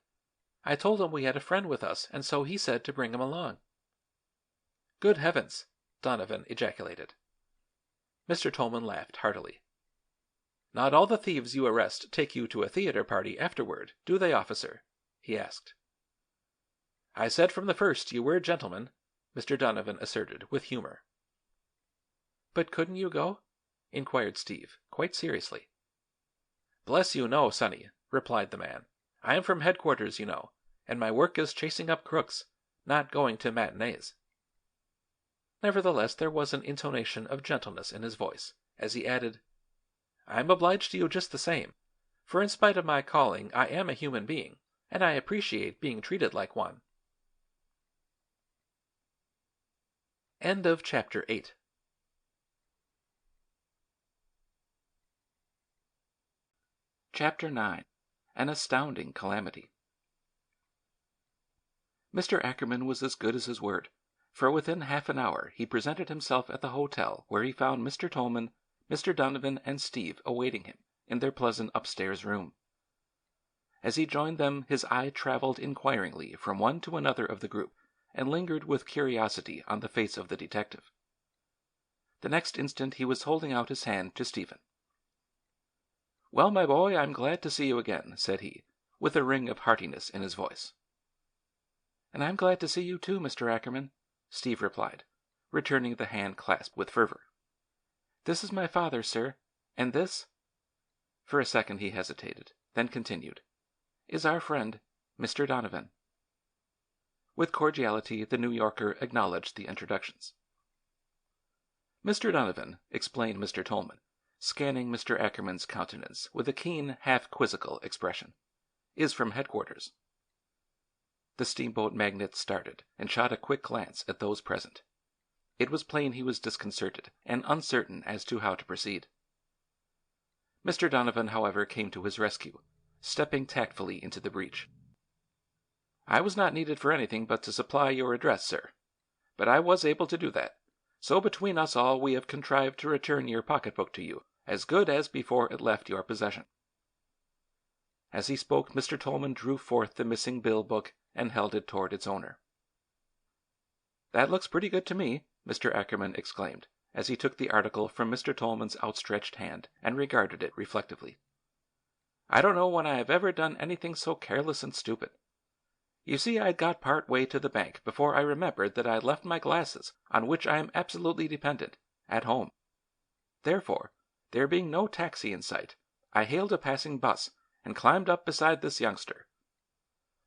"I told him we had a friend with us, and so he said to bring him along." "Good heavens!" Donovan ejaculated. Mr. Tolman laughed heartily. "Not all the thieves you arrest take you to a theater party afterward, do they, officer?" he asked. "I said from the first you were gentlemen," Mr. Donovan asserted with humor. "But couldn't you go?" inquired Steve, quite seriously. "Bless you, no, sonny," replied the man. "I am from headquarters, you know, and my work is chasing up crooks, not going to matinees." Nevertheless, there was an intonation of gentleness in his voice, as he added, "I'm obliged to you just the same, for in spite of my calling I am a human being, and I appreciate being treated like one." End of Chapter 8. Chapter 9. An Astounding Calamity. Mr. Ackerman was as good as his word, for within half an hour he presented himself at the hotel where he found Mr. Tolman, Mr. Donovan, and Steve awaiting him in their pleasant upstairs room. As he joined them, his eye traveled inquiringly from one to another of the group, and lingered with curiosity on the face of the detective. The next instant he was holding out his hand to Stephen. "Well, my boy, I'm glad to see you again," said he, with a ring of heartiness in his voice. "And I'm glad to see you too, Mr. Ackerman," Steve replied, returning the hand clasp with fervor. "This is my father, sir, and this—" For a second he hesitated, then continued, "is our friend, Mr. Donovan." With cordiality, the New Yorker acknowledged the introductions. "Mr. Donovan," explained Mr. Tolman, scanning Mr. Ackerman's countenance with a keen, half-quizzical expression, "is from headquarters." The steamboat magnate started and shot a quick glance at those present. It was plain he was disconcerted and uncertain as to how to proceed. Mr. Donovan, however, came to his rescue, stepping tactfully into the breach. "I was not needed for anything but to supply your address, sir. But I was able to do that, so between us all we have contrived to return your pocketbook to you, as good as before it left your possession." As he spoke, Mr. Tolman drew forth the missing bill book and held it toward its owner. "That looks pretty good to me," Mr. Ackerman exclaimed, as he took the article from Mr. Tolman's outstretched hand and regarded it reflectively. "I don't know when I have ever done anything so careless and stupid. You see, I'd got part way to the bank before I remembered that I had left my glasses, on which I am absolutely dependent, at home. Therefore, there being no taxi in sight, I hailed a passing bus and climbed up beside this youngster.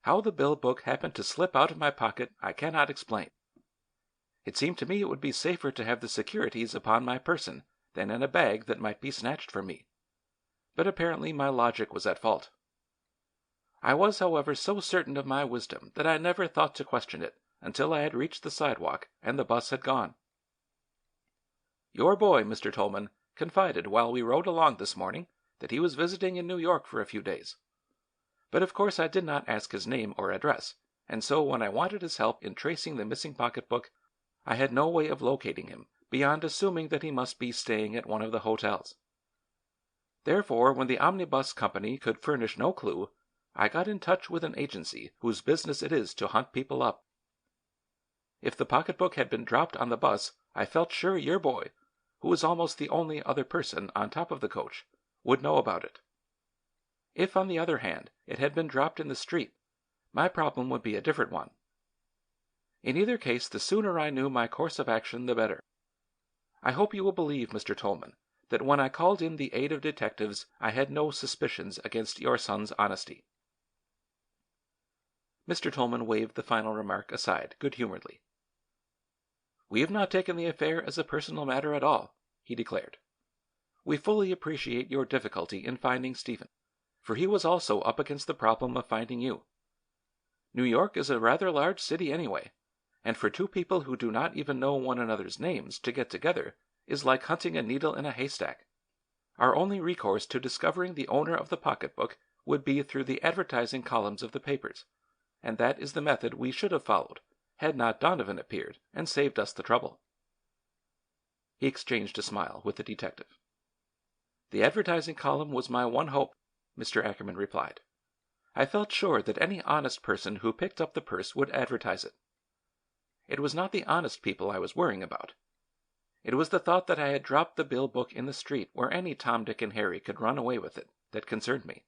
How the bill book happened to slip out of my pocket I cannot explain. It seemed to me it would be safer to have the securities upon my person than in a bag that might be snatched from me. But apparently my logic was at fault. I was, however, so certain of my wisdom that I never thought to question it until I had reached the sidewalk and the bus had gone. Your boy, Mr. Tolman, confided while we rode along this morning that he was visiting in New York for a few days. But of course I did not ask his name or address, and so when I wanted his help in tracing the missing pocketbook, I had no way of locating him beyond assuming that he must be staying at one of the hotels. Therefore, when the omnibus company could furnish no clue, I got in touch with an agency whose business it is to hunt people up. If the pocketbook had been dropped on the bus, I felt sure your boy, who was almost the only other person on top of the coach, would know about it. If, on the other hand, it had been dropped in the street, my problem would be a different one. In either case, the sooner I knew my course of action, the better. I hope you will believe, Mr. Tolman, that when I called in the aid of detectives, I had no suspicions against your son's honesty." Mr. Tolman waved the final remark aside good-humoredly. "We have not taken the affair as a personal matter at all," he declared. "We fully appreciate your difficulty in finding Stephen, for he was also up against the problem of finding you. New York is a rather large city anyway, and for two people who do not even know one another's names to get together is like hunting a needle in a haystack. Our only recourse to discovering the owner of the pocketbook would be through the advertising columns of the papers, and that is the method we should have followed had not Donovan appeared and saved us the trouble." He exchanged a smile with the detective. "The advertising column was my one hope," Mr. Ackerman replied. "I felt sure that any honest person who picked up the purse would advertise it. It was not the honest people I was worrying about. It was the thought that I had dropped the bill book in the street where any Tom, Dick, and Harry could run away with it that concerned me.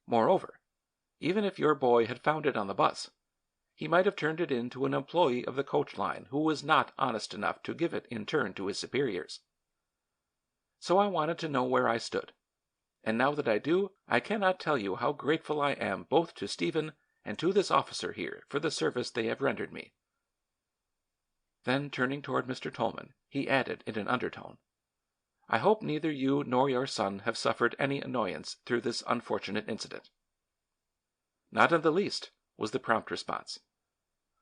Moreover, even if your boy had found it on the bus, he might have turned it in to an employee of the coach line who was not honest enough to give it in turn to his superiors. So I wanted to know where I stood, and now that I do, I cannot tell you how grateful I am both to Stephen and to this officer here for the service they have rendered me." Then, turning toward Mr. Tolman, he added in an undertone, "I hope neither you nor your son have suffered any annoyance through this unfortunate incident." "Not in the least," was the prompt response.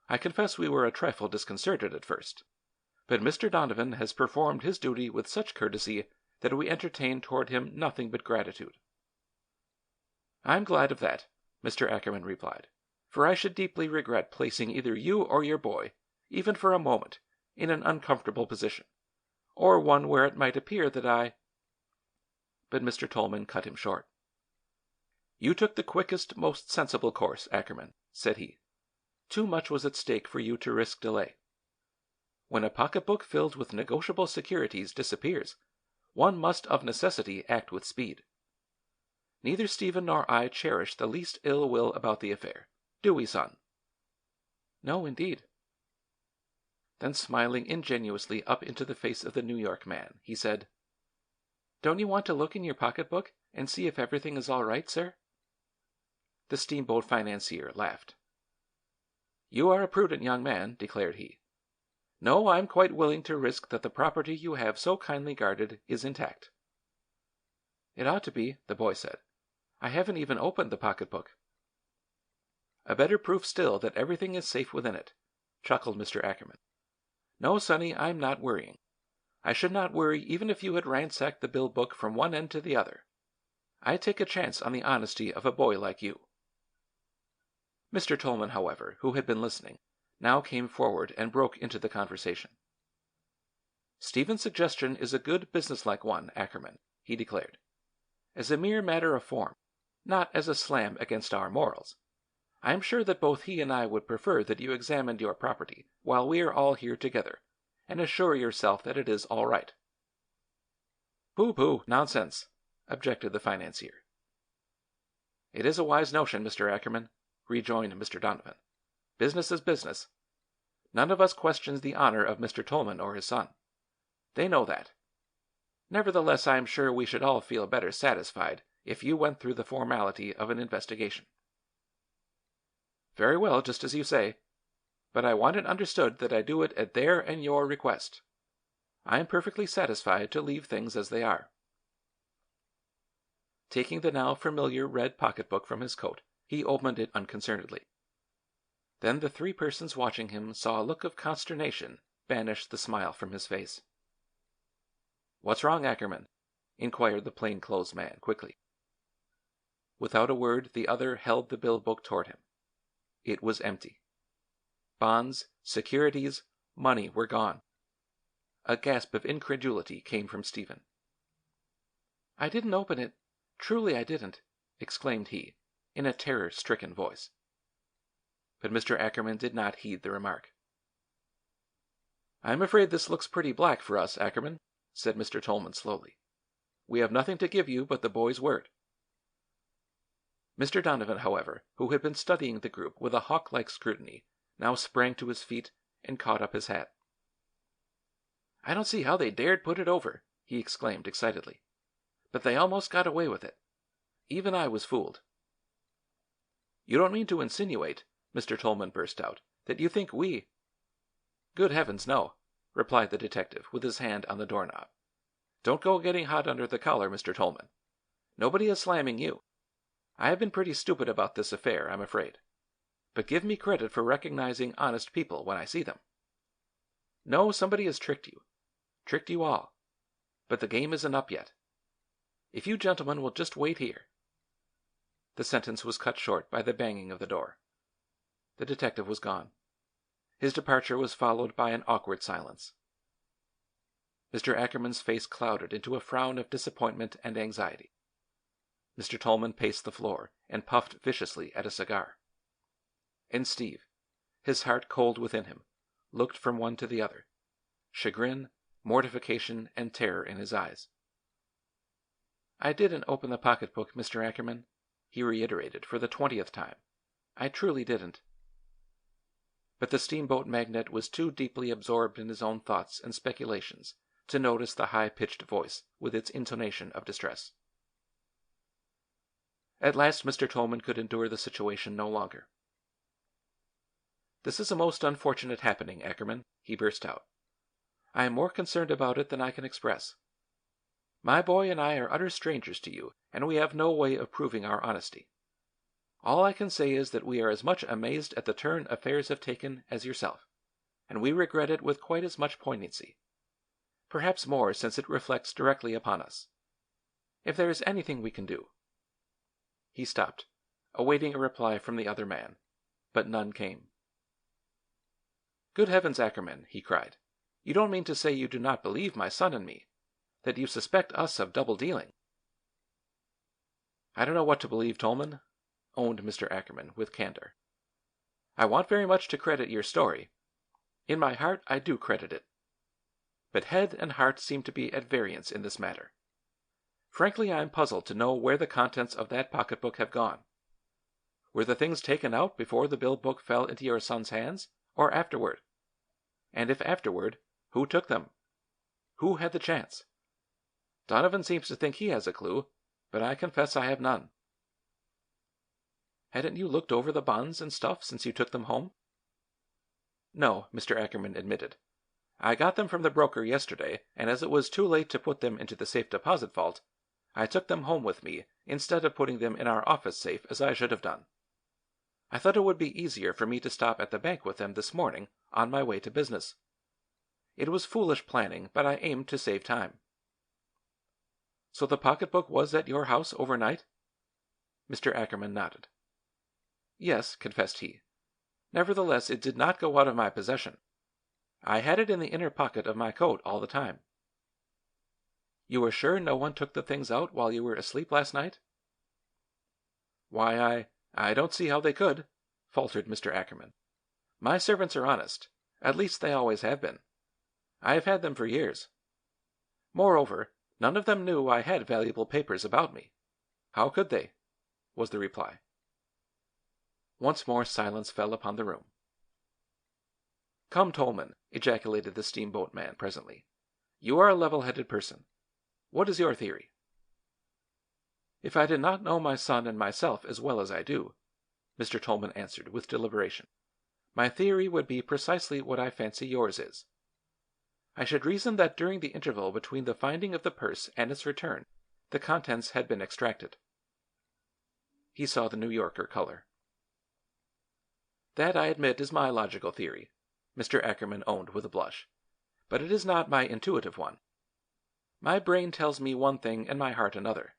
"I confess we were a trifle disconcerted at first, but Mr. Donovan has performed his duty with such courtesy that we entertain toward him nothing but gratitude." "I'm glad of that," Mr. Ackerman replied, "for I should deeply regret placing either you or your boy, even for a moment, in an uncomfortable position, or one where it might appear that I—" But Mr. Tolman cut him short. "You took the quickest, most sensible course, Ackerman," said he. "Too much was at stake for you to risk delay. When a pocketbook filled with negotiable securities disappears, one must of necessity act with speed. Neither Stephen nor I cherish the least ill will about the affair. Do we, son?" "No, indeed." Then smiling ingenuously up into the face of the New York man, he said, "Don't you want to look in your pocketbook and see if everything is all right, sir?" The steamboat financier laughed. "You are a prudent young man," declared he. "No, I'm quite willing to risk that the property you have so kindly guarded is intact." "It ought to be," the boy said. "I haven't even opened the pocketbook." "A better proof still that everything is safe within it," chuckled Mr. Ackerman. "No, Sonny, I'm not worrying. I should not worry even if you had ransacked the bill book from one end to the other. I take a chance on the honesty of a boy like you." Mr. Tolman, however, who had been listening, now came forward and broke into the conversation. "Stephen's suggestion is a good businesslike one, Ackerman," he declared. "As a mere matter of form, not as a slam against our morals. I am sure that both he and I would prefer that you examined your property while we are all here together, and assure yourself that it is all right." "Pooh, nonsense," objected the financier. "It is a wise notion, Mr. Ackerman," rejoined Mr. Donovan. "Business is business. None of us questions the honor of Mr. Tolman or his son. They know that. Nevertheless, I am sure we should all feel better satisfied if you went through the formality of an investigation." "Very well, just as you say." but I want it understood that I do it at their and your request. I am perfectly satisfied to leave things as they are." Taking the now familiar red pocketbook from his coat, he opened it unconcernedly. Then the three persons watching him saw a look of consternation banish the smile from his face. "What's wrong, Ackerman?" inquired the plain-clothes man quickly. Without a word, the other held the bill book toward him. It was empty. Bonds, securities, money were gone. A gasp of incredulity came from Stephen. "I didn't open it. Truly I didn't," exclaimed he, in a terror-stricken voice. But Mr. Ackerman did not heed the remark. "I'm afraid this looks pretty black for us, Ackerman," said Mr. Tolman slowly. "We have nothing to give you but the boy's word." Mr. Donovan, however, who had been studying the group with a hawk-like scrutiny, now sprang to his feet and caught up his hat. "I don't see how they dared put it over," he exclaimed excitedly. "But they almost got away with it. Even I was fooled." "You don't mean to insinuate," Mr. Tolman burst out, "that you think we—" "Good heavens, no," replied the detective with his hand on the doorknob. "Don't go getting hot under the collar, Mr. Tolman. Nobody is slamming you. I have been pretty stupid about this affair, I'm afraid. But give me credit for recognizing honest people when I see them. No, somebody has tricked you all. But the game isn't up yet. If you gentlemen will just wait here—" The sentence was cut short by the banging of the door. The detective was gone. His departure was followed by an awkward silence. Mr. Ackerman's face clouded into a frown of disappointment and anxiety. Mr. Tolman paced the floor and puffed viciously at a cigar. And Steve, his heart cold within him, looked from one to the other, chagrin, mortification, and terror in his eyes. "I didn't open the pocketbook, Mr. Ackerman," he reiterated for the 20th time. "I truly didn't." But the steamboat magnate was too deeply absorbed in his own thoughts and speculations to notice the high-pitched voice with its intonation of distress. At last Mr. Tolman could endure the situation no longer. "This is a most unfortunate happening, Ackerman," he burst out. "I am more concerned about it than I can express. My boy and I are utter strangers to you, and we have no way of proving our honesty. All I can say is that we are as much amazed at the turn affairs have taken as yourself, and we regret it with quite as much poignancy. Perhaps more, since it reflects directly upon us. If there is anything we can do—" He stopped, awaiting a reply from the other man, but none came. "Good heavens, Ackerman," he cried. "You don't mean to say you do not believe my son and me? That you suspect us of double-dealing?" "I don't know what to believe, Tolman," owned Mr. Ackerman with candor. "I want very much to credit your story. In my heart I do credit it. But head and heart seem to be at variance in this matter. Frankly, I am puzzled to know where the contents of that pocketbook have gone. Were the things taken out before the bill book fell into your son's hands, or afterward? And if afterward, who took them? Who had the chance? Donovan seems to think he has a clue, but I confess I have none." "Hadn't you looked over the bonds and stuff since you took them home?" "No," Mr. Ackerman admitted. "I got them from the broker yesterday, and as it was too late to put them into the safe deposit vault, I took them home with me instead of putting them in our office safe as I should have done. I thought it would be easier for me to stop at the bank with them this morning on my way to business. It was foolish planning, but I aimed to save time." "So the pocketbook was at your house overnight?" Mr. Ackerman nodded. "Yes," confessed he. "Nevertheless, it did not go out of my possession. I had it in the inner pocket of my coat all the time." "You are sure no one took the things out while you were asleep last night?" "Why, I don't see how they could," faltered Mr. Ackerman. "My servants are honest. At least they always have been. I have had them for years. Moreover, none of them knew I had valuable papers about me. How could they?" was the reply. Once more silence fell upon the room. "Come, Tolman," ejaculated the steamboat man presently. "You are a level-headed person. What is your theory?" "If I did not know my son and myself as well as I do," Mr. Tolman answered with deliberation, My theory would be precisely what I fancy yours is. I should reason that during the interval between the finding of the purse and its return, the contents had been extracted." He saw the New Yorker color. "That, I admit, is my logical theory," Mr. Ackerman owned with a blush, "but it is not my intuitive one. My brain tells me one thing and my heart another.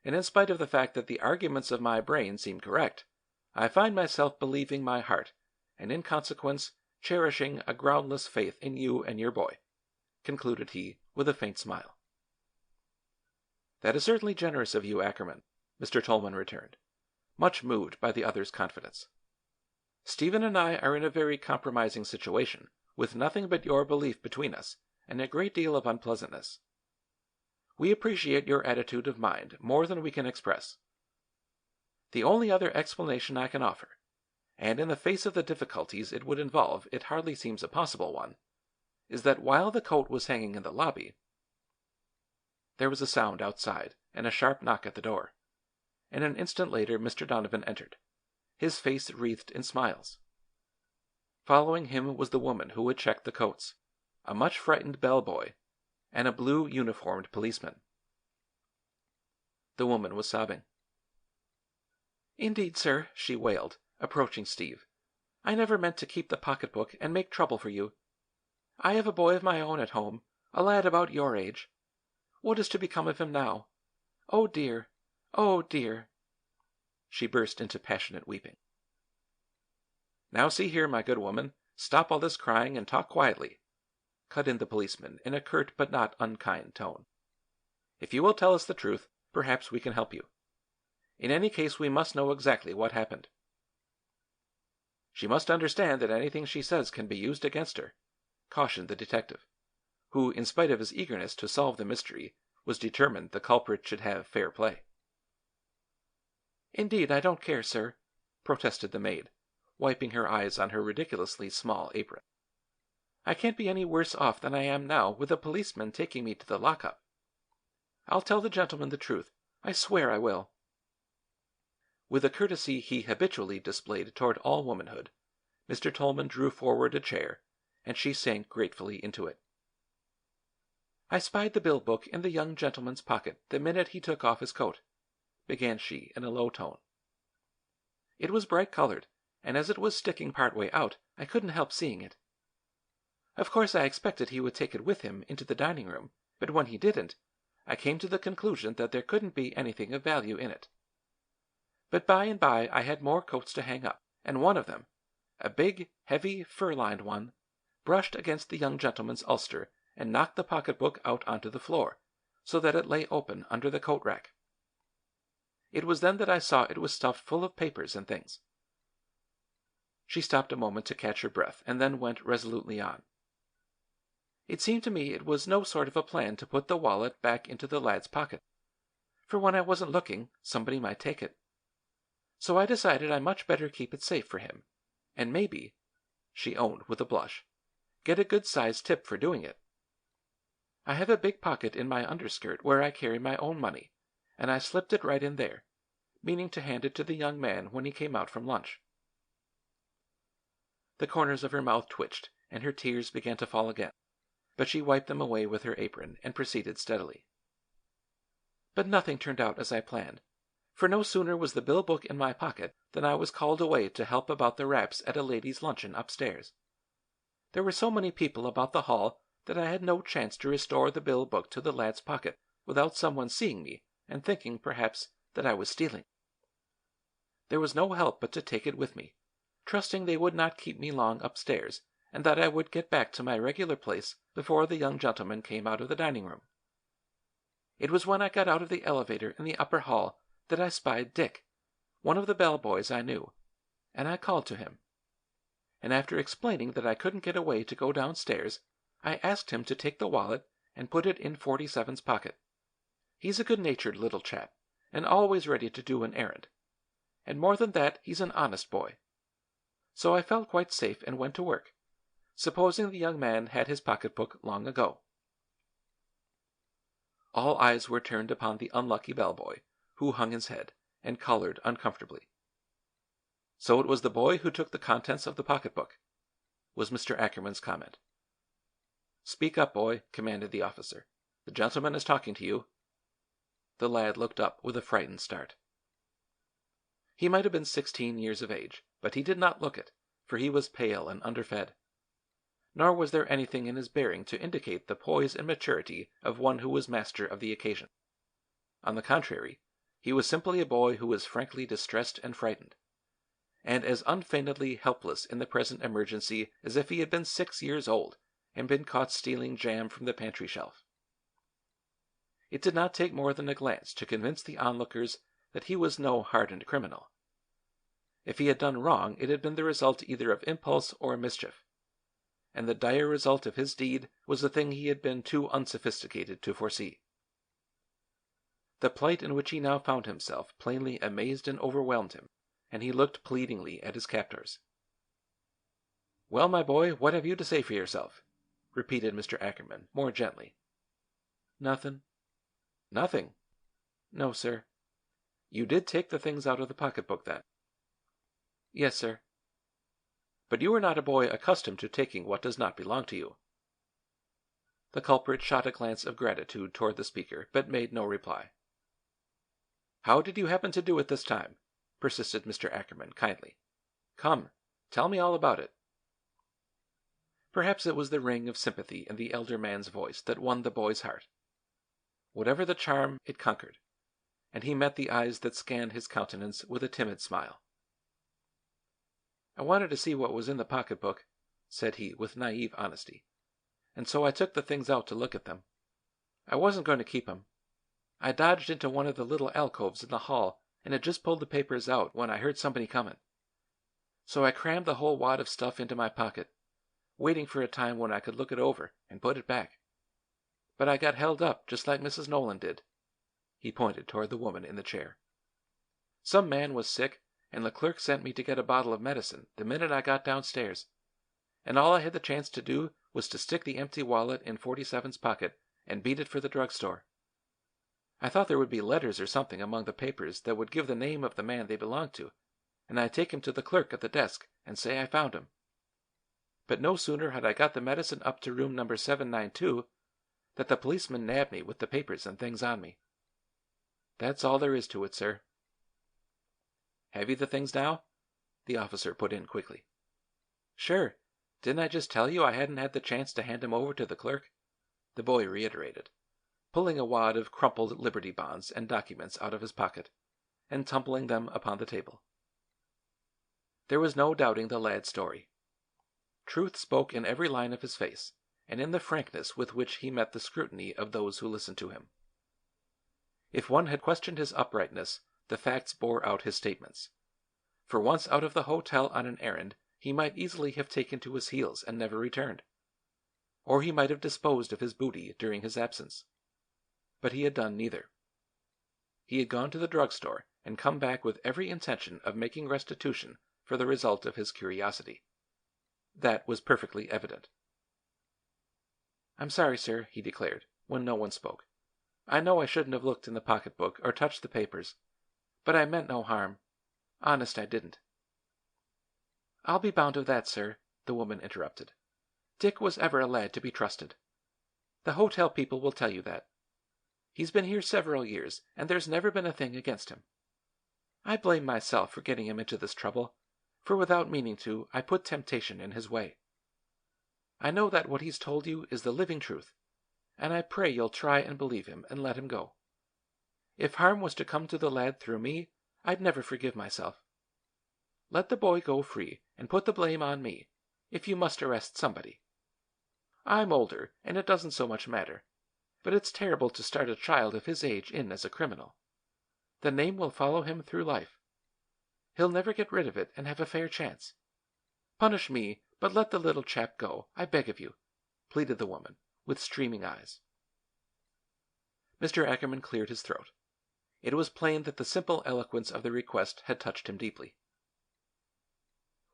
And in spite of the fact that the arguments of my brain seem correct, I find myself believing my heart, and in consequence cherishing a groundless faith in you and your boy," concluded he, with a faint smile. "That is certainly generous of you, Ackerman," Mr. Tolman returned, much moved by the other's confidence. "Stephen and I are in a very compromising situation, with nothing but your belief between us, and a great deal of unpleasantness. We appreciate your attitude of mind more than we can express. The only other explanation I can offer, and in the face of the difficulties it would involve it hardly seems a possible one, is that while the coat was hanging in the lobby—" There was a sound outside and a sharp knock at the door, and an instant later Mr. Donovan entered, his face wreathed in smiles. Following him was the woman who had checked the coats, a much frightened bellboy, and a blue uniformed policeman. The woman was sobbing. "Indeed, sir," she wailed, approaching Steve, "I never meant to keep the pocketbook and make trouble for you. I have a boy of my own at home, a lad about your age. What is to become of him now? Oh dear! Oh dear!" She burst into passionate weeping. "Now see here, my good woman, stop all this crying and talk quietly," cut in the policeman in a curt but not unkind tone. "If you will tell us the truth, perhaps we can help you. In any case, we must know exactly what happened." "She must understand that anything she says can be used against her," cautioned the detective, who, in spite of his eagerness to solve the mystery, was determined the culprit should have fair play. "Indeed, I don't care, sir," protested the maid, wiping her eyes on her ridiculously small apron. "I can't be any worse off than I am now with a policeman taking me to the lockup. I'll tell the gentleman the truth. I swear I will." With the courtesy he habitually displayed toward all womanhood, Mr. Tolman drew forward a chair, and she sank gratefully into it. "I spied the bill book in the young gentleman's pocket the minute he took off his coat," began she in a low tone. "It was bright colored, and as it was sticking part way out, I couldn't help seeing it. Of course I expected he would take it with him into the dining room, but when he didn't, I came to the conclusion that there couldn't be anything of value in it. But by and by I had more coats to hang up, and one of them, a big, heavy, fur-lined one, brushed against the young gentleman's ulster and knocked the pocketbook out onto the floor, so that it lay open under the coat rack. It was then that I saw it was stuffed full of papers and things." She stopped a moment to catch her breath, and then went resolutely on. "It seemed to me it was no sort of a plan to put the wallet back into the lad's pocket, for when I wasn't looking, somebody might take it. So I decided I much better keep it safe for him, and maybe," she owned with a blush, "get a good-sized tip for doing it. I have a big pocket in my underskirt where I carry my own money, and I slipped it right in there, meaning to hand it to the young man when he came out from lunch." The corners of her mouth twitched, and her tears began to fall again, but she wiped them away with her apron and proceeded steadily. "But nothing turned out as I planned, for no sooner was the bill book in my pocket than I was called away to help about the wraps at a ladies' luncheon upstairs. There were so many people about the hall that I had no chance to restore the bill book to the lad's pocket without someone seeing me and thinking, perhaps, that I was stealing. There was no help but to take it with me, trusting they would not keep me long upstairs, and that I would get back to my regular place before the young gentleman came out of the dining room. It was when I got out of the elevator in the upper hall that I spied Dick, one of the bellboys I knew, and I called to him. And after explaining that I couldn't get away to go downstairs, I asked him to take the wallet and put it in 47's pocket. He's a good-natured little chap, and always ready to do an errand. And more than that, he's an honest boy. So I felt quite safe and went to work, supposing the young man had his pocketbook long ago." All eyes were turned upon the unlucky bellboy, who hung his head and colored uncomfortably. So it was the boy who took the contents of the pocketbook, was Mr. Ackerman's comment. Speak up, boy, commanded the officer. The gentleman is talking to you. The lad looked up with a frightened start. He might have been 16 years of age, but he did not look it, for he was pale and underfed. Nor was there anything in his bearing to indicate the poise and maturity of one who was master of the occasion. On the contrary, he was simply a boy who was frankly distressed and frightened, and as unfeignedly helpless in the present emergency as if he had been 6 years old and been caught stealing jam from the pantry shelf. It did not take more than a glance to convince the onlookers that he was no hardened criminal. If he had done wrong, it had been the result either of impulse or mischief, and the dire result of his deed was a thing he had been too unsophisticated to foresee. The plight in which he now found himself plainly amazed and overwhelmed him, and he looked pleadingly at his captors. "Well, my boy, what have you to say for yourself?" repeated Mr. Ackerman, more gently. "Nothing." "Nothing?" "No, sir." "You did take the things out of the pocketbook, then?" "Yes, sir." "But you are not a boy accustomed to taking what does not belong to you." The culprit shot a glance of gratitude toward the speaker, but made no reply. "How did you happen to do it this time?" persisted Mr. Ackerman, kindly. "Come, tell me all about it." Perhaps it was the ring of sympathy in the elder man's voice that won the boy's heart. Whatever the charm, it conquered, and he met the eyes that scanned his countenance with a timid smile. "I wanted to see what was in the pocketbook," said he with naive honesty, "and so I took the things out to look at them. I wasn't going to keep 'em. I dodged into one of the little alcoves in the hall and had just pulled the papers out when I heard somebody coming. So I crammed the whole wad of stuff into my pocket, waiting for a time when I could look it over and put it back. But I got held up just like Mrs. Nolan did." He pointed toward the woman in the chair. "Some man was sick, and the clerk sent me to get a bottle of medicine the minute I got downstairs, and all I had the chance to do was to stick the empty wallet in 47's pocket and beat it for the drugstore. I thought there would be letters or something among the papers that would give the name of the man they belonged to, and I'd take him to the clerk at the desk and say I found him. But no sooner had I got the medicine up to room number 792 that the policeman nabbed me with the papers and things on me. That's all there is to it, sir." "Have you the things now?" the officer put in quickly. "Sure. Didn't I just tell you I hadn't had the chance to hand him over to the clerk?" the boy reiterated, pulling a wad of crumpled Liberty bonds and documents out of his pocket, and tumbling them upon the table. There was no doubting the lad's story. Truth spoke in every line of his face, and in the frankness with which he met the scrutiny of those who listened to him. If one had questioned his uprightness, the facts bore out his statements. For once out of the hotel on an errand, he might easily have taken to his heels and never returned. Or he might have disposed of his booty during his absence. But he had done neither. He had gone to the drugstore and come back with every intention of making restitution for the result of his curiosity. That was perfectly evident. "I'm sorry, sir," he declared, when no one spoke. "I know I shouldn't have looked in the pocketbook or touched the papers, but I meant no harm. Honest, I didn't." "I'll be bound of that, sir," the woman interrupted. "Dick was ever a lad to be trusted. The hotel people will tell you that. He's been here several years, and there's never been a thing against him. I blame myself for getting him into this trouble, for without meaning to, I put temptation in his way. I know that what he's told you is the living truth, and I pray you'll try and believe him and let him go. If harm was to come to the lad through me, I'd never forgive myself. Let the boy go free, and put the blame on me, if you must arrest somebody. I'm older, and it doesn't so much matter, but it's terrible to start a child of his age in as a criminal. The name will follow him through life. He'll never get rid of it and have a fair chance. Punish me, but let the little chap go, I beg of you," pleaded the woman, with streaming eyes. Mr. Ackerman cleared his throat. It was plain that the simple eloquence of the request had touched him deeply.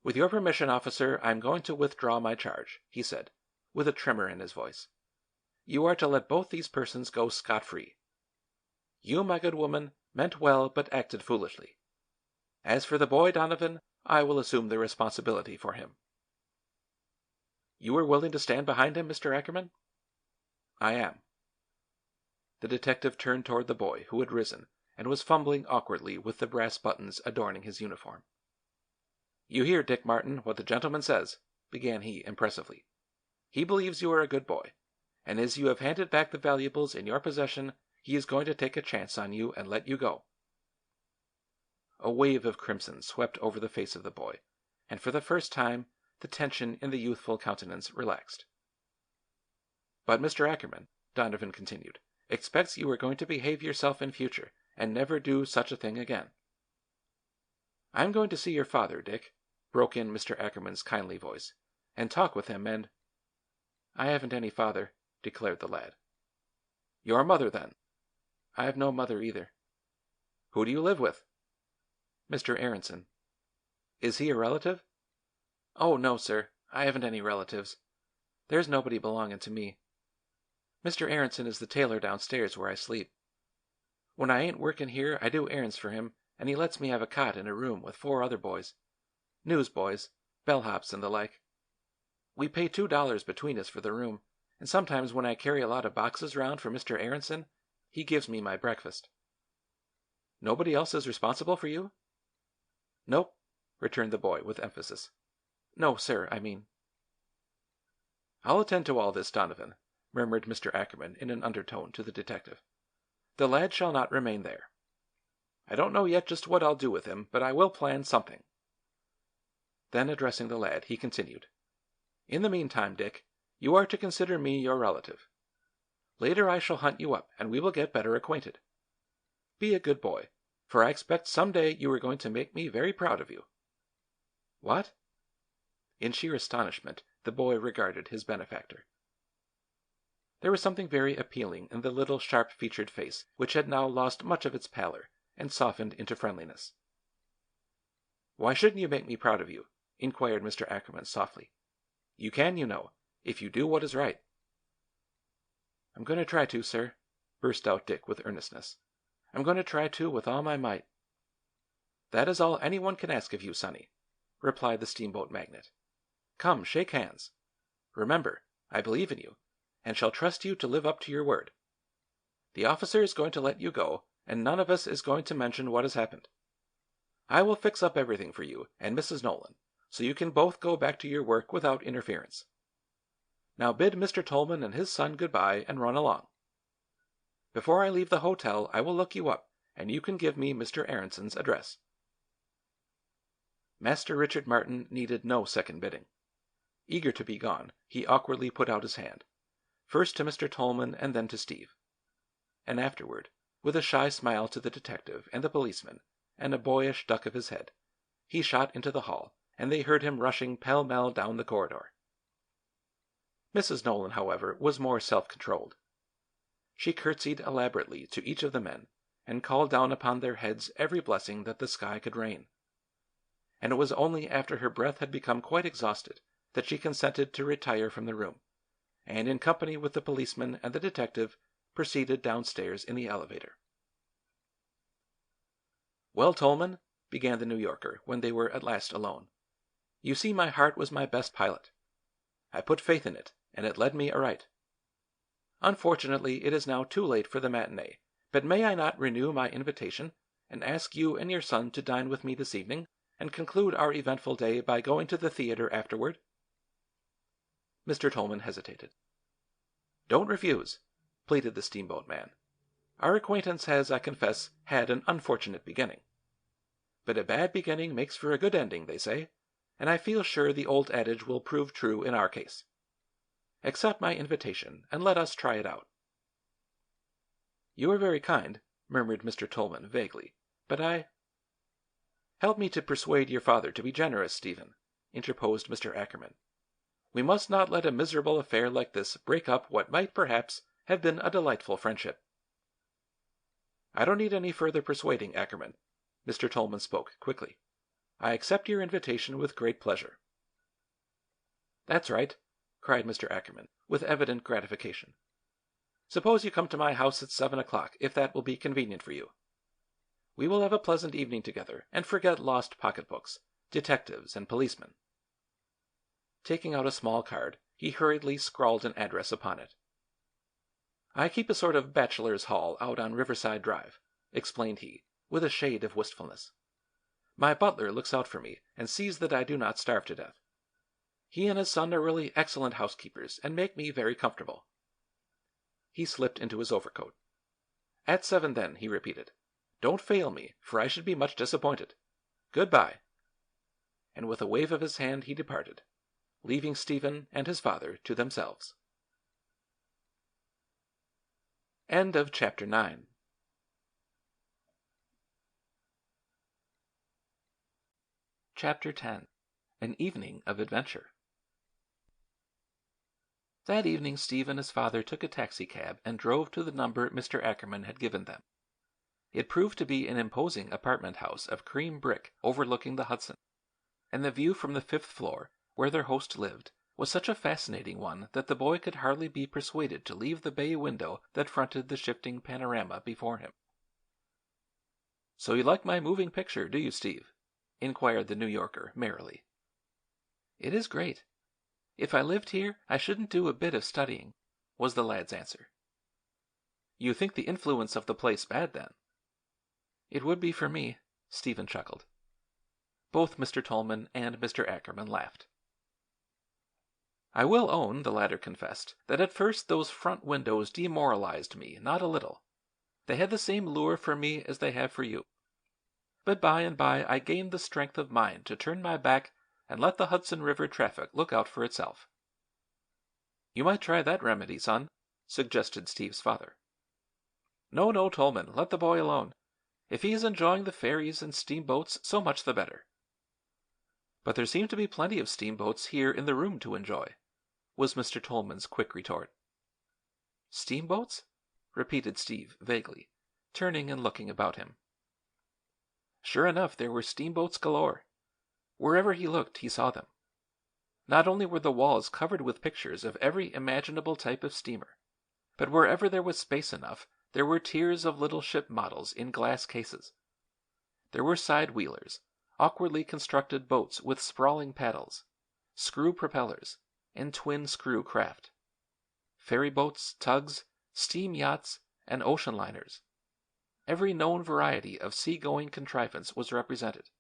"With your permission, officer, I'm going to withdraw my charge," he said, with a tremor in his voice. "You are to let both these persons go scot-free. You, my good woman, meant well but acted foolishly. As for the boy, Donovan, I will assume the responsibility for him." "You are willing to stand behind him, Mr. Ackerman?" "I am." The detective turned toward the boy, who had risen, and was fumbling awkwardly with the brass buttons adorning his uniform. "You hear, Dick Martin, what the gentleman says," began he impressively. "He believes you are a good boy, and as you have handed back the valuables in your possession, he is going to take a chance on you and let you go." A wave of crimson swept over the face of the boy, and for the first time the tension in the youthful countenance relaxed. "But Mr. Ackerman," Donovan continued, "expects you are going to behave yourself in future and never do such a thing again." "I'm going to see your father, Dick," broke in Mr. Ackerman's kindly voice, "and talk with him and—" "I haven't any father," declared the lad. "Your mother, then?" "I have no mother either." "Who do you live with?" "Mr. Aronson." "Is he a relative?" "Oh, no, sir. I haven't any relatives. There's nobody belonging to me. Mr. Aronson is the tailor downstairs where I sleep. When I ain't working here I do errands for him, and he lets me have a cot in a room with 4 other boys. Newsboys, bellhops, and the like. We pay $2 between us for the room, and sometimes when I carry a lot of boxes round for Mr. Aronson, he gives me my breakfast." "Nobody else is responsible for you?" "Nope," returned the boy with emphasis. "No, sir, I mean." "I'll attend to all this, Donovan," murmured Mr. Ackerman in an undertone to the detective. "The lad shall not remain there. I don't know yet just what I'll do with him, but I will plan something." Then addressing the lad, he continued, "In the meantime, Dick, you are to consider me your relative. Later I shall hunt you up, and we will get better acquainted. Be a good boy, for I expect some day you are going to make me very proud of you." "What?" In sheer astonishment, the boy regarded his benefactor. There was something very appealing in the little sharp-featured face, which had now lost much of its pallor and softened into friendliness. "Why shouldn't you make me proud of you?" inquired Mr. Ackerman softly. "You can, you know, if you do what is right." "I'm going to try to, sir," burst out Dick with earnestness. "I'm going to try to with all my might." "That is all anyone can ask of you, Sonny," replied the steamboat magnate. "Come, shake hands. Remember, I believe in you, and shall trust you to live up to your word. The officer is going to let you go, and none of us is going to mention what has happened. I will fix up everything for you and Mrs. Nolan, so you can both go back to your work without interference. Now bid Mr. Tolman and his son goodbye and run along. Before I leave the hotel I will look you up, and you can give me Mr. Aronson's address." Master Richard Martin needed no second bidding. Eager to be gone, he awkwardly put out his hand, first to Mr. Tolman and then to Steve. And afterward, with a shy smile to the detective and the policeman, and a boyish duck of his head, he shot into the hall, and they heard him rushing pell-mell down the corridor. Mrs. Nolan, however, was more self-controlled. She curtsied elaborately to each of the men, and called down upon their heads every blessing that the sky could rain. And it was only after her breath had become quite exhausted that she consented to retire from the room, and in company with the policeman and the detective proceeded downstairs in the elevator. "Well, Tolman," began the New Yorker when they were at last alone, "you see my heart was my best pilot. I put faith in it, and it led me aright. Unfortunately, it is now too late for the matinee, but may I not renew my invitation and ask you and your son to dine with me this evening, and conclude our eventful day by going to the theater afterward?" Mr. Tolman hesitated. "Don't refuse," pleaded the steamboat man. "Our acquaintance has, I confess, had an unfortunate beginning. But a bad beginning makes for a good ending, they say, and I feel sure the old adage will prove true in our case. Accept my invitation, and let us try it out." "You are very kind," murmured Mr. Tolman vaguely, "but I—" "Help me to persuade your father to be generous, Stephen," interposed Mr. Ackerman. "We must not let a miserable affair like this break up what might perhaps have been a delightful friendship." "I don't need any further persuading, Ackerman." Mr. Tolman spoke quickly. "I accept your invitation with great pleasure." "That's right," cried Mr. Ackerman, with evident gratification. "Suppose you come to my house at 7 o'clock, if that will be convenient for you. We will have a pleasant evening together, and forget lost pocketbooks, detectives and policemen. Taking out a small card, he hurriedly scrawled an address upon it. "I keep a sort of bachelor's hall out on Riverside Drive," explained he, with a shade of wistfulness. "My butler looks out for me and sees that I do not starve to death. He and his son are really excellent housekeepers and make me very comfortable." He slipped into his overcoat. "At 7 then," he repeated. "Don't fail me, for I should be much disappointed. Good-bye." And with a wave of his hand he departed, leaving Stephen and his father to themselves. End of Chapter 9. Chapter 10. An Evening of Adventure. That evening Steve and his father took a taxicab and drove to the number Mr. Ackerman had given them. It proved to be an imposing apartment house of cream brick overlooking the Hudson, and the view from the 5th floor, where their host lived, was such a fascinating one that the boy could hardly be persuaded to leave the bay window that fronted the shifting panorama before him. "So you like my moving picture, do you, Steve?" inquired the New Yorker merrily. "It is great. If I lived here, I shouldn't do a bit of studying," was the lad's answer. "You think the influence of the place bad, then?" "It would be for me," Stephen chuckled. Both Mr. Tolman and Mr. Ackerman laughed. "I will own," the latter confessed, "that at first those front windows demoralized me not a little. They had the same lure for me as they have for you. But by and by I gained the strength of mind to turn my back and let the Hudson River traffic look out for itself." "You might try that remedy, son," suggested Steve's father. "No, no, Tolman, let the boy alone. If he is enjoying the ferries and steamboats, so much the better." "But there seem to be plenty of steamboats here in the room to enjoy," was Mr. Tolman's quick retort. "Steamboats?" repeated Steve vaguely, turning and looking about him. Sure enough, there were steamboats galore. Wherever he looked, he saw them. Not only were the walls covered with pictures of every imaginable type of steamer, but wherever there was space enough, there were tiers of little ship models in glass cases. There were side-wheelers, awkwardly constructed boats with sprawling paddles, screw propellers, and twin-screw craft. Ferry boats, tugs, steam yachts, and ocean liners. Every known variety of sea-going contrivance was represented.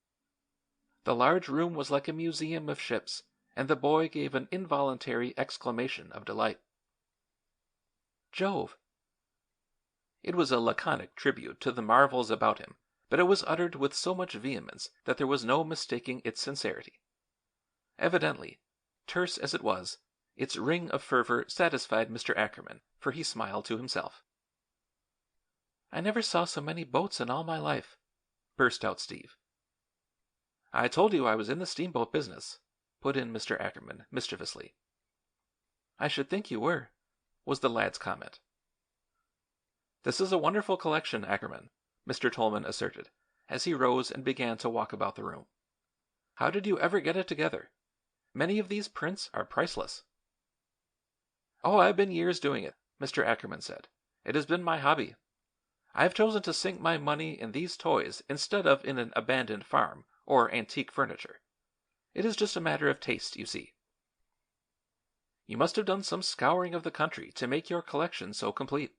The large room was like a museum of ships, and the boy gave an involuntary exclamation of delight. "Jove!" It was a laconic tribute to the marvels about him, but it was uttered with so much vehemence that there was no mistaking its sincerity. Evidently, terse as it was, its ring of fervor satisfied Mr. Ackerman, for he smiled to himself. "I never saw so many boats in all my life," burst out Steve. "I told you I was in the steamboat business," put in Mr. Ackerman mischievously. "I should think you were," was the lad's comment. "This is a wonderful collection, Ackerman," Mr. Tolman asserted, as he rose and began to walk about the room. "How did you ever get it together? Many of these prints are priceless." "Oh, I've been years doing it," Mr. Ackerman said. "It has been my hobby. I've chosen to sink my money in these toys instead of in an abandoned farm or antique furniture. It is just a matter of taste, you see." "You must have done some scouring of the country to make your collection so complete.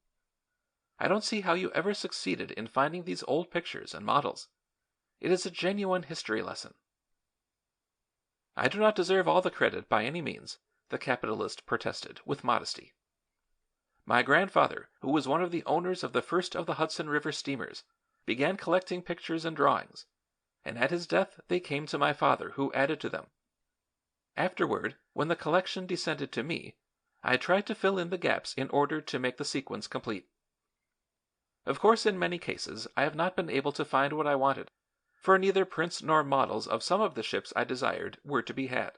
I don't see how you ever succeeded in finding these old pictures and models. It is a genuine history lesson." "I do not deserve all the credit by any means," the capitalist protested with modesty. "My grandfather, who was one of the owners of the first of the Hudson River steamers, began collecting pictures and drawings, and at his death they came to my father, who added to them. Afterward, when the collection descended to me, I tried to fill in the gaps in order to make the sequence complete. Of course, in many cases, I have not been able to find what I wanted, for neither prints nor models of some of the ships I desired were to be had.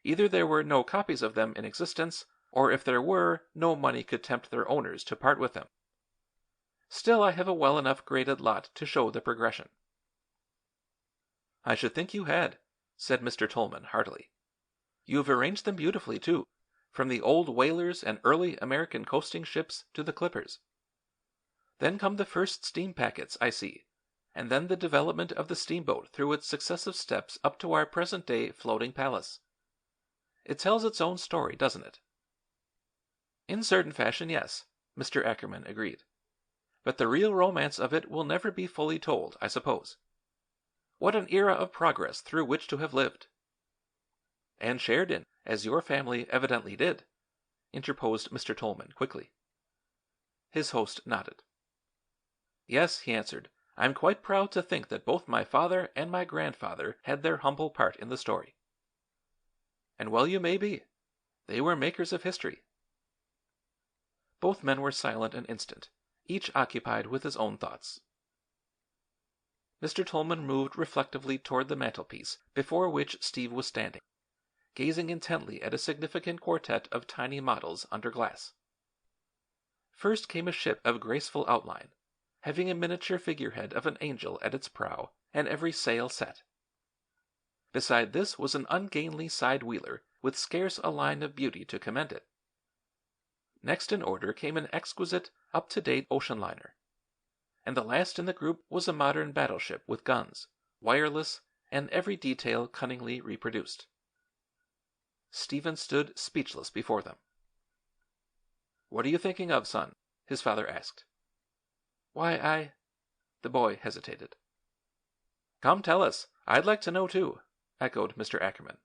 Either there were no copies of them in existence, or if there were, no money could tempt their owners to part with them. Still, I have a well enough graded lot to show the progression." "I should think you had," said Mr. Tolman heartily. "You have arranged them beautifully, too, from the old whalers and early American coasting ships to the clippers. Then come the first steam packets, I see, and then the development of the steamboat through its successive steps up to our present-day floating palace. It tells its own story, doesn't it?" "In certain fashion, yes," Mr. Ackerman agreed. "But the real romance of it will never be fully told, I suppose. What an era of progress through which to have lived!" "And shared in, as your family evidently did," interposed Mr. Tolman quickly. His host nodded. "Yes," he answered, "I'm quite proud to think that both my father and my grandfather had their humble part in the story." "And well you may be. They were makers of history." Both men were silent an instant, each occupied with his own thoughts. Mr. Tolman moved reflectively toward the mantelpiece before which Steve was standing, gazing intently at a significant quartet of tiny models under glass. First came a ship of graceful outline, having a miniature figurehead of an angel at its prow and every sail set. Beside this was an ungainly side-wheeler with scarce a line of beauty to commend it. Next in order came an exquisite, up-to-date ocean liner, and the last in the group was a modern battleship with guns, wireless, and every detail cunningly reproduced. Stephen stood speechless before them. "What are you thinking of, son?" his father asked. "Why, the boy hesitated. "Come, tell us. I'd like to know, too," echoed Mr. Ackerman.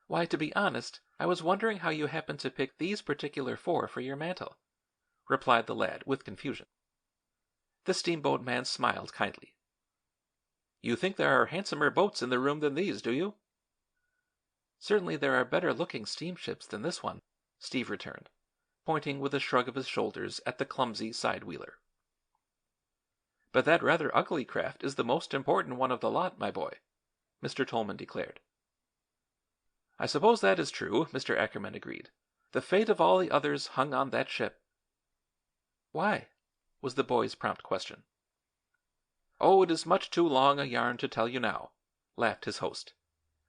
"Why, to be honest, I was wondering how you happened to pick these particular four for your mantel," replied the lad with confusion. The steamboat man smiled kindly. "You think there are handsomer boats in the room than these, do you?" "Certainly there are better-looking steamships than this one," Steve returned, pointing with a shrug of his shoulders at the clumsy side-wheeler. "But that rather ugly craft is the most important one of the lot, my boy," Mr. Tolman declared. "I suppose that is true," Mr. Ackerman agreed. "The fate of all the others hung on that ship." "Why?" was the boy's prompt question. "Oh, it is much too long a yarn to tell you now," laughed his host.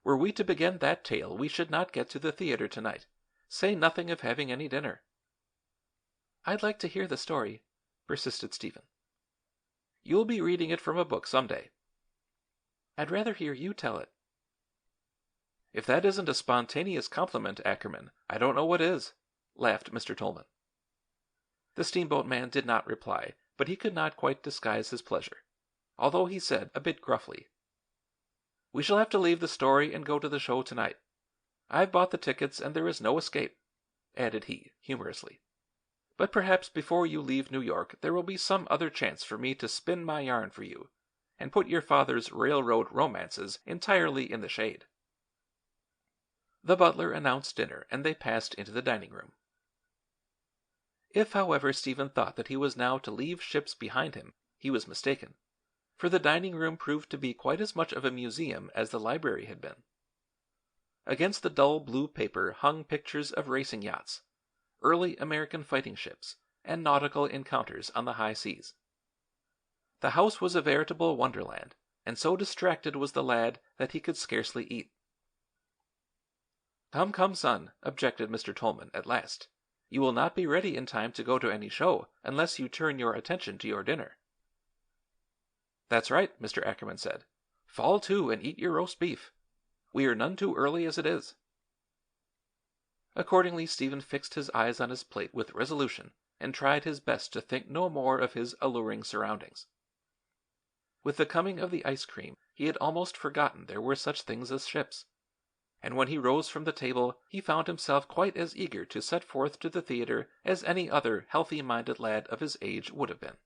"Were we to begin that tale we should not get to the theater tonight, say nothing of having any dinner." "I'd like to hear the story," persisted Stephen. "You'll be reading it from a book some day." "I'd rather hear you tell it." "If that isn't a spontaneous compliment, Ackerman, I don't know what is," laughed Mr. Tolman. The steamboat man did not reply, but he could not quite disguise his pleasure, although he said a bit gruffly, "We shall have to leave the story and go to the show tonight. I've bought the tickets and there is no escape," added he, humorously. "But perhaps before you leave New York there will be some other chance for me to spin my yarn for you and put your father's railroad romances entirely in the shade." The butler announced dinner and they passed into the dining room. If, however, Stephen thought that he was now to leave ships behind him, he was mistaken, for the dining room proved to be quite as much of a museum as the library had been. Against the dull blue paper hung pictures of racing yachts, early American fighting ships, and nautical encounters on the high seas. The house was a veritable wonderland, and so distracted was the lad that he could scarcely eat. "Come, come, son," objected Mr. Tolman at last. "You will not be ready in time to go to any show unless you turn your attention to your dinner." "That's right," Mr. Ackerman said. "Fall to and eat your roast beef. We are none too early as it is." Accordingly, Stephen fixed his eyes on his plate with resolution and tried his best to think no more of his alluring surroundings. With the coming of the ice cream, he had almost forgotten there were such things as ships, and when he rose from the table he found himself quite as eager to set forth to the theater as any other healthy-minded lad of his age would have been.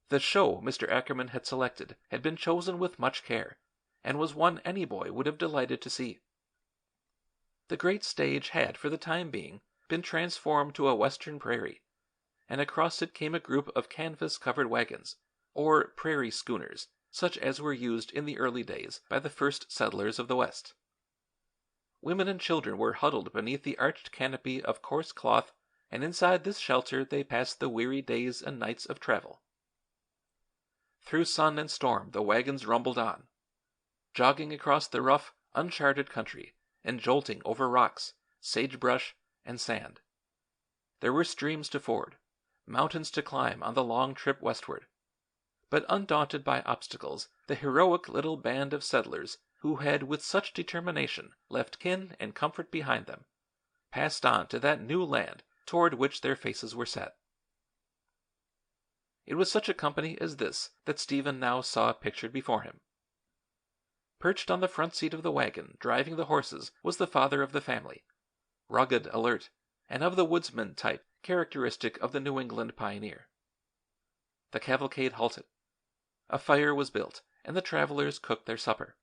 The show Mr. Ackerman had selected had been chosen with much care, and was one any boy would have delighted to see. The great stage had, for the time being, been transformed to a western prairie, and across it came a group of canvas-covered wagons, or prairie schooners, such as were used in the early days by the first settlers of the West. Women and children were huddled beneath the arched canopy of coarse cloth, and inside this shelter they passed the weary days and nights of travel. Through sun and storm the wagons rumbled on, jogging across the rough, uncharted country, and jolting over rocks, sagebrush, and sand. There were streams to ford, mountains to climb on the long trip westward. But undaunted by obstacles, the heroic little band of settlers who had with such determination left kin and comfort behind them, passed on to that new land toward which their faces were set. It was such a company as this that Stephen now saw pictured before him. Perched on the front seat of the wagon, driving the horses, was the father of the family, rugged, alert, and of the woodsman type characteristic of the New England pioneer. The cavalcade halted. A fire was built, and the travelers cooked their supper.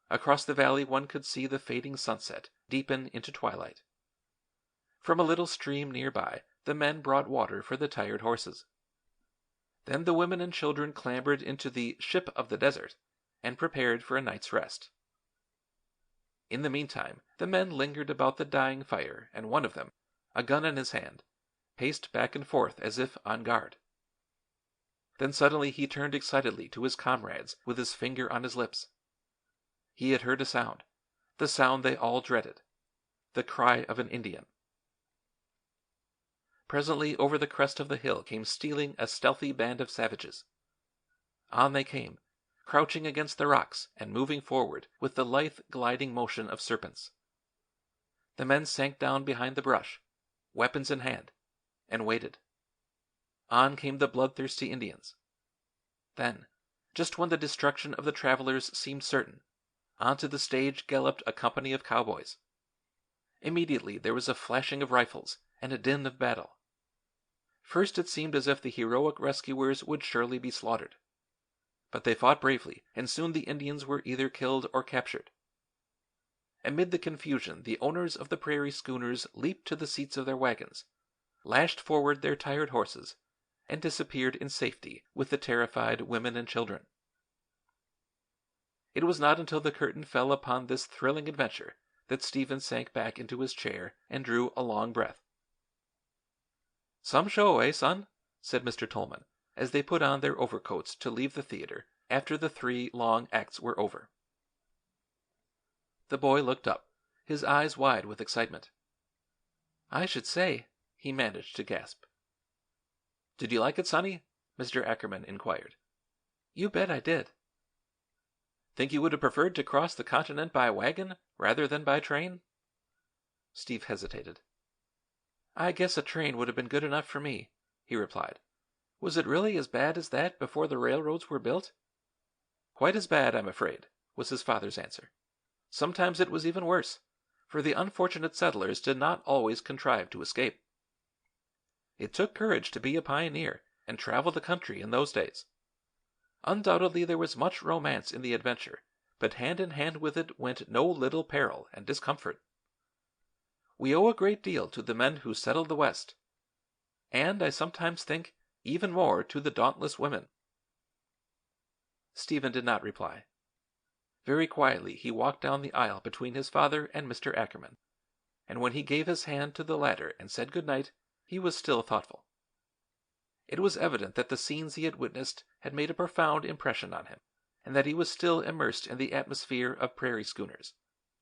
Across the valley one could see the fading sunset deepen into twilight. From a little stream nearby, the men brought water for the tired horses. Then the women and children clambered into the ship of the desert and prepared for a night's rest. In the meantime, the men lingered about the dying fire, and one of them, a gun in his hand, paced back and forth as if on guard. Then suddenly he turned excitedly to his comrades with his finger on his lips. He had heard a sound, the sound they all dreaded, the cry of an Indian. Presently over the crest of the hill came stealing a stealthy band of savages. On they came, crouching against the rocks and moving forward with the lithe gliding motion of serpents. The men sank down behind the brush, weapons in hand, and waited. On came the bloodthirsty Indians. Then, just when the destruction of the travelers seemed certain, onto the stage galloped a company of cowboys. Immediately there was a flashing of rifles and a din of battle. First it seemed as if the heroic rescuers would surely be slaughtered. But they fought bravely, and soon the Indians were either killed or captured. Amid the confusion, the owners of the prairie schooners leaped to the seats of their wagons, lashed forward their tired horses, and disappeared in safety with the terrified women and children. It was not until the curtain fell upon this thrilling adventure that Stephen sank back into his chair and drew a long breath. "Some show, eh, son?" said Mr. Tolman, as they put on their overcoats to leave the theater after the 3 long acts were over. The boy looked up, his eyes wide with excitement. "I should say," he managed to gasp. "Did you like it, Sonny?" Mr. Ackerman inquired. "You bet I did." "Think you would have preferred to cross the continent by wagon rather than by train?" Steve hesitated. "I guess a train would have been good enough for me," he replied. "Was it really as bad as that before the railroads were built?" "Quite as bad, I'm afraid," was his father's answer. "Sometimes it was even worse, for the unfortunate settlers did not always contrive to escape. It took courage to be a pioneer and travel the country in those days. Undoubtedly there was much romance in the adventure, but hand in hand with it went no little peril and discomfort. We owe a great deal to the men who settled the West, and I sometimes think even more to the dauntless women." Stephen did not reply. Very quietly he walked down the aisle between his father and Mr. Ackerman, and when he gave his hand to the latter and said good night, he was still thoughtful. It was evident that the scenes he had witnessed had made a profound impression on him, and that he was still immersed in the atmosphere of prairie schooners,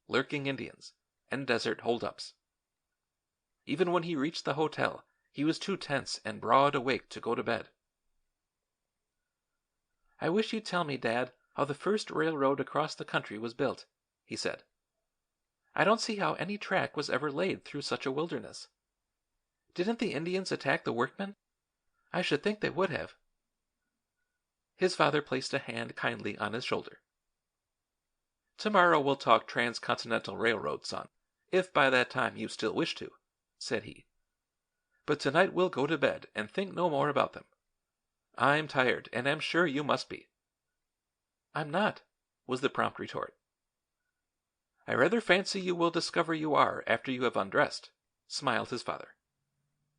lurking Indians, and desert holdups. Even when he reached the hotel, he was too tense and broad awake to go to bed. "I wish you'd tell me, Dad, how the first railroad across the country was built," he said. "I don't see how any track was ever laid through such a wilderness. Didn't the Indians attack the workmen? I should think they would have." His father placed a hand kindly on his shoulder. "Tomorrow we'll talk transcontinental railroad, son, if by that time you still wish to," said he. "But tonight we'll go to bed and think no more about them. I'm tired, and am sure you must be." "I'm not," was the prompt retort. "I rather fancy you will discover you are after you have undressed," smiled his father.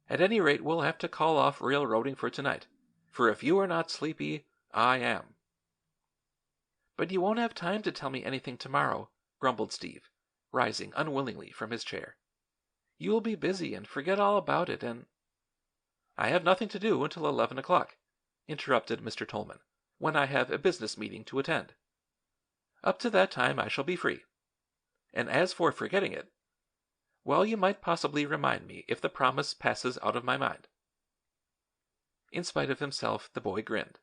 "At any rate we'll have to call off railroading for tonight, for if you are not sleepy, I am." "But you won't have time to tell me anything tomorrow," grumbled Steve, rising unwillingly from his chair. "You will be busy and forget all about it, and—" "I have nothing to do until 11 o'clock," interrupted Mr. Tolman, "when I have a business meeting to attend. Up to that time I shall be free. And as for forgetting it, well, you might possibly remind me if the promise passes out of my mind. In spite of himself, the boy grinned.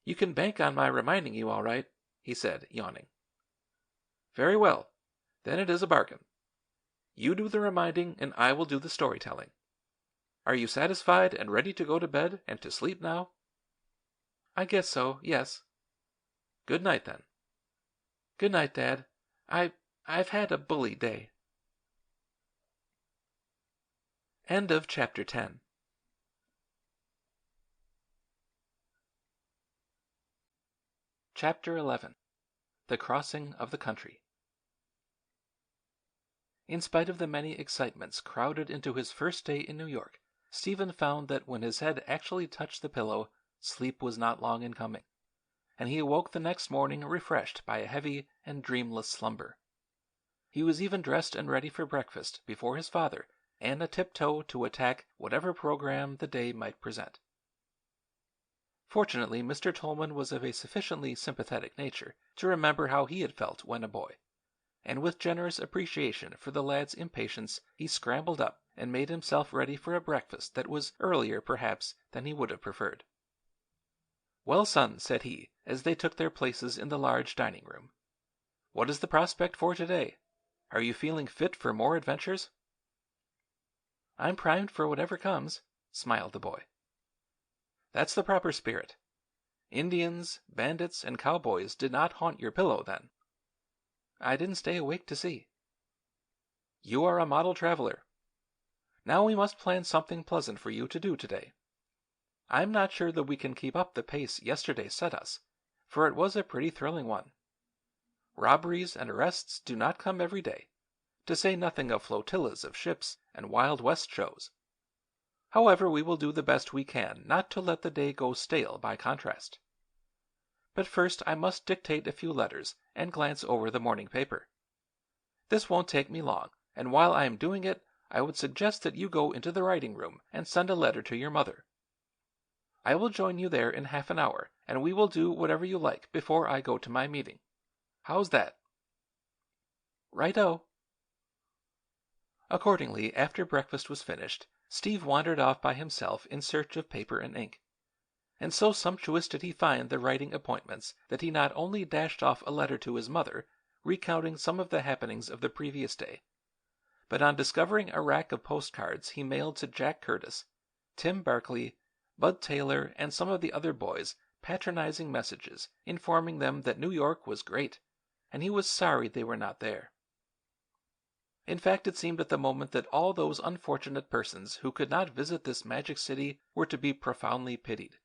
"You can bank on my reminding you, all right," he said, yawning. "Very well. Then it is a bargain. You do the reminding and I will do the storytelling. Are you satisfied and ready to go to bed and to sleep now?" "I guess so, yes." "Good night, then." "Good night, Dad. I've had a bully day." End of chapter 10. Chapter 11. The Crossing of the Country. In spite of the many excitements crowded into his first day in New York, Stephen found that when his head actually touched the pillow, sleep was not long in coming, and he awoke the next morning refreshed by a heavy and dreamless slumber. He was even dressed and ready for breakfast before his father, and a tiptoe to attack whatever program the day might present. Fortunately, Mr. Tolman was of a sufficiently sympathetic nature to remember how he had felt when a boy, and with generous appreciation for the lad's impatience he scrambled up and made himself ready for a breakfast that was earlier perhaps than he would have preferred. "Well, son," said he, as they took their places in the large dining room, "what is the prospect for today? Are you feeling fit for more adventures?" "I'm primed for whatever comes," smiled the boy. "That's the proper spirit. Indians, bandits, and cowboys did not haunt your pillow, then?" "I didn't stay awake to see." "You are a model traveler. Now we must plan something pleasant for you to do today. I'm not sure that we can keep up the pace yesterday set us, for it was a pretty thrilling one. Robberies and arrests do not come every day, to say nothing of flotillas of ships and Wild West shows. However, we will do the best we can not to let the day go stale by contrast. But first I must dictate a few letters and glance over the morning paper. This won't take me long, and while I am doing it, I would suggest that you go into the writing room and send a letter to your mother. I will join you there in half an hour, and we will do whatever you like before I go to my meeting. How's that?" "Right-o." Accordingly, after breakfast was finished, Steve wandered off by himself in search of paper and ink. And so sumptuous did he find the writing appointments that he not only dashed off a letter to his mother, recounting some of the happenings of the previous day, but on discovering a rack of postcards he mailed to Jack Curtis, Tim Barkley, Bud Taylor, and some of the other boys patronizing messages informing them that New York was great, and he was sorry they were not there. In fact, it seemed at the moment that all those unfortunate persons who could not visit this magic city were to be profoundly pitied.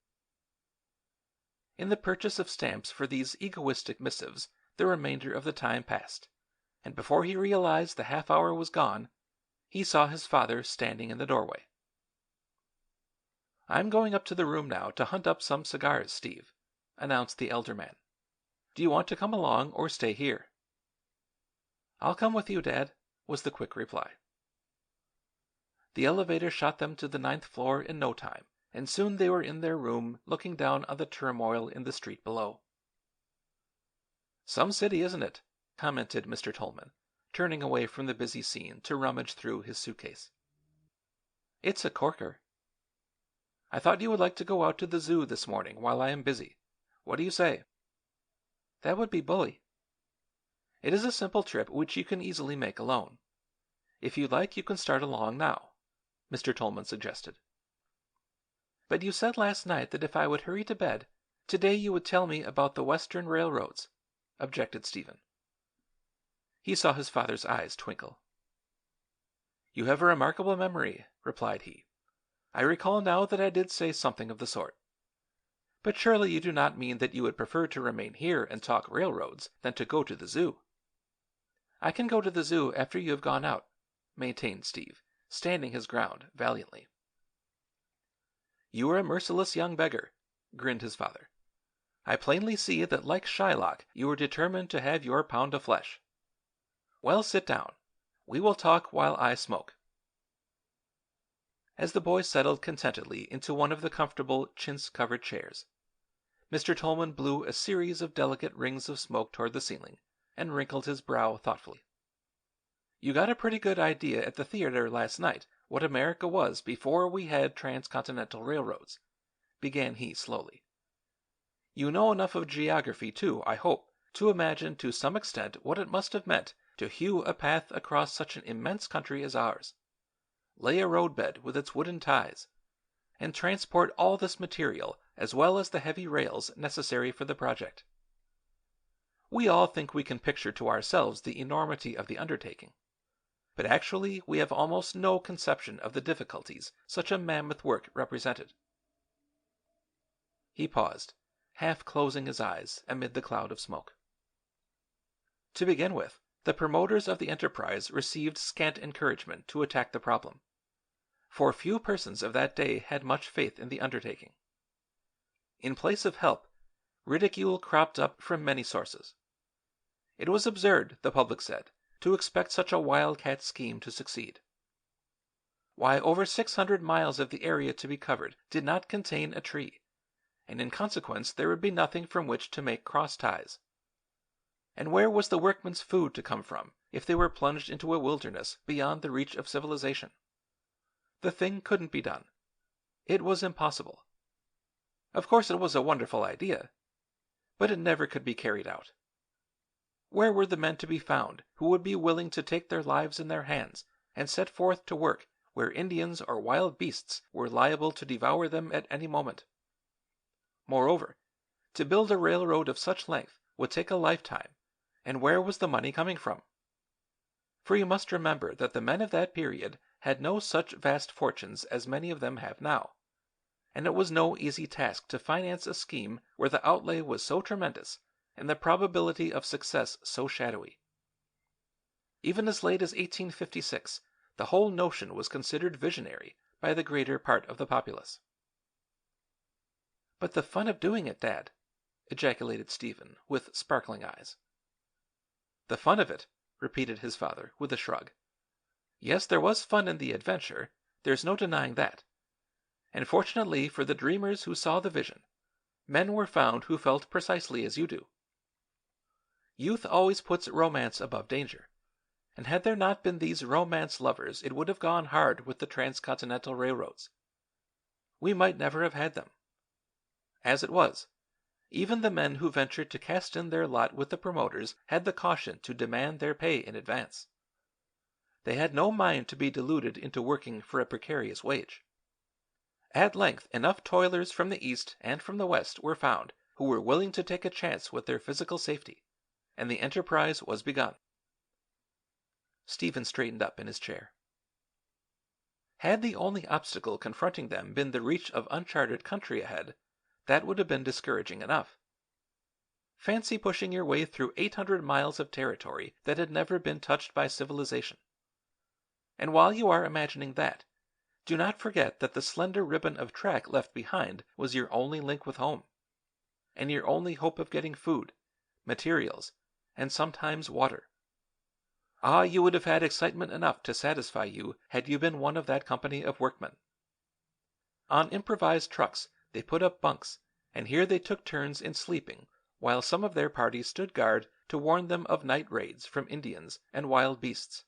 In the purchase of stamps for these egoistic missives, the remainder of the time passed, and before he realized the half hour was gone, he saw his father standing in the doorway. "I'm going up to the room now to hunt up some cigars, Steve," announced the elder man. "Do you want to come along or stay here?" "I'll come with you, Dad," was the quick reply. The elevator shot them to the 9th floor in no time, and soon they were in their room looking down on the turmoil in the street below. "Some city, isn't it?" commented Mr. Tolman, turning away from the busy scene to rummage through his suitcase. "It's a corker." "I thought you would like to go out to the zoo this morning while I am busy. What do you say?" "That would be bully." "It is a simple trip which you can easily make alone. If you like, you can start along now," Mr. Tolman suggested. "But you said last night that if I would hurry to bed, today you would tell me about the Western railroads," objected Stephen. He saw his father's eyes twinkle. "You have a remarkable memory," replied he. "I recall now that I did say something of the sort. But surely you do not mean that you would prefer to remain here and talk railroads than to go to the zoo?" "I can go to the zoo after you have gone out," maintained Steve, standing his ground valiantly. "You are a merciless young beggar," grinned his father. "I plainly see that like Shylock you are determined to have your pound of flesh. Well, sit down. We will talk while I smoke." As the boy settled contentedly into one of the comfortable chintz-covered chairs, Mr. Tolman blew a series of delicate rings of smoke toward the ceiling and wrinkled his brow thoughtfully. "You got a pretty good idea at the theater last night what America was before we had transcontinental railroads," began he slowly. "You know enough of geography, too, I hope, to imagine to some extent what it must have meant to hew a path across such an immense country as ours, lay a roadbed with its wooden ties, and transport all this material as well as the heavy rails necessary for the project. We all think we can picture to ourselves the enormity of the undertaking, but actually we have almost no conception of the difficulties such a mammoth work represented." He paused, half closing his eyes amid the cloud of smoke. To begin with, the promoters of the enterprise received scant encouragement to attack the problem, for few persons of that day had much faith in the undertaking. In place of help, ridicule cropped up from many sources. It was absurd, the public said, to expect such a wildcat scheme to succeed. Why, over 600 miles of the area to be covered did not contain a tree, and in consequence there would be nothing from which to make cross ties. And where was the workmen's food to come from if they were plunged into a wilderness beyond the reach of civilization? The thing couldn't be done. It was impossible. Of course it was a wonderful idea, but it never could be carried out. Where were the men to be found who would be willing to take their lives in their hands and set forth to work where Indians or wild beasts were liable to devour them at any moment? Moreover, to build a railroad of such length would take a lifetime, and where was the money coming from? For you must remember that the men of that period had no such vast fortunes as many of them have now, and it was no easy task to finance a scheme where the outlay was so tremendous and the probability of success so shadowy. Even as late as 1856, the whole notion was considered visionary by the greater part of the populace. "But the fun of doing it, Dad!" ejaculated Stephen, with sparkling eyes. "The fun of it," repeated his father, with a shrug. "Yes, there was fun in the adventure, there's no denying that. And fortunately for the dreamers who saw the vision, men were found who felt precisely as you do. Youth always puts romance above danger, and had there not been these romance lovers it would have gone hard with the transcontinental railroads. We might never have had them. As it was, even the men who ventured to cast in their lot with the promoters had the caution to demand their pay in advance. They had no mind to be deluded into working for a precarious wage. At length enough toilers from the east and from the west were found who were willing to take a chance with their physical safety, and the enterprise was begun." Stephen straightened up in his chair. Had the only obstacle confronting them been the reach of uncharted country ahead, that would have been discouraging enough. Fancy pushing your way through 800 miles of territory that had never been touched by civilization. And while you are imagining that, do not forget that the slender ribbon of track left behind was your only link with home, and your only hope of getting food, materials, and sometimes water. Ah, you would have had excitement enough to satisfy you had you been one of that company of workmen. On improvised trucks they put up bunks, and here they took turns in sleeping while some of their party stood guard to warn them of night raids from Indians and wild beasts.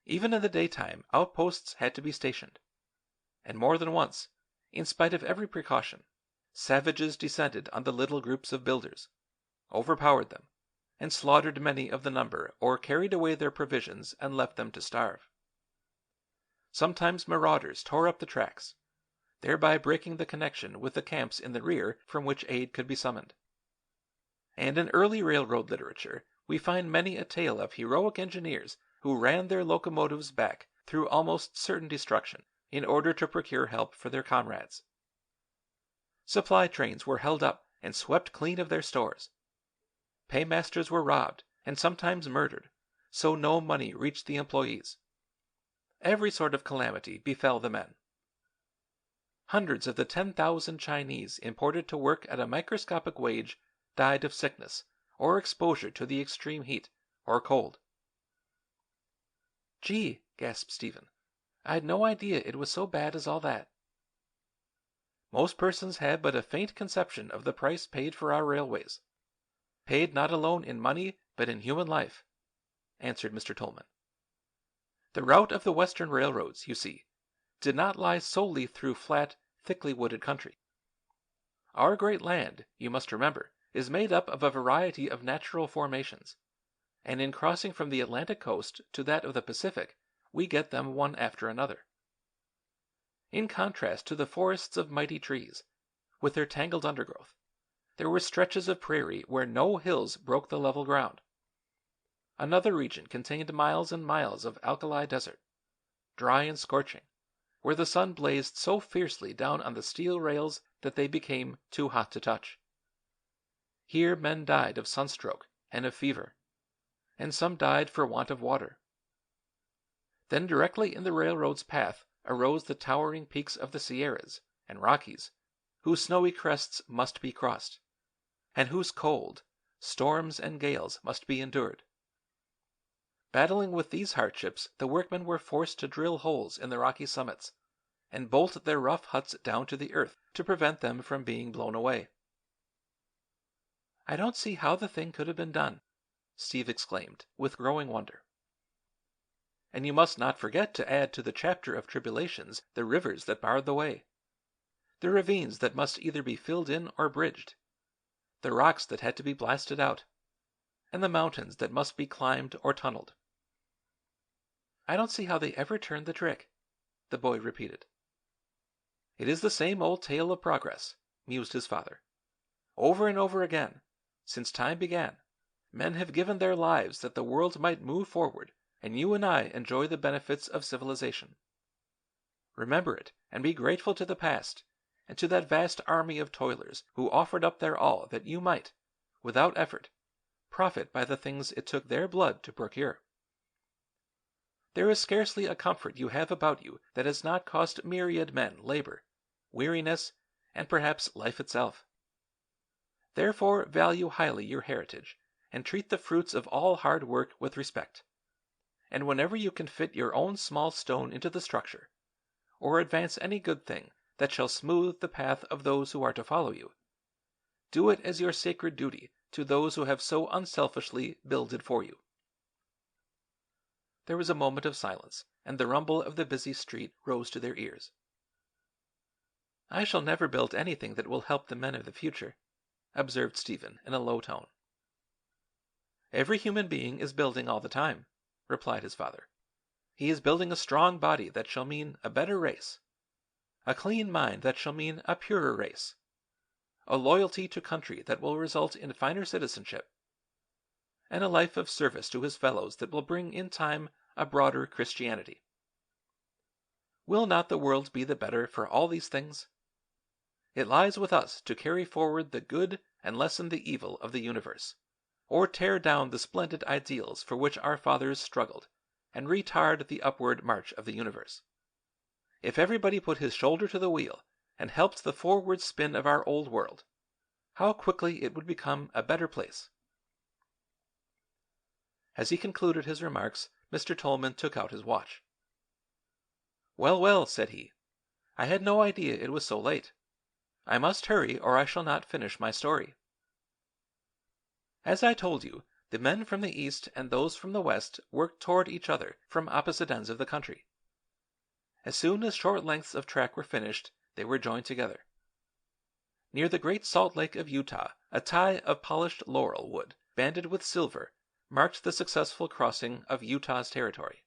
Even in the daytime outposts had to be stationed, and more than once, in spite of every precaution, savages descended on the little groups of builders, overpowered them, and slaughtered many of the number or carried away their provisions and left them to starve. Sometimes marauders tore up the tracks, thereby breaking the connection with the camps in the rear from which aid could be summoned. And in early railroad literature we find many a tale of heroic engineers who ran their locomotives back through almost certain destruction in order to procure help for their comrades. Supply trains were held up and swept clean of their stores. Paymasters were robbed and sometimes murdered, so no money reached the employees. Every sort of calamity befell the men. Hundreds of the 10,000 Chinese imported to work at a microscopic wage died of sickness or exposure to the extreme heat or cold. "Gee," gasped Stephen, "I'd no idea it was so bad as all that." "Most persons have but a faint conception of the price paid for our railways. Paid not alone in money but in human life," answered Mr. Tolman. The route of the Western railroads, you see, did not lie solely through flat, thickly wooded country. Our great land, you must remember, is made up of a variety of natural formations, and in crossing from the Atlantic coast to that of the Pacific, we get them one after another. In contrast to the forests of mighty trees, with their tangled undergrowth, there were stretches of prairie where no hills broke the level ground. Another region contained miles and miles of alkali desert, dry and scorching, where the sun blazed so fiercely down on the steel rails that they became too hot to touch. Here men died of sunstroke and of fever, and some died for want of water. Then directly in the railroad's path arose the towering peaks of the Sierras and Rockies, whose snowy crests must be crossed, and whose cold, storms and gales must be endured. Battling with these hardships, the workmen were forced to drill holes in the rocky summits and bolt their rough huts down to the earth to prevent them from being blown away. "I don't see how the thing could have been done," Steve exclaimed, with growing wonder. "And you must not forget to add to the chapter of tribulations the rivers that barred the way, the ravines that must either be filled in or bridged, the rocks that had to be blasted out, and the mountains that must be climbed or tunneled." "I don't see how they ever turned the trick," the boy repeated. "It is the same old tale of progress," mused his father. "Over and over again, since time began, men have given their lives that the world might move forward and you and I enjoy the benefits of civilization. Remember it and be grateful to the past and to that vast army of toilers who offered up their all that you might, without effort, profit by the things it took their blood to procure. There is scarcely a comfort you have about you that has not cost myriad men labor, weariness, and perhaps life itself. Therefore value highly your heritage and treat the fruits of all hard work with respect. And whenever you can fit your own small stone into the structure, or advance any good thing that shall smooth the path of those who are to follow you, do it as your sacred duty to those who have so unselfishly builded for you." There was a moment of silence, and the rumble of the busy street rose to their ears. "I shall never build anything that will help the men of the future," observed Stephen in a low tone. "Every human being is building all the time," replied his father. "He is building a strong body that shall mean a better race, a clean mind that shall mean a purer race, a loyalty to country that will result in finer citizenship, and a life of service to his fellows that will bring in time a broader Christianity. Will not the world be the better for all these things? It lies with us to carry forward the good and lessen the evil of the universe, or tear down the splendid ideals for which our fathers struggled and retard the upward march of the universe. If everybody put his shoulder to the wheel and helped the forward spin of our old world, how quickly it would become a better place." As he concluded his remarks, Mr. Tolman took out his watch. "Well, well," said he, "I had no idea it was so late. I must hurry or I shall not finish my story. As I told you, the men from the east and those from the west worked toward each other from opposite ends of the country. As soon as short lengths of track were finished, they were joined together. Near the great salt lake of Utah, a tie of polished laurel wood, banded with silver, marked the successful crossing of Utah's territory.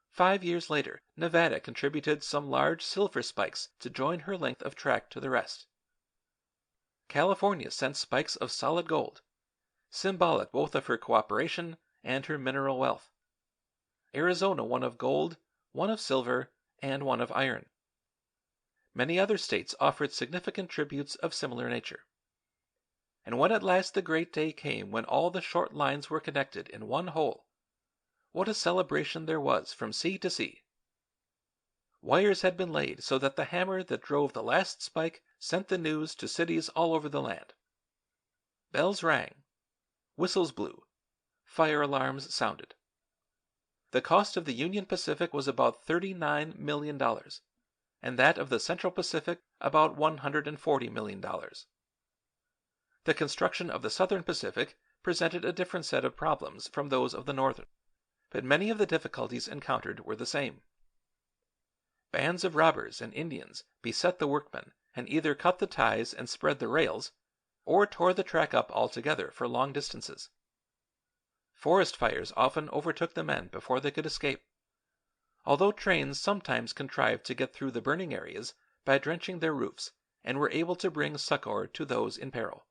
5 years later, Nevada contributed some large silver spikes to join her length of track to the rest. California sent spikes of solid gold, symbolic both of her cooperation and her mineral wealth. Arizona one of gold, one of silver, and one of iron. Many other states offered significant tributes of similar nature. And when at last the great day came when all the short lines were connected in one whole, what a celebration there was from sea to sea! Wires had been laid so that the hammer that drove the last spike sent the news to cities all over the land. Bells rang, whistles blew, fire alarms sounded. The cost of the Union Pacific was about $39 million, and that of the Central Pacific about $140 million. The construction of the Southern Pacific presented a different set of problems from those of the Northern. but many of the difficulties encountered were the same. Bands of robbers and Indians beset the workmen and either cut the ties and spread the rails, or tore the track up altogether for long distances. Forest fires often overtook the men before they could escape, although trains sometimes contrived to get through the burning areas by drenching their roofs and were able to bring succor to those in peril.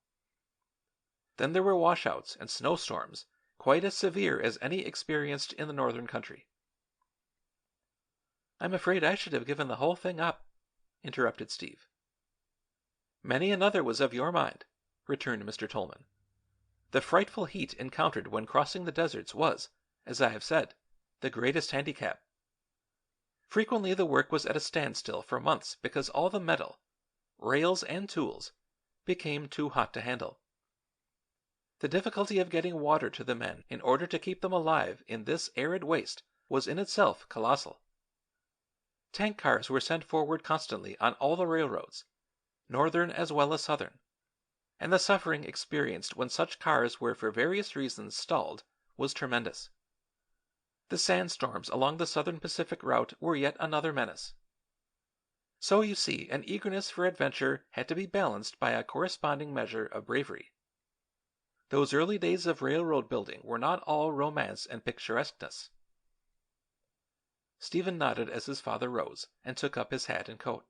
Then there were washouts and snowstorms quite as severe as any experienced in the northern country. "I'm afraid I should have given the whole thing up," interrupted Steve. "Many another was of your mind," returned Mr. Tolman. "The frightful heat encountered when crossing the deserts was, as I have said, the greatest handicap. Frequently the work was at a standstill for months because all the metal, rails and tools, became too hot to handle. The difficulty of getting water to the men in order to keep them alive in this arid waste was in itself colossal. Tank cars were sent forward constantly on all the railroads, northern as well as southern, and the suffering experienced when such cars were for various reasons stalled was tremendous. The sandstorms along the Southern Pacific route were yet another menace. So you see an eagerness for adventure had to be balanced by a corresponding measure of bravery. Those early days of railroad building were not all romance and picturesqueness." Stephen nodded as his father rose and took up his hat and coat.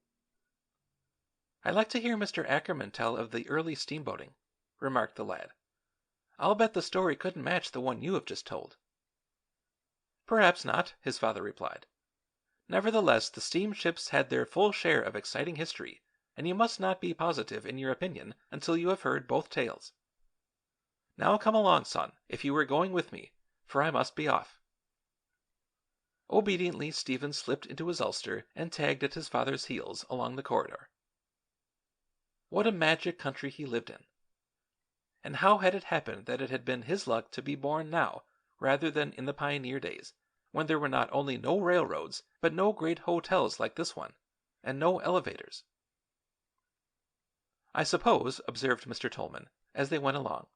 "I like to hear Mr. Ackerman tell of the early steamboating," remarked the lad. "I'll bet the story couldn't match the one you have just told." "Perhaps not," his father replied. "Nevertheless, the steamships had their full share of exciting history, and you must not be positive in your opinion until you have heard both tales. Now come along, son, if you were going with me, for I must be off." Obediently Stephen slipped into his ulster and tagged at his father's heels along the corridor. What a magic country he lived in! And how had it happened that it had been his luck to be born now rather than in the pioneer days, when there were not only no railroads, but no great hotels like this one, and no elevators? "I suppose," observed Mr. Tolman, as they went along,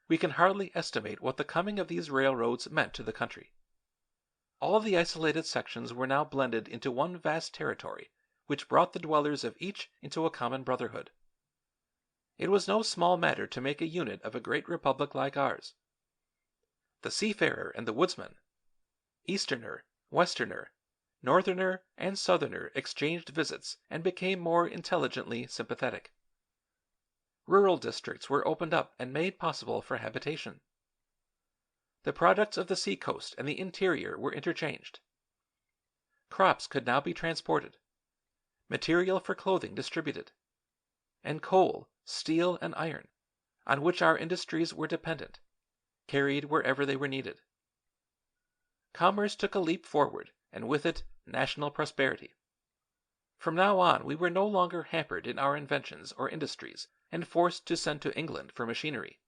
"we can hardly estimate what the coming of these railroads meant to the country. All the isolated sections were now blended into one vast territory, which brought the dwellers of each into a common brotherhood. It was no small matter to make a unit of a great republic like ours. The seafarer and the woodsman, Easterner, Westerner, Northerner, and Southerner exchanged visits and became more intelligently sympathetic. Rural districts were opened up and made possible for habitation. The products of the seacoast and the interior were interchanged. Crops could now be transported, material for clothing distributed, and coal, steel, and iron, on which our industries were dependent, carried wherever they were needed. Commerce took a leap forward, and with it national prosperity. From now on we were no longer hampered in our inventions or industries and forced to send to England for machinery.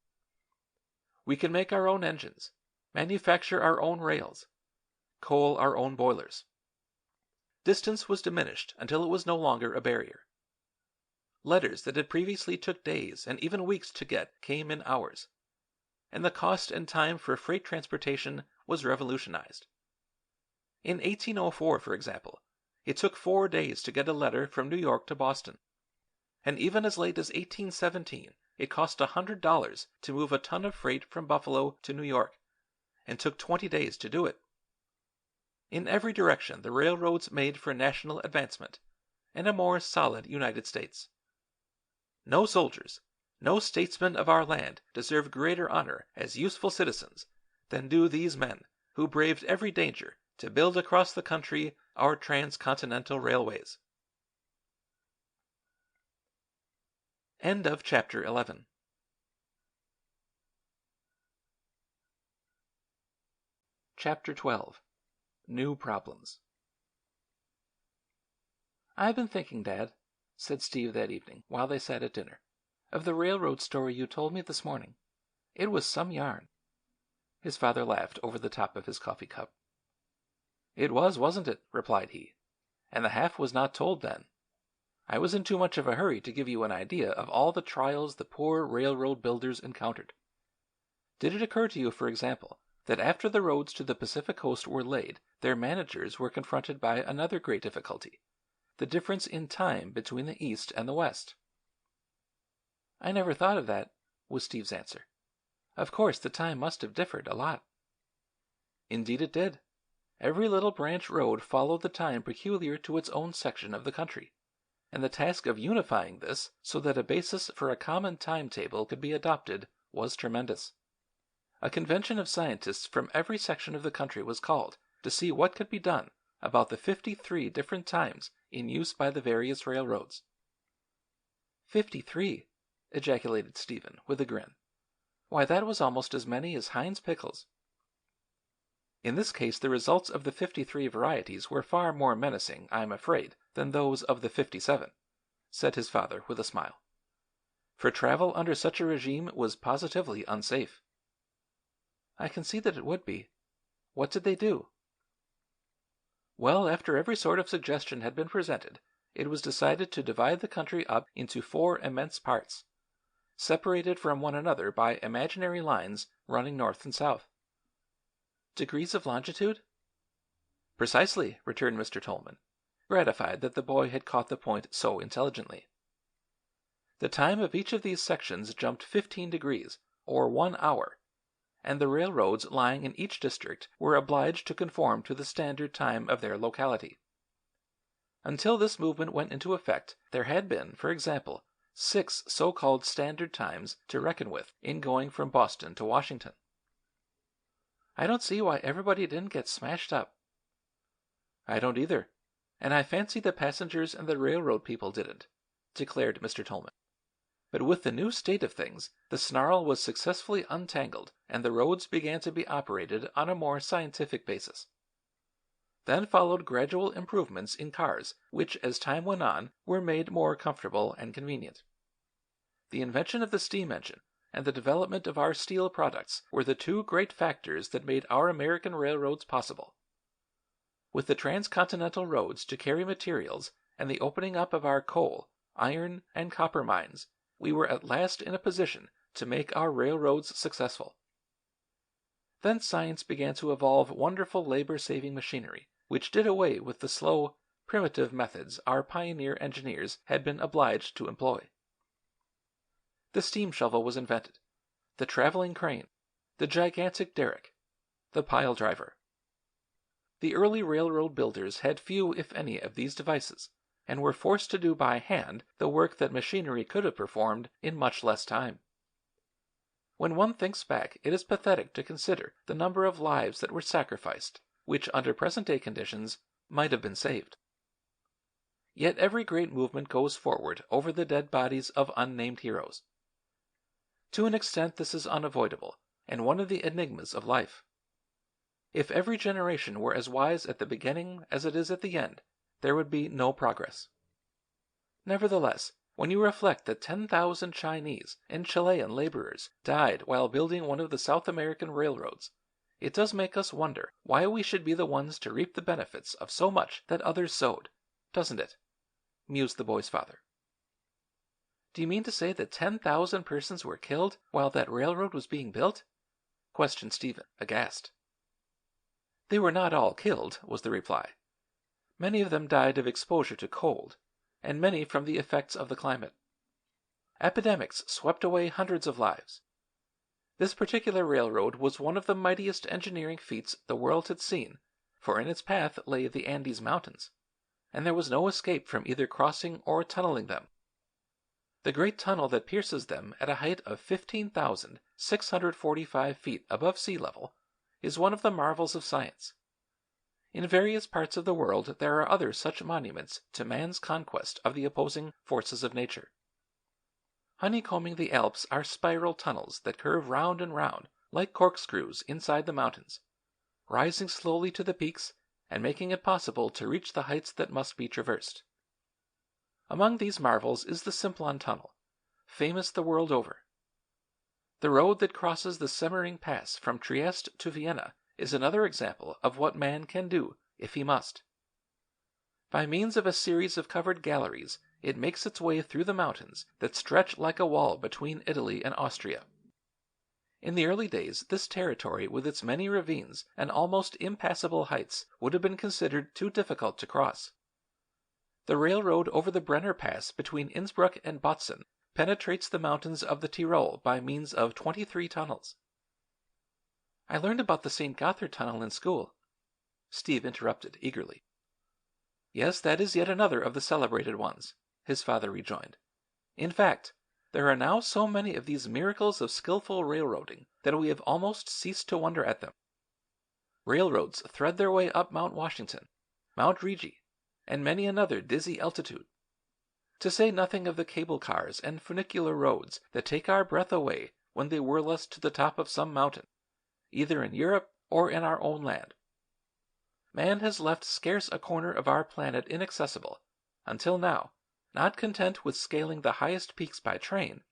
We can make our own engines, manufacture our own rails, coal our own boilers. Distance was diminished until it was no longer a barrier. Letters that had previously took days and even weeks to get came in hours, and the cost and time for freight transportation was revolutionized. In 1804, for example, it took 4 days to get a letter from New York to Boston, and even as late as 1817 it cost $100 to move a ton of freight from Buffalo to New York, and took 20 days to do it. In every direction the railroads made for national advancement and a more solid United States. No soldiers, no statesmen of our land deserve greater honor as useful citizens than do these men who braved every danger to build across the country our transcontinental railways. End of chapter 11. Chapter 12. New Problems. "I've been thinking, Dad," said Steve that evening, while they sat at dinner, "of the railroad story you told me this morning. It was some yarn." His father laughed over the top of his coffee cup. "It was, wasn't it?" replied he. "And the half was not told then. I was in too much of a hurry to give you an idea of all the trials the poor railroad builders encountered. Did it occur to you, for example, that after the roads to the Pacific coast were laid, their managers were confronted by another great difficulty, the difference in time between the East and the West. "I never thought of that," was Steve's answer. "Of course, the time must have differed a lot." Indeed it did. Every little branch road followed the time peculiar to its own section of the country, and the task of unifying this so that a basis for a common timetable could be adopted was tremendous. A convention of scientists from every section of the country was called to see what could be done about the 53 different times in use by the various railroads. 53! ejaculated Stephen, with a grin. Why, that was almost as many as Heinz pickles. In this case the results of the 53 varieties were far more menacing, I am afraid, than those of the 57, said his father with a smile. For travel under such a regime was positively unsafe. I can see that it would be. What did they do? Well, after every sort of suggestion had been presented, it was decided to divide the country up into 4 immense parts, separated from one another by imaginary lines running north and south. Degrees of longitude? Precisely, returned Mr. Tolman, gratified that the boy had caught the point so intelligently. The time of each of these sections jumped 15 degrees, or 1 hour, and the railroads lying in each district were obliged to conform to the standard time of their locality. Until this movement went into effect, there had been, for example, 6 so-called standard times to reckon with in going from Boston to Washington. I don't see why everybody didn't get smashed up. I don't either, and I fancy the passengers and the railroad people didn't, declared Mr. Tolman. But with the new state of things, the snarl was successfully untangled and the roads began to be operated on a more scientific basis. Then followed gradual improvements in cars, which, as time went on, were made more comfortable and convenient. The invention of the steam engine and the development of our steel products were the 2 great factors that made our American railroads possible. With the transcontinental roads to carry materials and the opening up of our coal, iron, and copper mines, we were at last in a position to make our railroads successful. Then science began to evolve wonderful labor-saving machinery, which did away with the slow, primitive methods our pioneer engineers had been obliged to employ. The steam shovel was invented, the traveling crane, the gigantic derrick, the pile driver. The early railroad builders had few, if any, of these devices, and were forced to do by hand the work that machinery could have performed in much less time. When one thinks back, it is pathetic to consider the number of lives that were sacrificed, which under present-day conditions might have been saved. Yet every great movement goes forward over the dead bodies of unnamed heroes. To an extent this is unavoidable, and one of the enigmas of life. If every generation were as wise at the beginning as it is at the end, there would be no progress. Nevertheless, when you reflect that 10,000 Chinese and Chilean laborers died while building one of the South American railroads, it does make us wonder why we should be the ones to reap the benefits of so much that others sowed, doesn't it? Mused the boy's father. Do you mean to say that 10,000 persons were killed while that railroad was being built? Questioned Stephen, aghast. They were not all killed, was the reply. Many of them died of exposure to cold, and many from the effects of the climate. Epidemics swept away hundreds of lives. This particular railroad was one of the mightiest engineering feats the world had seen, for in its path lay the Andes Mountains, and there was no escape from either crossing or tunneling them. The great tunnel that pierces them at a height of 15,645 feet above sea level is one of the marvels of science. In various parts of the world there are other such monuments to man's conquest of the opposing forces of nature. Honeycombing the Alps are spiral tunnels that curve round and round like corkscrews inside the mountains, rising slowly to the peaks and making it possible to reach the heights that must be traversed. Among these marvels is the Simplon Tunnel, famous the world over. The road that crosses the Semmering Pass from Trieste to Vienna is another example of what man can do if he must. By means of a series of covered galleries, it makes its way through the mountains that stretch like a wall between Italy and Austria. In the early days, this territory with its many ravines and almost impassable heights would have been considered too difficult to cross. The railroad over the Brenner Pass between Innsbruck and Botzen penetrates the mountains of the Tyrol by means of 23 tunnels. I learned about the St. Gothard Tunnel in school. Steve interrupted eagerly. Yes, that is yet another of the celebrated ones, his father rejoined. In fact, there are now so many of these miracles of skillful railroading that we have almost ceased to wonder at them. Railroads thread their way up Mount Washington, Mount Rigi, and many another dizzy altitude. To say nothing of the cable cars and funicular roads that take our breath away when they whirl us to the top of some mountain, either in Europe or in our own land. Man has left scarce a corner of our planet inaccessible, until now, not content with scaling the highest peaks by train,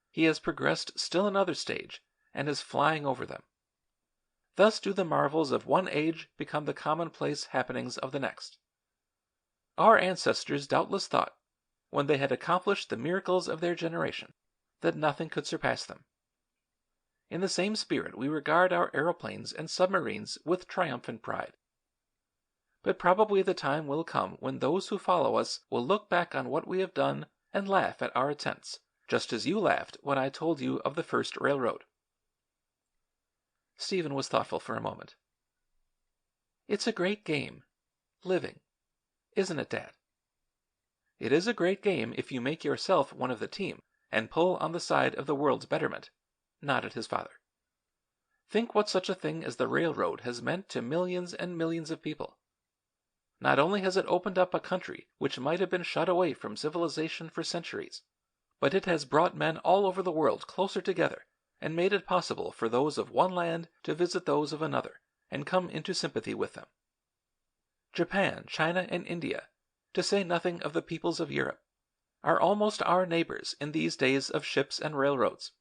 he has progressed still another stage and is flying over them. Thus do the marvels of one age become the commonplace happenings of the next. Our ancestors doubtless thought, when they had accomplished the miracles of their generation, that nothing could surpass them. In the same spirit we regard our aeroplanes and submarines with triumphant pride. But probably the time will come when those who follow us will look back on what we have done and laugh at our attempts, just as you laughed when I told you of the first railroad. Stephen was thoughtful for a moment. It's a great game, living, isn't it, Dad? It is a great game if you make yourself one of the team and pull on the side of the world's betterment, nodded his father. Think what such a thing as the railroad has meant to millions and millions of people. Not only has it opened up a country which might have been shut away from civilization for centuries, but it has brought men all over the world closer together and made it possible for those of one land to visit those of another and come into sympathy with them. Japan, China, and India, to say nothing of the peoples of Europe, are almost our neighbors in these days of ships and railroads.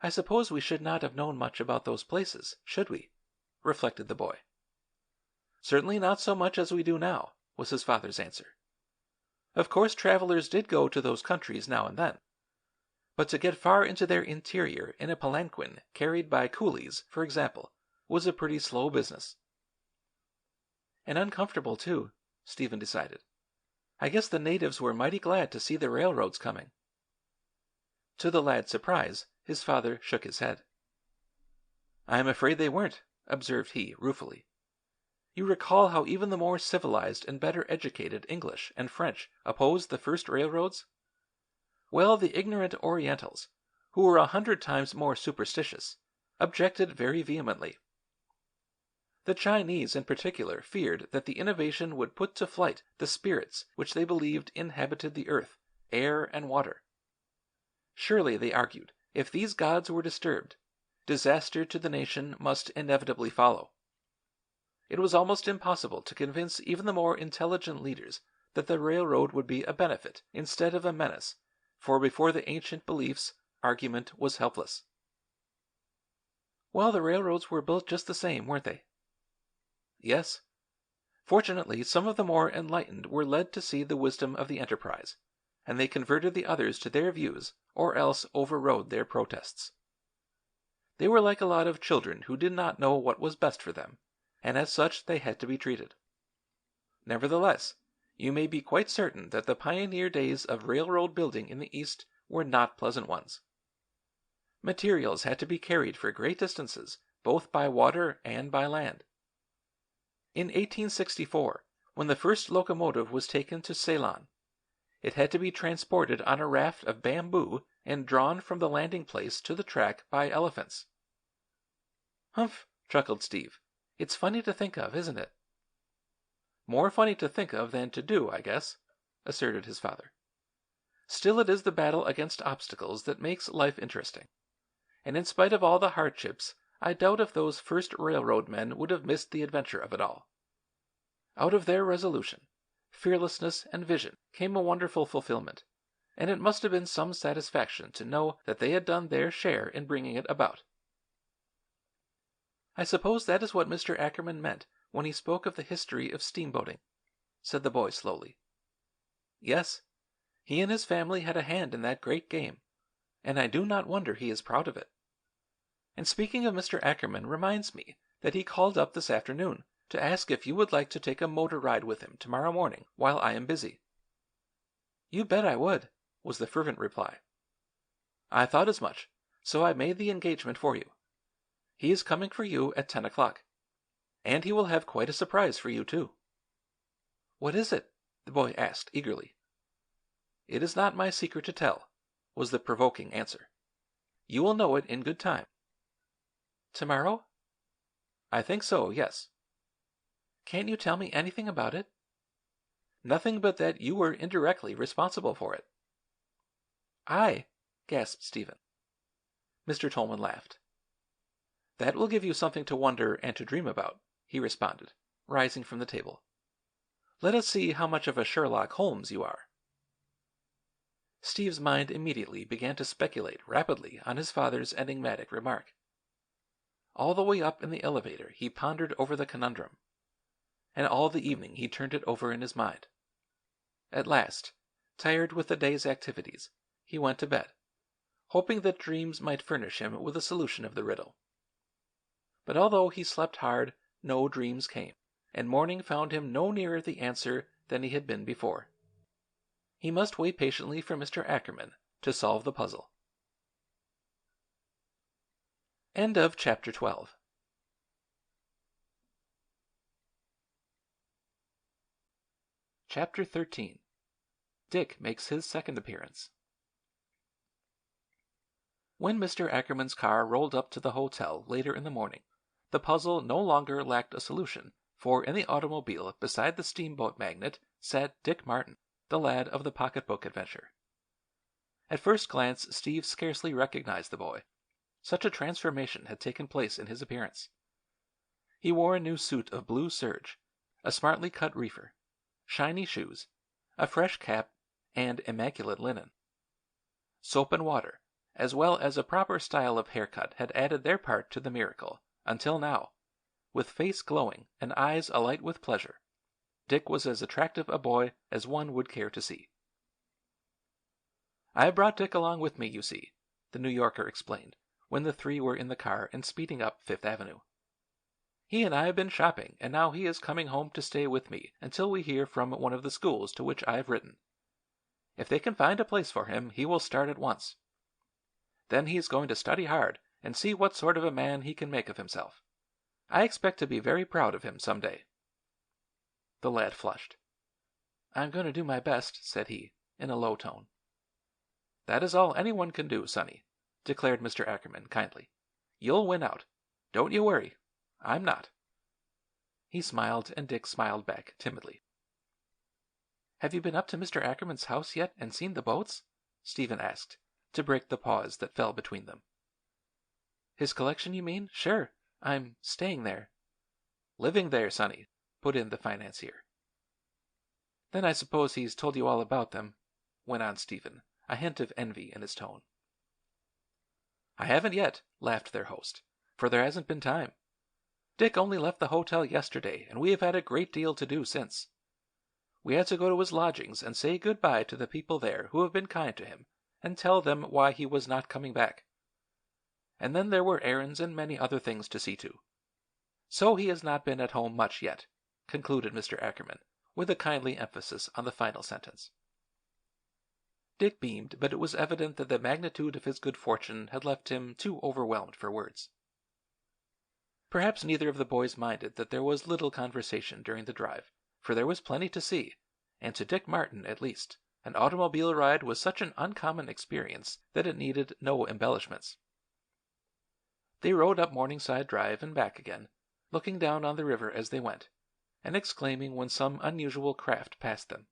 I suppose we should not have known much about those places, should we? Reflected the boy. Certainly not so much as we do now, was his father's answer. Of course travelers did go to those countries now and then. But to get far into their interior in a palanquin carried by coolies, for example, was a pretty slow business. And uncomfortable, too, Stephen decided. I guess the natives were mighty glad to see the railroads coming. To the lad's surprise, his father shook his head. I am afraid they weren't, observed he, ruefully. You recall how even the more civilized and better educated English and French opposed the first railroads? Well, the ignorant Orientals, who were 100 times more superstitious, objected very vehemently. The Chinese in particular feared that the innovation would put to flight the spirits which they believed inhabited the earth, air, and water. Surely, they argued, if these gods were disturbed, disaster to the nation must inevitably follow. It was almost impossible to convince even the more intelligent leaders that the railroad would be a benefit instead of a menace, for before the ancient beliefs, argument was helpless. Well, the railroads were built just the same, weren't they? Yes. Fortunately, some of the more enlightened were led to see the wisdom of the enterprise, and they converted the others to their views or else overrode their protests. They were like a lot of children who did not know what was best for them, and as such they had to be treated. Nevertheless, you may be quite certain that the pioneer days of railroad building in the East were not pleasant ones. Materials had to be carried for great distances, both by water and by land. In 1864, when the first locomotive was taken to Ceylon, it had to be transported on a raft of bamboo and drawn from the landing place to the track by elephants. Humph, chuckled Steve. It's funny to think of, isn't it? More funny to think of than to do, I guess, asserted his father. Still, it is the battle against obstacles that makes life interesting. And in spite of all the hardships, I doubt if those first railroad men would have missed the adventure of it all. Out of their resolution, fearlessness, and vision came a wonderful fulfillment, and it must have been some satisfaction to know that they had done their share in bringing it about. I suppose that is what Mr. Ackerman meant when he spoke of the history of steamboating, said the boy slowly. Yes, he and his family had a hand in that great game, and I do not wonder he is proud of it. And speaking of Mr. Ackerman reminds me that he called up this afternoon to ask if you would like to take a motor ride with him tomorrow morning while I am busy." "You bet I would," was the fervent reply. "I thought as much, so I made the engagement for you. He is coming for you at 10 o'clock. And he will have quite a surprise for you, too." "What is it?" the boy asked eagerly. "It is not my secret to tell," was the provoking answer. "You will know it in good time." "Tomorrow?" "I think so, yes." "Can't you tell me anything about it?" "Nothing but that you were indirectly responsible for it." "I?" gasped Stephen. Mr. Tolman laughed. "That will give you something to wonder and to dream about," he responded, rising from the table. "Let us see how much of a Sherlock Holmes you are." Steve's mind immediately began to speculate rapidly on his father's enigmatic remark. All the way up in the elevator he pondered over the conundrum, and all the evening he turned it over in his mind. At last, tired with the day's activities, he went to bed, hoping that dreams might furnish him with a solution of the riddle. But although he slept hard, no dreams came, and morning found him no nearer the answer than he had been before. He must wait patiently for Mr. Ackerman to solve the puzzle. End of chapter 12. Chapter 13. Dick makes his second appearance. When Mr. Ackerman's car rolled up to the hotel later in the morning, the puzzle no longer lacked a solution, for in the automobile beside the steamboat magnate sat Dick Martin, the lad of the pocketbook adventure. At first glance Steve scarcely recognized the boy. Such a transformation had taken place in his appearance. He wore a new suit of blue serge, a smartly cut reefer, shiny shoes, a fresh cap, and immaculate linen. Soap and water, as well as a proper style of haircut, had added their part to the miracle, until now, with face glowing and eyes alight with pleasure, Dick was as attractive a boy as one would care to see. "I brought Dick along with me, you see," the New Yorker explained, when the three were in the car and speeding up Fifth Avenue. "He and I have been shopping, and now he is coming home to stay with me until we hear from one of the schools to which I have written. If they can find a place for him, he will start at once. Then he is going to study hard and see what sort of a man he can make of himself. I expect to be very proud of him some day." The lad flushed. "I'm going to do my best," said he, in a low tone. "That is all anyone can do, Sonny," declared Mr. Ackerman kindly. "You'll win out. Don't you worry. I'm not." He smiled, and Dick smiled back timidly. "Have you been up to Mr. Ackerman's house yet and seen the boats?" Stephen asked, to break the pause that fell between them. "His collection, you mean? Sure. I'm staying there." "Living there, Sonny," put in the financier. "Then I suppose he's told you all about them," went on Stephen, a hint of envy in his tone. "I haven't yet," laughed their host, "for there hasn't been time. Dick only left the hotel yesterday, and we have had a great deal to do since. We had to go to his lodgings and say good-bye to the people there who have been kind to him, and tell them why he was not coming back. And then there were errands and many other things to see to. So he has not been at home much yet," concluded Mr. Ackerman, with a kindly emphasis on the final sentence. Dick beamed, but it was evident that the magnitude of his good fortune had left him too overwhelmed for words. Perhaps neither of the boys minded that there was little conversation during the drive, for there was plenty to see, and to Dick Martin, at least, an automobile ride was such an uncommon experience that it needed no embellishments. They rode up Morningside Drive and back again, looking down on the river as they went, and exclaiming when some unusual craft passed them.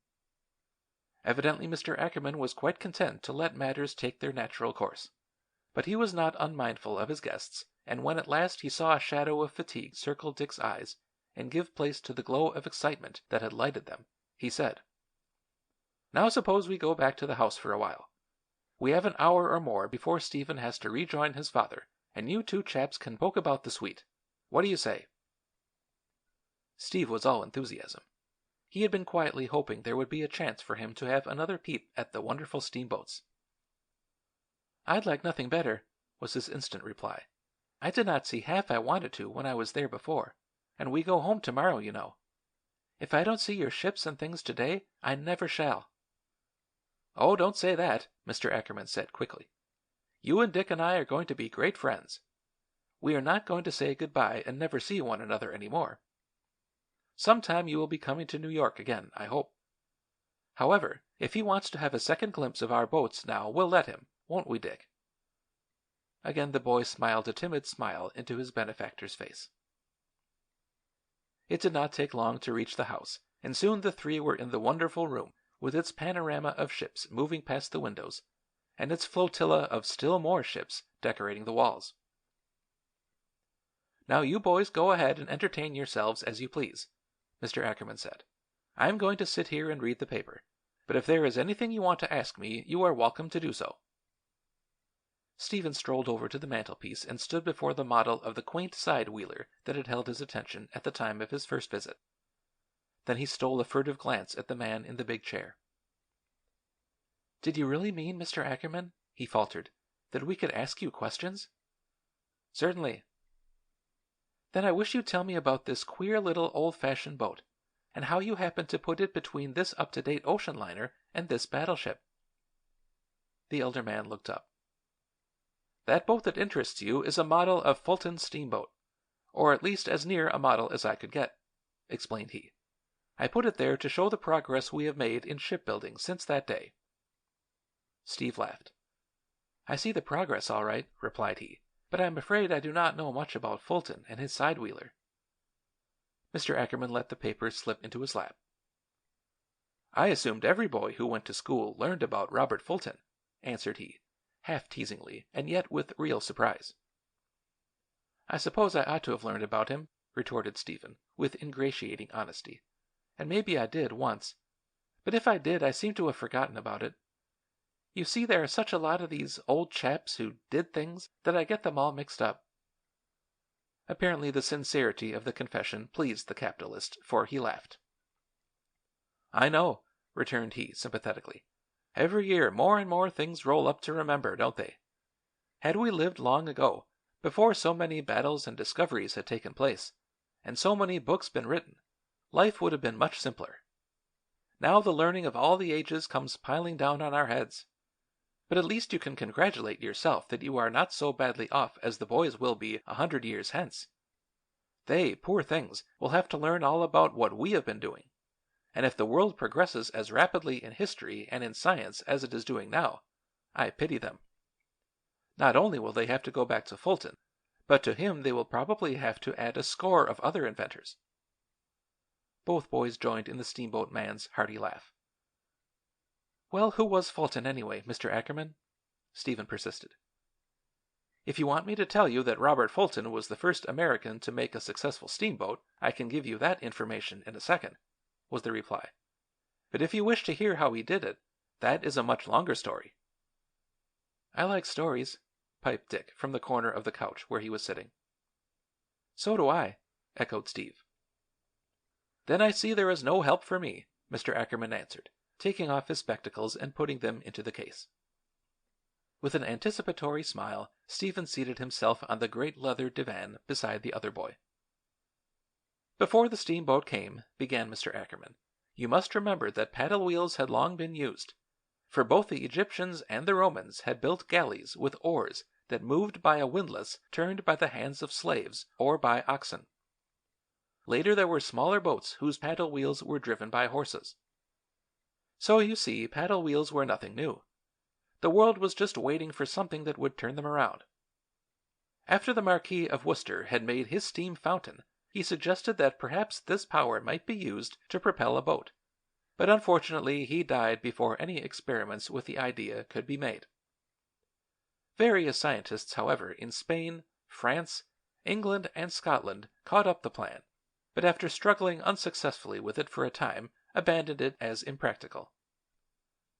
Evidently Mr. Ackerman was quite content to let matters take their natural course, but he was not unmindful of his guests, and when at last he saw a shadow of fatigue circle Dick's eyes and give place to the glow of excitement that had lighted them, he said, "Now suppose we go back to the house for a while. We have an hour or more before Stephen has to rejoin his father, and you two chaps can poke about the suite. What do you say?" Steve was all enthusiasm. He had been quietly hoping there would be a chance for him to have another peep at the wonderful steamboats. "I'd like nothing better," was his instant reply. I did not see half I wanted to when I was there before, and we go home tomorrow, you know. If I don't see your ships and things today, I never shall." "Oh, don't say that," Mr. Ackerman said quickly. "You and Dick and I are going to be great friends. We are not going to say goodbye and never see one another any more. Sometime you will be coming to New York again, I hope. However, if he wants to have a second glimpse of our boats now, we'll let him, won't we, Dick?" Again the boy smiled a timid smile into his benefactor's face. It did not take long to reach the house, and soon the three were in the wonderful room, with its panorama of ships moving past the windows, and its flotilla of still more ships decorating the walls. "Now you boys go ahead and entertain yourselves as you please," Mr. Ackerman said. "I am going to sit here and read the paper, but if there is anything you want to ask me, you are welcome to do so." Stephen strolled over to the mantelpiece and stood before the model of the quaint side-wheeler that had held his attention at the time of his first visit. Then he stole a furtive glance at the man in the big chair. "Did you really mean, Mr. Ackerman," he faltered, "that we could ask you questions?" "Certainly." "Then I wish you'd tell me about this queer little old-fashioned boat, and how you happened to put it between this up-to-date ocean liner and this battleship." The elder man looked up. "That boat that interests you is a model of Fulton's steamboat, or at least as near a model as I could get," explained he. "I put it there to show the progress we have made in shipbuilding since that day." Steve laughed. "I see the progress all right," replied he, "but I am afraid I do not know much about Fulton and his side-wheeler." Mr. Ackerman let the paper slip into his lap. "I assumed every boy who went to school learned about Robert Fulton," answered he, half teasingly and yet with real surprise. "I suppose I ought to have learned about him," retorted Stephen, with ingratiating honesty, "and maybe I did, once, but if I did I seem to have forgotten about it. You see, there are such a lot of these old chaps who did things that I get them all mixed up." Apparently the sincerity of the confession pleased the capitalist, for he laughed. "I know," returned he sympathetically. "Every year more and more things roll up to remember, don't they? Had we lived long ago, before so many battles and discoveries had taken place, and so many books been written, life would have been much simpler. Now the learning of all the ages comes piling down on our heads. But at least you can congratulate yourself that you are not so badly off as the boys will be 100 years hence. They, poor things, will have to learn all about what we have been doing, and if the world progresses as rapidly in history and in science as it is doing now, I pity them. Not only will they have to go back to Fulton, but to him they will probably have to add a score of other inventors." Both boys joined in the steamboat man's hearty laugh. "Well, who was Fulton anyway, Mr. Ackerman?" Stephen persisted. "If you want me to tell you that Robert Fulton was the first American to make a successful steamboat, I can give you that information in a second," was the reply. "But if you wish to hear how he did it, that is a much longer story." "I like stories," piped Dick from the corner of the couch where he was sitting. "So do I," echoed Steve. "Then I see there is no help for me," Mr. Ackerman answered, taking off his spectacles and putting them into the case. With an anticipatory smile, Stephen seated himself on the great leather divan beside the other boy. "Before the steamboat came," began Mr. Ackerman, "you must remember that paddle wheels had long been used, for both the Egyptians and the Romans had built galleys with oars that moved by a windlass turned by the hands of slaves or by oxen. Later there were smaller boats whose paddle wheels were driven by horses. So you see, paddle wheels were nothing new. The world was just waiting for something that would turn them around. After the Marquis of Worcester had made his steam fountain, he suggested that perhaps this power might be used to propel a boat, but unfortunately he died before any experiments with the idea could be made. Various scientists, however, in Spain, France, England, and Scotland caught up the plan, but after struggling unsuccessfully with it for a time, abandoned it as impractical.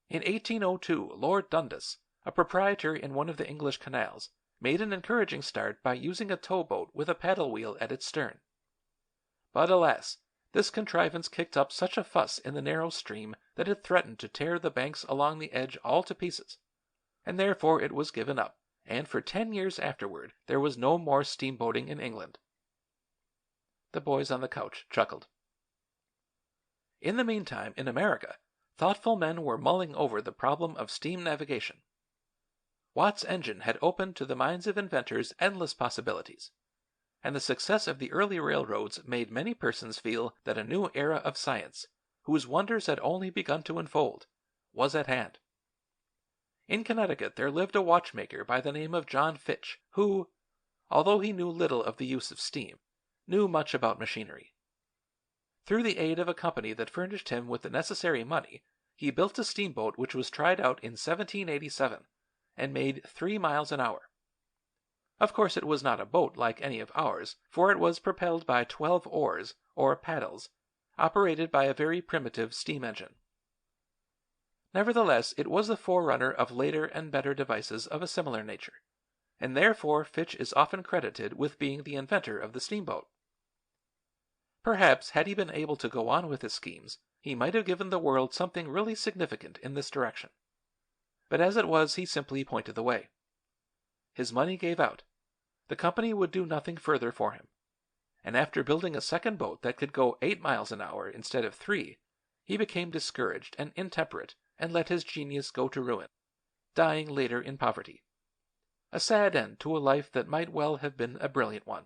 In 1802, Lord Dundas, a proprietor in one of the English canals, made an encouraging start by using a towboat with a paddle wheel at its stern. But alas, this contrivance kicked up such a fuss in the narrow stream that it threatened to tear the banks along the edge all to pieces, and therefore it was given up, and for 10 years afterward there was no more steamboating in England. The boys on the couch chuckled. In the meantime, in America, thoughtful men were mulling over the problem of steam navigation. Watt's engine had opened to the minds of inventors endless possibilities, and the success of the early railroads made many persons feel that a new era of science, whose wonders had only begun to unfold, was at hand. In Connecticut there lived a watchmaker by the name of John Fitch, who, although he knew little of the use of steam, knew much about machinery. Through the aid of a company that furnished him with the necessary money, he built a steamboat which was tried out in 1787 and made 3 miles an hour. Of course it was not a boat like any of ours, for it was propelled by 12 oars, or paddles, operated by a very primitive steam engine. Nevertheless, it was the forerunner of later and better devices of a similar nature, and therefore Fitch is often credited with being the inventor of the steamboat. Perhaps, had he been able to go on with his schemes, he might have given the world something really significant in this direction. But as it was, he simply pointed the way. His money gave out. The company would do nothing further for him, and after building a second boat that could go 8 miles an hour instead of 3, he became discouraged and intemperate and let his genius go to ruin, dying later in poverty. A sad end to a life that might well have been a brilliant one.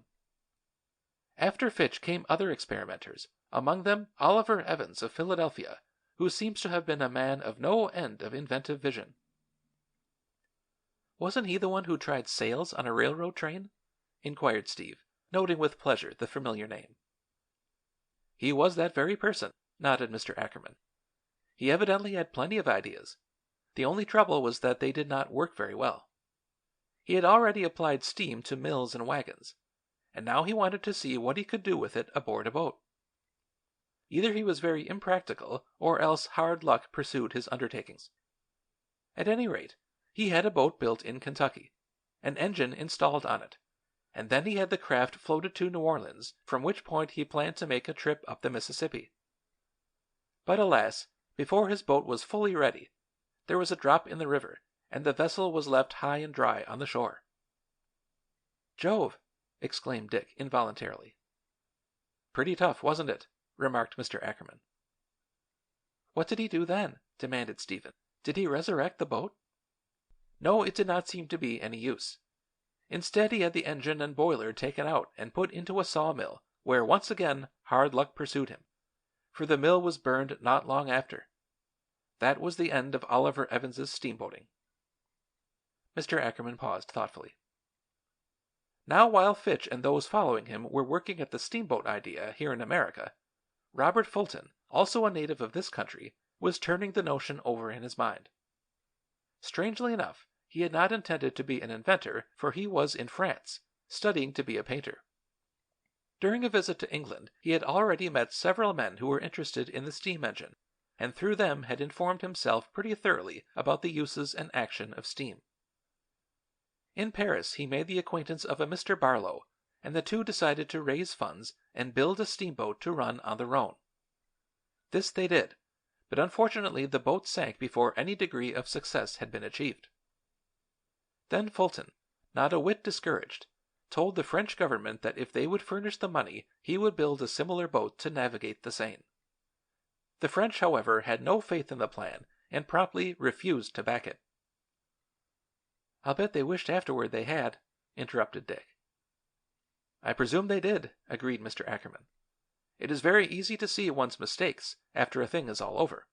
After Fitch came other experimenters, among them Oliver Evans of Philadelphia, who seems to have been a man of no end of inventive vision. "Wasn't he the one who tried sails on a railroad train?" inquired Steve, noting with pleasure the familiar name. "He was that very person," nodded Mr. Ackerman. "He evidently had plenty of ideas. The only trouble was that they did not work very well. He had already applied steam to mills and wagons, and now he wanted to see what he could do with it aboard a boat. Either he was very impractical, or else hard luck pursued his undertakings. At any rate, he had a boat built in Kentucky, an engine installed on it, and then he had the craft floated to New Orleans, from which point he planned to make a trip up the Mississippi. But alas, before his boat was fully ready, there was a drop in the river, and the vessel was left high and dry on the shore." "Jove!" exclaimed Dick involuntarily. "Pretty tough, wasn't it?" remarked Mr. Ackerman. "What did he do then?" demanded Stephen. "Did he resurrect the boat?" "No, it did not seem to be any use. Instead, he had the engine and boiler taken out and put into a sawmill, where once again hard luck pursued him, for the mill was burned not long after. That was the end of Oliver Evans's steamboating." Mr. Ackerman paused thoughtfully. Now, while Fitch and those following him were working at the steamboat idea here in America, Robert Fulton, also a native of this country, was turning the notion over in his mind. Strangely enough, he had not intended to be an inventor, for he was in France, studying to be a painter. During a visit to England, he had already met several men who were interested in the steam engine, and through them had informed himself pretty thoroughly about the uses and action of steam. In Paris, he made the acquaintance of a Mr. Barlow, and the two decided to raise funds and build a steamboat to run on the Rhone. This they did, but unfortunately the boat sank before any degree of success had been achieved. Then Fulton, not a whit discouraged, told the French government that if they would furnish the money, he would build a similar boat to navigate the Seine. The French, however, had no faith in the plan and promptly refused to back it. "I'll bet they wished afterward they had," interrupted Dick. "I presume they did," agreed Mr. Ackerman. "It is very easy to see one's mistakes after a thing is all over.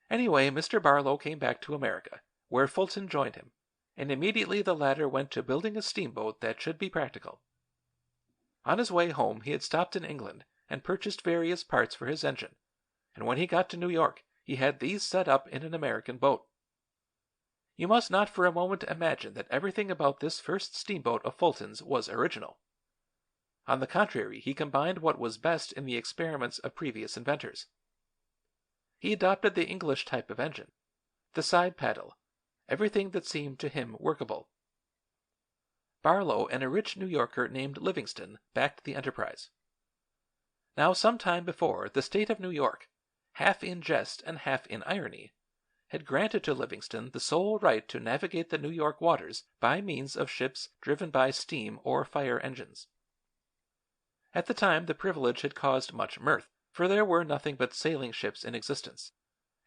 Anyway, Mr. Barlow came back to America, where Fulton joined him, and immediately the latter went to building a steamboat that should be practical. On his way home he had stopped in England and purchased various parts for his engine, and when he got to New York he had these set up in an American boat. You must not for a moment imagine that everything about this first steamboat of Fulton's was original. On the contrary, he combined what was best in the experiments of previous inventors. He adopted the English type of engine, the side paddle, everything that seemed to him workable. Barlow and a rich New Yorker named Livingston backed the enterprise. Now, some time before, the state of New York, half in jest and half in irony, had granted to Livingston the sole right to navigate the New York waters by means of ships driven by steam or fire engines. At the time, the privilege had caused much mirth, for there were nothing but sailing ships in existence,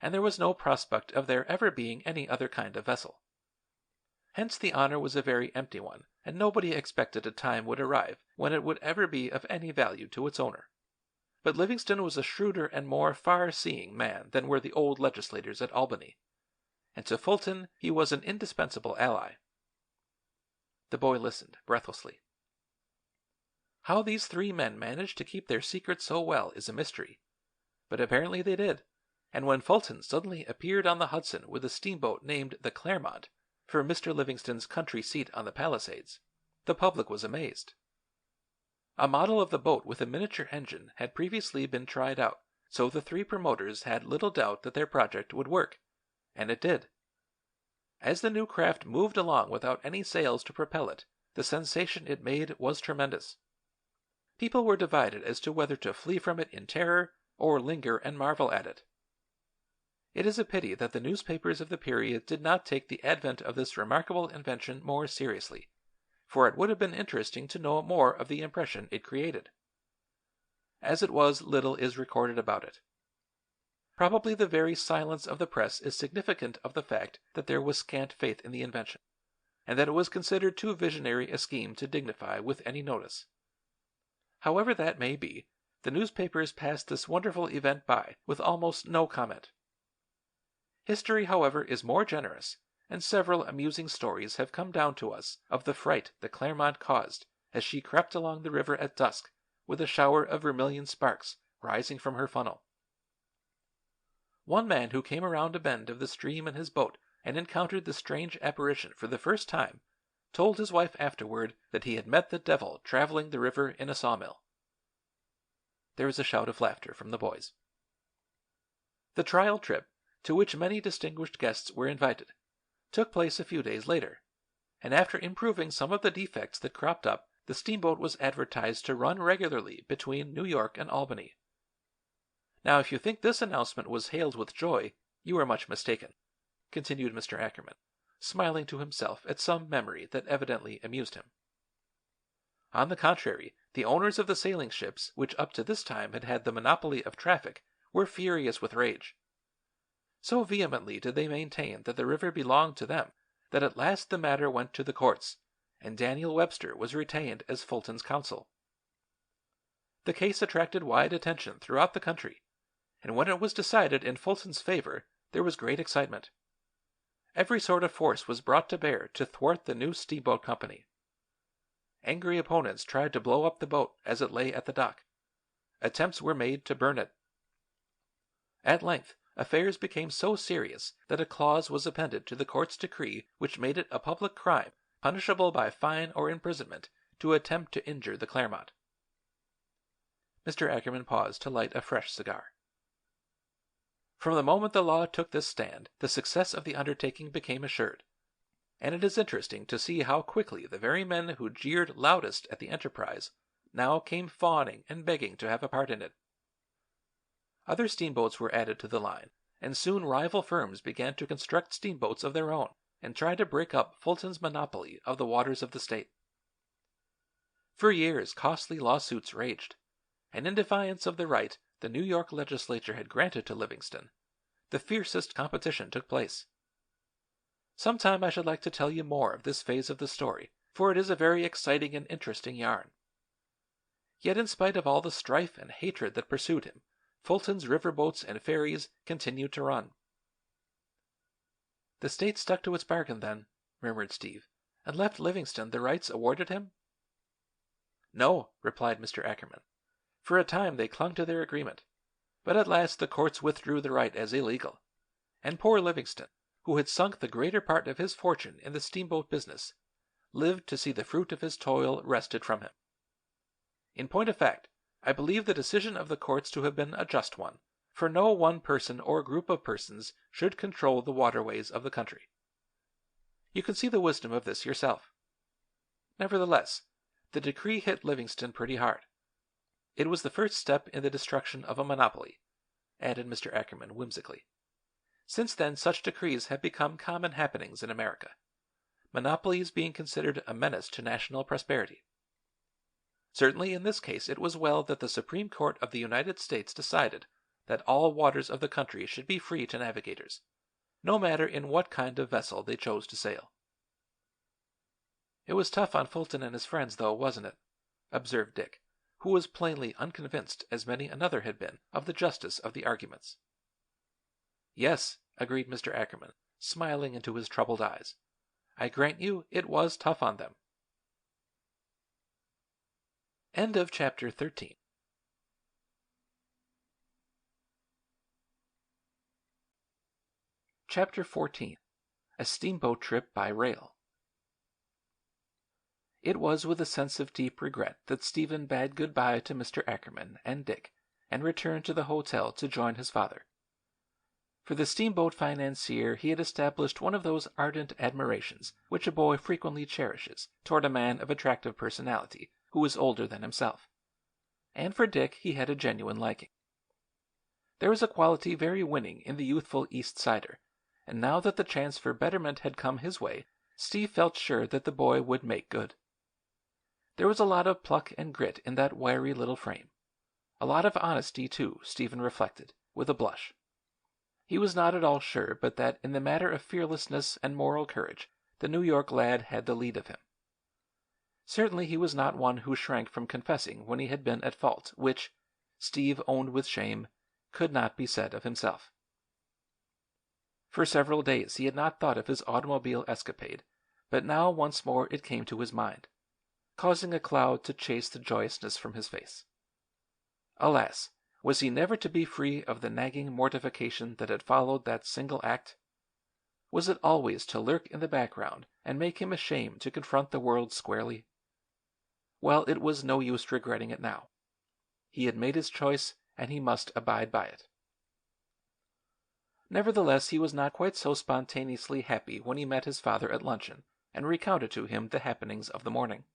and there was no prospect of there ever being any other kind of vessel. Hence the honor was a very empty one, and nobody expected a time would arrive when it would ever be of any value to its owner. But Livingston was a shrewder and more far-seeing man than were the old legislators at Albany, and to Fulton he was an indispensable ally. The boy listened breathlessly. How these three men managed to keep their secret so well is a mystery, but apparently they did, and when Fulton suddenly appeared on the Hudson with a steamboat named the Clermont for Mr. Livingston's country seat on the Palisades, the public was amazed. A model of the boat with a miniature engine had previously been tried out, so the three promoters had little doubt that their project would work, and it did. As the new craft moved along without any sails to propel it, the sensation it made was tremendous. People were divided as to whether to flee from it in terror or linger and marvel at it. It is a pity that the newspapers of the period did not take the advent of this remarkable invention more seriously, for it would have been interesting to know more of the impression it created. As it was, little is recorded about it. Probably the very silence of the press is significant of the fact that there was scant faith in the invention, and that it was considered too visionary a scheme to dignify with any notice. However that may be, the newspapers passed this wonderful event by with almost no comment. History, however, is more generous, and several amusing stories have come down to us of the fright the Clermont caused as she crept along the river at dusk with a shower of vermilion sparks rising from her funnel. One man who came around a bend of the stream in his boat and encountered the strange apparition for the first time told his wife afterward that he had met the devil traveling the river in a sawmill. There was a shout of laughter from the boys. The trial trip, to which many distinguished guests were invited, took place a few days later, and after improving some of the defects that cropped up, the steamboat was advertised to run regularly between New York and Albany. Now, if you think this announcement was hailed with joy, you are much mistaken, continued Mr. Ackerman, smiling to himself at some memory that evidently amused him. On the contrary, the owners of the sailing ships, which up to this time had had the monopoly of traffic, were furious with rage. So vehemently did they maintain that the river belonged to them, that at last the matter went to the courts, and Daniel Webster was retained as Fulton's counsel. The case attracted wide attention throughout the country, and when it was decided in Fulton's favor, there was great excitement. Every sort of force was brought to bear to thwart the new steamboat company. Angry opponents tried to blow up the boat as it lay at the dock. Attempts were made to burn it. At length, affairs became so serious that a clause was appended to the court's decree which made it a public crime, punishable by fine or imprisonment, to attempt to injure the Clermont. Mr. Ackerman paused to light a fresh cigar. From the moment the law took this stand, the success of the undertaking became assured, and it is interesting to see how quickly the very men who jeered loudest at the enterprise now came fawning and begging to have a part in it. Other steamboats were added to the line, and soon rival firms began to construct steamboats of their own and try to break up Fulton's monopoly of the waters of the state. For years, costly lawsuits raged, and in defiance of the right the New York legislature had granted to Livingston, the fiercest competition took place. Sometime I should like to tell you more of this phase of the story, for it is a very exciting and interesting yarn. Yet in spite of all the strife and hatred that pursued him, Fulton's riverboats and ferries continued to run. "The state stuck to its bargain, then," murmured Steve, "and left Livingston the rights awarded him?" "No," replied Mr. Ackerman. "For a time they clung to their agreement, but at last the courts withdrew the right as illegal, and poor Livingston, who had sunk the greater part of his fortune in the steamboat business, lived to see the fruit of his toil wrested from him. In point of fact, I believe the decision of the courts to have been a just one, for no one person or group of persons should control the waterways of the country. You can see the wisdom of this yourself. Nevertheless, the decree hit Livingston pretty hard. It was the first step in the destruction of a monopoly," added Mr. Ackerman whimsically. Since then, such decrees have become common happenings in America, monopolies being considered a menace to national prosperity. Certainly in this case it was well that the Supreme Court of the United States decided that all waters of the country should be free to navigators, no matter in what kind of vessel they chose to sail. "It was tough on Fulton and his friends, though, wasn't it?" observed Dick, who was plainly unconvinced, as many another had been, of the justice of the arguments. "Yes," agreed Mr. Ackerman, smiling into his troubled eyes. "I grant you it was tough on them." End of chapter 13. Chapter 14. A Steamboat Trip by Rail. It was with a sense of deep regret that Stephen bade good-bye to Mr. Ackerman and Dick and returned to the hotel to join his father. For the steamboat financier he had established one of those ardent admirations which a boy frequently cherishes toward a man of attractive personality who is older than himself. And for Dick he had a genuine liking. There was a quality very winning in the youthful East Sider, and now that the chance for betterment had come his way, Steve felt sure that the boy would make good. There was a lot of pluck and grit in that wiry little frame. A lot of honesty, too, Stephen reflected, with a blush. He was not at all sure but that in the matter of fearlessness and moral courage the New York lad had the lead of him. Certainly he was not one who shrank from confessing when he had been at fault, which, Steve owned with shame, could not be said of himself. For several days he had not thought of his automobile escapade, but now once more it came to his mind, causing a cloud to chase the joyousness from his face. Alas, was he never to be free of the nagging mortification that had followed that single act? Was it always to lurk in the background and make him ashamed to confront the world squarely? Well, it was no use regretting it now. He had made his choice, and he must abide by it. Nevertheless, he was not quite so spontaneously happy when he met his father at luncheon and recounted to him the happenings of the morning.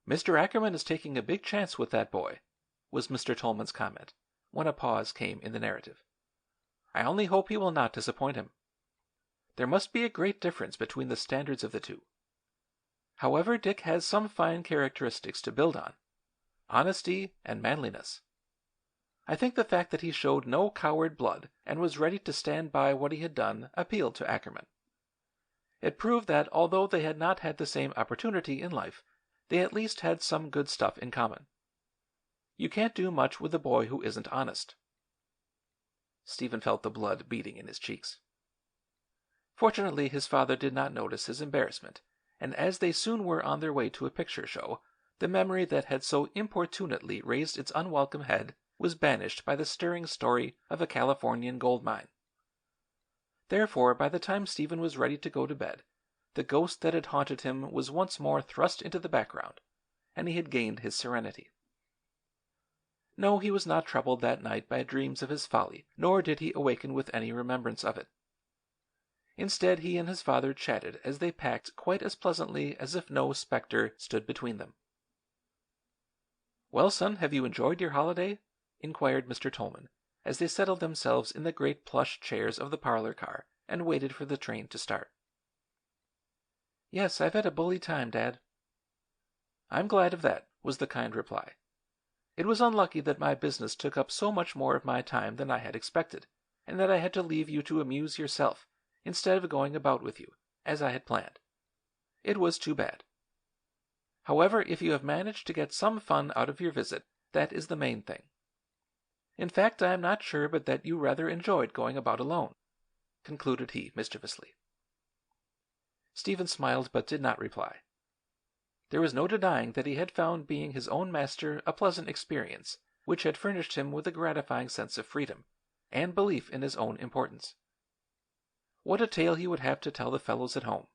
"Mr. Ackerman is taking a big chance with that boy," was Mr. Tolman's comment, when a pause came in the narrative. "I only hope he will not disappoint him. There must be a great difference between the standards of the two. However, Dick has some fine characteristics to build on. Honesty and manliness. I think the fact that he showed no coward blood and was ready to stand by what he had done appealed to Ackerman. It proved that although they had not had the same opportunity in life, they at least had some good stuff in common. You can't do much with a boy who isn't honest." Stephen felt the blood beating in his cheeks. Fortunately, his father did not notice his embarrassment, and as they soon were on their way to a picture show, the memory that had so importunately raised its unwelcome head was banished by the stirring story of a Californian gold mine. Therefore, by the time Stephen was ready to go to bed, the ghost that had haunted him was once more thrust into the background, and he had gained his serenity. No, he was not troubled that night by dreams of his folly, nor did he awaken with any remembrance of it. Instead, he and his father chatted as they packed quite as pleasantly as if no specter stood between them. "Well, son, have you enjoyed your holiday?" inquired Mr. Tolman, as they settled themselves in the great plush chairs of the parlor car and waited for the train to start. "Yes, I've had a bully time, Dad." "I'm glad of that," was the kind reply. "It was unlucky that my business took up so much more of my time than I had expected, and that I had to leave you to amuse yourself instead of going about with you, as I had planned. It was too bad. However, if you have managed to get some fun out of your visit, that is the main thing. In fact, I am not sure but that you rather enjoyed going about alone," concluded he mischievously. Stephen smiled but did not reply. There was no denying that he had found being his own master a pleasant experience, which had furnished him with a gratifying sense of freedom, and belief in his own importance. What a tale he would have to tell the fellows at home!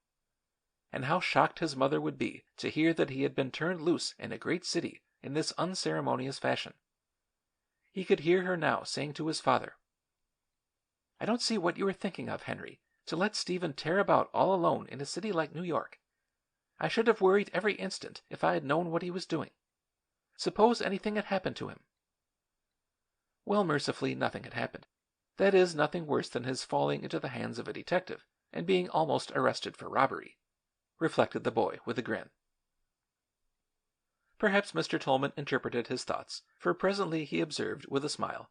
And how shocked his mother would be to hear that he had been turned loose in a great city in this unceremonious fashion. He could hear her now saying to his father, "I don't see what you are thinking of, Henry, to let Stephen tear about all alone in a city like New York. I should have worried every instant if I had known what he was doing. Suppose anything had happened to him." Well, mercifully, nothing had happened. That is nothing worse than his falling into the hands of a detective and being almost arrested for robbery," reflected the boy with a grin. Perhaps Mr. Tolman interpreted his thoughts, for presently he observed with a smile,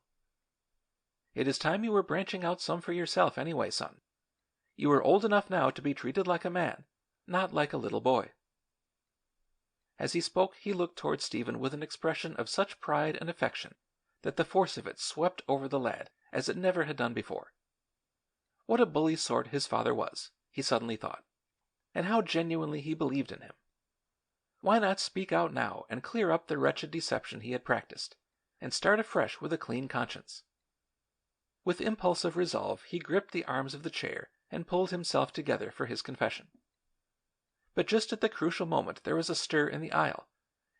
"It is time you were branching out some for yourself anyway, son. You are old enough now to be treated like a man, not like a little boy." As he spoke he looked toward Stephen with an expression of such pride and affection that the force of it swept over the lad as it never had done before. What a bully sort his father was, he suddenly thought, and how genuinely he believed in him. Why not speak out now and clear up the wretched deception he had practiced, and start afresh with a clean conscience? With impulsive resolve he gripped the arms of the chair and pulled himself together for his confession. But just at the crucial moment there was a stir in the aisle,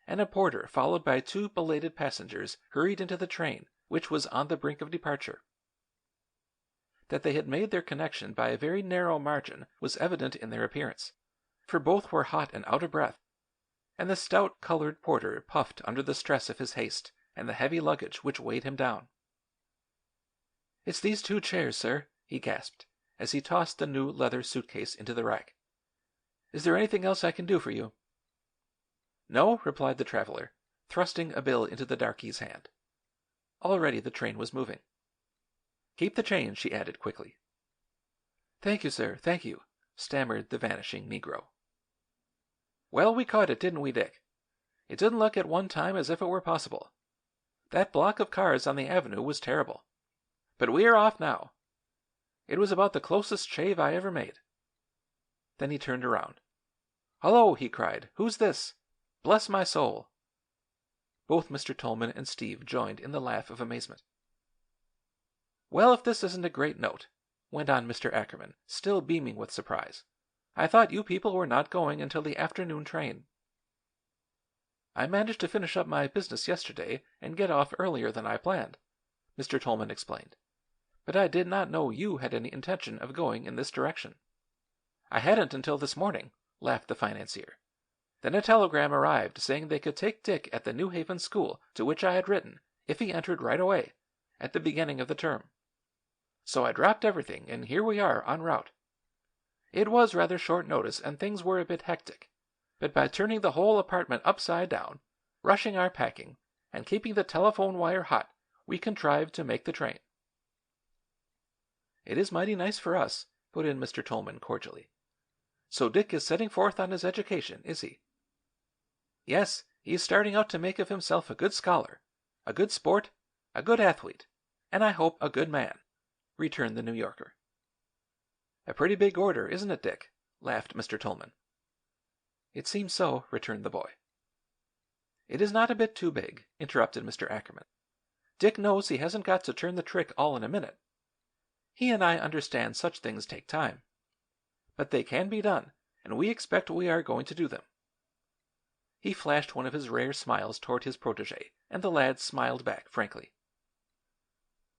and a porter followed by 2 belated passengers hurried into the train, which was on the brink of departure. That they had made their connection by a very narrow margin was evident in their appearance, for both were hot and out of breath, and the stout colored porter puffed under the stress of his haste and the heavy luggage which weighed him down. "It's these 2 chairs, sir," he gasped, as he tossed the new leather suitcase into the rack. "Is there anything else I can do for you?" "No," replied the traveler, thrusting a bill into the darkey's hand. Already the train was moving. "Keep the change," she added quickly. "Thank you, sir, thank you," stammered the vanishing Negro. "Well, we caught it, didn't we, Dick? It didn't look at one time as if it were possible. That block of cars on the avenue was terrible. But we are off now. It was about the closest shave I ever made." Then he turned around. "Hullo!" he cried. "Who's this? Bless my soul!" Both Mr. Tolman and Steve joined in the laugh of amazement. "Well, if this isn't a great note," went on Mr. Ackerman, still beaming with surprise. "I thought you people were not going until the afternoon train." "I managed to finish up my business yesterday and get off earlier than I planned," Mr. Tolman explained. "But I did not know you had any intention of going in this direction." "I hadn't until this morning," laughed the financier. "Then a telegram arrived saying they could take Dick at the New Haven school to which I had written, if he entered right away, at the beginning of the term. So I dropped everything, and here we are en route. It was rather short notice and things were a bit hectic, but by turning the whole apartment upside down, rushing our packing, and keeping the telephone wire hot, we contrived to make the train." "It is mighty nice for us," put in Mr. Tolman cordially. "So Dick is setting forth on his education, is he?" "Yes, he is starting out to make of himself a good scholar, a good sport, a good athlete, and I hope a good man," returned the New Yorker. "A pretty big order, isn't it, Dick?" laughed Mr. Tolman. "It seems so," returned the boy. "It is not a bit too big," interrupted Mr. Ackerman. "Dick knows he hasn't got to turn the trick all in a minute. He and I understand such things take time. But they can be done, and we expect we are going to do them." He flashed one of his rare smiles toward his protege, and the lad smiled back frankly.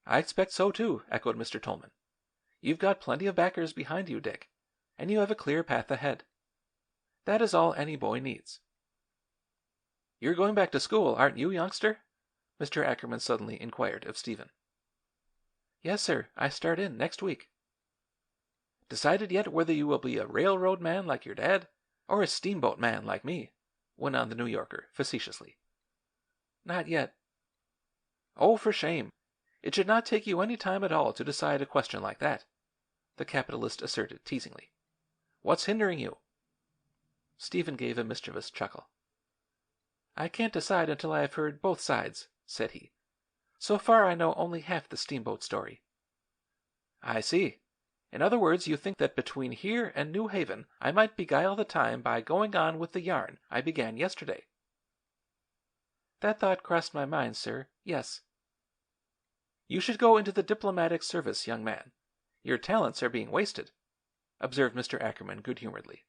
"I expect so, too," echoed Mr. Tolman. "You've got plenty of backers behind you, Dick, and you have a clear path ahead. That is all any boy needs." "You're going back to school, aren't you, youngster?" Mr. Ackerman suddenly inquired of Stephen. "Yes, sir. I start in next week." "Decided yet whether you will be a railroad man like your dad, or a steamboat man like me?" went on the New Yorker facetiously. "Not yet." "Oh, for shame! It should not take you any time at all to decide a question like that," the capitalist asserted teasingly. "What's hindering you?" Stephen gave a mischievous chuckle. "I can't decide until I have heard both sides," said he. "So far I know only half the steamboat story." "I see. In other words, you think that between here and New Haven I might beguile the time by going on with the yarn I began yesterday." "That thought crossed my mind, sir, yes." "You should go into the diplomatic service, young man. Your talents are being wasted," observed Mr. Ackerman good-humoredly.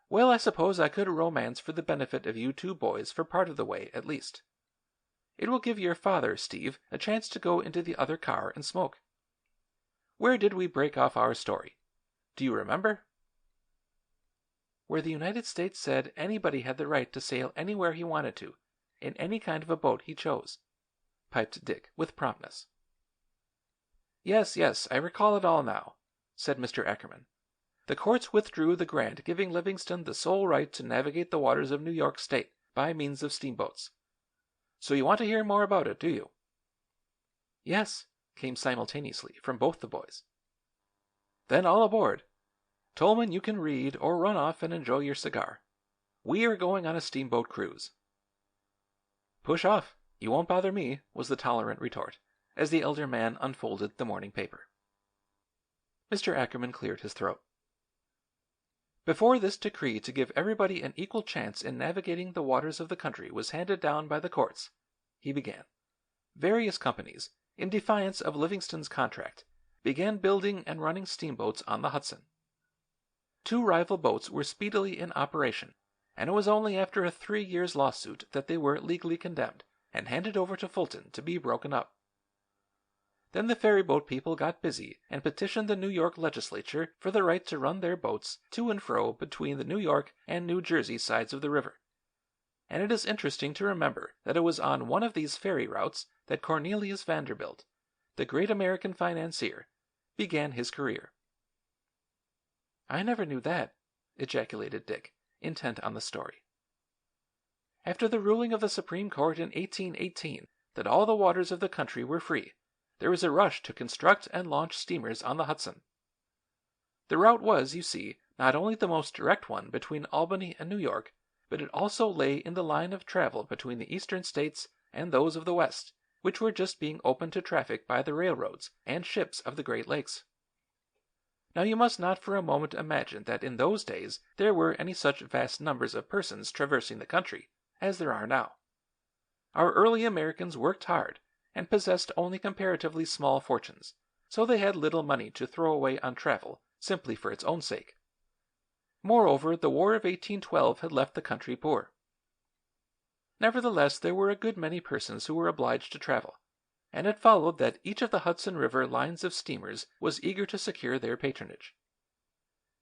"Well, I suppose I could romance for the benefit of you 2 boys for part of the way, at least. It will give your father, Steve, a chance to go into the other car and smoke. Where did we break off our story? Do you remember?" "Where the United States said anybody had the right to sail anywhere he wanted to, in any kind of a boat he chose," piped Dick with promptness. Yes, yes, I recall it all now, said Mr. Ackerman. The courts withdrew the grant giving Livingston the sole right to navigate the waters of New York State by means of steamboats. So you want to hear more about it, do you? Yes, came simultaneously from both the boys. Then all aboard. Tolman, you can read or run off and enjoy your cigar. We are going on a steamboat cruise. Push off. You won't bother me, was the tolerant retort, as the elder man unfolded the morning paper. Mr. Ackerman cleared his throat. Before this decree to give everybody an equal chance in navigating the waters of the country was handed down by the courts, he began, various companies, in defiance of Livingston's contract, began building and running steamboats on the Hudson. 2 rival boats were speedily in operation, and it was only after a 3 years' lawsuit that they were legally condemned and handed over to Fulton to be broken up. Then the ferryboat people got busy and petitioned the New York legislature for the right to run their boats to and fro between the New York and New Jersey sides of the river. And it is interesting to remember that it was on one of these ferry routes that Cornelius Vanderbilt, the great American financier, began his career. I never knew that, ejaculated Dick, intent on the story. After the ruling of the Supreme Court in 1818 that all the waters of the country were free, there was a rush to construct and launch steamers on the Hudson. The route was, you see, not only the most direct one between Albany and New York, but it also lay in the line of travel between the eastern states and those of the west, which were just being opened to traffic by the railroads and ships of the Great Lakes. Now you must not for a moment imagine that in those days there were any such vast numbers of persons traversing the country as there are now. Our early Americans worked hard and possessed only comparatively small fortunes, so they had little money to throw away on travel simply for its own sake. Moreover, the War of 1812 had left the country poor. Nevertheless, there were a good many persons who were obliged to travel, and it followed that each of the Hudson River lines of steamers was eager to secure their patronage.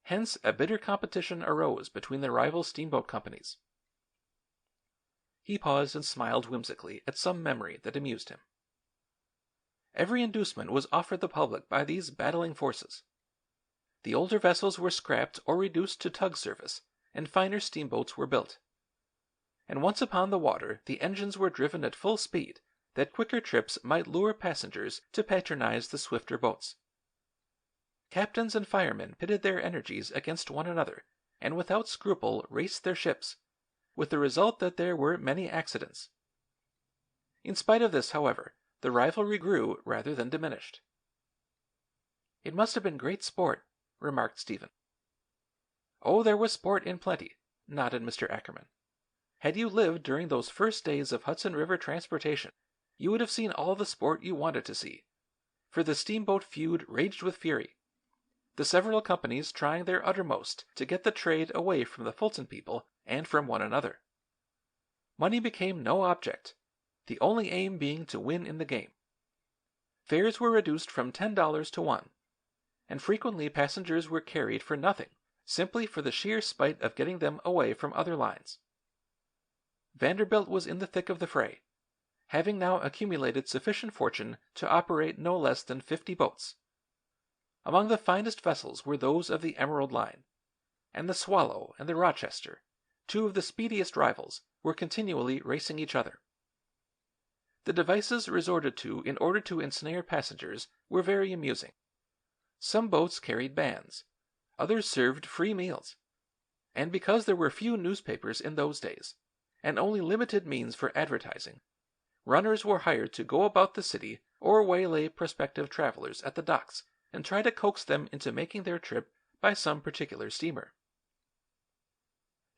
Hence, a bitter competition arose between the rival steamboat companies. He paused and smiled whimsically at some memory that amused him. Every inducement was offered the public by these battling forces. The older vessels were scrapped or reduced to tug service, and finer steamboats were built. And once upon the water, the engines were driven at full speed, that quicker trips might lure passengers to patronize the swifter boats. Captains and firemen pitted their energies against one another, and without scruple raced their ships, with the result that there were many accidents. In spite of this, however, the rivalry grew rather than diminished. It must have been great sport, remarked Stephen. Oh, there was sport in plenty, nodded Mr. Ackerman. Had you lived during those first days of Hudson River transportation, you would have seen all the sport you wanted to see, for the steamboat feud raged with fury, the several companies trying their uttermost to get the trade away from the Fulton people and from one another. Money became no object, the only aim being to win in the game. Fares were reduced from $10 to $1, and frequently passengers were carried for nothing, simply for the sheer spite of getting them away from other lines. Vanderbilt was in the thick of the fray, having now accumulated sufficient fortune to operate no less than 50 boats. Among the finest vessels were those of the Emerald Line, and the Swallow and the Rochester, 2 of the speediest rivals, were continually racing each other. The devices resorted to in order to ensnare passengers were very amusing. Some boats carried bands, others served free meals, and because there were few newspapers in those days, and only limited means for advertising, runners were hired to go about the city or waylay prospective travelers at the docks and try to coax them into making their trip by some particular steamer.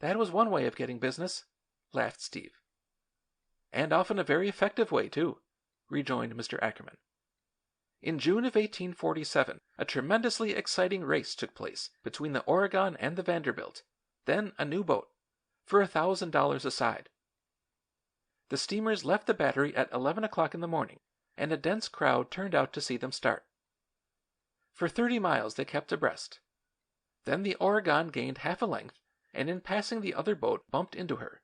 That was one way of getting business, laughed Steve. And often a very effective way, too, rejoined Mr. Ackerman. In June of 1847, a tremendously exciting race took place between the Oregon and the Vanderbilt, then a new boat, for $1,000 a side. The steamers left the battery at 11 o'clock in the morning, and a dense crowd turned out to see them start. For 30 miles they kept abreast. Then the Oregon gained half a length, and in passing the other boat bumped into her,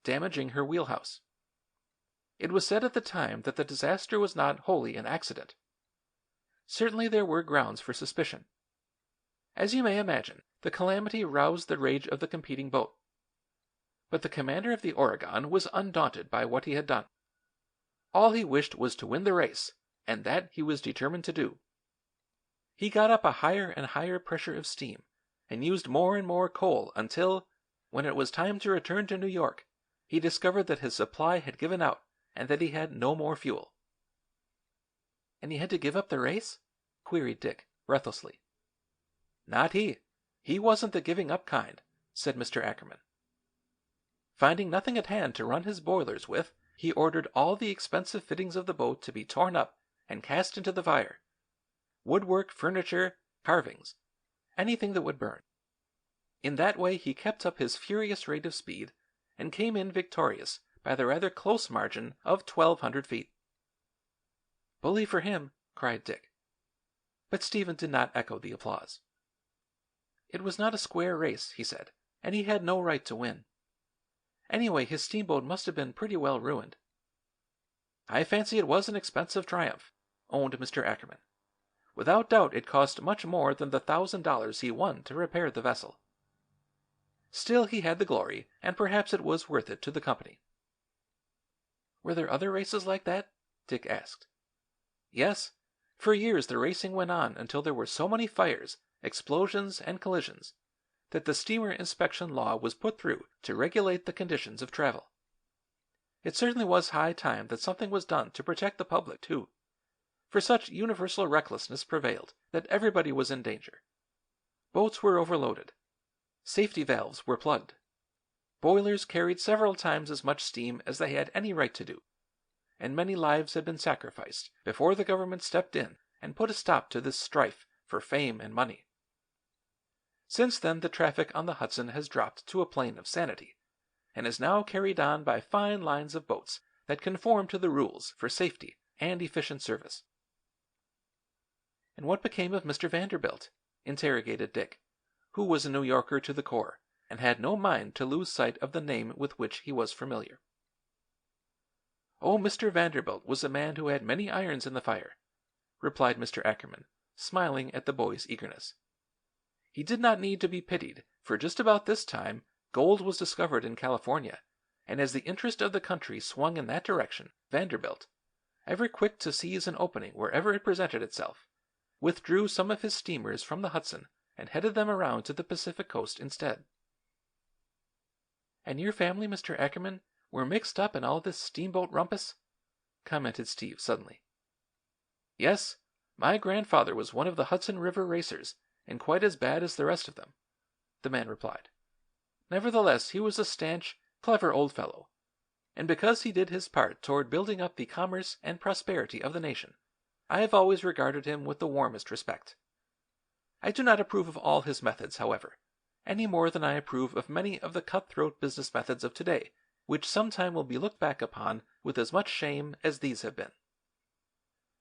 damaging her wheelhouse. It was said at the time that the disaster was not wholly an accident. Certainly there were grounds for suspicion. As you may imagine, the calamity roused the rage of the competing boat. But the commander of the Oregon was undaunted by what he had done. All he wished was to win the race, and that he was determined to do. He got up a higher and higher pressure of steam, and used more and more coal until, when it was time to return to New York, he discovered that his supply had given out and that he had no more fuel. "And he had to give up the race?" queried Dick, breathlessly. "Not he. He wasn't the giving up kind," said Mr. Ackerman. Finding nothing at hand to run his boilers with, he ordered all the expensive fittings of the boat to be torn up and cast into the fire. Woodwork, furniture, carvings, anything that would burn. In that way he kept up his furious rate of speed and came in victorious by the rather close margin of 1,200 feet. "Bully for him!" cried Dick. But Stephen did not echo the applause. "It was not a square race," he said, "and he had no right to win. Anyway, his steamboat must have been pretty well ruined." "I fancy it was an expensive triumph," owned Mr. Ackerman. "Without doubt it cost much more than the $1,000 he won to repair the vessel. Still he had the glory, and perhaps it was worth it to the company." "Were there other races like that?" Dick asked. "Yes. For years the racing went on until there were so many fires, explosions, and collisions that the steamer inspection law was put through to regulate the conditions of travel. It certainly was high time that something was done to protect the public, too, for such universal recklessness prevailed that everybody was in danger. Boats were overloaded. Safety valves were plugged. Boilers carried several times as much steam as they had any right to do, and many lives had been sacrificed before the government stepped in and put a stop to this strife for fame and money. Since then the traffic on the Hudson has dropped to a plane of sanity, and is now carried on by fine lines of boats that conform to the rules for safety and efficient service." "And what became of Mr. Vanderbilt?" interrogated Dick, who was a New Yorker to the core, and had no mind to lose sight of the name with which he was familiar. "Oh, Mr. Vanderbilt was a man who had many irons in the fire," replied Mr. Ackerman, smiling at the boy's eagerness. "He did not need to be pitied, for just about this time gold was discovered in California, and as the interest of the country swung in that direction, Vanderbilt, ever quick to seize an opening wherever it presented itself, withdrew some of his steamers from the Hudson and headed them around to the Pacific coast instead." "And your family, Mr. Ackerman, were mixed up in all this steamboat rumpus?" commented Steve suddenly. "Yes, my grandfather was one of the Hudson River racers, and quite as bad as the rest of them," the man replied. "Nevertheless, he was a stanch, clever old fellow, and because he did his part toward building up the commerce and prosperity of the nation, I have always regarded him with the warmest respect. I do not approve of all his methods, however, any more than I approve of many of the cutthroat business methods of today, which sometime will be looked back upon with as much shame as these have been.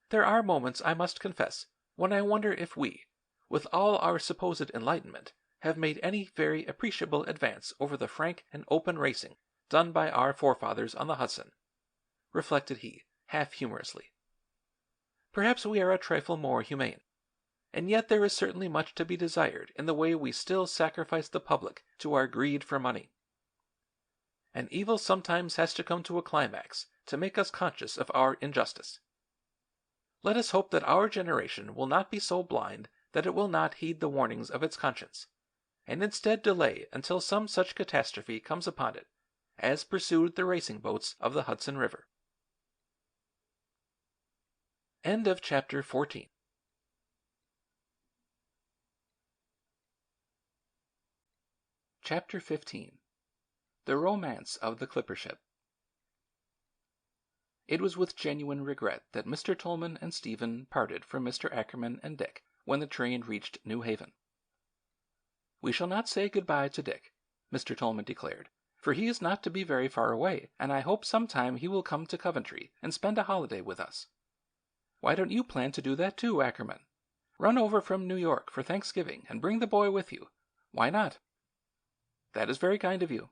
There are moments, I must confess, when I wonder if we, with all our supposed enlightenment, have made any very appreciable advance over the frank and open racing done by our forefathers on the Hudson," reflected he, half humorously. "Perhaps we are a trifle more humane, and yet there is certainly much to be desired in the way we still sacrifice the public to our greed for money. And evil sometimes has to come to a climax to make us conscious of our injustice. Let us hope that our generation will not be so blind that it will not heed the warnings of its conscience, and instead delay until some such catastrophe comes upon it as pursued the racing boats of the Hudson River." End of chapter 14. Chapter 15. The Romance of the Clipper Ship. It was with genuine regret that Mr. Tolman and Stephen parted from Mr. Ackerman and Dick when the train reached New Haven. "We shall not say good-bye to Dick," Mr. Tolman declared, "for he is not to be very far away, and I hope sometime he will come to Coventry and spend a holiday with us. Why don't you plan to do that too, Ackerman? Run over from New York for Thanksgiving and bring the boy with you. Why not?" "That is very kind of you."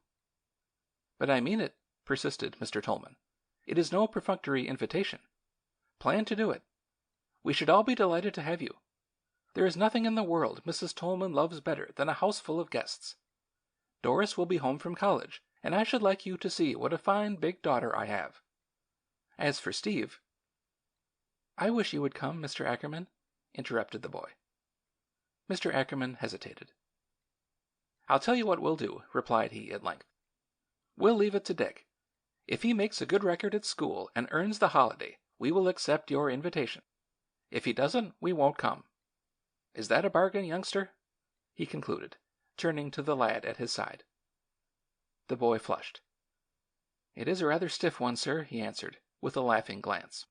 "But I mean it," persisted Mr. Tolman. "It is no perfunctory invitation. Plan to do it. We should all be delighted to have you. There is nothing in the world Mrs. Tolman loves better than a house full of guests. Doris will be home from college, and I should like you to see what a fine big daughter I have. As for Steve—" "I wish you would come, Mr. Ackerman," interrupted the boy. Mr. Ackerman hesitated. "I'll tell you what we'll do," replied he at length. "We'll leave it to Dick. If he makes a good record at school and earns the holiday, we will accept your invitation. If he doesn't, we won't come. Is that a bargain, youngster?" he concluded, turning to the lad at his side. The boy flushed. "It is a rather stiff one, sir," he answered, with a laughing glance.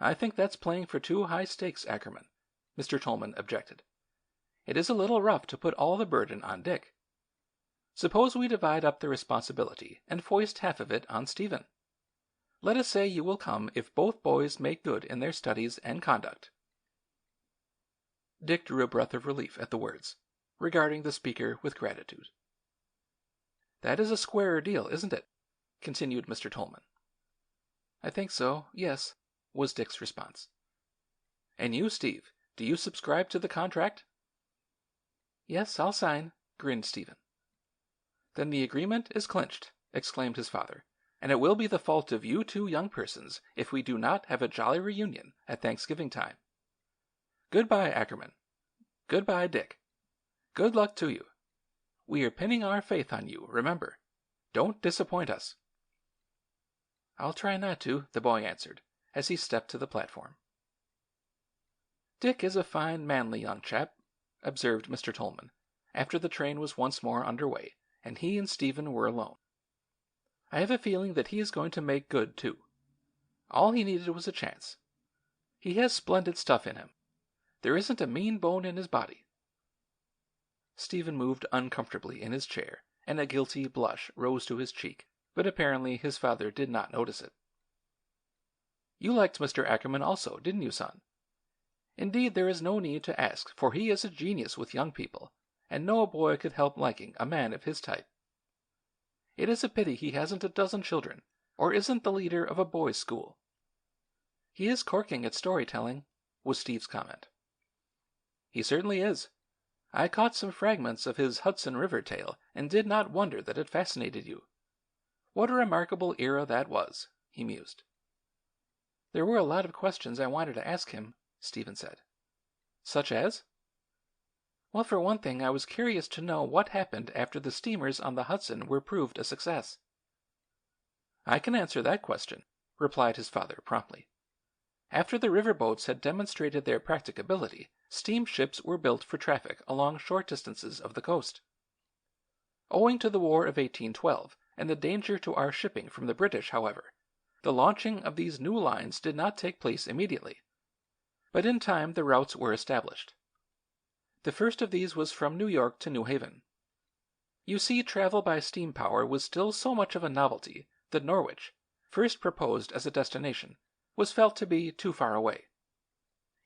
"I think that's playing for too high stakes, Ackerman," Mr. Tolman objected. "It is a little rough to put all the burden on Dick. Suppose we divide up the responsibility and foist half of it on Stephen. Let us say you will come if both boys make good in their studies and conduct." Dick drew a breath of relief at the words, regarding the speaker with gratitude. "That is a squarer deal, isn't it?" continued Mr. Tolman. "I think so, yes," was Dick's response. "And you, Steve, do you subscribe to the contract?" "Yes, I'll sign," grinned Stephen. "Then the agreement is clinched," exclaimed his father, "and it will be the fault of you two young persons if we do not have a jolly reunion at Thanksgiving time. Goodbye, Ackerman. Goodbye, Dick. Good luck to you. We are pinning our faith on you, remember. Don't disappoint us." "I'll try not to," the boy answered, as he stepped to the platform. "Dick is a fine, manly young chap," observed Mr. Tolman, after the train was once more under way and he and Stephen were alone. "I have a feeling that he is going to make good, too. All he needed was a chance. He has splendid stuff in him. There isn't a mean bone in his body." Stephen moved uncomfortably in his chair, and a guilty blush rose to his cheek, but apparently his father did not notice it. "You liked Mr. Ackerman also, didn't you, son? Indeed, there is no need to ask, for he is a genius with young people, and no boy could help liking a man of his type. It is a pity he hasn't a dozen children, or isn't the leader of a boys' school." "He is corking at storytelling," was Steve's comment. "He certainly is. I caught some fragments of his Hudson River tale and did not wonder that it fascinated you. What a remarkable era that was," he mused. "There were a lot of questions I wanted to ask him," Stephen said. "Such as?" "Well, for one thing, I was curious to know what happened after the steamers on the Hudson were proved a success." "I can answer that question," replied his father promptly. "After the river boats had demonstrated their practicability, steamships were built for traffic along short distances of the coast. Owing to the War of 1812 and the danger to our shipping from the British, however, the launching of these new lines did not take place immediately, but in time the routes were established. The first of these was from New York to New Haven. You see, travel by steam power was still so much of a novelty that Norwich, first proposed as a destination, was felt to be too far away.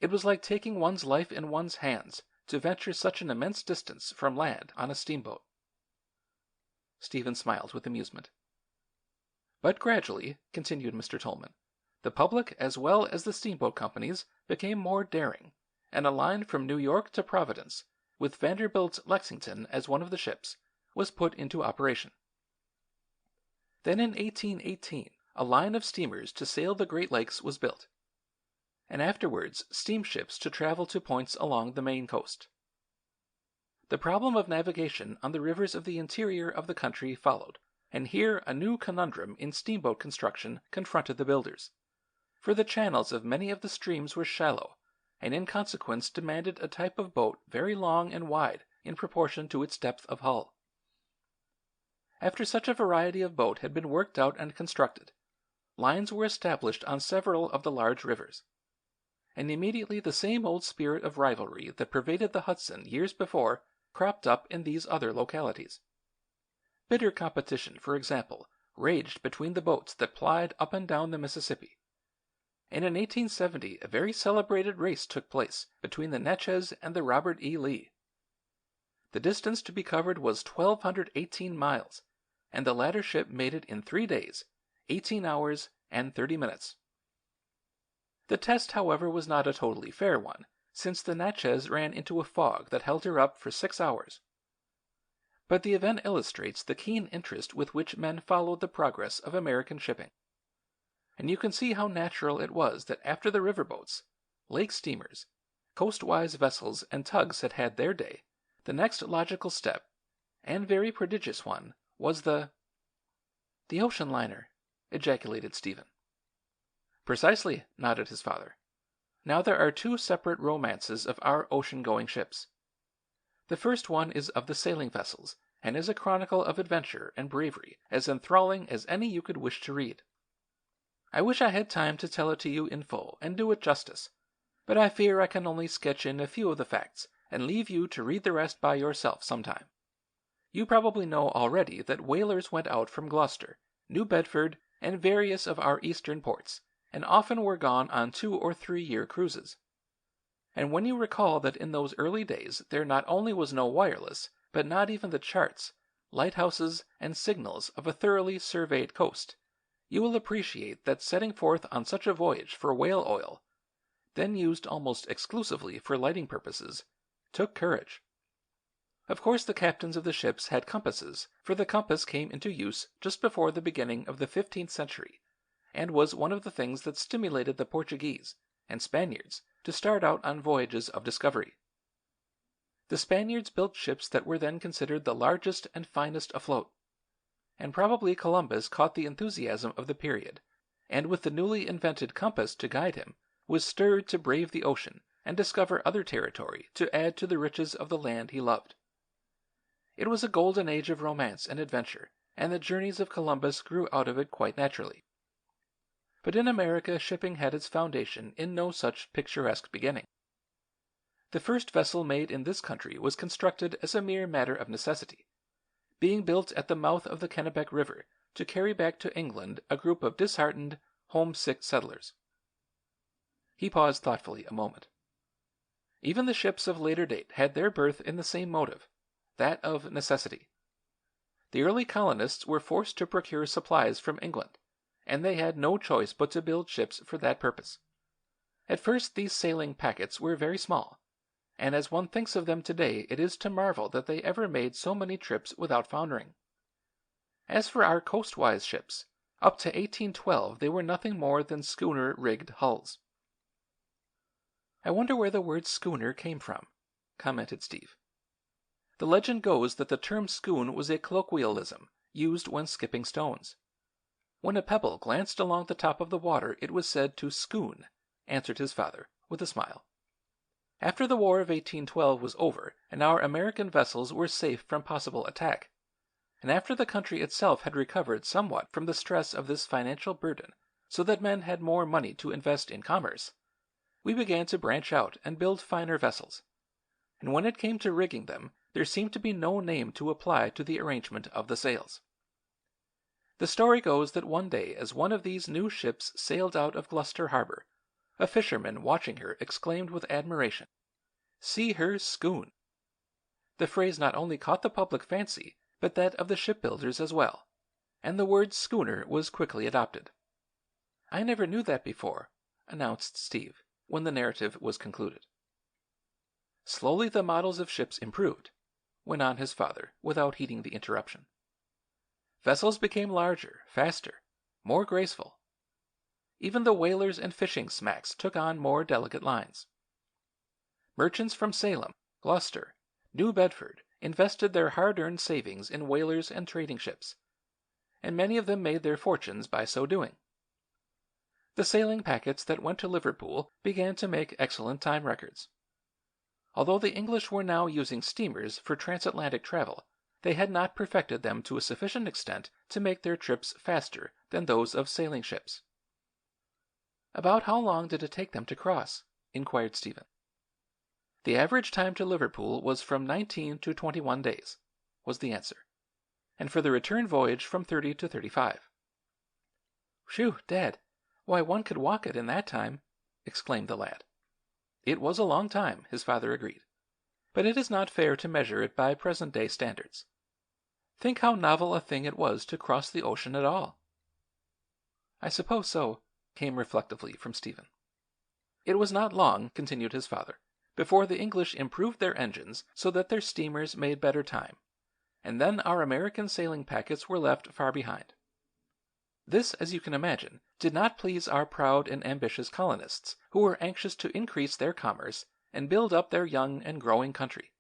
It was like taking one's life in one's hands to venture such an immense distance from land on a steamboat." Stephen smiled with amusement. "But gradually," continued Mr. Tolman, "the public as well as the steamboat companies became more daring, and a line from New York to Providence, with Vanderbilt's Lexington as one of the ships, was put into operation. Then in 1818 a line of steamers to sail the Great Lakes was built, and afterwards steamships to travel to points along the Maine coast. The problem of navigation on the rivers of the interior of the country followed, and here a new conundrum in steamboat construction confronted the builders, for the channels of many of the streams were shallow, and in consequence demanded a type of boat very long and wide in proportion to its depth of hull. After such a variety of boat had been worked out and constructed, lines were established on several of the large rivers, and immediately the same old spirit of rivalry that pervaded the Hudson years before cropped up in these other localities. Bitter competition, for example, raged between the boats that plied up and down the Mississippi, and in 1870 a very celebrated race took place between the Natchez and the Robert E. Lee. The distance to be covered was 1,218 miles, and the latter ship made it in 3 days, 18 hours, and 30 minutes. The test, however, was not a totally fair one, since the Natchez ran into a fog that held her up for 6 hours. But the event illustrates the keen interest with which men followed the progress of American shipping. And you can see how natural it was that after the riverboats, lake steamers, coastwise vessels, and tugs had had their day, the next logical step, and very prodigious one, was the ocean liner, ejaculated Stephen. Precisely, nodded his father. Now there are 2 separate romances of our ocean-going ships. The first one is of the sailing vessels, and is a chronicle of adventure and bravery as enthralling as any you could wish to read. I wish I had time to tell it to you in full and do it justice, but I fear I can only sketch in a few of the facts and leave you to read the rest by yourself sometime. You probably know already that whalers went out from Gloucester, New Bedford, and various of our eastern ports, and often were gone on 2 or 3-year cruises. And when you recall that in those early days there not only was no wireless, but not even the charts, lighthouses, and signals of a thoroughly surveyed coast, you will appreciate that setting forth on such a voyage for whale oil, then used almost exclusively for lighting purposes, took courage. Of course the captains of the ships had compasses, for the compass came into use just before the beginning of the 15th century, and was one of the things that stimulated the Portuguese and Spaniards to start out on voyages of discovery. The Spaniards built ships that were then considered the largest and finest afloat, and probably Columbus caught the enthusiasm of the period, and with the newly invented compass to guide him, was stirred to brave the ocean and discover other territory to add to the riches of the land he loved. It was a golden age of romance and adventure, and the journeys of Columbus grew out of it quite naturally. But in America shipping had its foundation in no such picturesque beginning. The first vessel made in this country was constructed as a mere matter of necessity, being built at the mouth of the Kennebec River to carry back to England a group of disheartened, homesick settlers. He paused thoughtfully a moment. Even the ships of later date had their birth in the same motive, that of necessity. The early colonists were forced to procure supplies from England, and they had no choice but to build ships for that purpose. At first these sailing packets were very small, and as one thinks of them today it is to marvel that they ever made so many trips without foundering. As for our coastwise ships, up to 1812 they were nothing more than schooner-rigged hulls. I wonder where the word schooner came from, commented Steve. The legend goes that the term schoon was a colloquialism used when skipping stones. When a pebble glanced along the top of the water it was said to schoon, answered his father, with a smile. After the War of 1812 was over and our American vessels were safe from possible attack, and after the country itself had recovered somewhat from the stress of this financial burden so that men had more money to invest in commerce, we began to branch out and build finer vessels, and when it came to rigging them, there seemed to be no name to apply to the arrangement of the sails. The story goes that one day as one of these new ships sailed out of Gloucester Harbor, a fisherman watching her exclaimed with admiration, "See her schoon!" The phrase not only caught the public fancy, but that of the shipbuilders as well, and the word schooner was quickly adopted. "I never knew that before," announced Steve, when the narrative was concluded. Slowly the models of ships improved, went on his father, without heeding the interruption. Vessels became larger, faster, more graceful. Even the whalers and fishing smacks took on more delicate lines. Merchants from Salem, Gloucester, New Bedford invested their hard-earned savings in whalers and trading ships, and many of them made their fortunes by so doing. The sailing packets that went to Liverpool began to make excellent time records. Although the English were now using steamers for transatlantic travel, they had not perfected them to a sufficient extent to make their trips faster than those of sailing ships. "About how long did it take them to cross?" inquired Stephen. "The average time to Liverpool was from 19 to 21 days," was the answer, "and for the return voyage from 30 to 35. "Whew, Dad! Why, one could walk it in that time!" exclaimed the lad. It was a long time, his father agreed, but it is not fair to measure it by present-day standards. Think how novel a thing it was to cross the ocean at all. "I suppose so," came reflectively from Stephen. It was not long, continued his father, before the English improved their engines so that their steamers made better time, and then our American sailing packets were left far behind. This, as you can imagine, did not please our proud and ambitious colonists, who were anxious to increase their commerce and build up their young and growing country.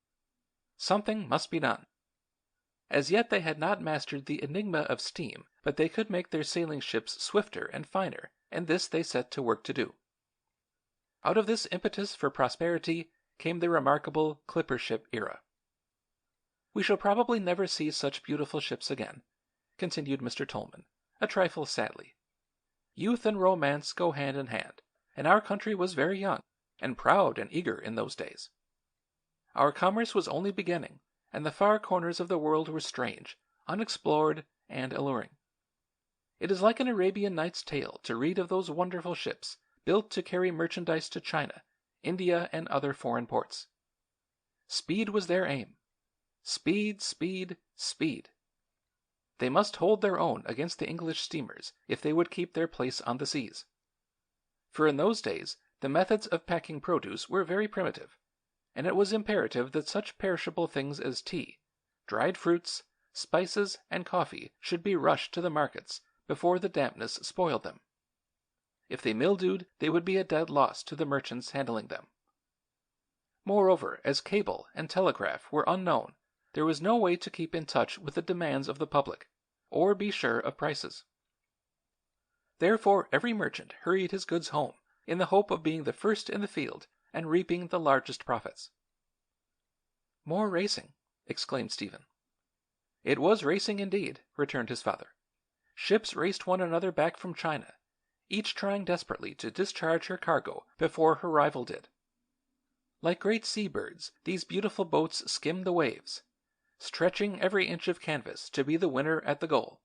Something must be done. As yet they had not mastered the enigma of steam, but they could make their sailing ships swifter and finer, and this they set to work to do. Out of this impetus for prosperity came the remarkable clipper ship era. We shall probably never see such beautiful ships again, continued Mr. Tolman, a trifle sadly. Youth and romance go hand in hand, and our country was very young, and proud and eager in those days. Our commerce was only beginning, and the far corners of the world were strange, unexplored, and alluring. It is like an Arabian Nights tale to read of those wonderful ships, built to carry merchandise to China, India, and other foreign ports. Speed was their aim. Speed, speed, speed. They must hold their own against the English steamers if they would keep their place on the seas. For in those days the methods of packing produce were very primitive, and it was imperative that such perishable things as tea, dried fruits, spices, and coffee should be rushed to the markets before the dampness spoiled them. If they mildewed, they would be a dead loss to the merchants handling them. Moreover, as cable and telegraph were unknown, there was no way to keep in touch with the demands of the public, or be sure of prices. Therefore every merchant hurried his goods home in the hope of being the first in the field and reaping the largest profits. "More racing," exclaimed Stephen. "It was racing indeed," returned his father. "Ships raced one another back from China, each trying desperately to discharge her cargo before her rival did. Like great sea birds, these beautiful boats skimmed the waves, stretching every inch of canvas to be the winner at the goal.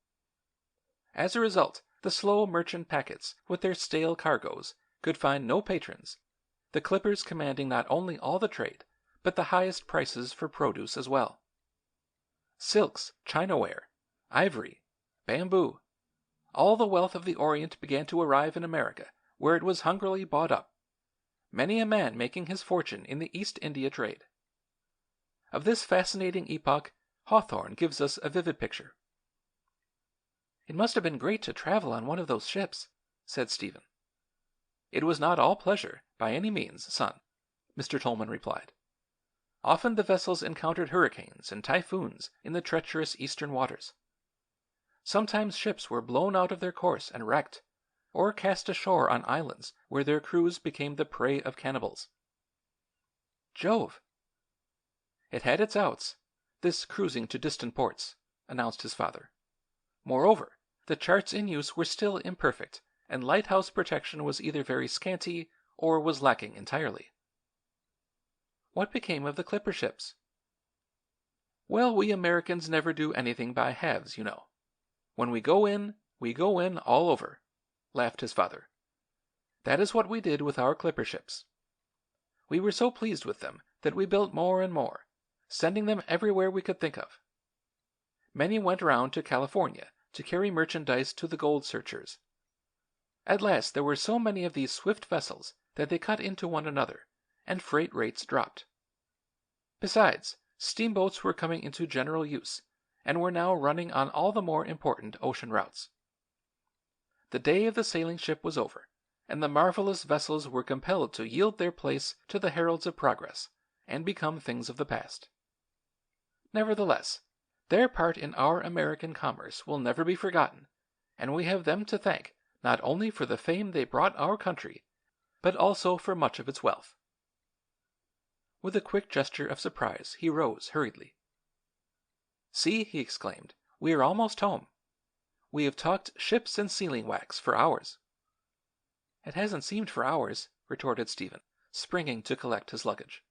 As a result, the slow merchant packets, with their stale cargoes, could find no patrons, the clippers commanding not only all the trade, but the highest prices for produce as well. Silks, chinaware, ivory, bamboo, all the wealth of the Orient began to arrive in America, where it was hungrily bought up, many a man making his fortune in the East India trade. Of this fascinating epoch, Hawthorne gives us a vivid picture. "It must have been great to travel on one of those ships," said Stephen. "It was not all pleasure, by any means, son," Mr. Tolman replied. "Often the vessels encountered hurricanes and typhoons in the treacherous eastern waters. Sometimes ships were blown out of their course and wrecked, or cast ashore on islands where their crews became the prey of cannibals." "Jove!" "It had its outs, this cruising to distant ports," announced his father. "Moreover, the charts in use were still imperfect, and lighthouse protection was either very scanty or was lacking entirely." "What became of the clipper ships?" "Well, we Americans never do anything by halves, you know. When we go in all over," laughed his father. "That is what we did with our clipper ships. We were so pleased with them that we built more and more, sending them everywhere we could think of. Many went round to California to carry merchandise to the gold searchers. At last there were so many of these swift vessels that they cut into one another, and freight rates dropped. Besides, steamboats were coming into general use, and were now running on all the more important ocean routes. The day of the sailing ship was over, and the marvelous vessels were compelled to yield their place to the heralds of progress, and become things of the past. Nevertheless, their part in our American commerce will never be forgotten, and we have them to thank not only for the fame they brought our country, but also for much of its wealth." With a quick gesture of surprise, he rose hurriedly. "See," he exclaimed, "we are almost home. We have talked ships and sealing wax for hours." "It hasn't seemed for hours," retorted Stephen, springing to collect his luggage.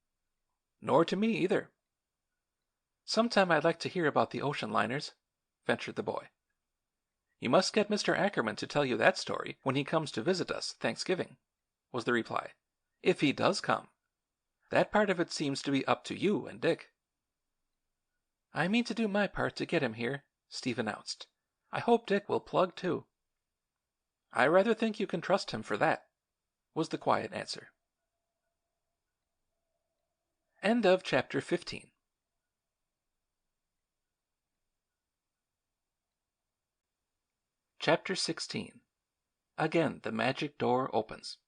"Nor to me either." "Sometime I'd like to hear about the ocean liners," ventured the boy. "You must get Mr. Ackerman to tell you that story when he comes to visit us Thanksgiving," was the reply. "If he does come. That part of it seems to be up to you and Dick." "I mean to do my part to get him here," Steve announced. "I hope Dick will plug too." "I rather think you can trust him for that," was the quiet answer. End of chapter 15. Chapter 16. Again the magic door opens.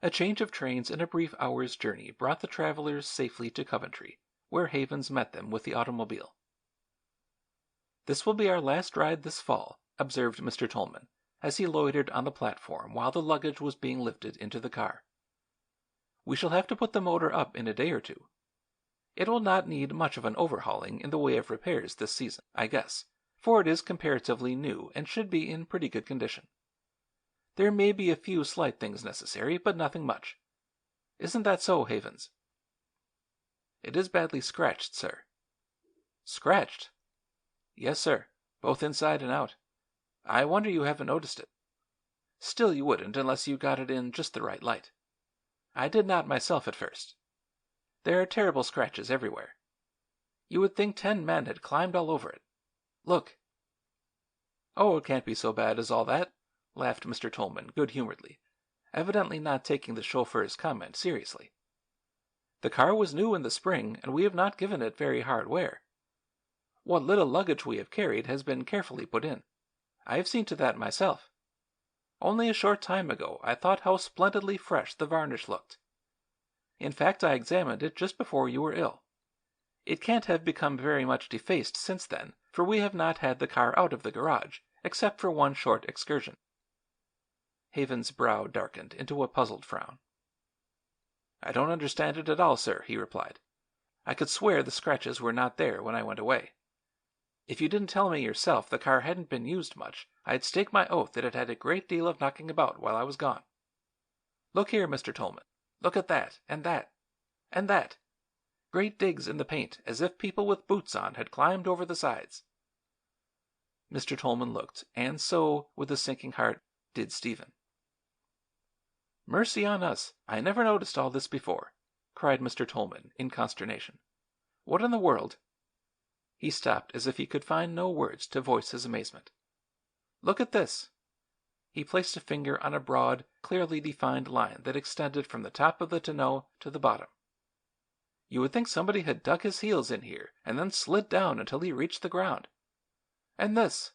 A change of trains and a brief hour's journey brought the travelers safely to Coventry, where Havens met them with the automobile. "This will be our last ride this fall," observed Mr. Tolman, as he loitered on the platform while the luggage was being lifted into the car. "We shall have to put the motor up in a day or two. It will not need much of an overhauling in the way of repairs this season, I guess, for it is comparatively new and should be in pretty good condition. There may be a few slight things necessary, but nothing much. Isn't that so, Havens?" "It is badly scratched, sir." "Scratched?" "Yes, sir, both inside and out. I wonder you haven't noticed it. Still, you wouldn't unless you got it in just the right light. I did not myself at first. There are terrible scratches everywhere. You would think 10 men had climbed all over it. Look." "Oh, it can't be so bad as all that," laughed Mr. Tolman good-humoredly, evidently not taking the chauffeur's comment seriously. "The car was new in the spring, and we have not given it very hard wear. What little luggage we have carried has been carefully put in. I have seen to that myself. Only a short time ago I thought how splendidly fresh the varnish looked. In fact, I examined it just before you were ill. It can't have become very much defaced since then, for we have not had the car out of the garage, except for one short excursion." Havens' brow darkened into a puzzled frown. "I don't understand it at all, sir," he replied. "I could swear the scratches were not there when I went away. If you didn't tell me yourself the car hadn't been used much, I'd stake my oath that it had a great deal of knocking about while I was gone. Look here, Mr. Tolman. Look at that, and that, and that. Great digs in the paint, as if people with boots on had climbed over the sides." Mr. Tolman looked, and so, with a sinking heart, did Stephen. "Mercy on us, I never noticed all this before," cried Mr. Tolman in consternation. "What in the world—" He stopped as if he could find no words to voice his amazement. "Look at this." He placed a finger on a broad, clearly defined line that extended from the top of the tonneau to the bottom. "You would think somebody had dug his heels in here and then slid down until he reached the ground. And this.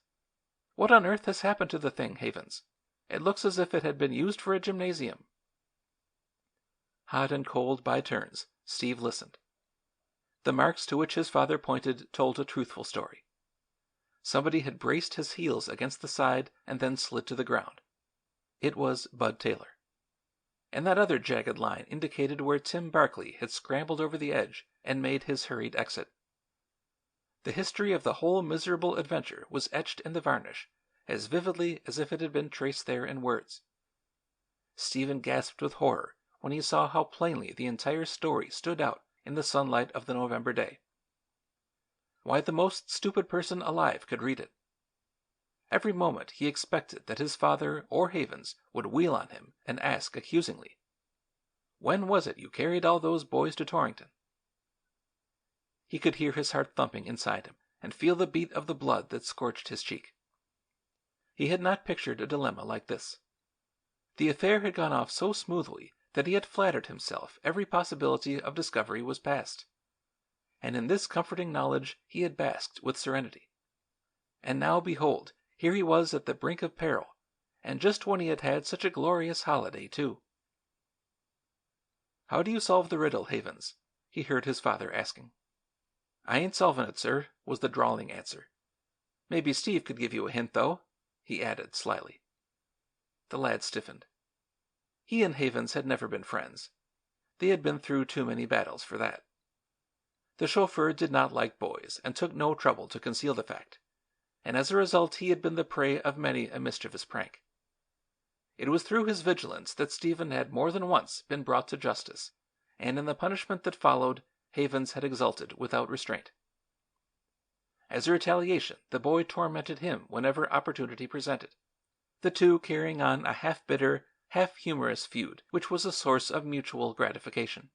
What on earth has happened to the thing, Havens? It looks as if it had been used for a gymnasium." Hot and cold by turns, Steve listened. The marks to which his father pointed told a truthful story. Somebody had braced his heels against the side and then slid to the ground. It was Bud Taylor. And that other jagged line indicated where Tim Barkley had scrambled over the edge and made his hurried exit. The history of the whole miserable adventure was etched in the varnish, as vividly as if it had been traced there in words. Stephen gasped with horror when he saw how plainly the entire story stood out in the sunlight of the November day. Why, the most stupid person alive could read it. Every moment he expected that his father or Havens would wheel on him and ask accusingly, "When was it you carried all those boys to Torrington?" He could hear his heart thumping inside him and feel the beat of the blood that scorched his cheek. He had not pictured a dilemma like this. The affair had gone off so smoothly that he had flattered himself every possibility of discovery was past. And in this comforting knowledge he had basked with serenity. And now, behold, here he was at the brink of peril, and just when he had had such a glorious holiday, too. "How do you solve the riddle, Havens?" he heard his father asking. "I ain't solving it, sir," was the drawling answer. "Maybe Steve could give you a hint, though," he added slyly. The lad stiffened. He and Havens had never been friends. They had been through too many battles for that. The chauffeur did not like boys and took no trouble to conceal the fact, and as a result he had been the prey of many a mischievous prank. It was through his vigilance that Stephen had more than once been brought to justice, and in the punishment that followed, Havens had exulted without restraint. As a retaliation, the boy tormented him whenever opportunity presented, the two carrying on a half-bitter, half-humorous feud which was a source of mutual gratification.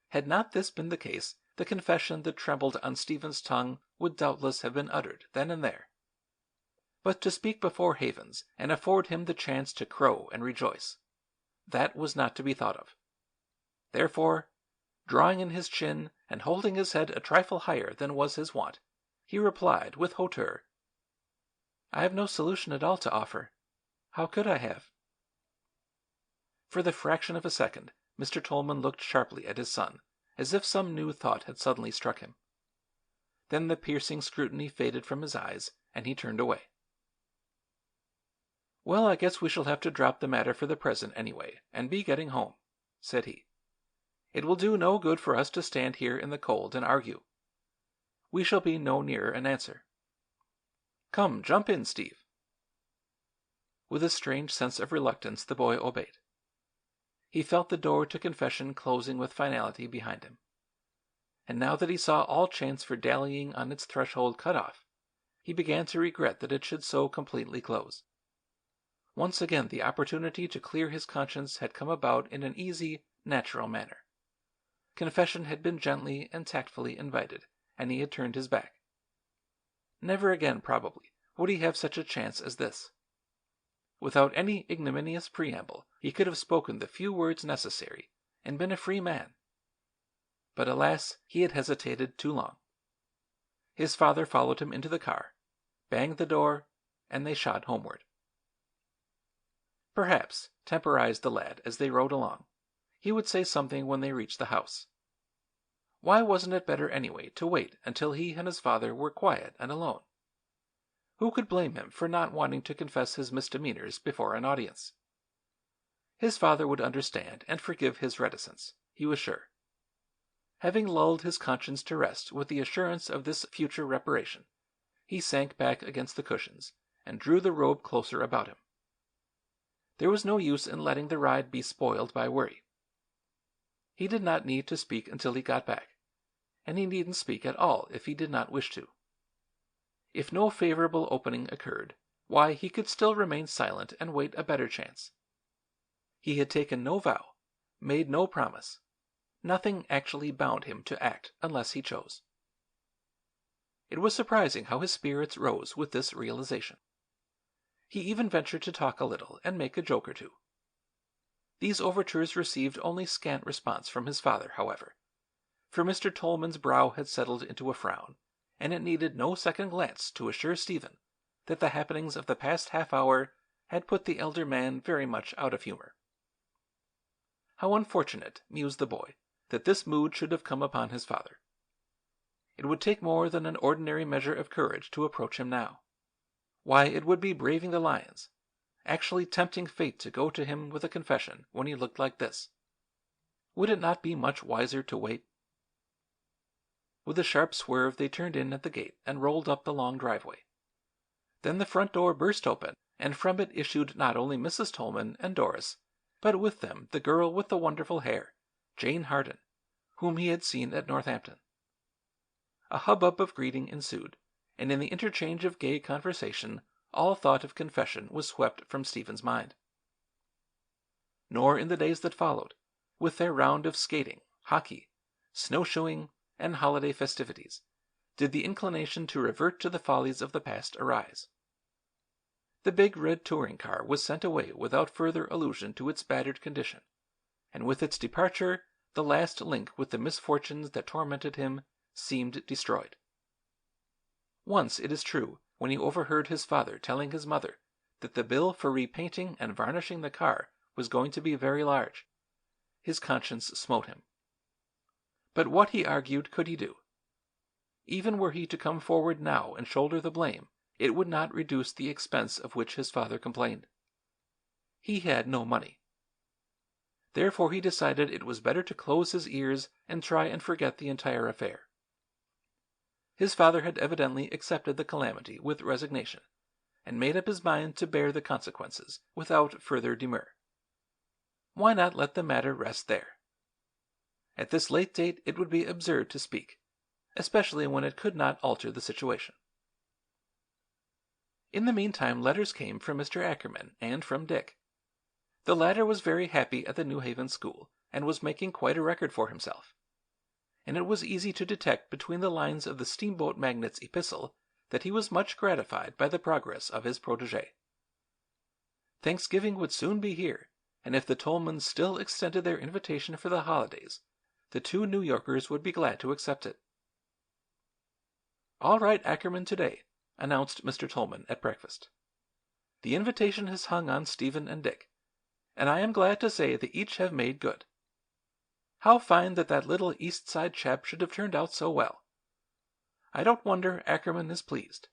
Had not this been the case, the confession that trembled on Stephen's tongue would doubtless have been uttered then and there. But to speak before Havens and afford him the chance to crow and rejoice, that was not to be thought of. Therefore, drawing in his chin and holding his head a trifle higher than was his wont, he replied with hauteur, I have no solution at all to offer. How could I have? For the fraction of a second, Mr. Tolman looked sharply at his son, as if some new thought had suddenly struck him. Then the piercing scrutiny faded from his eyes, and he turned away. Well, I guess we shall have to drop the matter for the present anyway, and be getting home, said he. It will do no good for us to stand here in the cold and argue. We shall be no nearer an answer. Come, jump in, Steve. With a strange sense of reluctance, the boy obeyed. He felt the door to confession closing with finality behind him. And now that he saw all chance for dallying on its threshold cut off, he began to regret that it should so completely close. Once again the opportunity to clear his conscience had come about in an easy, natural manner. Confession had been gently and tactfully invited, and he had turned his back. Never again, probably, would he have such a chance as this. Without any ignominious preamble, he could have spoken the few words necessary and been a free man. But alas, he had hesitated too long. His father followed him into the car, banged the door, and they shot homeward. Perhaps, temporized the lad as they rode along, he would say something when they reached the house. Why wasn't it better anyway to wait until he and his father were quiet and alone? Who could blame him for not wanting to confess his misdemeanors before an audience? His father would understand and forgive his reticence, he was sure. Having lulled his conscience to rest with the assurance of this future reparation, he sank back against the cushions and drew the robe closer about him. There was no use in letting the ride be spoiled by worry. He did not need to speak until he got back, and he needn't speak at all if he did not wish to. If no favorable opening occurred, why, he could still remain silent and wait a better chance. He had taken no vow, made no promise. Nothing actually bound him to act unless he chose. It was surprising how his spirits rose with this realization. He even ventured to talk a little and make a joke or two. These overtures received only scant response from his father, however, for Mr. Tolman's brow had settled into a frown, and it needed no second glance to assure Stephen that the happenings of the past half hour had put the elder man very much out of humor. How unfortunate, mused the boy, that this mood should have come upon his father. It would take more than an ordinary measure of courage to approach him now. Why, it would be braving the lions, actually tempting fate to go to him with a confession when he looked like this. Would it not be much wiser to wait? With a sharp swerve they turned in at the gate and rolled up the long driveway. Then the front door burst open, and from it issued not only Mrs. Tolman and Doris, but with them the girl with the wonderful hair, Jane Harden, whom he had seen at Northampton. A hubbub of greeting ensued, and in the interchange of gay conversation all thought of confession was swept from Stephen's mind. Nor in the days that followed, with their round of skating, hockey, snowshoeing, and holiday festivities, did the inclination to revert to the follies of the past arise. The big red touring car was sent away without further allusion to its battered condition, and with its departure the last link with the misfortunes that tormented him seemed destroyed. Once, it is true, when he overheard his father telling his mother that the bill for repainting and varnishing the car was going to be very large, his conscience smote him. But what, he argued, could he do? Even were he to come forward now and shoulder the blame, it would not reduce the expense of which his father complained. He had no money. Therefore he decided it was better to close his ears and try and forget the entire affair. His father had evidently accepted the calamity with resignation, and made up his mind to bear the consequences without further demur. Why not let the matter rest there? At this late date it would be absurd to speak, especially when it could not alter the situation. In the meantime letters came from Mr. Ackerman and from Dick. The latter was very happy at the New Haven school, and was making quite a record for himself. And it was easy to detect between the lines of the steamboat magnate's epistle that he was much gratified by the progress of his protégé. Thanksgiving would soon be here, and if the Tolmans still extended their invitation for the holidays, the two New Yorkers would be glad to accept it. "All right, Ackerman, today," announced Mr. Tolman at breakfast. "The invitation has hung on Stephen and Dick, and I am glad to say they each have made good. How fine that that little East Side chap should have turned out so well. I don't wonder Ackerman is pleased.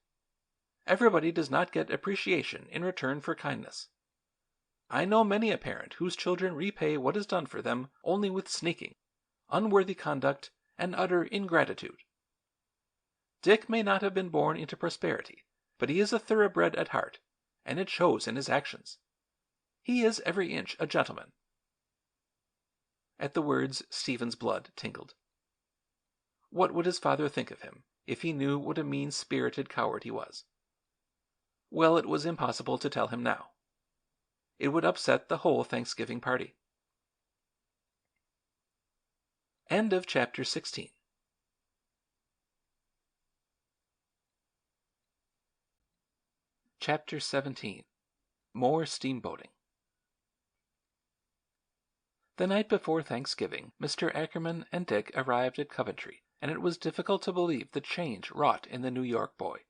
Everybody does not get appreciation in return for kindness. I know many a parent whose children repay what is done for them only with sneaking, unworthy conduct, and utter ingratitude. Dick may not have been born into prosperity, but he is a thoroughbred at heart, and it shows in his actions. He is every inch a gentleman." At the words, Stephen's blood tingled. What would his father think of him if he knew what a mean-spirited coward he was? Well, it was impossible to tell him now. It would upset the whole Thanksgiving party. End of chapter 16. Chapter 17. More Steamboating. The night before Thanksgiving, Mr. Ackerman and Dick arrived at Coventry, and it was difficult to believe the change wrought in the New York boy.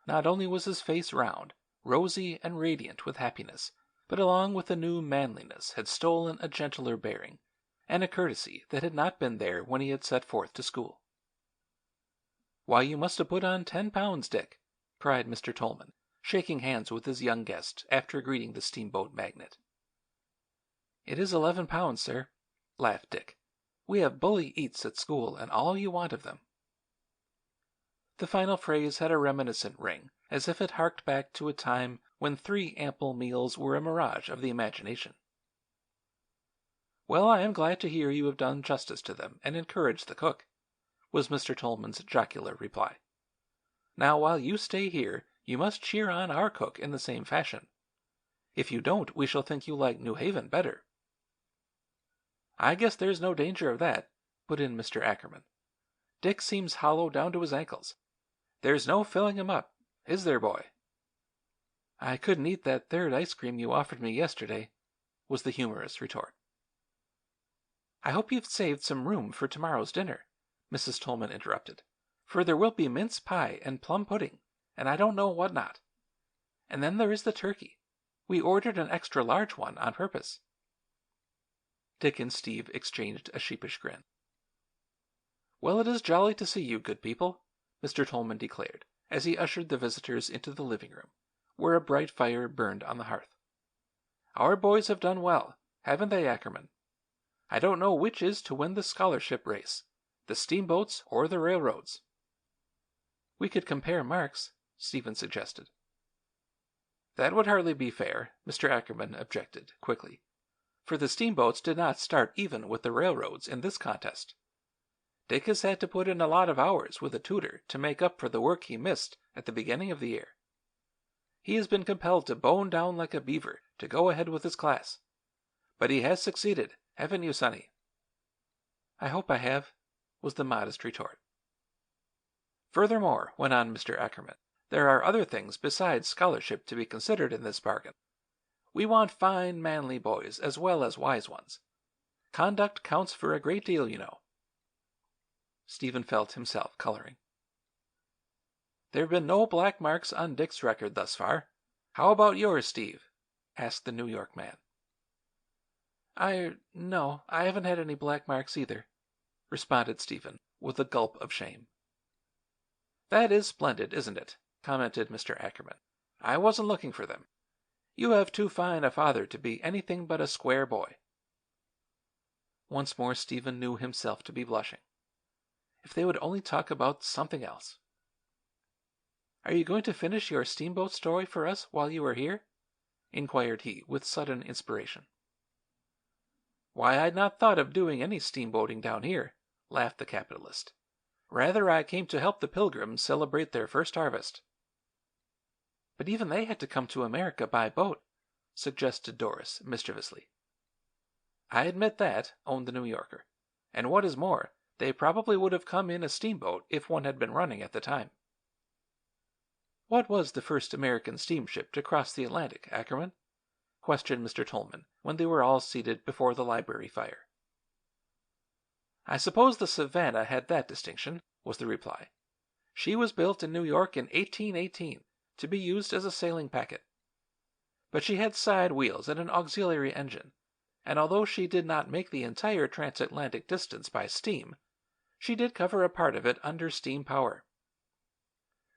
Not only was his face round, rosy, and radiant with happiness, but along with the new manliness had stolen a gentler bearing, and a courtesy that had not been there when he had set forth to school. "Why, you must have put on 10 pounds, Dick," cried Mr. Tolman, shaking hands with his young guest after greeting the steamboat magnate. "It is 11 pounds, sir," laughed Dick. "We have bully eats at school and all you want of them." The final phrase had a reminiscent ring, as if it harked back to a time when 3 ample meals were a mirage of the imagination. "Well, I am glad to hear you have done justice to them and encouraged the cook," was Mr. Tolman's jocular reply. "Now, while you stay here, you must cheer on our cook in the same fashion. If you don't, we shall think you like New Haven better." "I guess there's no danger of that," put in Mr. Ackerman. "Dick seems hollow down to his ankles. There's no filling him up, is there, boy?" "I couldn't eat that third ice cream you offered me yesterday," was the humorous retort. "I hope you've saved some room for tomorrow's dinner," Mrs. Tolman interrupted, "for there will be mince pie and plum pudding, and I don't know what not. And then there is the turkey. We ordered an extra large one on purpose." Dick and Steve exchanged a sheepish grin. "Well, it is jolly to see you, good people," Mr. Tolman declared, as he ushered the visitors into the living room, where a bright fire burned on the hearth. "Our boys have done well, haven't they, Ackerman? I don't know which is to win the scholarship race, the steamboats or the railroads." "We could compare marks," Stephen suggested. "That would hardly be fair," Mr. Ackerman objected, quickly, "for the steamboats did not start even with the railroads in this contest. Dick has had to put in a lot of hours with a tutor to make up for the work he missed at the beginning of the year. He has been compelled to bone down like a beaver to go ahead with his class. But he has succeeded, haven't you, Sonny?" "I hope I have," was the modest retort. "Furthermore," went on Mr. Ackerman, "there are other things besides scholarship to be considered in this bargain. We want fine, manly boys as well as wise ones. Conduct counts for a great deal, you know." Stephen felt himself coloring. "There have been no black marks on Dick's record thus far. How about yours, Steve?" asked the New York man. No, I haven't had any black marks either," responded Stephen, with a gulp of shame. "That is splendid, isn't it?" commented Mr. Ackerman. "I wasn't looking for them. You have too fine a father to be anything but a square boy." Once more Stephen knew himself to be blushing. If they would only talk about something else. "Are you going to finish your steamboat story for us while you are here?" inquired he, with sudden inspiration. "Why, I'd not thought of doing any steamboating down here," laughed the capitalist. "Rather, I came to help the Pilgrims celebrate their first harvest." "But even they had to come to America by boat," suggested Doris, mischievously. "I admit that," owned the New Yorker. "And what is more, they probably would have come in a steamboat if one had been running at the time." "What was the first American steamship to cross the Atlantic, Ackerman?" questioned Mr. Tolman when they were all seated before the library fire. I suppose the Savannah had that distinction, was the reply. She was built in New York in 1818 to be used as a sailing packet. But she had side wheels and an auxiliary engine, and although she did not make the entire transatlantic distance by steam, she did cover a part of it under steam power.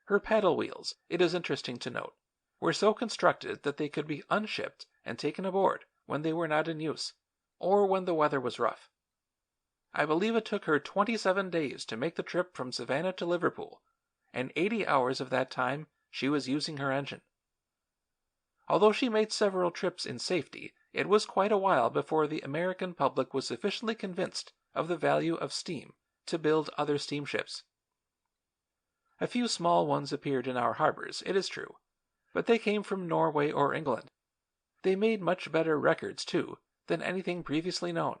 Her paddle wheels, it is interesting to note, were so constructed that they could be unshipped and taken aboard when they were not in use, or when the weather was rough. I believe it took her 27 days to make the trip from Savannah to Liverpool, and 80 hours of that time she was using her engine. Although she made several trips in safety, it was quite a while before the American public was sufficiently convinced of the value of steam to build other steamships. A few small ones appeared in our harbors, it is true, but they came from Norway or England. They made much better records, too, than anything previously known.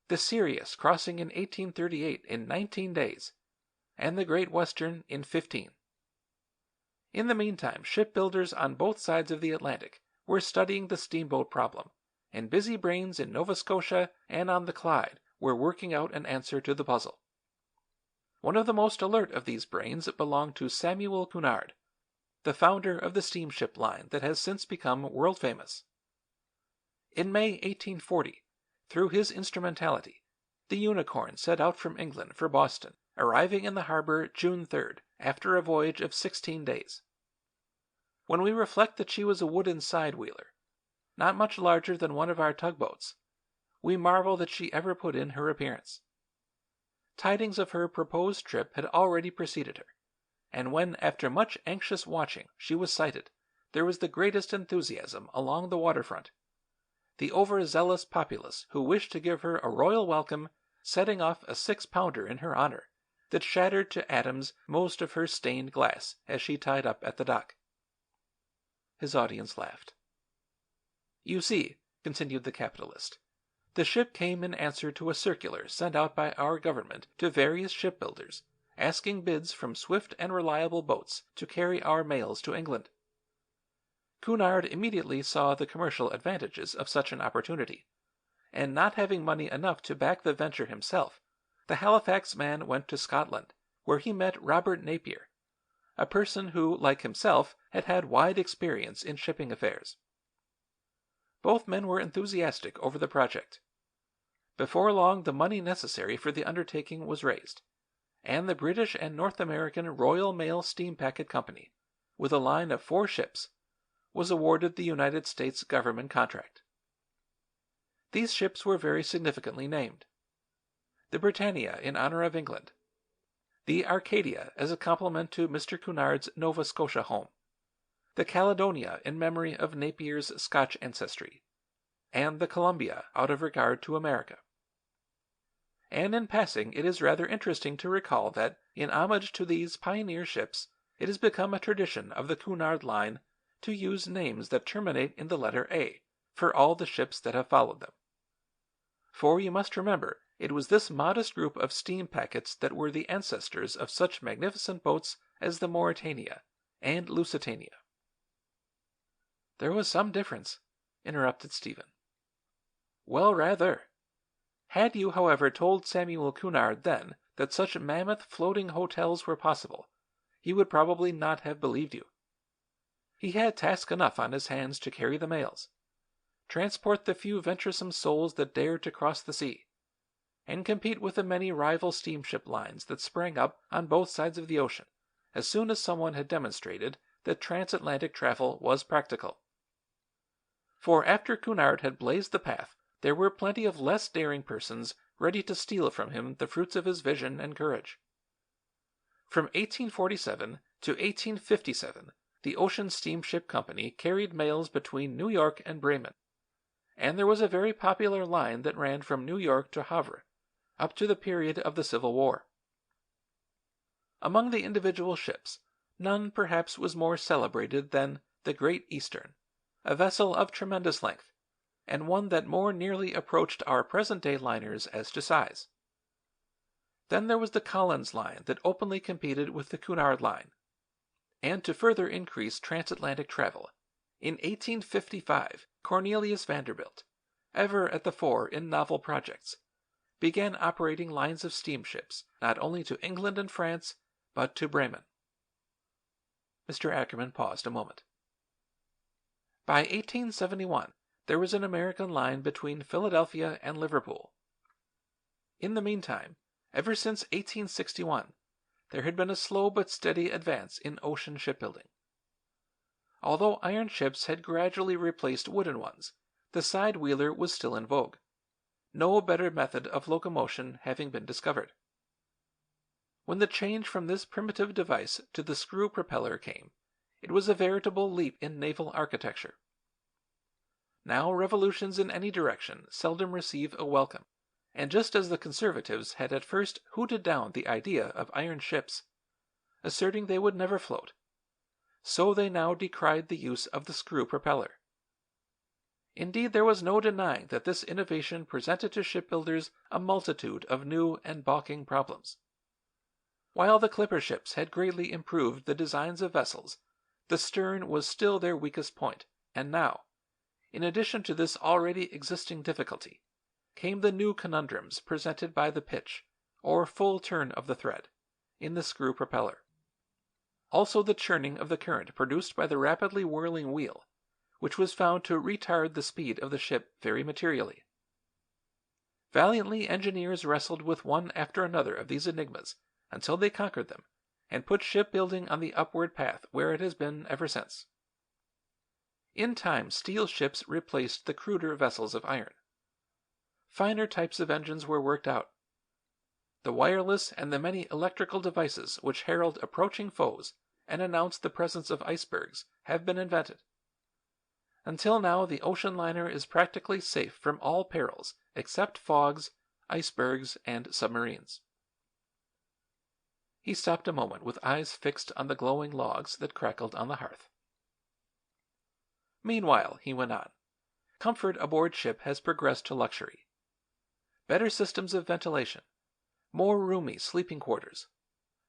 The Sirius crossing in 1838 in 19 days, and the Great Western in 15. In the meantime, shipbuilders on both sides of the Atlantic were studying the steamboat problem, and busy brains in Nova Scotia and on the Clyde were working out an answer to the puzzle. One of the most alert of these brains belonged to Samuel Cunard, the founder of the steamship line that has since become world famous. In May 1840, through his instrumentality, the Unicorn set out from England for Boston, arriving in the harbor June 3rd, after a voyage of 16 days. When we reflect that she was a wooden side-wheeler, not much larger than one of our tugboats, we marvel that she ever put in her appearance. Tidings of her proposed trip had already preceded her, and when after much anxious watching she was sighted, there was the greatest enthusiasm along the waterfront. The overzealous populace who wished to give her a royal welcome, setting off a 6-pounder in her honor, that shattered to atoms most of her stained glass as she tied up at the dock. His audience laughed. You see, continued the capitalist, the ship came in answer to a circular sent out by our government to various shipbuilders, asking bids from swift and reliable boats to carry our mails to England. Cunard immediately saw the commercial advantages of such an opportunity, and not having money enough to back the venture himself, the Halifax man went to Scotland, where he met Robert Napier, a person who, like himself, had had wide experience in shipping affairs. Both men were enthusiastic over the project. Before long the money necessary for the undertaking was raised, and the British and North American Royal Mail Steam Packet Company, with a line of 4 ships, was awarded the United States government contract. These ships were very significantly named. The Britannia in honor of England, the Arcadia as a compliment to Mr. Cunard's Nova Scotia home, the Caledonia in memory of Napier's Scotch ancestry, and the Columbia out of regard to America. And in passing, it is rather interesting to recall that, in homage to these pioneer ships, it has become a tradition of the Cunard line to use names that terminate in the letter A for all the ships that have followed them. For you must remember, it was this modest group of steam packets that were the ancestors of such magnificent boats as the Mauretania and Lusitania. There was some difference, interrupted Stephen. Well, rather. Had you, however, told Samuel Cunard then that such mammoth floating hotels were possible, he would probably not have believed you. He had task enough on his hands to carry the mails, transport the few venturesome souls that dared to cross the sea, and compete with the many rival steamship lines that sprang up on both sides of the ocean as soon as someone had demonstrated that transatlantic travel was practical. For after Cunard had blazed the path, there were plenty of less daring persons ready to steal from him the fruits of his vision and courage. From 1847 to 1857, the Ocean Steamship Company carried mails between New York and Bremen, and there was a very popular line that ran from New York to Havre, up to the period of the Civil War. Among the individual ships, none perhaps was more celebrated than the Great Eastern, a vessel of tremendous length, and one that more nearly approached our present-day liners as to size. Then there was the Collins line that openly competed with the Cunard line. And to further increase transatlantic travel, in 1855 Cornelius Vanderbilt, ever at the fore in novel projects, began operating lines of steamships not only to England and France, but to Bremen. Mr. Ackerman paused a moment. By 1871, there was an American line between Philadelphia and Liverpool. In the meantime, ever since 1861, there had been a slow but steady advance in ocean shipbuilding. Although iron ships had gradually replaced wooden ones, the side-wheeler was still in vogue, no better method of locomotion having been discovered. When the change from this primitive device to the screw propeller came, it was a veritable leap in naval architecture. Now revolutions in any direction seldom receive a welcome, and just as the conservatives had at first hooted down the idea of iron ships, asserting they would never float, so they now decried the use of the screw propeller. Indeed, there was no denying that this innovation presented to shipbuilders a multitude of new and balking problems. While the clipper ships had greatly improved the designs of vessels, the stern was still their weakest point, and now, in addition to this already existing difficulty, came the new conundrums presented by the pitch, or full turn of the thread, in the screw propeller. Also the churning of the current produced by the rapidly whirling wheel, which was found to retard the speed of the ship very materially. Valiantly engineers wrestled with one after another of these enigmas until they conquered them, and put shipbuilding on the upward path where it has been ever since. In time, steel ships replaced the cruder vessels of iron. Finer types of engines were worked out. The wireless and the many electrical devices which herald approaching foes and announce the presence of icebergs have been invented. Until now, the ocean liner is practically safe from all perils except fogs, icebergs, and submarines. He stopped a moment with eyes fixed on the glowing logs that crackled on the hearth. Meanwhile, he went on, comfort aboard ship has progressed to luxury. Better systems of ventilation, more roomy sleeping quarters,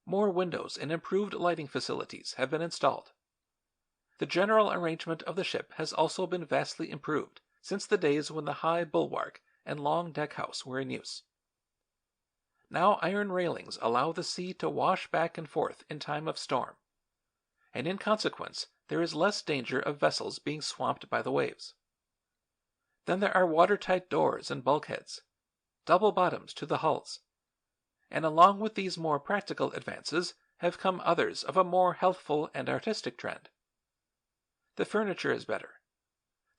more windows and improved lighting facilities have been installed. The general arrangement of the ship has also been vastly improved since the days when the high bulwark and long deck-house were in use. Now iron railings allow the sea to wash back and forth in time of storm, and in consequence there is less danger of vessels being swamped by the waves. Then there are watertight doors and bulkheads, double bottoms to the hulls, and along with these more practical advances have come others of a more healthful and artistic trend. The furniture is better,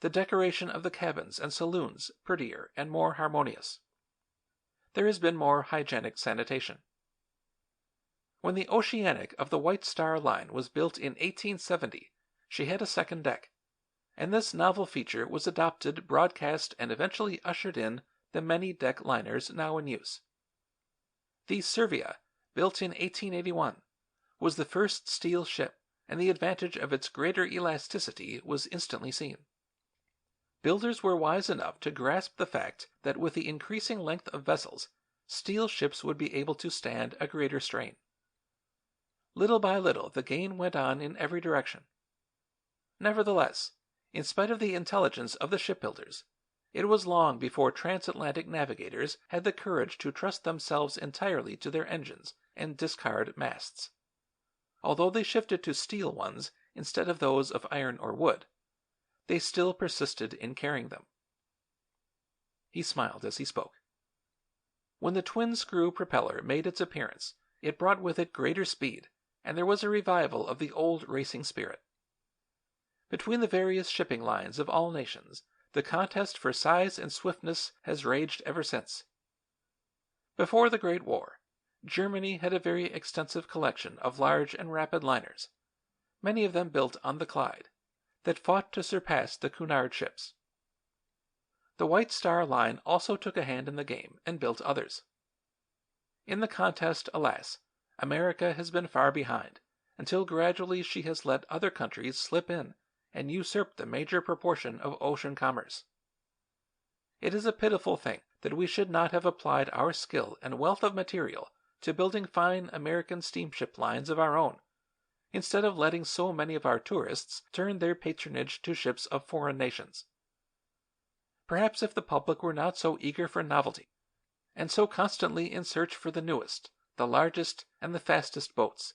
the decoration of the cabins and saloons prettier and more harmonious. There has been more hygienic sanitation. When the Oceanic of the White Star Line was built in 1870, she had a second deck, and this novel feature was adopted, broadcast, and eventually ushered in the many-deck liners now in use. The Servia, built in 1881, was the first steel ship, and the advantage of its greater elasticity was instantly seen. Builders were wise enough to grasp the fact that with the increasing length of vessels, steel ships would be able to stand a greater strain. Little by little, the gain went on in every direction. Nevertheless, in spite of the intelligence of the shipbuilders, it was long before transatlantic navigators had the courage to trust themselves entirely to their engines and discard masts. Although they shifted to steel ones instead of those of iron or wood, they still persisted in carrying them. He smiled as he spoke. When the twin-screw propeller made its appearance, it brought with it greater speed, and there was a revival of the old racing spirit. Between the various shipping lines of all nations, the contest for size and swiftness has raged ever since. Before the Great War, Germany had a very extensive collection of large and rapid liners, many of them built on the Clyde, that fought to surpass the Cunard ships. The White Star Line also took a hand in the game and built others. In the contest, alas, America has been far behind, until gradually she has let other countries slip in and usurp the major proportion of ocean commerce. It is a pitiful thing that we should not have applied our skill and wealth of material to building fine American steamship lines of our own, instead of letting so many of our tourists turn their patronage to ships of foreign nations. Perhaps if the public were not so eager for novelty, and so constantly in search for the newest, the largest, and the fastest boats,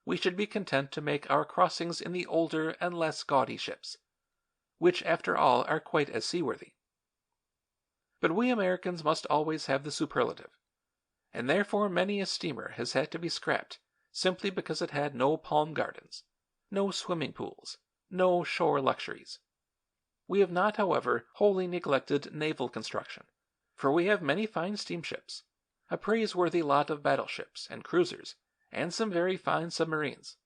we should be content to make our crossings in the older and less gaudy ships, which after all are quite as seaworthy. But we Americans must always have the superlative, and therefore many a steamer has had to be scrapped simply because it had no palm gardens, no swimming pools, no shore luxuries. We have not, however, wholly neglected naval construction, for we have many fine steamships, a praiseworthy lot of battleships and cruisers, and some very fine submarines.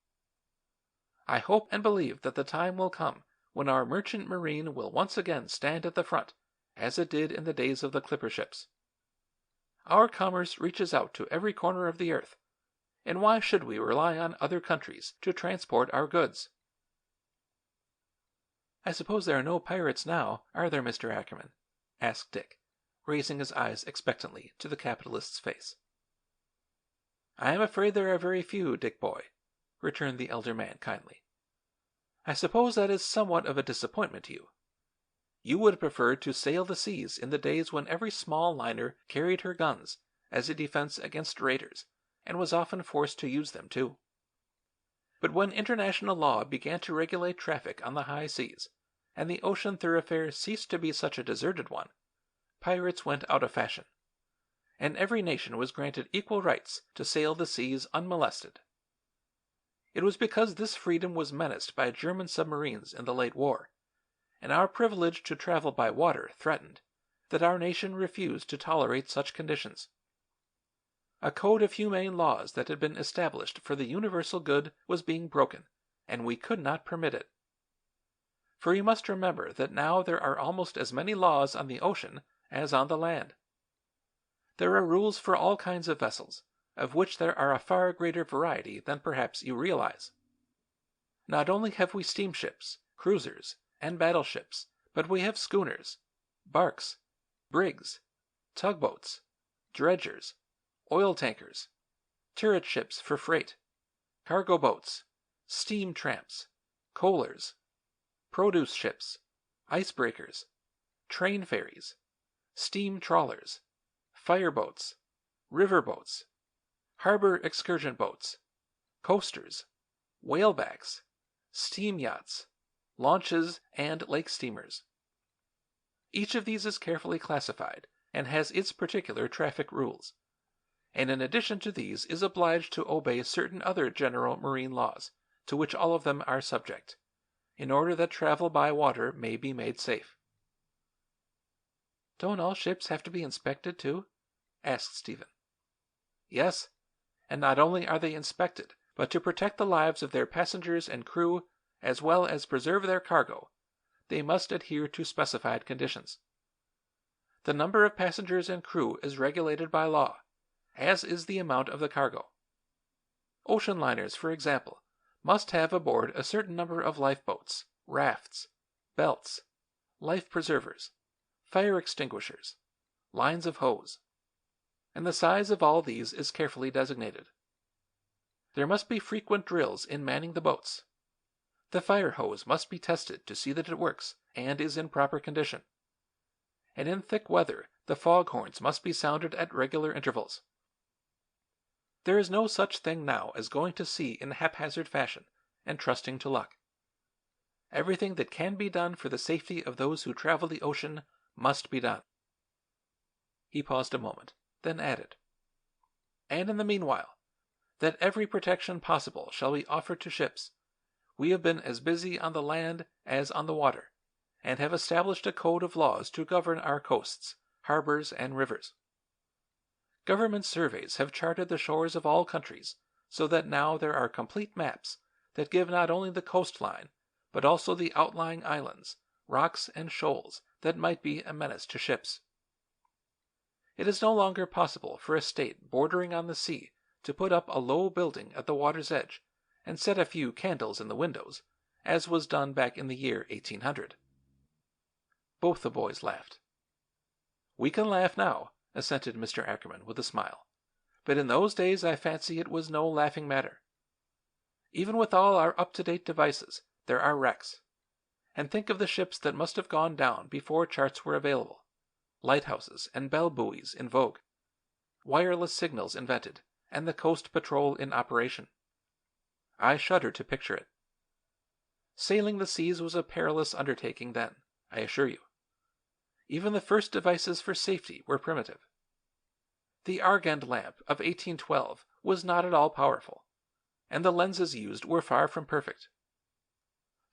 I hope and believe that the time will come when our merchant marine will once again stand at the front, as it did in the days of the clipper ships. Our commerce reaches out to every corner of the earth, and why should we rely on other countries to transport our goods? I suppose there are no pirates now, are there, Mr. Ackerman? Asked Dick, raising his eyes expectantly to the capitalist's face. I am afraid there are very few, Dick boy, returned the elder man kindly. I suppose that is somewhat of a disappointment to you. You would have preferred to sail the seas in the days when every small liner carried her guns as a defense against raiders, and was often forced to use them too. But when international law began to regulate traffic on the high seas, and the ocean thoroughfare ceased to be such a deserted one, pirates went out of fashion, and every nation was granted equal rights to sail the seas unmolested. It was because this freedom was menaced by German submarines in the late war, and our privilege to travel by water threatened, that our nation refused to tolerate such conditions. A code of humane laws that had been established for the universal good was being broken, and we could not permit it. For you must remember that now there are almost as many laws on the ocean as on the land. There are rules for all kinds of vessels, of which there are a far greater variety than perhaps you realize. Not only have we steamships, cruisers, and battleships, but we have schooners, barks, brigs, tugboats, dredgers, oil tankers, turret ships for freight, cargo boats, steam tramps, coalers, produce ships, icebreakers, train ferries, steam trawlers, fireboats, river boats, harbor excursion boats, coasters, whalebacks, steam yachts, launches, and lake steamers. Each of these is carefully classified and has its particular traffic rules, and in addition to these is obliged to obey certain other general marine laws, to which all of them are subject, in order that travel by water may be made safe. Don't all ships have to be inspected too? Asked Stephen. Yes, and not only are they inspected, but to protect the lives of their passengers and crew, as well as preserve their cargo, they must adhere to specified conditions. The number of passengers and crew is regulated by law, as is the amount of the cargo. Ocean liners, for example, must have aboard a certain number of lifeboats, rafts, belts, life preservers, fire extinguishers, lines of hose, and the size of all these is carefully designated. There must be frequent drills in manning the boats. The fire hose must be tested to see that it works and is in proper condition. And in thick weather, the foghorns must be sounded at regular intervals. There is no such thing now as going to sea in haphazard fashion and trusting to luck. Everything that can be done for the safety of those who travel the ocean must be done. He paused a moment, then added, And in the meanwhile, that every protection possible shall be offered to ships, we have been as busy on the land as on the water, and have established a code of laws to govern our coasts, harbors, and rivers. Government surveys have charted the shores of all countries, so that now there are complete maps that give not only the coastline, but also the outlying islands, rocks, and shoals that might be a menace to ships. It is no longer possible for a state bordering on the sea to put up a low building at the water's edge and set a few candles in the windows, as was done back in the year 1800. Both the boys laughed. We can laugh now, assented Mr. Ackerman with a smile, but in those days I fancy it was no laughing matter. Even with all our up-to-date devices, there are wrecks, And think of the ships that must have gone down before charts were available, lighthouses and bell buoys in vogue, wireless signals invented, and the coast patrol in operation. I shudder to picture it. Sailing the seas was a perilous undertaking then, I assure you. Even the first devices for safety were primitive. The Argand lamp of 1812 was not at all powerful, and the lenses used were far from perfect.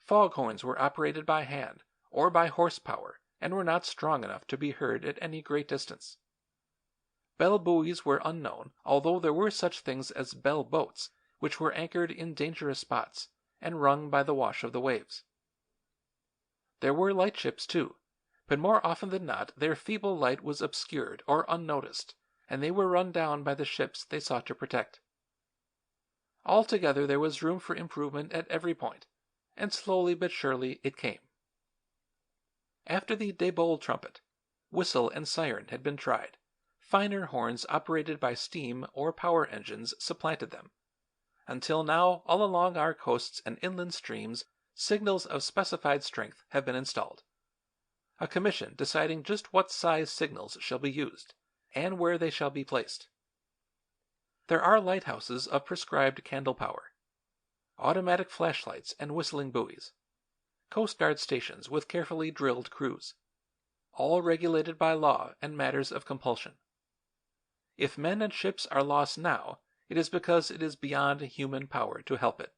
Foghorns were operated by hand or by horsepower and were not strong enough to be heard at any great distance. Bell buoys were unknown, although there were such things as bell boats, which were anchored in dangerous spots and rung by the wash of the waves. There were lightships too, but more often than not their feeble light was obscured or unnoticed, and they were run down by the ships they sought to protect. Altogether there was room for improvement at every point, and slowly but surely it came. After the Debole trumpet, whistle and siren had been tried, finer horns operated by steam or power engines supplanted them, until now all along our coasts and inland streams signals of specified strength have been installed. A commission deciding just what size signals shall be used, and where they shall be placed. There are lighthouses of prescribed candle power, automatic flashlights and whistling buoys, Coast Guard stations with carefully drilled crews, all regulated by law and matters of compulsion. If men and ships are lost now, it is because it is beyond human power to help it.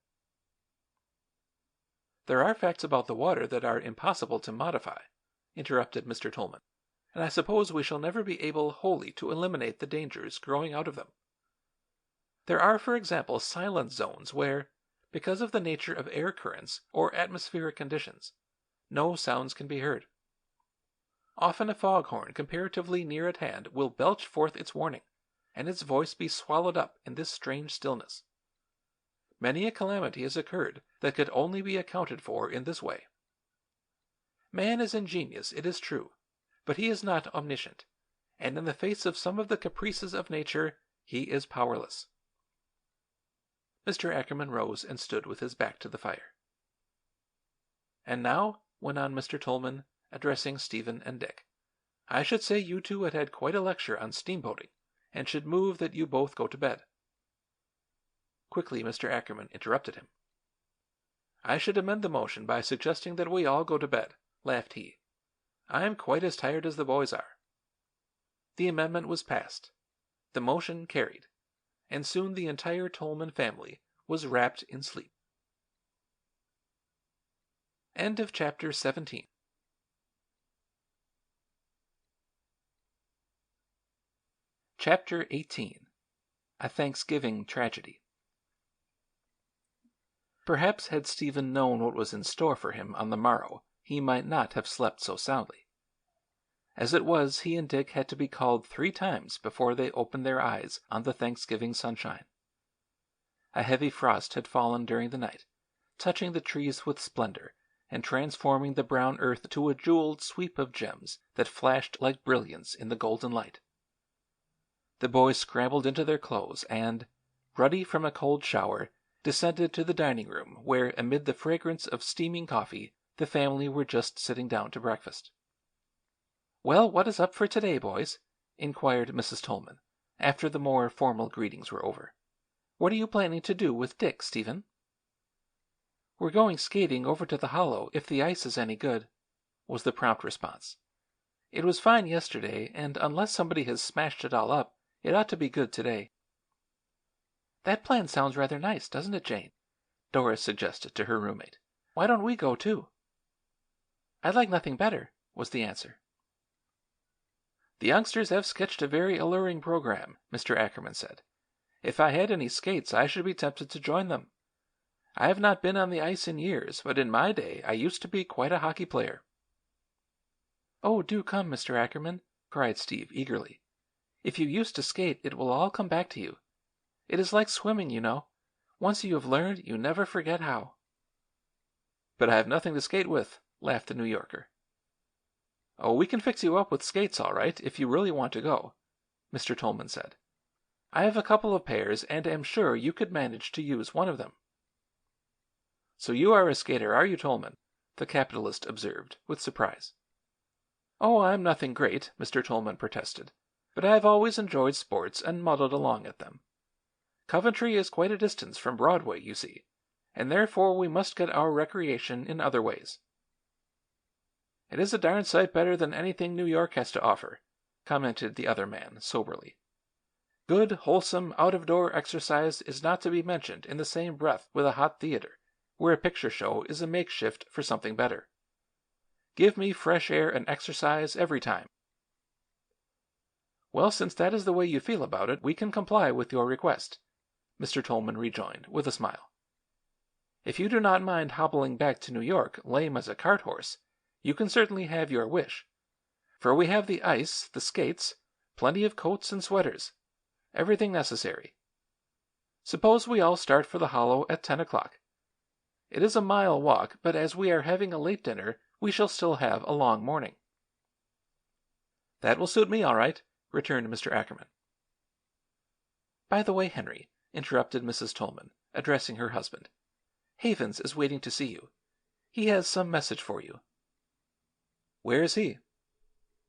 There are facts about the water that are impossible to modify, interrupted Mr. Tolman, and I suppose we shall never be able wholly to eliminate the dangers growing out of them. There are, for example, silent zones where, because of the nature of air currents or atmospheric conditions, no sounds can be heard. Often a foghorn comparatively near at hand will belch forth its warning, and its voice be swallowed up in this strange stillness. Many a calamity has occurred that could only be accounted for in this way. Man is ingenious, it is true, but he is not omniscient, and in the face of some of the caprices of nature he is powerless. Mr. Ackerman rose and stood with his back to the fire. And now, went on Mr. Tolman, addressing Stephen and Dick, I should say you two had had quite a lecture on steamboating, and should move that you both go to bed. Quickly Mr. Ackerman interrupted him. I should amend the motion by suggesting that we all go to bed, laughed he. I am quite as tired as the boys are. The amendment was passed, the motion carried, and soon the entire Tolman family was wrapped in sleep. End of chapter 17. Chapter 18. A Thanksgiving Tragedy. Perhaps had Stephen known what was in store for him on the morrow, he might not have slept so soundly. As it was, he and Dick had to be called 3 times before they opened their eyes on the Thanksgiving sunshine. A heavy frost had fallen during the night, touching the trees with splendor, and transforming the brown earth to a jeweled sweep of gems that flashed like brilliants in the golden light. The boys scrambled into their clothes and, ruddy from a cold shower, descended to the dining room where, amid the fragrance of steaming coffee, the family were just sitting down to breakfast. "Well, what is up for today, boys?" inquired Mrs. Tolman, after the more formal greetings were over. "What are you planning to do with Dick, Stephen?" "We're going skating over to the hollow if the ice is any good," was the prompt response. "It was fine yesterday, and unless somebody has smashed it all up, it ought to be good today." "That plan sounds rather nice, doesn't it, Jane?" Doris suggested to her roommate. "Why don't we go, too?" "I'd like nothing better," was the answer. "The youngsters have sketched a very alluring program," Mr. Ackerman said. "If I had any skates, I should be tempted to join them. I have not been on the ice in years, but in my day I used to be quite a hockey player." "Oh, do come, Mr. Ackerman," cried Steve eagerly. "If you used to skate, it will all come back to you. It is like swimming, you know. Once you have learned, you never forget how." "But I have nothing to skate with," laughed the New Yorker. "Oh, we can fix you up with skates, all right, if you really want to go," Mr. Tolman said. "I have a couple of pairs, and am sure you could manage to use one of them." "So you are a skater, are you, Tolman?" the capitalist observed, with surprise. "Oh, I'm nothing great," Mr. Tolman protested, "but I've always enjoyed sports and muddled along at them. Coventry is quite a distance from Broadway, you see, and therefore we must get our recreation in other ways." "It is a darn sight better than anything New York has to offer," commented the other man, soberly. "Good, wholesome, out-of-door exercise is not to be mentioned in the same breath with a hot theater, where a picture show is a makeshift for something better. Give me fresh air and exercise every time." "Well, since that is the way you feel about it, we can comply with your request," Mr. Tolman rejoined, with a smile. "If you do not mind hobbling back to New York lame as a cart horse, you can certainly have your wish. For we have the ice, the skates, plenty of coats and sweaters, everything necessary. Suppose we all start for the Hollow at 10 o'clock. It is a mile walk, but as we are having a late dinner, we shall still have a long morning." "That will suit me all right," returned Mr. Ackerman. "By the way, Henry," interrupted Mrs. Tolman, addressing her husband, "Havens is waiting to see you. He has some message for you." "Where is he?"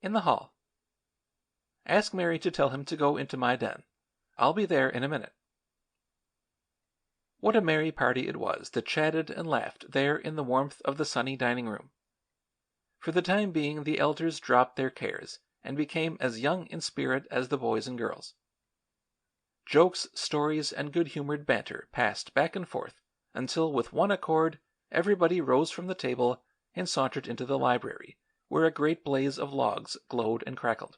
"In the hall." "Ask Mary to tell him to go into my den. I'll be there in a minute." What a merry party it was that chatted and laughed there in the warmth of the sunny dining room. For the time being the elders dropped their cares and became as young in spirit as the boys and girls. Jokes, stories, and good-humored banter passed back and forth until with one accord everybody rose from the table and sauntered into the library, where a great blaze of logs glowed and crackled.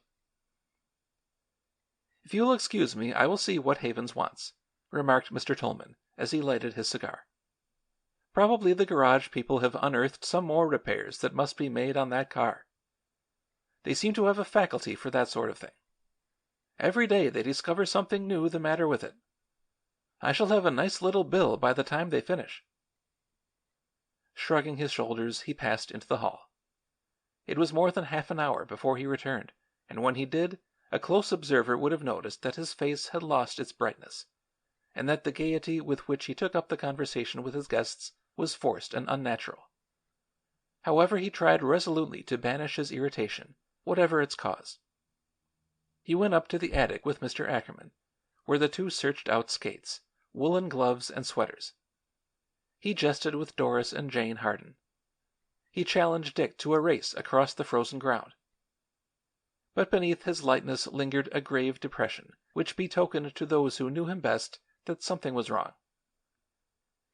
"If you will excuse me, I will see what Havens wants," remarked Mr. Tolman, as he lighted his cigar. "Probably the garage people have unearthed some more repairs that must be made on that car. They seem to have a faculty for that sort of thing. Every day they discover something new the matter with it. I shall have a nice little bill by the time they finish." Shrugging his shoulders, he passed into the hall. It was more than half an hour before he returned, and when he did, a close observer would have noticed that his face had lost its brightness, and that the gaiety with which he took up the conversation with his guests was forced and unnatural. However, he tried resolutely to banish his irritation, whatever its cause. He went up to the attic with Mr. Ackerman, where the two searched out skates, woolen gloves, and sweaters. He jested with Doris and Jane Harden. He challenged Dick to a race across the frozen ground. But beneath his lightness lingered a grave depression, which betokened to those who knew him best that something was wrong.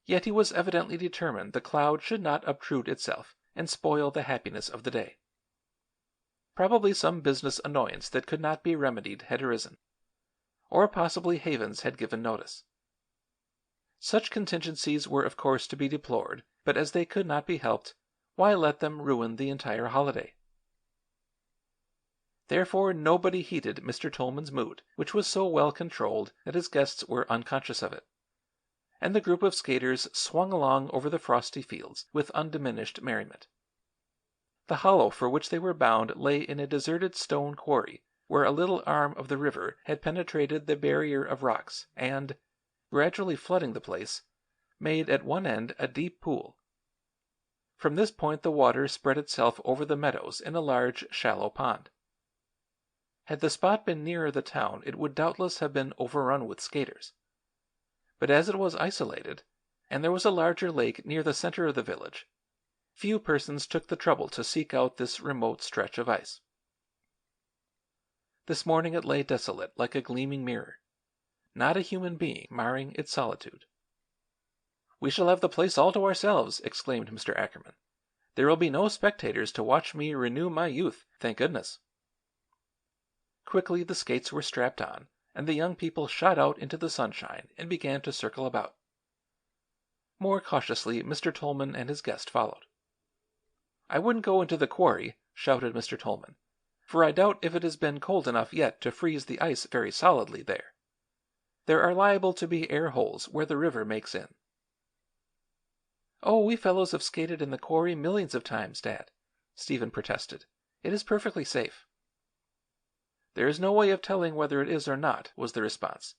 Yet he was evidently determined the cloud should not obtrude itself and spoil the happiness of the day. Probably some business annoyance that could not be remedied had arisen, or possibly Havens had given notice. Such contingencies were of course to be deplored, but as they could not be helped, why let them ruin the entire holiday? Therefore nobody heeded Mr. Tolman's mood, which was so well controlled that his guests were unconscious of it, and the group of skaters swung along over the frosty fields with undiminished merriment. The hollow for which they were bound lay in a deserted stone quarry where a little arm of the river had penetrated the barrier of rocks and, gradually flooding the place, made at one end a deep pool. From this point the water spread itself over the meadows in a large, shallow pond. Had the spot been nearer the town it would doubtless have been overrun with skaters. But as it was isolated, and there was a larger lake near the center of the village, few persons took the trouble to seek out this remote stretch of ice. This morning it lay desolate like a gleaming mirror, not a human being marring its solitude. "We shall have the place all to ourselves," exclaimed Mr. Ackerman. "There will be no spectators to watch me renew my youth, thank goodness." Quickly the skates were strapped on, and the young people shot out into the sunshine and began to circle about. More cautiously Mr. Tolman and his guest followed. "I wouldn't go into the quarry," shouted Mr. Tolman, "for I doubt if it has been cold enough yet to freeze the ice very solidly there. There are liable to be air holes where the river makes in." "Oh, we fellows have skated in the quarry millions of times, Dad," Stephen protested. "It is perfectly safe." "There is no way of telling whether it is or not," was the response.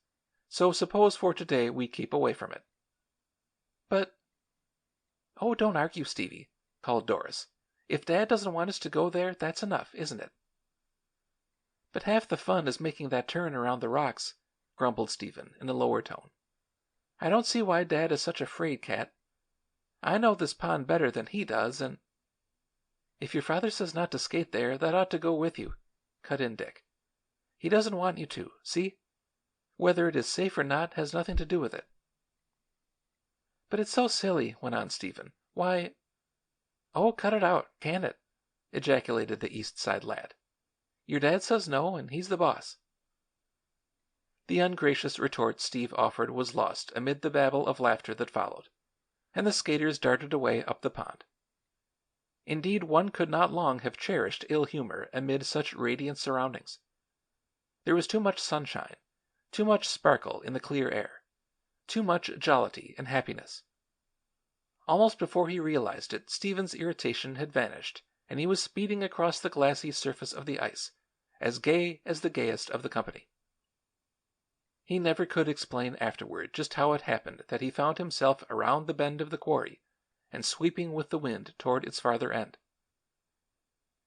"So suppose for today we keep away from it." "But—" "Oh, don't argue, Stevie. called Doris. "If Dad doesn't want us to go there, that's enough, isn't it?" "But half the fun is making that turn around the rocks," grumbled Stephen in a lower tone. "I don't see why Dad is such a fraid cat. I know this pond better than he does, and—" "If your father says not to skate there, that ought to go with you," cut in Dick. "He doesn't want you to, see? Whether it is safe or not has nothing to do with it." "But it's so silly," went on Stephen. "Why—" "Oh, cut it out, can it?" ejaculated the East Side lad. "Your dad says no, and he's the boss." The ungracious retort Steve offered was lost amid the babble of laughter that followed, and the skaters darted away up the pond. Indeed, one could not long have cherished ill humor amid such radiant surroundings. There was too much sunshine, too much sparkle in the clear air, too much jollity and happiness. Almost before he realized it, Stephen's irritation had vanished, and he was speeding across the glassy surface of the ice, as gay as the gayest of the company. He never could explain afterward just how it happened that he found himself around the bend of the quarry and sweeping with the wind toward its farther end.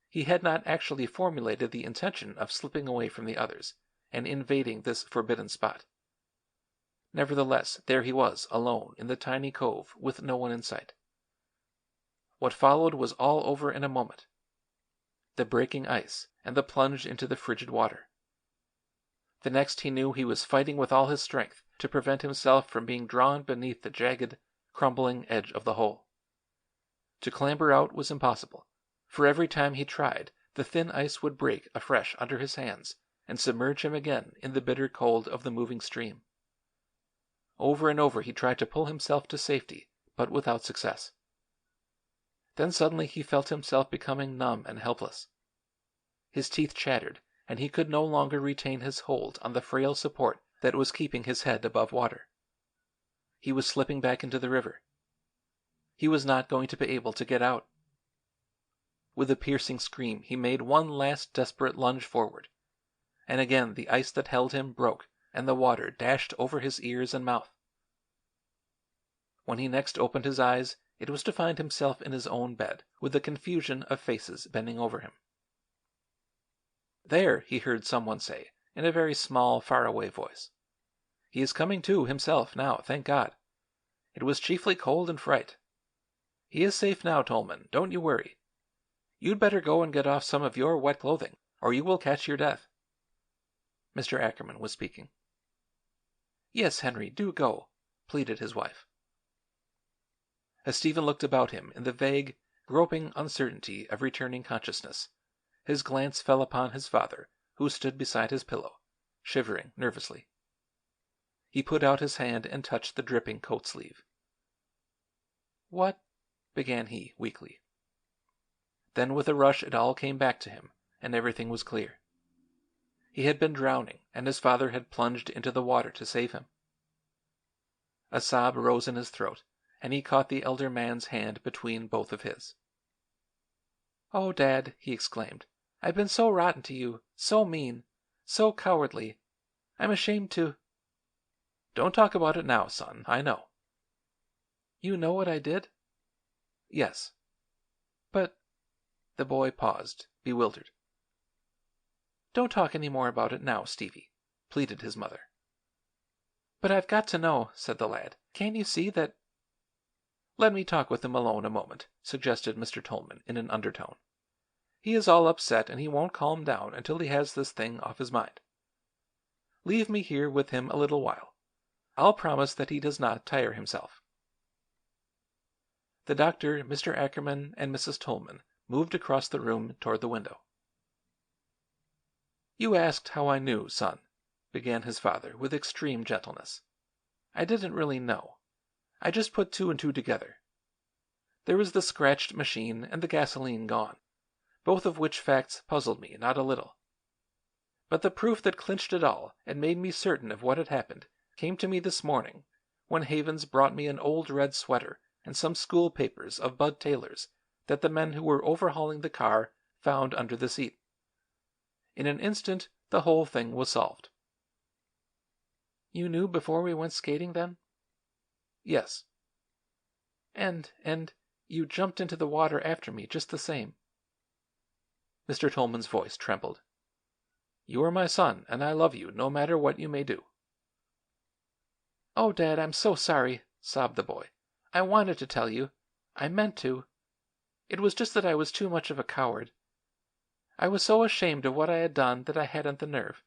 He had not actually formulated the intention of slipping away from the others and invading this forbidden spot. Nevertheless, there he was, alone in the tiny cove with no one in sight. What followed was all over in a moment. The breaking ice and the plunge into the frigid water. The next he knew he was fighting with all his strength to prevent himself from being drawn beneath the jagged, crumbling edge of the hole. To clamber out was impossible, for every time he tried, the thin ice would break afresh under his hands and submerge him again in the bitter cold of the moving stream. Over and over he tried to pull himself to safety, but without success. Then suddenly he felt himself becoming numb and helpless. His teeth chattered, and he could no longer retain his hold on the frail support that was keeping his head above water. He was slipping back into the river. He was not going to be able to get out. With a piercing scream, he made one last desperate lunge forward, and again the ice that held him broke and the water dashed over his ears and mouth. When he next opened his eyes, it was to find himself in his own bed, with a confusion of faces bending over him. "There," he heard someone say, in a very small, far-away voice. "He is coming to himself now, thank God. It was chiefly cold and fright. He is safe now, Tolman, don't you worry. You'd better go and get off some of your wet clothing, or you will catch your death." Mr. Ackerman was speaking. "Yes, Henry, do go," pleaded his wife. As Stephen looked about him in the vague, groping uncertainty of returning consciousness, his glance fell upon his father, who stood beside his pillow, shivering nervously. He put out his hand and touched the dripping coat sleeve. "What—" began he, weakly. Then with a rush it all came back to him, and everything was clear. He had been drowning, and his father had plunged into the water to save him. A sob rose in his throat, and he caught the elder man's hand between both of his. "Oh, Dad," he exclaimed, "I've been so rotten to you, so mean, so cowardly. I'm ashamed to—" "Don't talk about it now, son. I know." "You know what I did?" "Yes." "But—" The boy paused, bewildered. "Don't talk any more about it now, Stevie," pleaded his mother. "But I've got to know," said the lad. "Can't you see that—" "Let me talk with him alone a moment," suggested Mr. Tolman in an undertone. "He is all upset and he won't calm down until he has this thing off his mind. Leave me here with him a little while. I'll promise that he does not tire himself." The doctor, Mr. Ackerman, and Mrs. Tolman moved across the room toward the window. "You asked how I knew, son," began his father with extreme gentleness. "I didn't really know. I just put two and two together. There was the scratched machine and the gasoline gone, both of which facts puzzled me not a little. But the proof that clinched it all and made me certain of what had happened came to me this morning when Havens brought me an old red sweater and some school papers of Bud Taylor's that the men who were overhauling the car found under the seat. In an instant the whole thing was solved." "You knew before we went skating, then?" "Yes." And You jumped into the water after me just the same." Mr. Tolman's voice trembled. "You are my son, and I love you, no matter what you may do." "Oh, Dad, I'm so sorry," sobbed the boy. "I wanted to tell you. I meant to. It was just that I was too much of a coward. I was so ashamed of what I had done that I hadn't the nerve.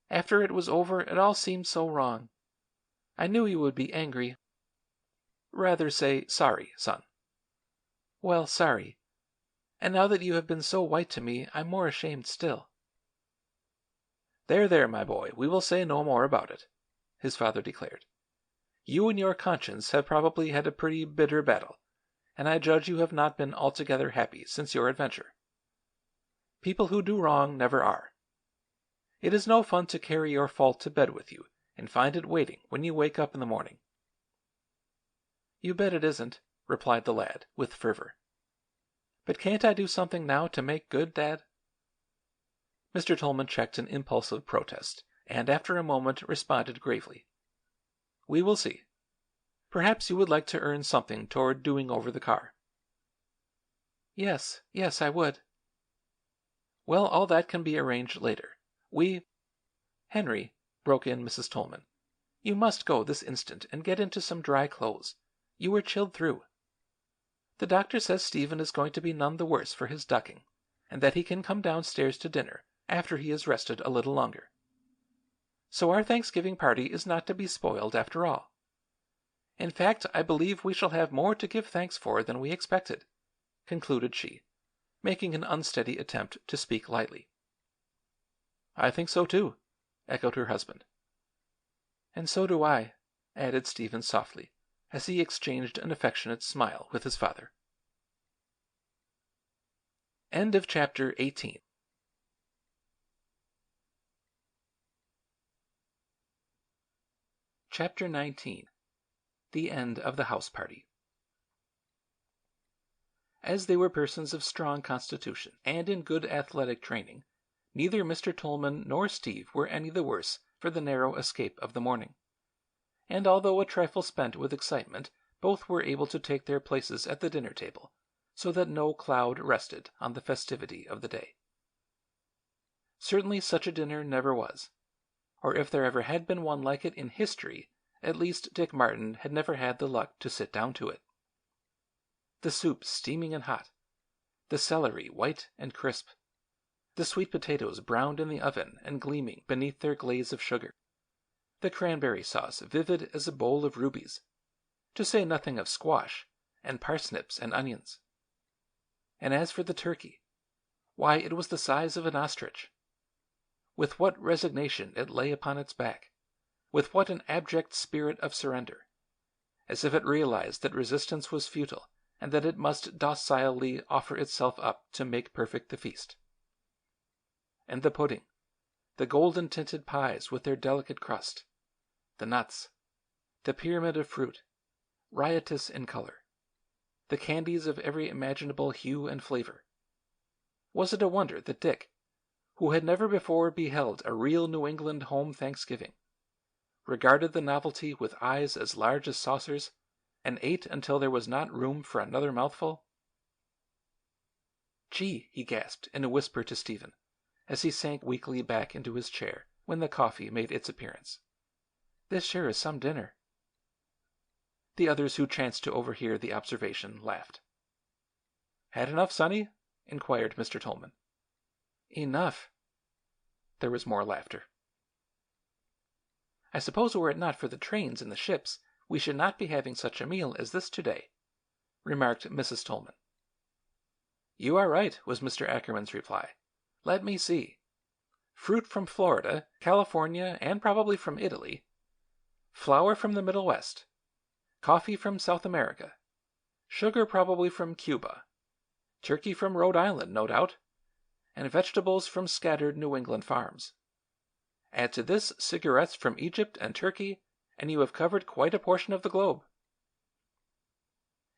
After it was over, it all seemed so wrong. I knew you would be angry." "Rather say sorry, son." "Well, sorry. And now that you have been so white to me, I'm more ashamed still." "There, there, my boy, we will say no more about it," his father declared. "You and your conscience have probably had a pretty bitter battle, and I judge you have not been altogether happy since your adventure. People who do wrong never are. It is no fun to carry your fault to bed with you and find it waiting when you wake up in the morning." "You bet it isn't," replied the lad, with fervor. "But can't I do something now to make good, Dad?" Mr. Tolman checked an impulsive protest, and after a moment responded gravely. "We will see. Perhaps you would like to earn something toward doing over the car." Yes, I would." "Well, all that can be arranged later. "Henry," broke in Mrs. Tolman, "you must go this instant and get into some dry clothes. You were chilled through. The doctor says Stephen is going to be none the worse for his ducking, and that he can come downstairs to dinner after he has rested a little longer. So our Thanksgiving party is not to be spoiled after all. In fact, I believe we shall have more to give thanks for than we expected," concluded she, making an unsteady attempt to speak lightly. "I think so too," echoed her husband. "And so do I," added Stephen softly, as he exchanged an affectionate smile with his father. End of chapter 18. Chapter 19. The End of the House Party. As they were persons of strong constitution and in good athletic training, neither Mr. Tolman nor Steve were any the worse for the narrow escape of the morning. And although a trifle spent with excitement, both were able to take their places at the dinner table, so that no cloud rested on the festivity of the day. Certainly such a dinner never was, or if there ever had been one like it in history, at least Dick Martin had never had the luck to sit down to it. The soup steaming and hot, the celery white and crisp, the sweet potatoes browned in the oven and gleaming beneath their glaze of sugar, the cranberry sauce vivid as a bowl of rubies, to say nothing of squash and parsnips and onions. And as for the turkey, why, it was the size of an ostrich. With what resignation it lay upon its back, with what an abject spirit of surrender, as if it realized that resistance was futile and that it must docilely offer itself up to make perfect the feast. And the pudding, the golden-tinted pies with their delicate crust, the nuts, the pyramid of fruit, riotous in color, the candies of every imaginable hue and flavor. Was it a wonder that Dick, who had never before beheld a real New England home Thanksgiving, regarded the novelty with eyes as large as saucers, and ate until there was not room for another mouthful? "Gee," he gasped in a whisper to Stephen, as he sank weakly back into his chair when the coffee made its appearance. "This sure is some dinner." The others who chanced to overhear the observation laughed. "Had enough, Sonny?" inquired Mr. Tolman. "Enough." There was more laughter. "I suppose were it not for the trains and the ships, we should not be having such a meal as this today," remarked Mrs. Tolman. "You are right," was Mr. Ackerman's reply. "Let me see. Fruit from Florida, California, and probably from Italy. Flour from the Middle West. Coffee from South America. Sugar probably from Cuba. Turkey from Rhode Island, no doubt. And vegetables from scattered New England farms. Add to this cigarettes from Egypt and Turkey, and you have covered quite a portion of the globe."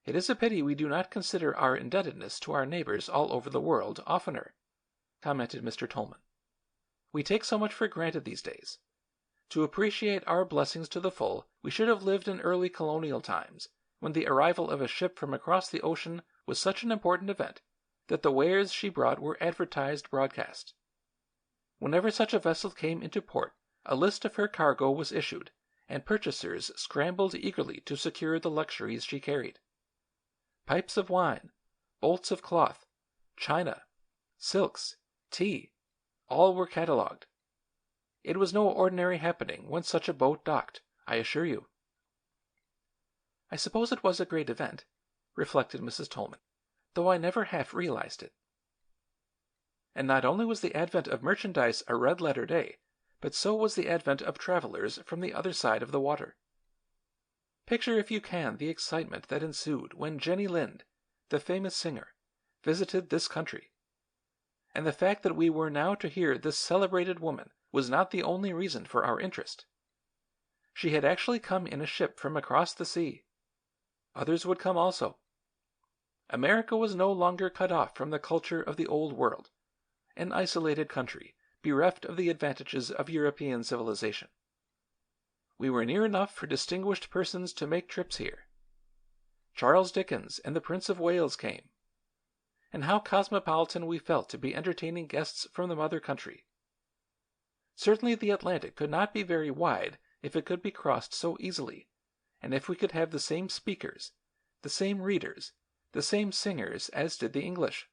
"It is a pity we do not consider our indebtedness to our neighbors all over the world oftener," commented Mr. Tolman. "We take so much for granted these days. To appreciate our blessings to the full, we should have lived in early colonial times, when the arrival of a ship from across the ocean was such an important event that the wares she brought were advertised broadcast. Whenever such a vessel came into port, a list of her cargo was issued, and purchasers scrambled eagerly to secure the luxuries she carried. Pipes of wine, bolts of cloth, china, silks, tea, all were catalogued. It was no ordinary happening when such a boat docked, I assure you. I suppose it was a great event, reflected Mrs. Tolman, though I never half realized it. And not only was the advent of merchandise a red-letter day, but so was the advent of travelers from the other side of the water. Picture if you can the excitement that ensued when Jenny Lind, the famous singer, visited this country. And the fact that we were now to hear this celebrated woman was not the only reason for our interest. She had actually come in a ship from across the sea. Others would come also. America was no longer cut off from the culture of the Old World, an isolated country, bereft of the advantages of European civilization. We were near enough for distinguished persons to make trips here. Charles Dickens and the Prince of Wales came. And how cosmopolitan we felt to be entertaining guests from the mother country. Certainly the Atlantic could not be very wide if it could be crossed so easily, and if we could have the same speakers, the same readers, the same singers as did the English.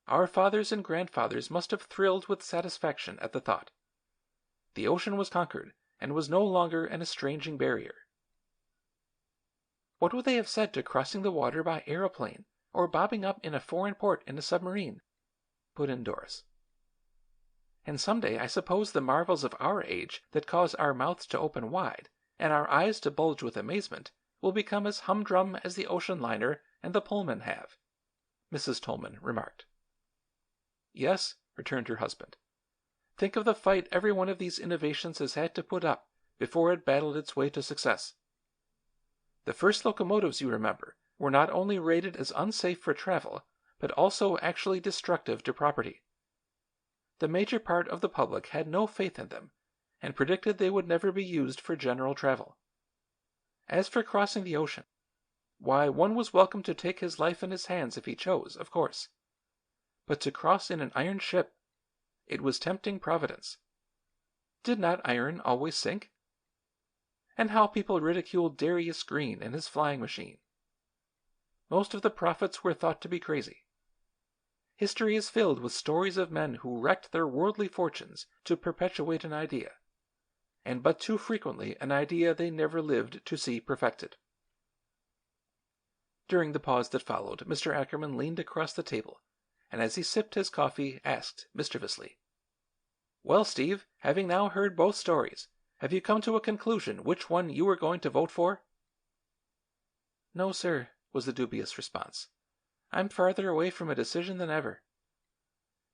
Our fathers and grandfathers must have thrilled with satisfaction at the thought. The ocean was conquered, and was no longer an estranging barrier. What would they have said to crossing the water by aeroplane, or bobbing up in a foreign port in a submarine? Put in Doris. And someday I suppose the marvels of our age that cause our mouths to open wide, and our eyes to bulge with amazement, will become as humdrum as the ocean liner and the Pullman have, Mrs. Tolman remarked. Yes, returned her husband. Think of the fight every one of these innovations has had to put up before it battled its way to success. The first locomotives, you remember, were not only rated as unsafe for travel, but also actually destructive to property. The major part of the public had no faith in them, and predicted they would never be used for general travel. As for crossing the ocean, why, one was welcome to take his life in his hands if he chose, of course. But to cross in an iron ship, it was tempting Providence. Did not iron always sink? And how people ridiculed Darius Green and his flying machine. Most of the prophets were thought to be crazy. History is filled with stories of men who wrecked their worldly fortunes to perpetuate an idea, and but too frequently an idea they never lived to see perfected. During the pause that followed, Mr. Ackerman leaned across the table, and as he sipped his coffee, asked mischievously, "Well, Steve, having now heard both stories, have you come to a conclusion which one you were going to vote for?" "No, sir," was the dubious response. "I'm farther away from a decision than ever.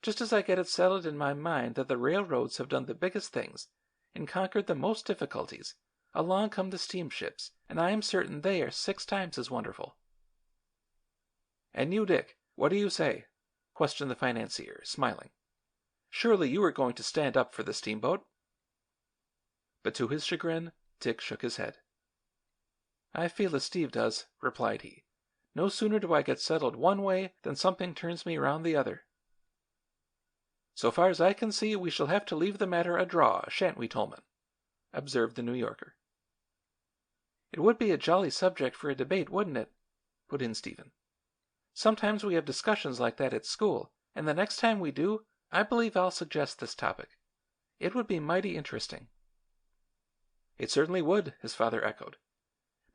Just as I get it settled in my mind that the railroads have done the biggest things and conquered the most difficulties, along come the steamships, and I am certain they are 6 times as wonderful." "And you, Dick, what do you say?" questioned the financier, smiling. "Surely you are going to stand up for the steamboat?" But to his chagrin, Dick shook his head. "I feel as Steve does," replied he. "No sooner do I get settled one way than something turns me round the other." "So far as I can see, we shall have to leave the matter a draw, shan't we, Tolman?" observed the New Yorker. "It would be a jolly subject for a debate, wouldn't it?" put in Stephen. "Sometimes we have discussions like that at school, and the next time we do, I believe I'll suggest this topic. It would be mighty interesting." "It certainly would," his father echoed.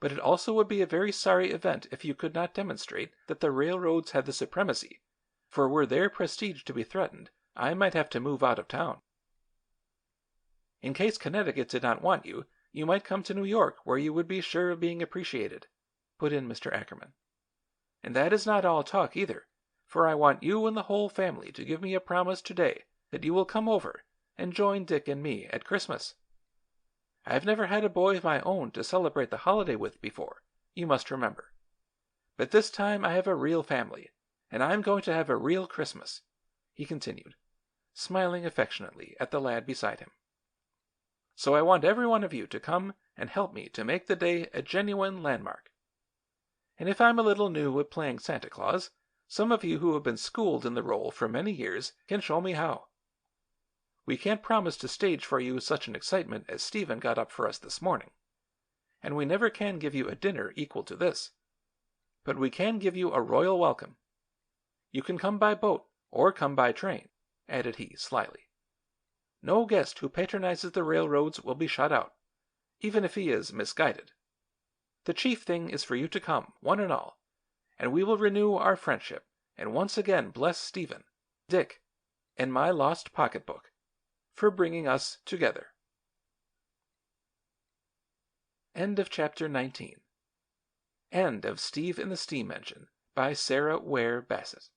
"But it also would be a very sorry event if you could not demonstrate that the railroads had the supremacy, for were their prestige to be threatened, I might have to move out of town." "In case Connecticut did not want you, you might come to New York, where you would be sure of being appreciated," put in Mr. Ackerman. "And that is not all talk, either, for I want you and the whole family to give me a promise today that you will come over and join Dick and me at Christmas. I have never had a boy of my own to celebrate the holiday with before, you must remember. But this time I have a real family, and I am going to have a real Christmas," he continued, smiling affectionately at the lad beside him. "So I want every one of you to come and help me to make the day a genuine landmark. and if I'm a little new at playing Santa Claus, some of you who have been schooled in the role for many years can show me how. We can't promise to stage for you such an excitement as Stephen got up for us this morning, and we never can give you a dinner equal to this, but we can give you a royal welcome. You can come by boat or come by train," added he slyly. "No guest who patronizes the railroads will be shut out, even if he is misguided. The chief thing is for you to come, one and all, and we will renew our friendship and once again bless Stephen, Dick, and my lost pocketbook for bringing us together." End of chapter 19. End of Steve in the Steam Engine by Sara Ware Bassett.